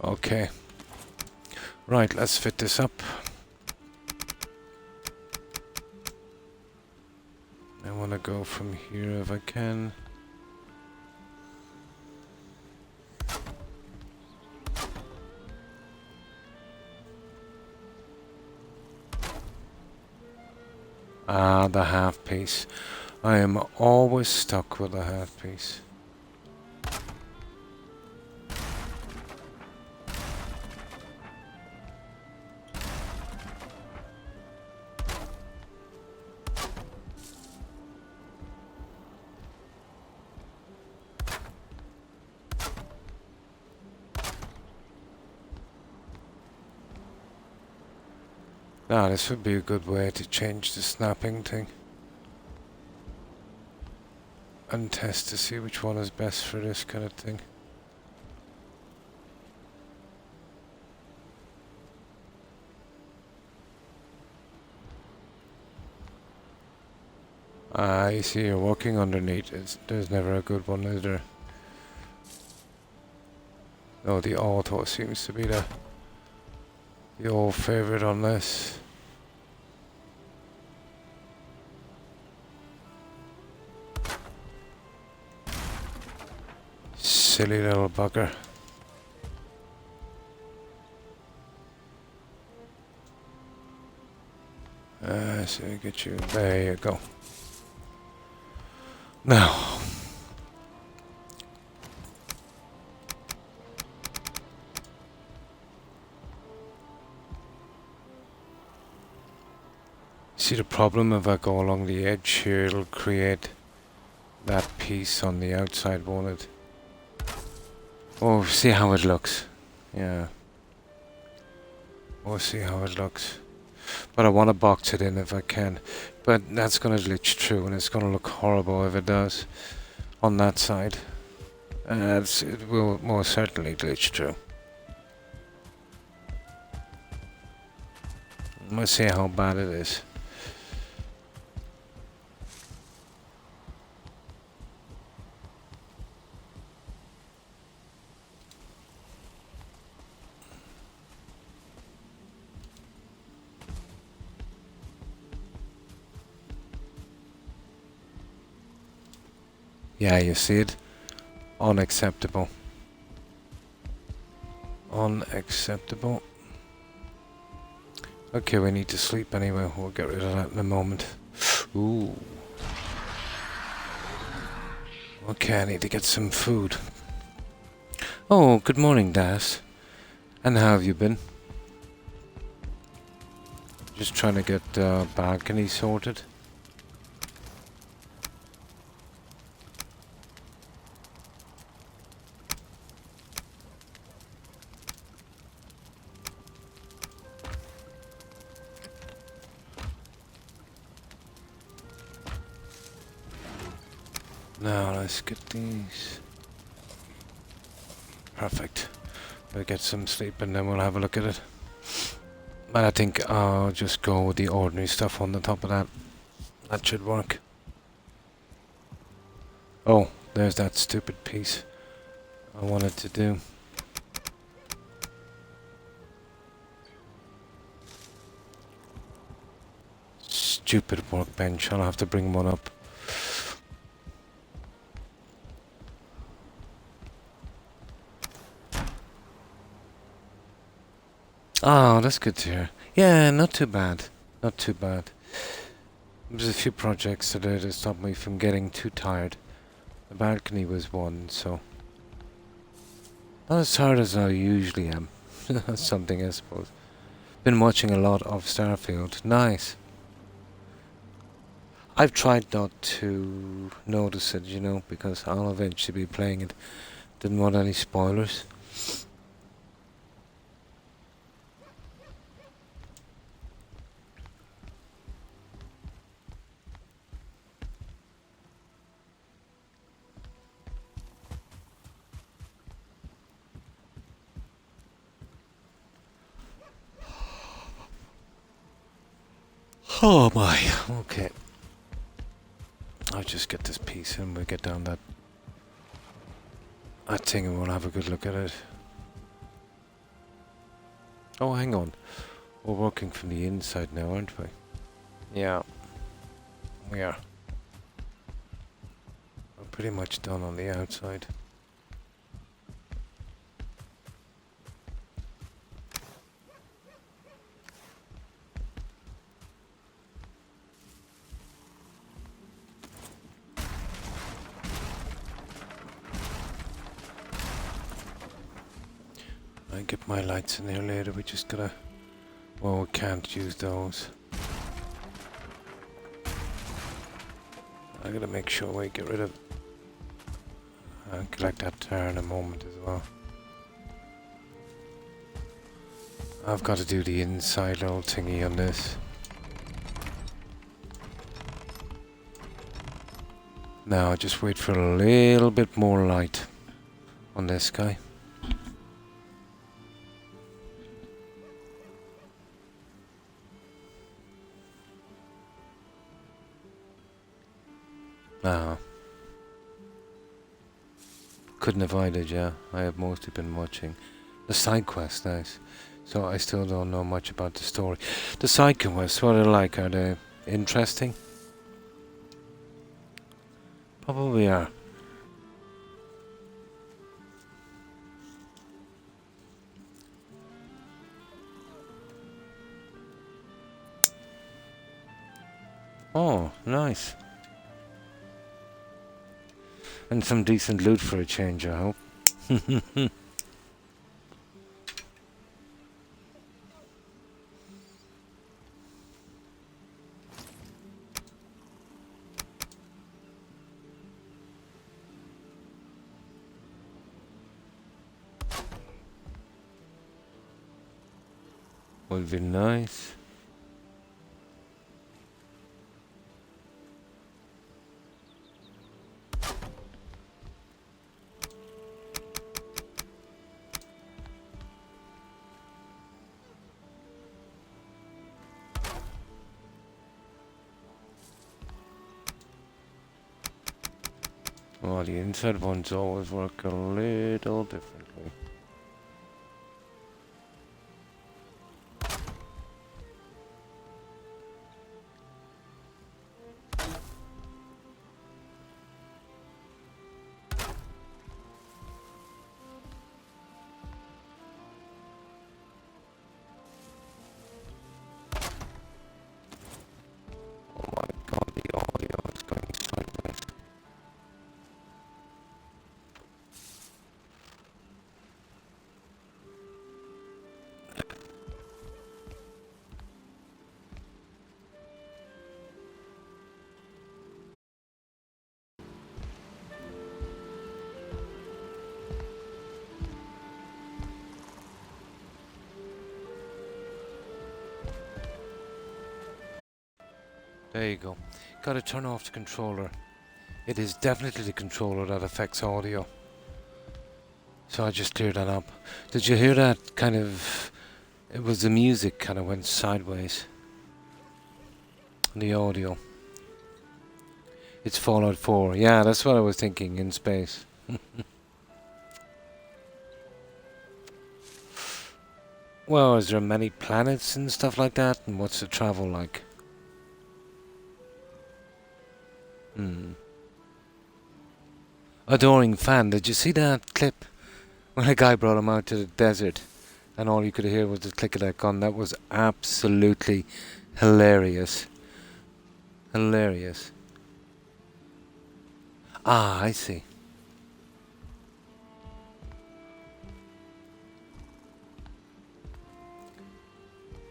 Okay. Right, let's fit this up. I want to go from here if I can. Ah, the half piece. I am always stuck with the half piece. Now, this would be a good way to change the snapping thing. And test to see which one is best for this kind of thing. Ah, you see, you're walking underneath. There's never a good one, is there? No, the auto seems to be the old favorite on this. Silly little bugger. So we get you. There you go. Now. See the problem if I go along the edge here, it'll create that piece on the outside, won't it? Oh, see how it looks. Yeah. We'll see how it looks. But I want to box it in if I can. But that's going to glitch through, and it's going to look horrible if it does on that side. It will most certainly glitch through. Let's see how bad it is. Yeah, you see it? Unacceptable. Unacceptable. Okay, we need to sleep anyway. We'll get rid of that in a moment. Ooh. Okay, I need to get some food. Oh, good morning, Das. And how have you been? Just trying to get the balcony sorted. Now let's get these. Perfect. We'll get some sleep and then we'll have a look at it. But I think I'll just go with the ordinary stuff on the top of that. That should work. Oh, there's that stupid piece I wanted to do. Stupid workbench. I'll have to bring one up. Oh, that's good to hear. Yeah, not too bad. Not too bad. There's a few projects today that stopped me from getting too tired. The balcony was one, so... Not as tired as I usually am. That's something, I suppose. Been watching a lot of Starfield. Nice. I've tried not to notice it, you know, because I'll eventually be playing it. Didn't want any spoilers. Oh my, okay. I'll just get this piece and we'll get down that thing and we'll have a good look at it. Oh, hang on. We're working from the inside now, aren't we? Yeah. We are. We're pretty much done on the outside. I get my lights in here later, we just gotta... Well, we can't use those. I gotta make sure we get rid of... I'll collect that tar in a moment as well. I've got to do the inside little thingy on this. Now, just wait for a little bit more light on this guy. Ah. Couldn't avoid it, yeah. I have mostly been watching the side quest, nice. So I still don't know much about the story. The side quests, what are they like? Are they interesting? Probably are. Oh, nice. And some decent loot for a change, I hope. Would be nice. Well, the inside ones always work a little differently. Oh my god, the audio is going sideways. There you go. Gotta turn off the controller. It is definitely the controller that affects audio. So I just cleared that up. Did you hear that kind of... It was the music kind of went sideways. The audio. It's Fallout 4. Yeah, that's what I was thinking, in space. Well, is there many planets and stuff like that? And what's the travel like? Adoring fan, did you see that clip? When a guy brought him out to the desert and all you could hear was the click of that gun. That was absolutely hilarious. Hilarious. Ah, I see.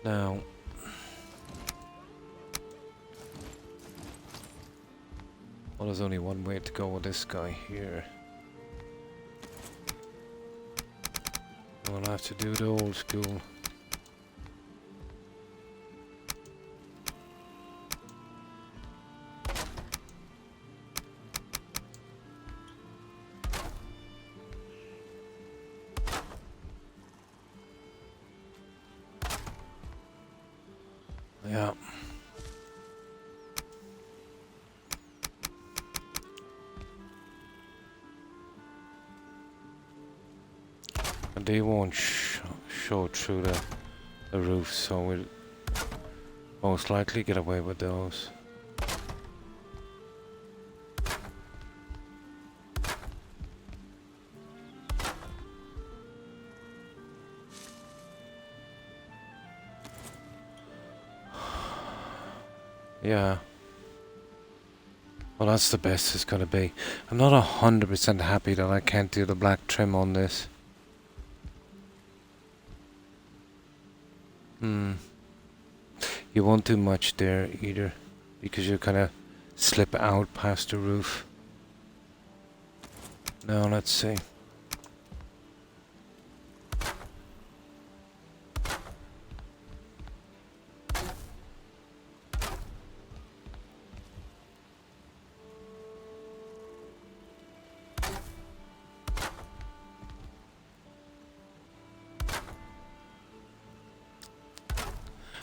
Now... Well, there's only one way to go with this guy here. We'll have to do the old school. Yeah. And they won't show through the roof, so we'll most likely get away with those. Yeah. Well, that's the best it's gonna be. I'm not 100% happy that I can't do the black trim on this. You won't do much there either, because you kind of slip out past the roof. Now, let's see.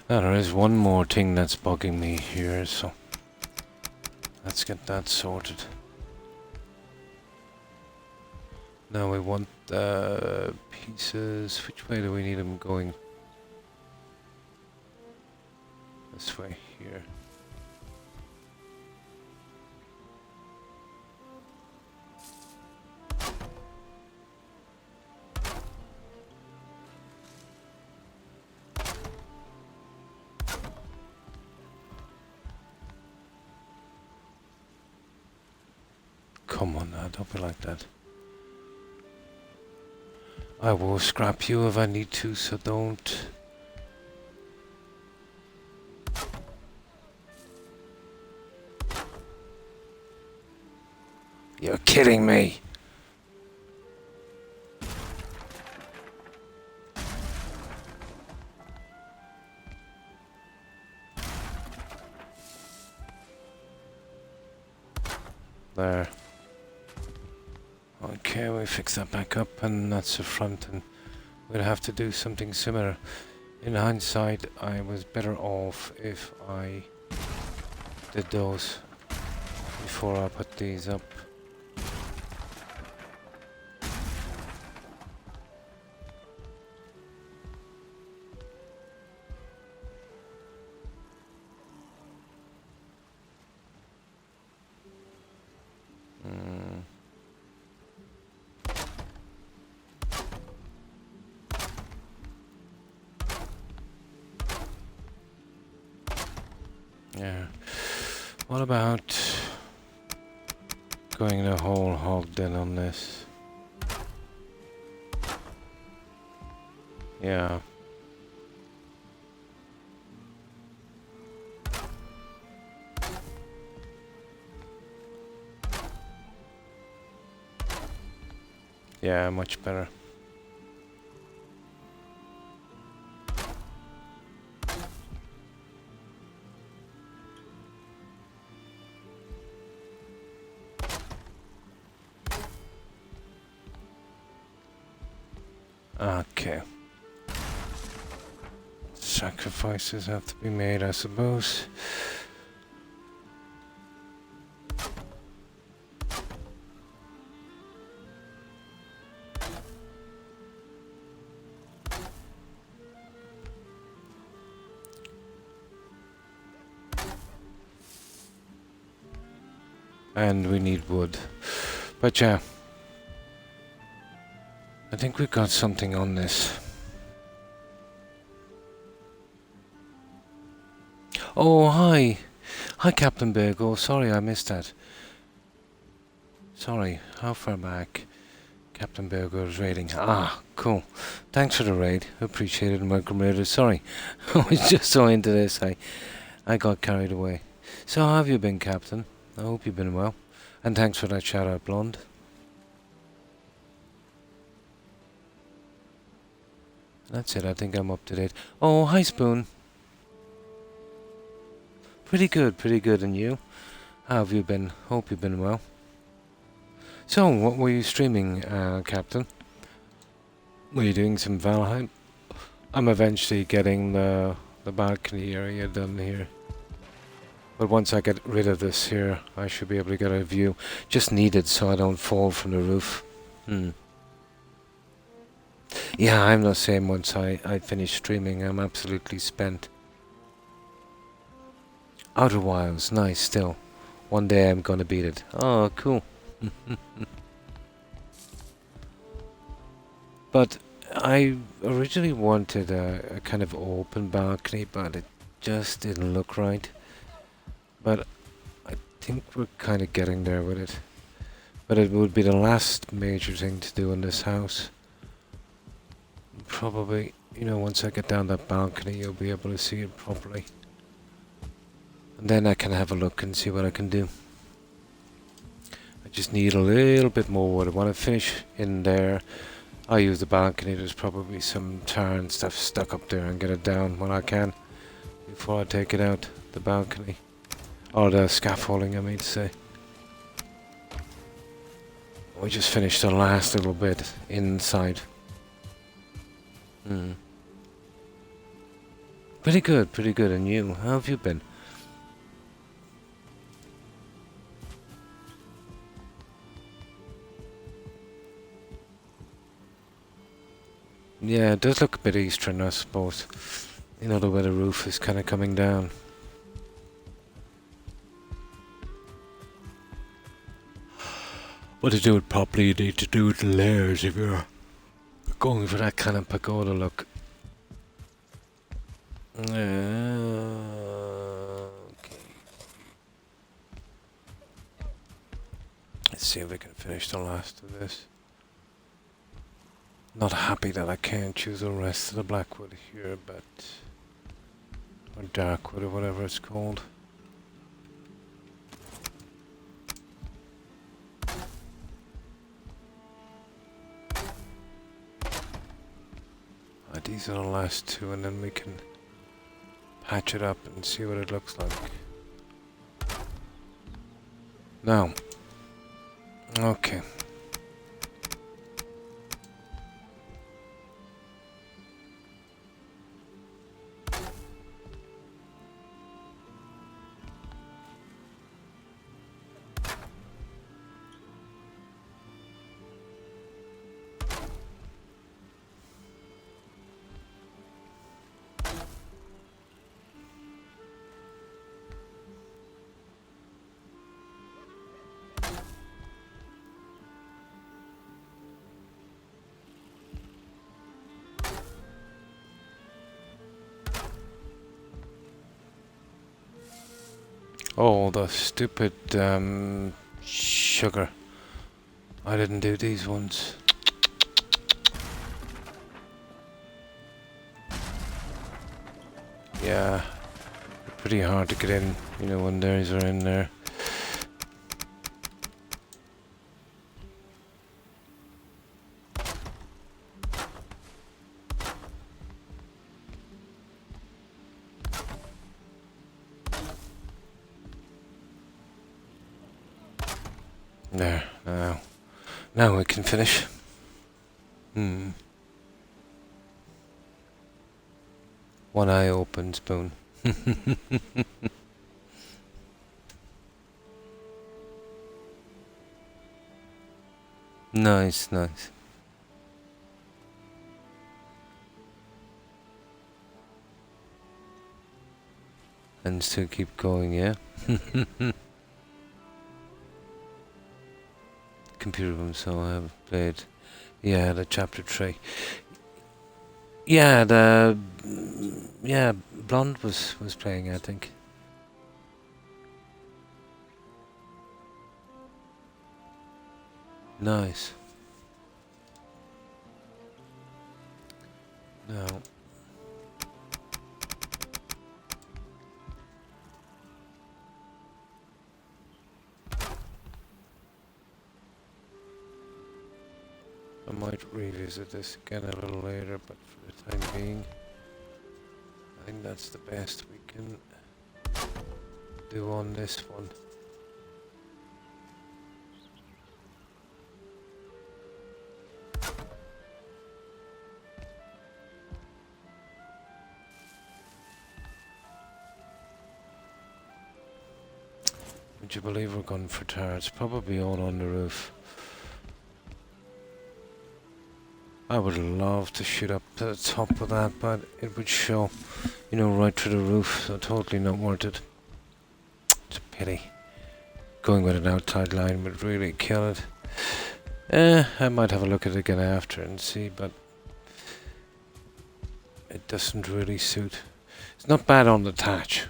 Now, there is one more thing that's bugging me here, so let's get that sorted. Now we want pieces. Which way do we need them going? This way, here. Come on now, don't be like that. I will scrap you if I need to, so don't. You're kidding me! There. Okay, we fix that back up, and that's the front, and we'll have to do something similar. In hindsight, I was better off if I did those before I put these up. Yeah. What about going the whole hog then on this? Yeah. Yeah, much better. Okay. Sacrifices have to be made, I suppose. And we need wood. But yeah, I think we've got something on this. Oh, hi. Hi, Captain Virgo. Sorry, I missed that. Sorry, how far back? Captain Virgo's raiding. Ah, cool. Thanks for the raid. Appreciate it, Welcome Raider. Sorry, I was just so into this, I got carried away. So how have you been, Captain? I hope you've been well. And thanks for that shout out, Blonde. That's it, I think I'm up to date. Oh, hi, Spoon. Pretty good, and you? How have you been? Hope you've been well. So, what were you streaming, Captain? Were you doing some Valheim? I'm eventually getting the balcony area done here. But once I get rid of this here, I should be able to get a view. Just needed so I don't fall from the roof. Yeah, I'm the same once I finish streaming. I'm absolutely spent. Outer Wilds, nice still. One day I'm gonna beat it. Oh, cool. But I originally wanted a kind of open balcony, but it just didn't look right. But I think we're kind of getting there with it. But it would be the last major thing to do in this house. Probably, you know, once I get down that balcony, you'll be able to see it properly. And then I can have a look and see what I can do. I just need a little bit more wood. I want to finish in there. I'll use the balcony. There's probably some tar and stuff stuck up there and get it down when I can before I take it out, the balcony. Or the scaffolding, I mean to say. We just finished the last little bit inside. Pretty good. And you? How have you been? Yeah, it does look a bit eastern, I suppose. You know, the way the roof is kind of coming down. But to do it properly, you need to do it in layers if you're going for that kind of pagoda look. Okay. Let's see if we can finish the last of this. Not happy that I can't choose the rest of the blackwood here, but... or darkwood or whatever it's called. These are the last two, and then we can patch it up and see what it looks like. Now, okay. Oh, the stupid sugar. I didn't do these ones. Yeah, pretty hard to get in, you know, when theirs are in there. There, now we can finish. One eye open, Spoon. Nice, nice. And still keep going, yeah? Computer room, so I have played. Yeah, the chapter 3. Yeah, yeah, Blonde was playing, I think. Nice. Now, I might revisit this again a little later, but for the time being, I think that's the best we can do on this one. Would you believe we're going for turrets? Probably all on the roof. I would love to shoot up to the top of that, but it would show, you know, right through the roof, so totally not worth it. It's a pity. Going with an outside line would really kill it. I might have a look at it again after and see, but it doesn't really suit. It's not bad on the thatch,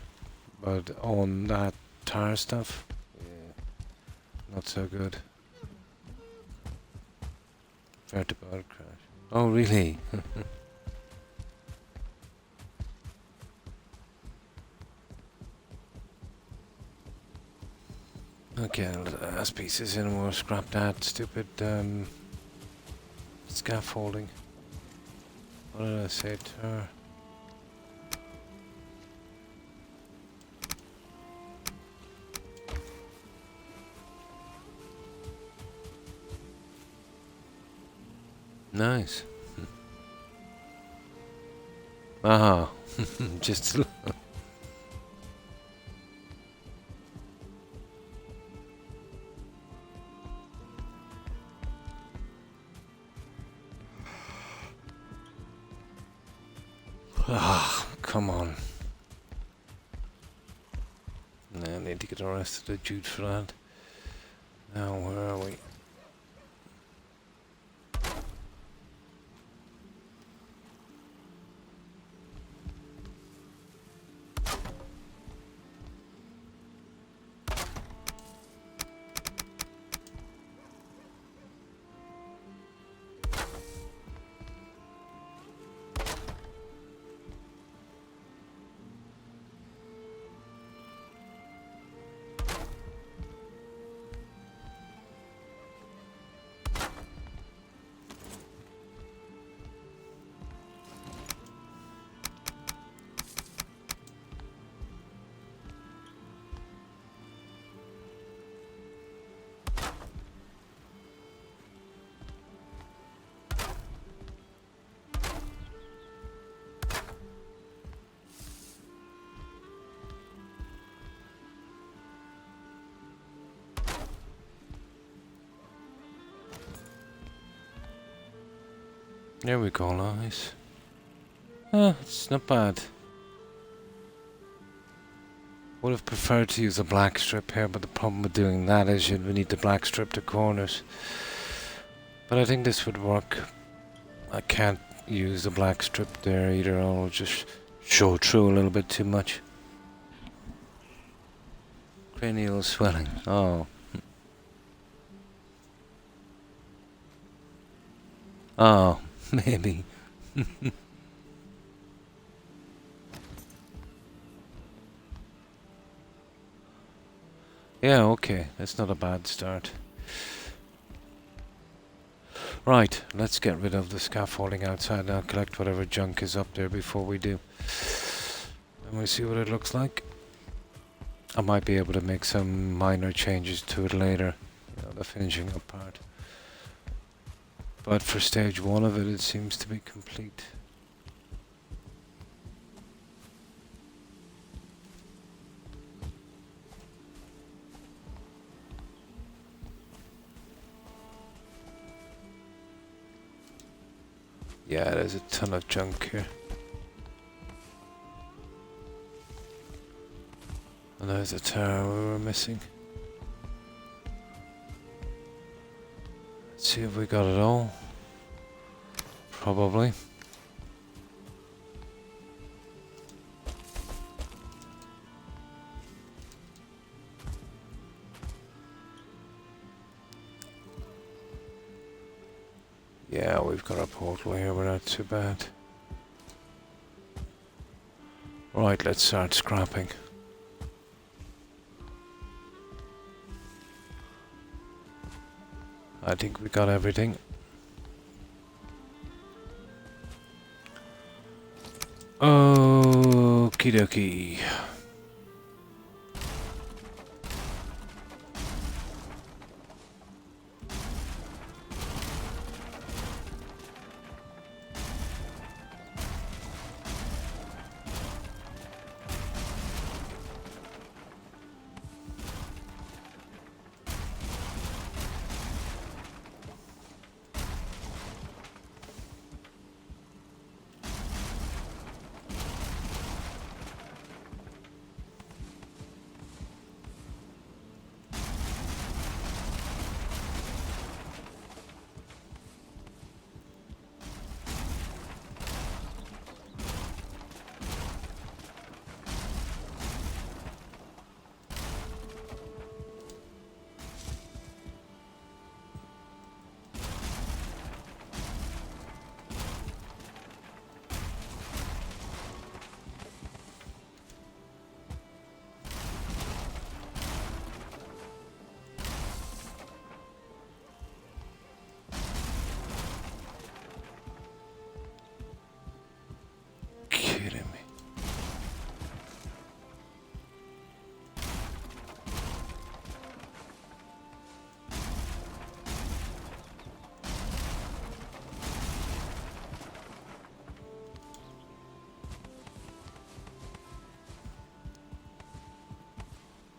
but on that tower stuff, yeah, not so good. Vertebral crash. Oh, really? Okay, last pieces in, we'll scrap that stupid scaffolding. What did I say to her? Nice. Aha. Just ah, come on. I need to get the rest of the jute for that. Now, where are we? There we go, nice. It's not bad. Would have preferred to use a black strip here, but the problem with doing that is we need the black strip to corners. But I think this would work. I can't use the black strip there either, I'll just show through a little bit too much. Cranial swelling, oh. Oh, maybe. Yeah, okay, that's not a bad start. Right, let's get rid of the scaffolding outside and I'll collect whatever junk is up there before we do. And we'll see what it looks like. I might be able to make some minor changes to it later, you know, the finishing up part. But for stage 1 of it, it seems to be complete. Yeah, there's a ton of junk here. And there's a tower we were missing. Let's see if we got it all. Probably. Yeah, we've got a portal here, we're not too bad. Right, let's start scrapping. I think we got everything. Okie dokie. Kidding me.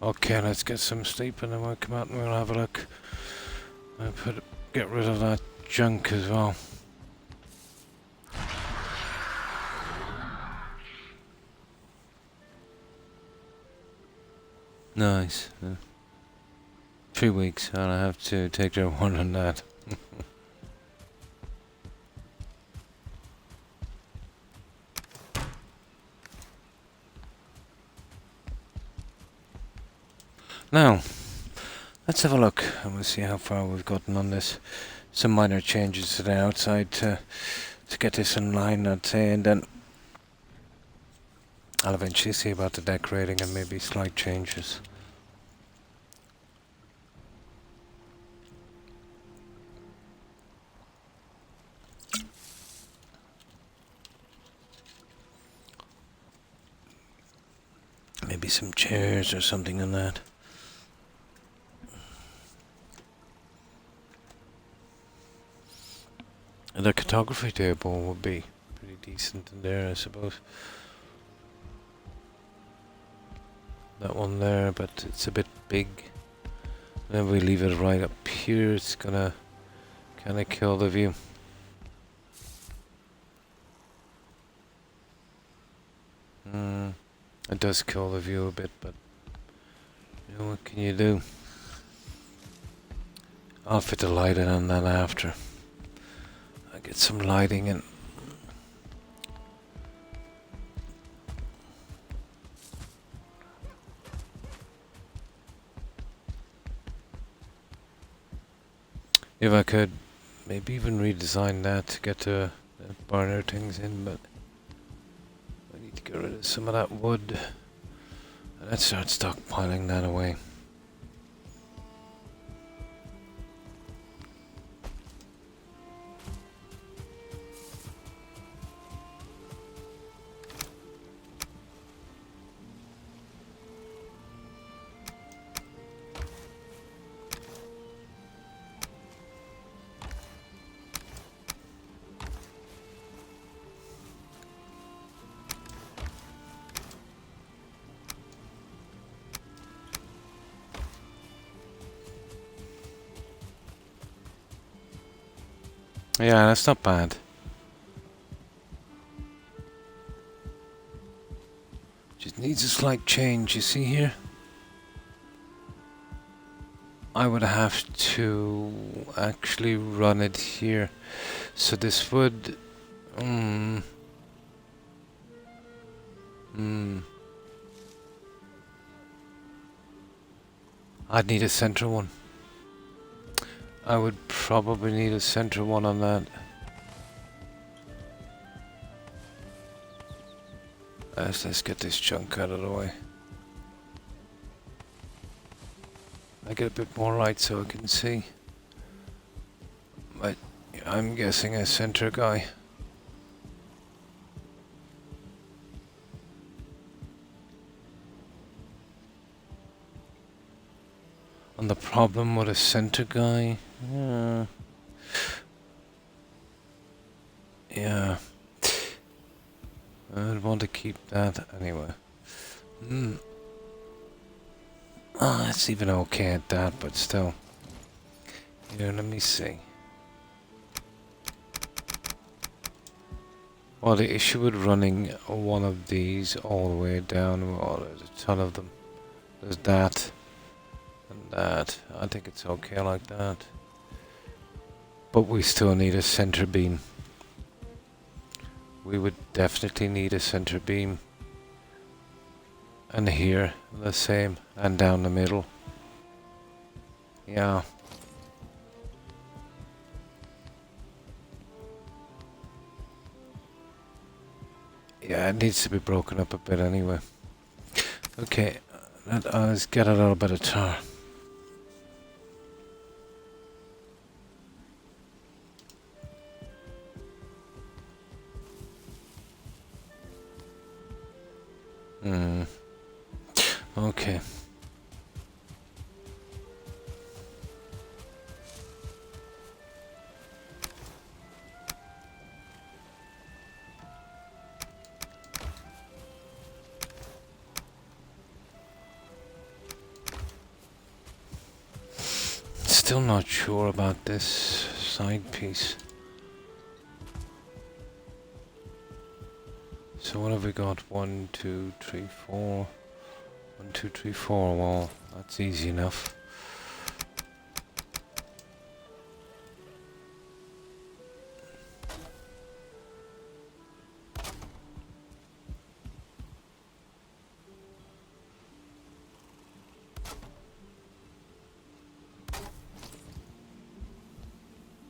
Okay, let's get some sleep and then we'll come out and we'll have a look. I'll get rid of that junk as well. Nice. 3 weeks, and I have to take their word on that. Now, let's have a look and we'll see how far we've gotten on this. Some minor changes to the outside to get this in line, I'd say, and then I'll eventually see about the decorating and maybe slight changes. Maybe some chairs or something in that. And the photography table would be pretty decent in there, I suppose. That one there, but it's a bit big. Then we leave it right up here, it's gonna kinda kill the view. It does kill the view a bit, but you know, what can you do? I'll fit the light in on that after. I'll get some lighting in. If I could, maybe even redesign that to get the burner things in, but I need to get rid of some of that wood. And let's start stockpiling that away. Yeah, that's not bad. needs a slight change, you see here? I would have to actually run it here. So this would... I'd need a center one. I would probably need a center one on that. Let's get this chunk out of the way. I get a bit more light so I can see. But I'm guessing a center guy. And the problem with a center guy... yeah. I'd want to keep that anyway. Oh, that's even okay at that, but still. Here, let me see. Well, the issue with running one of these all the way down, well, there's a ton of them. There's that and that. I think it's okay like that. But we still need a center beam. We would definitely need a center beam. And here, the same. And down the middle. Yeah. Yeah, it needs to be broken up a bit anyway. Okay, let's get a little bit of tar. Okay. Still not sure about this side piece. So what have we got? 1, 2, 3, 4. 1, 2, 3, 4. Well, that's easy enough.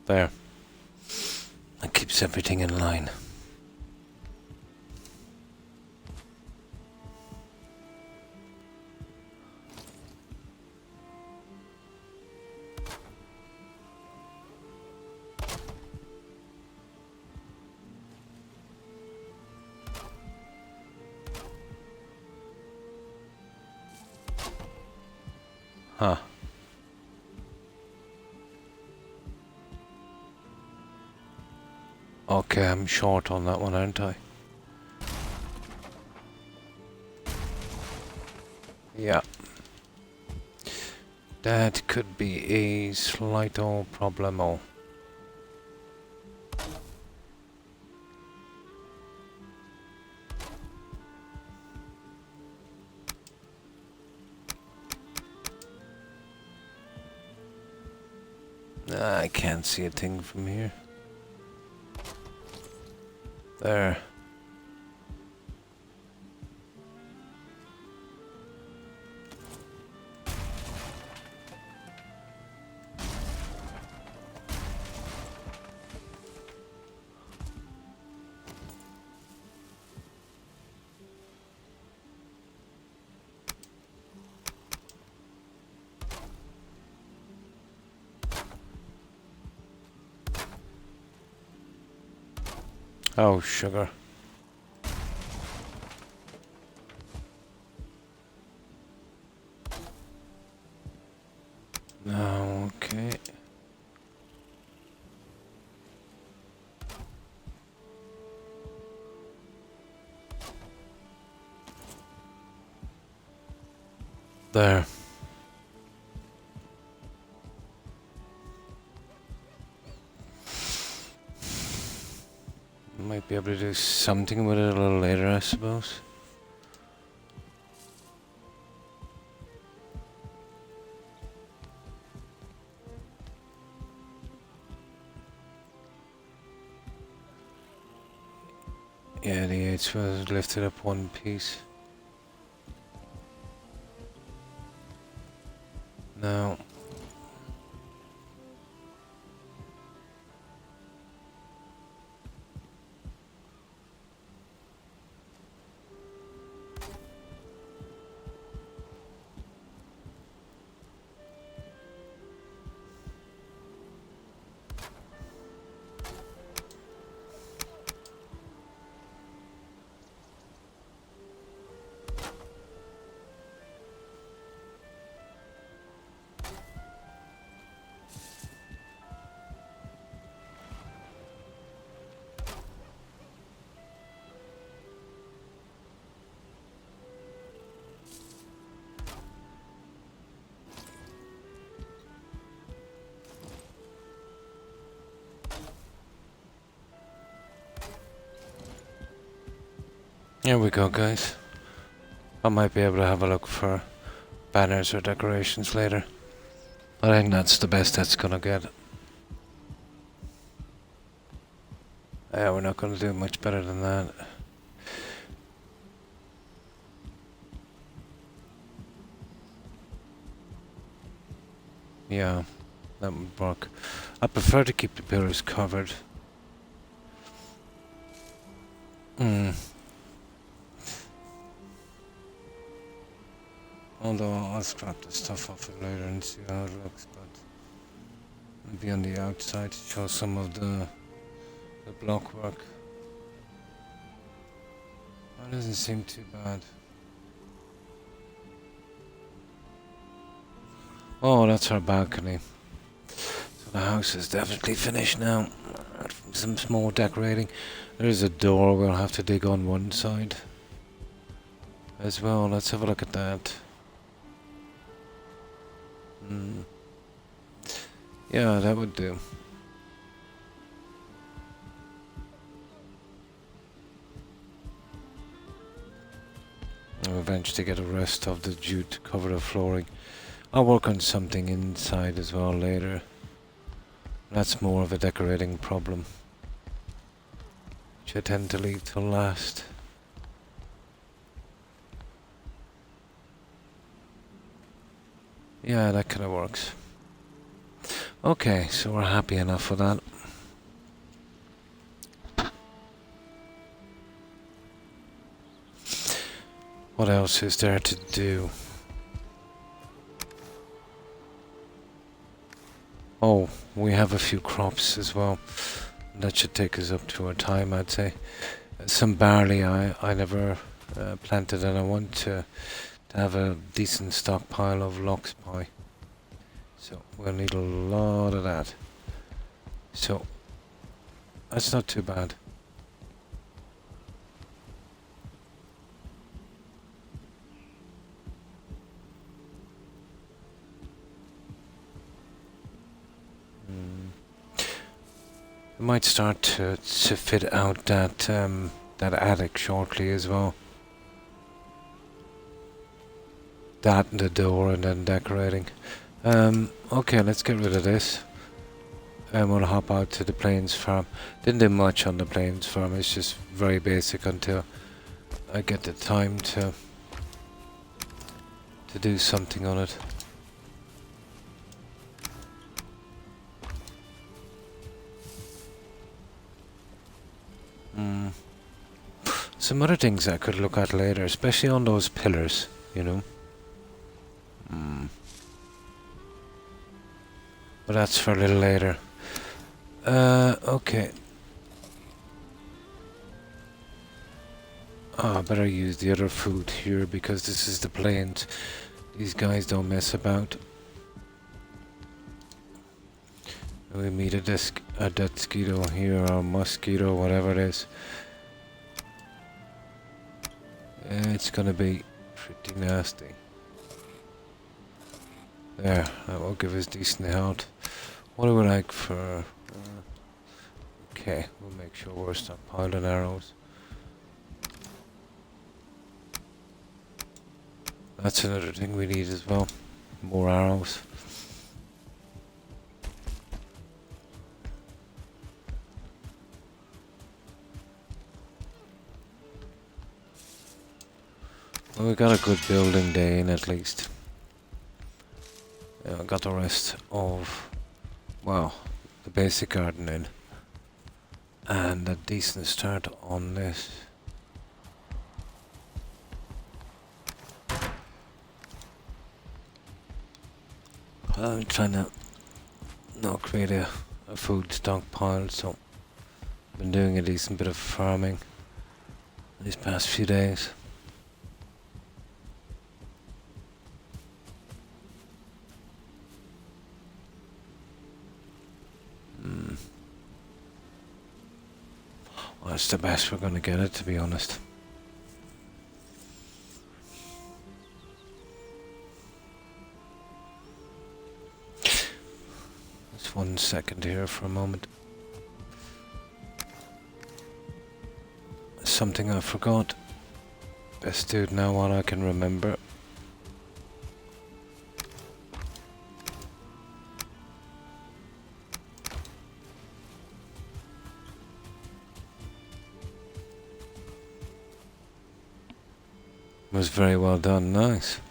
There. That keeps everything in line. Huh. Okay, I'm short on that one, aren't I? Yeah. That could be a slight old problemo. I can't see a thing from here. There. Oh, sugar. Okay. There. Might be able to do something with it a little later, I suppose. Yeah, the H was lifted up one piece. Now, here we go, guys. I might be able to have a look for banners or decorations later. I think that's the best that's gonna get. Yeah, we're not gonna do much better than that. Yeah, that would work. I prefer to keep the pillars covered. Although I'll scrap the stuff off it later and see how it looks, but maybe on the outside to show some of the block work. That doesn't seem too bad. Oh, that's our balcony. So the house is definitely finished now. Some small decorating. There is a door we'll have to dig on one side as well. Let's have a look at that. Yeah, that would do. I'll eventually get the rest of the jute to cover the flooring. I'll work on something inside as well later. That's more of a decorating problem, which I tend to leave till last. Yeah, that kind of works. Okay, so we're happy enough with that. What else is there to do? Oh, we have a few crops as well. That should take us up to our time, I'd say. Some barley I never planted, and I want to have a decent stockpile of lox pie. So we'll need a lot of that. So that's not too bad. We might start to fit out that attic shortly as well. That and the door, and then decorating. Okay, let's get rid of this. And we'll hop out to the plains farm. Didn't do much on the plains farm, it's just very basic until I get the time to do something on it. Some other things I could look at later, especially on those pillars, you know. But that's for a little later. Okay. I better use the other food here because this is the plains. These guys don't mess about. We meet a mosquito here, or mosquito, whatever it is. It's gonna be pretty nasty. There, that will give us decent health. What do we like for... okay, we'll make sure we're stockpiling arrows. That's another thing we need as well. More arrows. Well, we got a good building day in at least. I got the rest of, well, the basic garden in. And a decent start on this. I'm trying to not create a food stockpile, so I've been doing a decent bit of farming these past few days. Well, that's the best we're going to get it, to be honest. Just 1 second here for a moment. Something I forgot. Best do it now while I can remember. Was very well done, nice.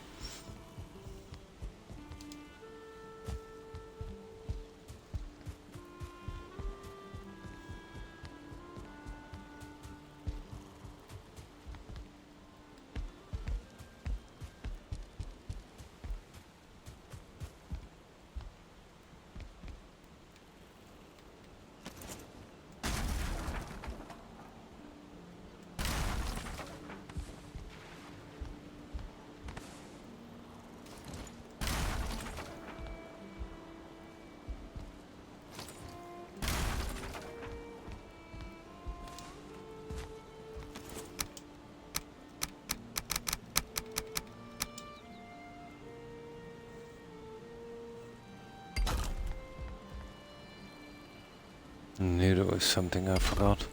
Knew there was something I forgot.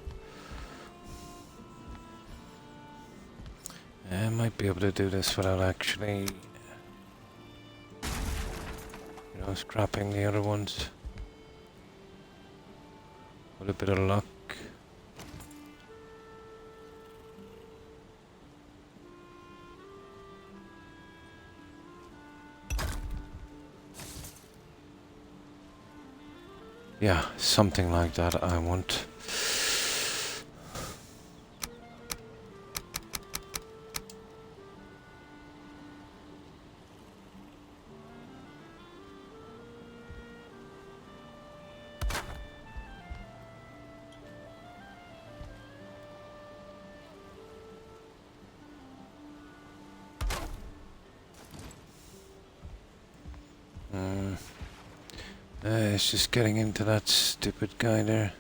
I might be able to do this without actually, scrapping the other ones. With a bit of luck. Yeah, something like that I want. It's just getting into that stupid guy there.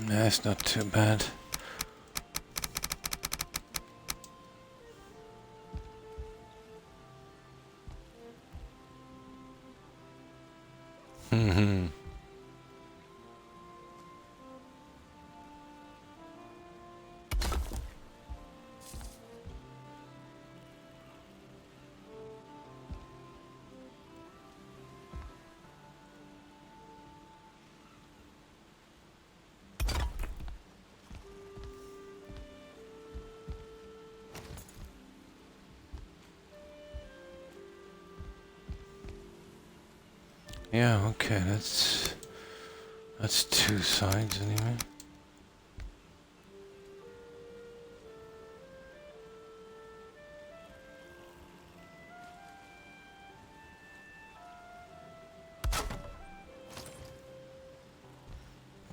That's not too bad. Yeah, okay, that's 2 sides anyway.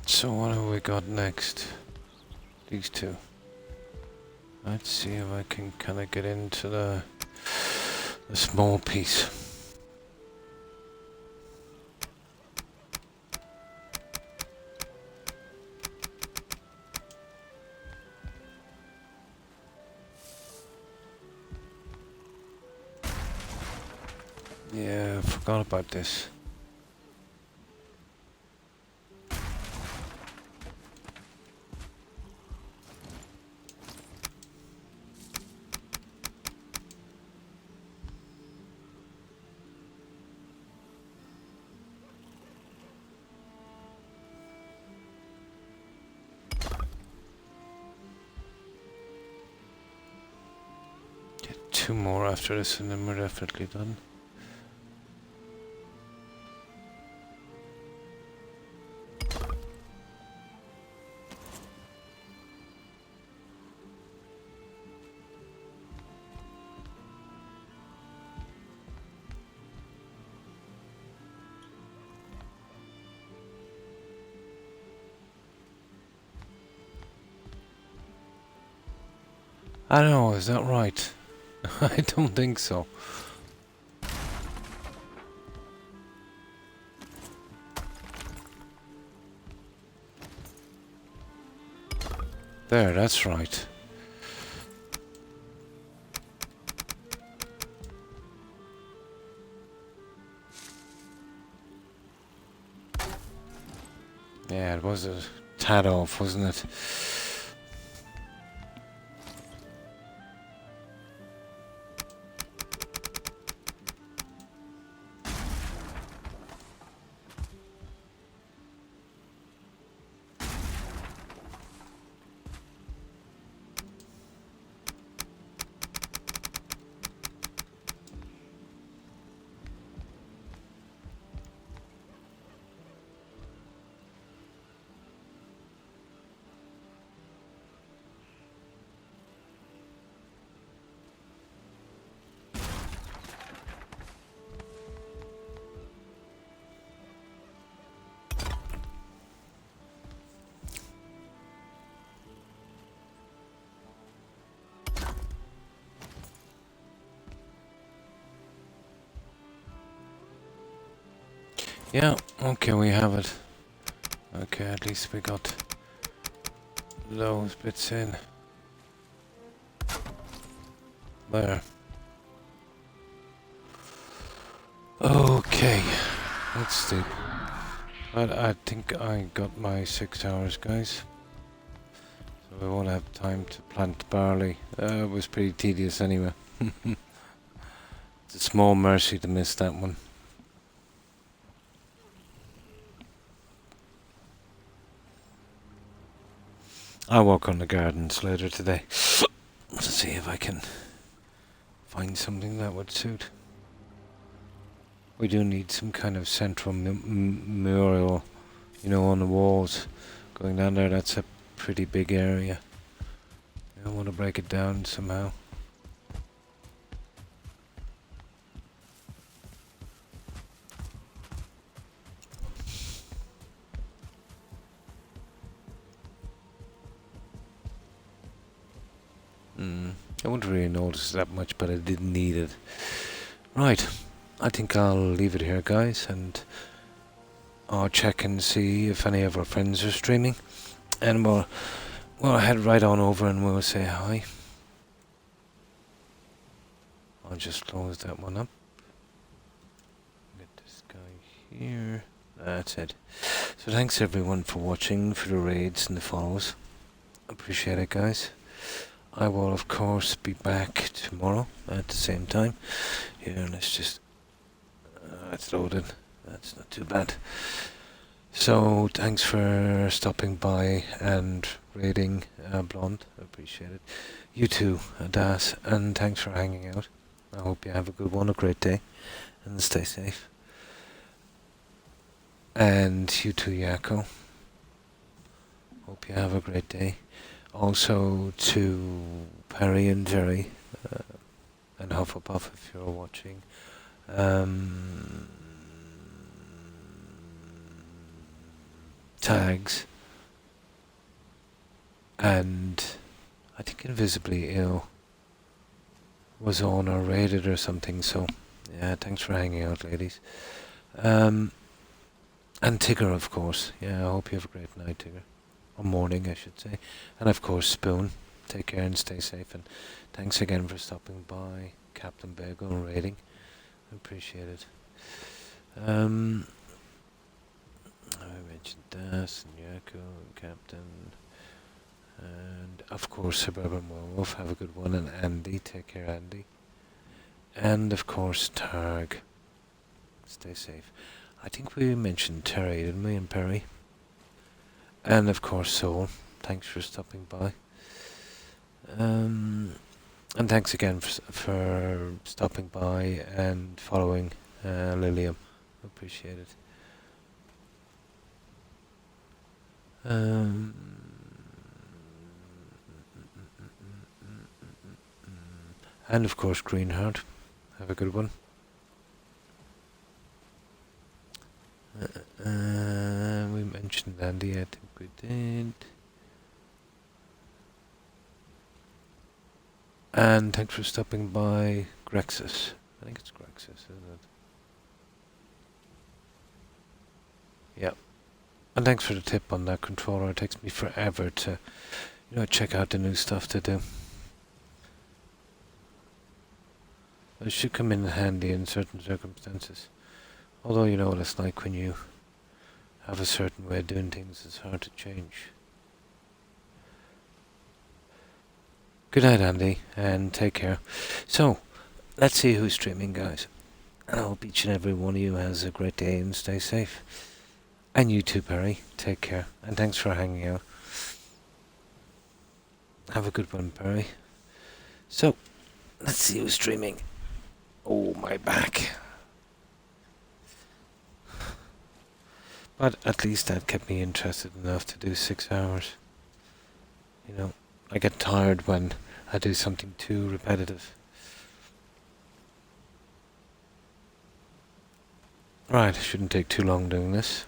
So what have we got next? These 2. Let's see if I can kind of get into the small piece. Yeah, I forgot about this. Get 2 more after this and then we're definitely done. I don't know, is that right? I don't think so. There, that's right. Yeah, it was a tad off, wasn't it? Yeah, okay, we have it. Okay, at least we got those bits in. There. Okay, let's see. But I think I got my 6 hours, guys. So we won't have time to plant barley. It was pretty tedious anyway. It's a small mercy to miss that one. I'll work on the gardens later today to see if I can find something that would suit. We do need some kind of central mural, you know, on the walls. Going down there, that's a pretty big area. I want to break it down somehow. I wouldn't really notice that much, but I didn't need it. Right, I think I'll leave it here, guys, and I'll check and see if any of our friends are streaming, and we'll head right on over and we'll say hi. I'll just close that one up. Get this guy here. That's it. So thanks everyone for watching, for the raids and the follows. Appreciate it, guys. I will, of course, be back tomorrow at the same time. Here, let's just... it's loaded. That's not too bad. So, thanks for stopping by and raiding Blonde. I appreciate it. You too, Das, and thanks for hanging out. I hope you have a good one, a great day, and stay safe. And you too, Yako. Hope you have a great day. Also to Perry and Jerry and Hufflepuff if you're watching. Tags. And I think Invisibly Ill was on or raided or something, so yeah, thanks for hanging out, ladies. And Tigger, of course. Yeah, I hope you have a great night, Tigger. Or morning, I should say. And of course, Spoon. Take care and stay safe. And thanks again for stopping by, Captain Bagel and raiding. Appreciate it. I mentioned Das and Yako and Captain. And of course, Suburban Werewolf. Have a good one. And Andy. Take care, Andy. And of course, Targ. Stay safe. I think we mentioned Terry, didn't we? And Perry. And of course, Soul. Thanks for stopping by. And thanks again for stopping by and following Lilium. Appreciate it. And of course, Greenheart. Have a good one. We mentioned Andy, I think we did. And thanks for stopping by, Grexus. I think it's Grexus, isn't it? Yeah. And thanks for the tip on that controller. It takes me forever to, check out the new stuff to do. It should come in handy in certain circumstances. Although you know what it's like when you have a certain way of doing things, it's hard to change. Good night, Andy, and take care. So, let's see who's streaming, guys. And I hope each and every one of you has a great day and stay safe. And you too, Perry. Take care. And thanks for hanging out. Have a good one, Perry. So, let's see who's streaming. Oh, my back. But at least that kept me interested enough to do 6 hours. I get tired when I do something too repetitive. Right, shouldn't take too long doing this.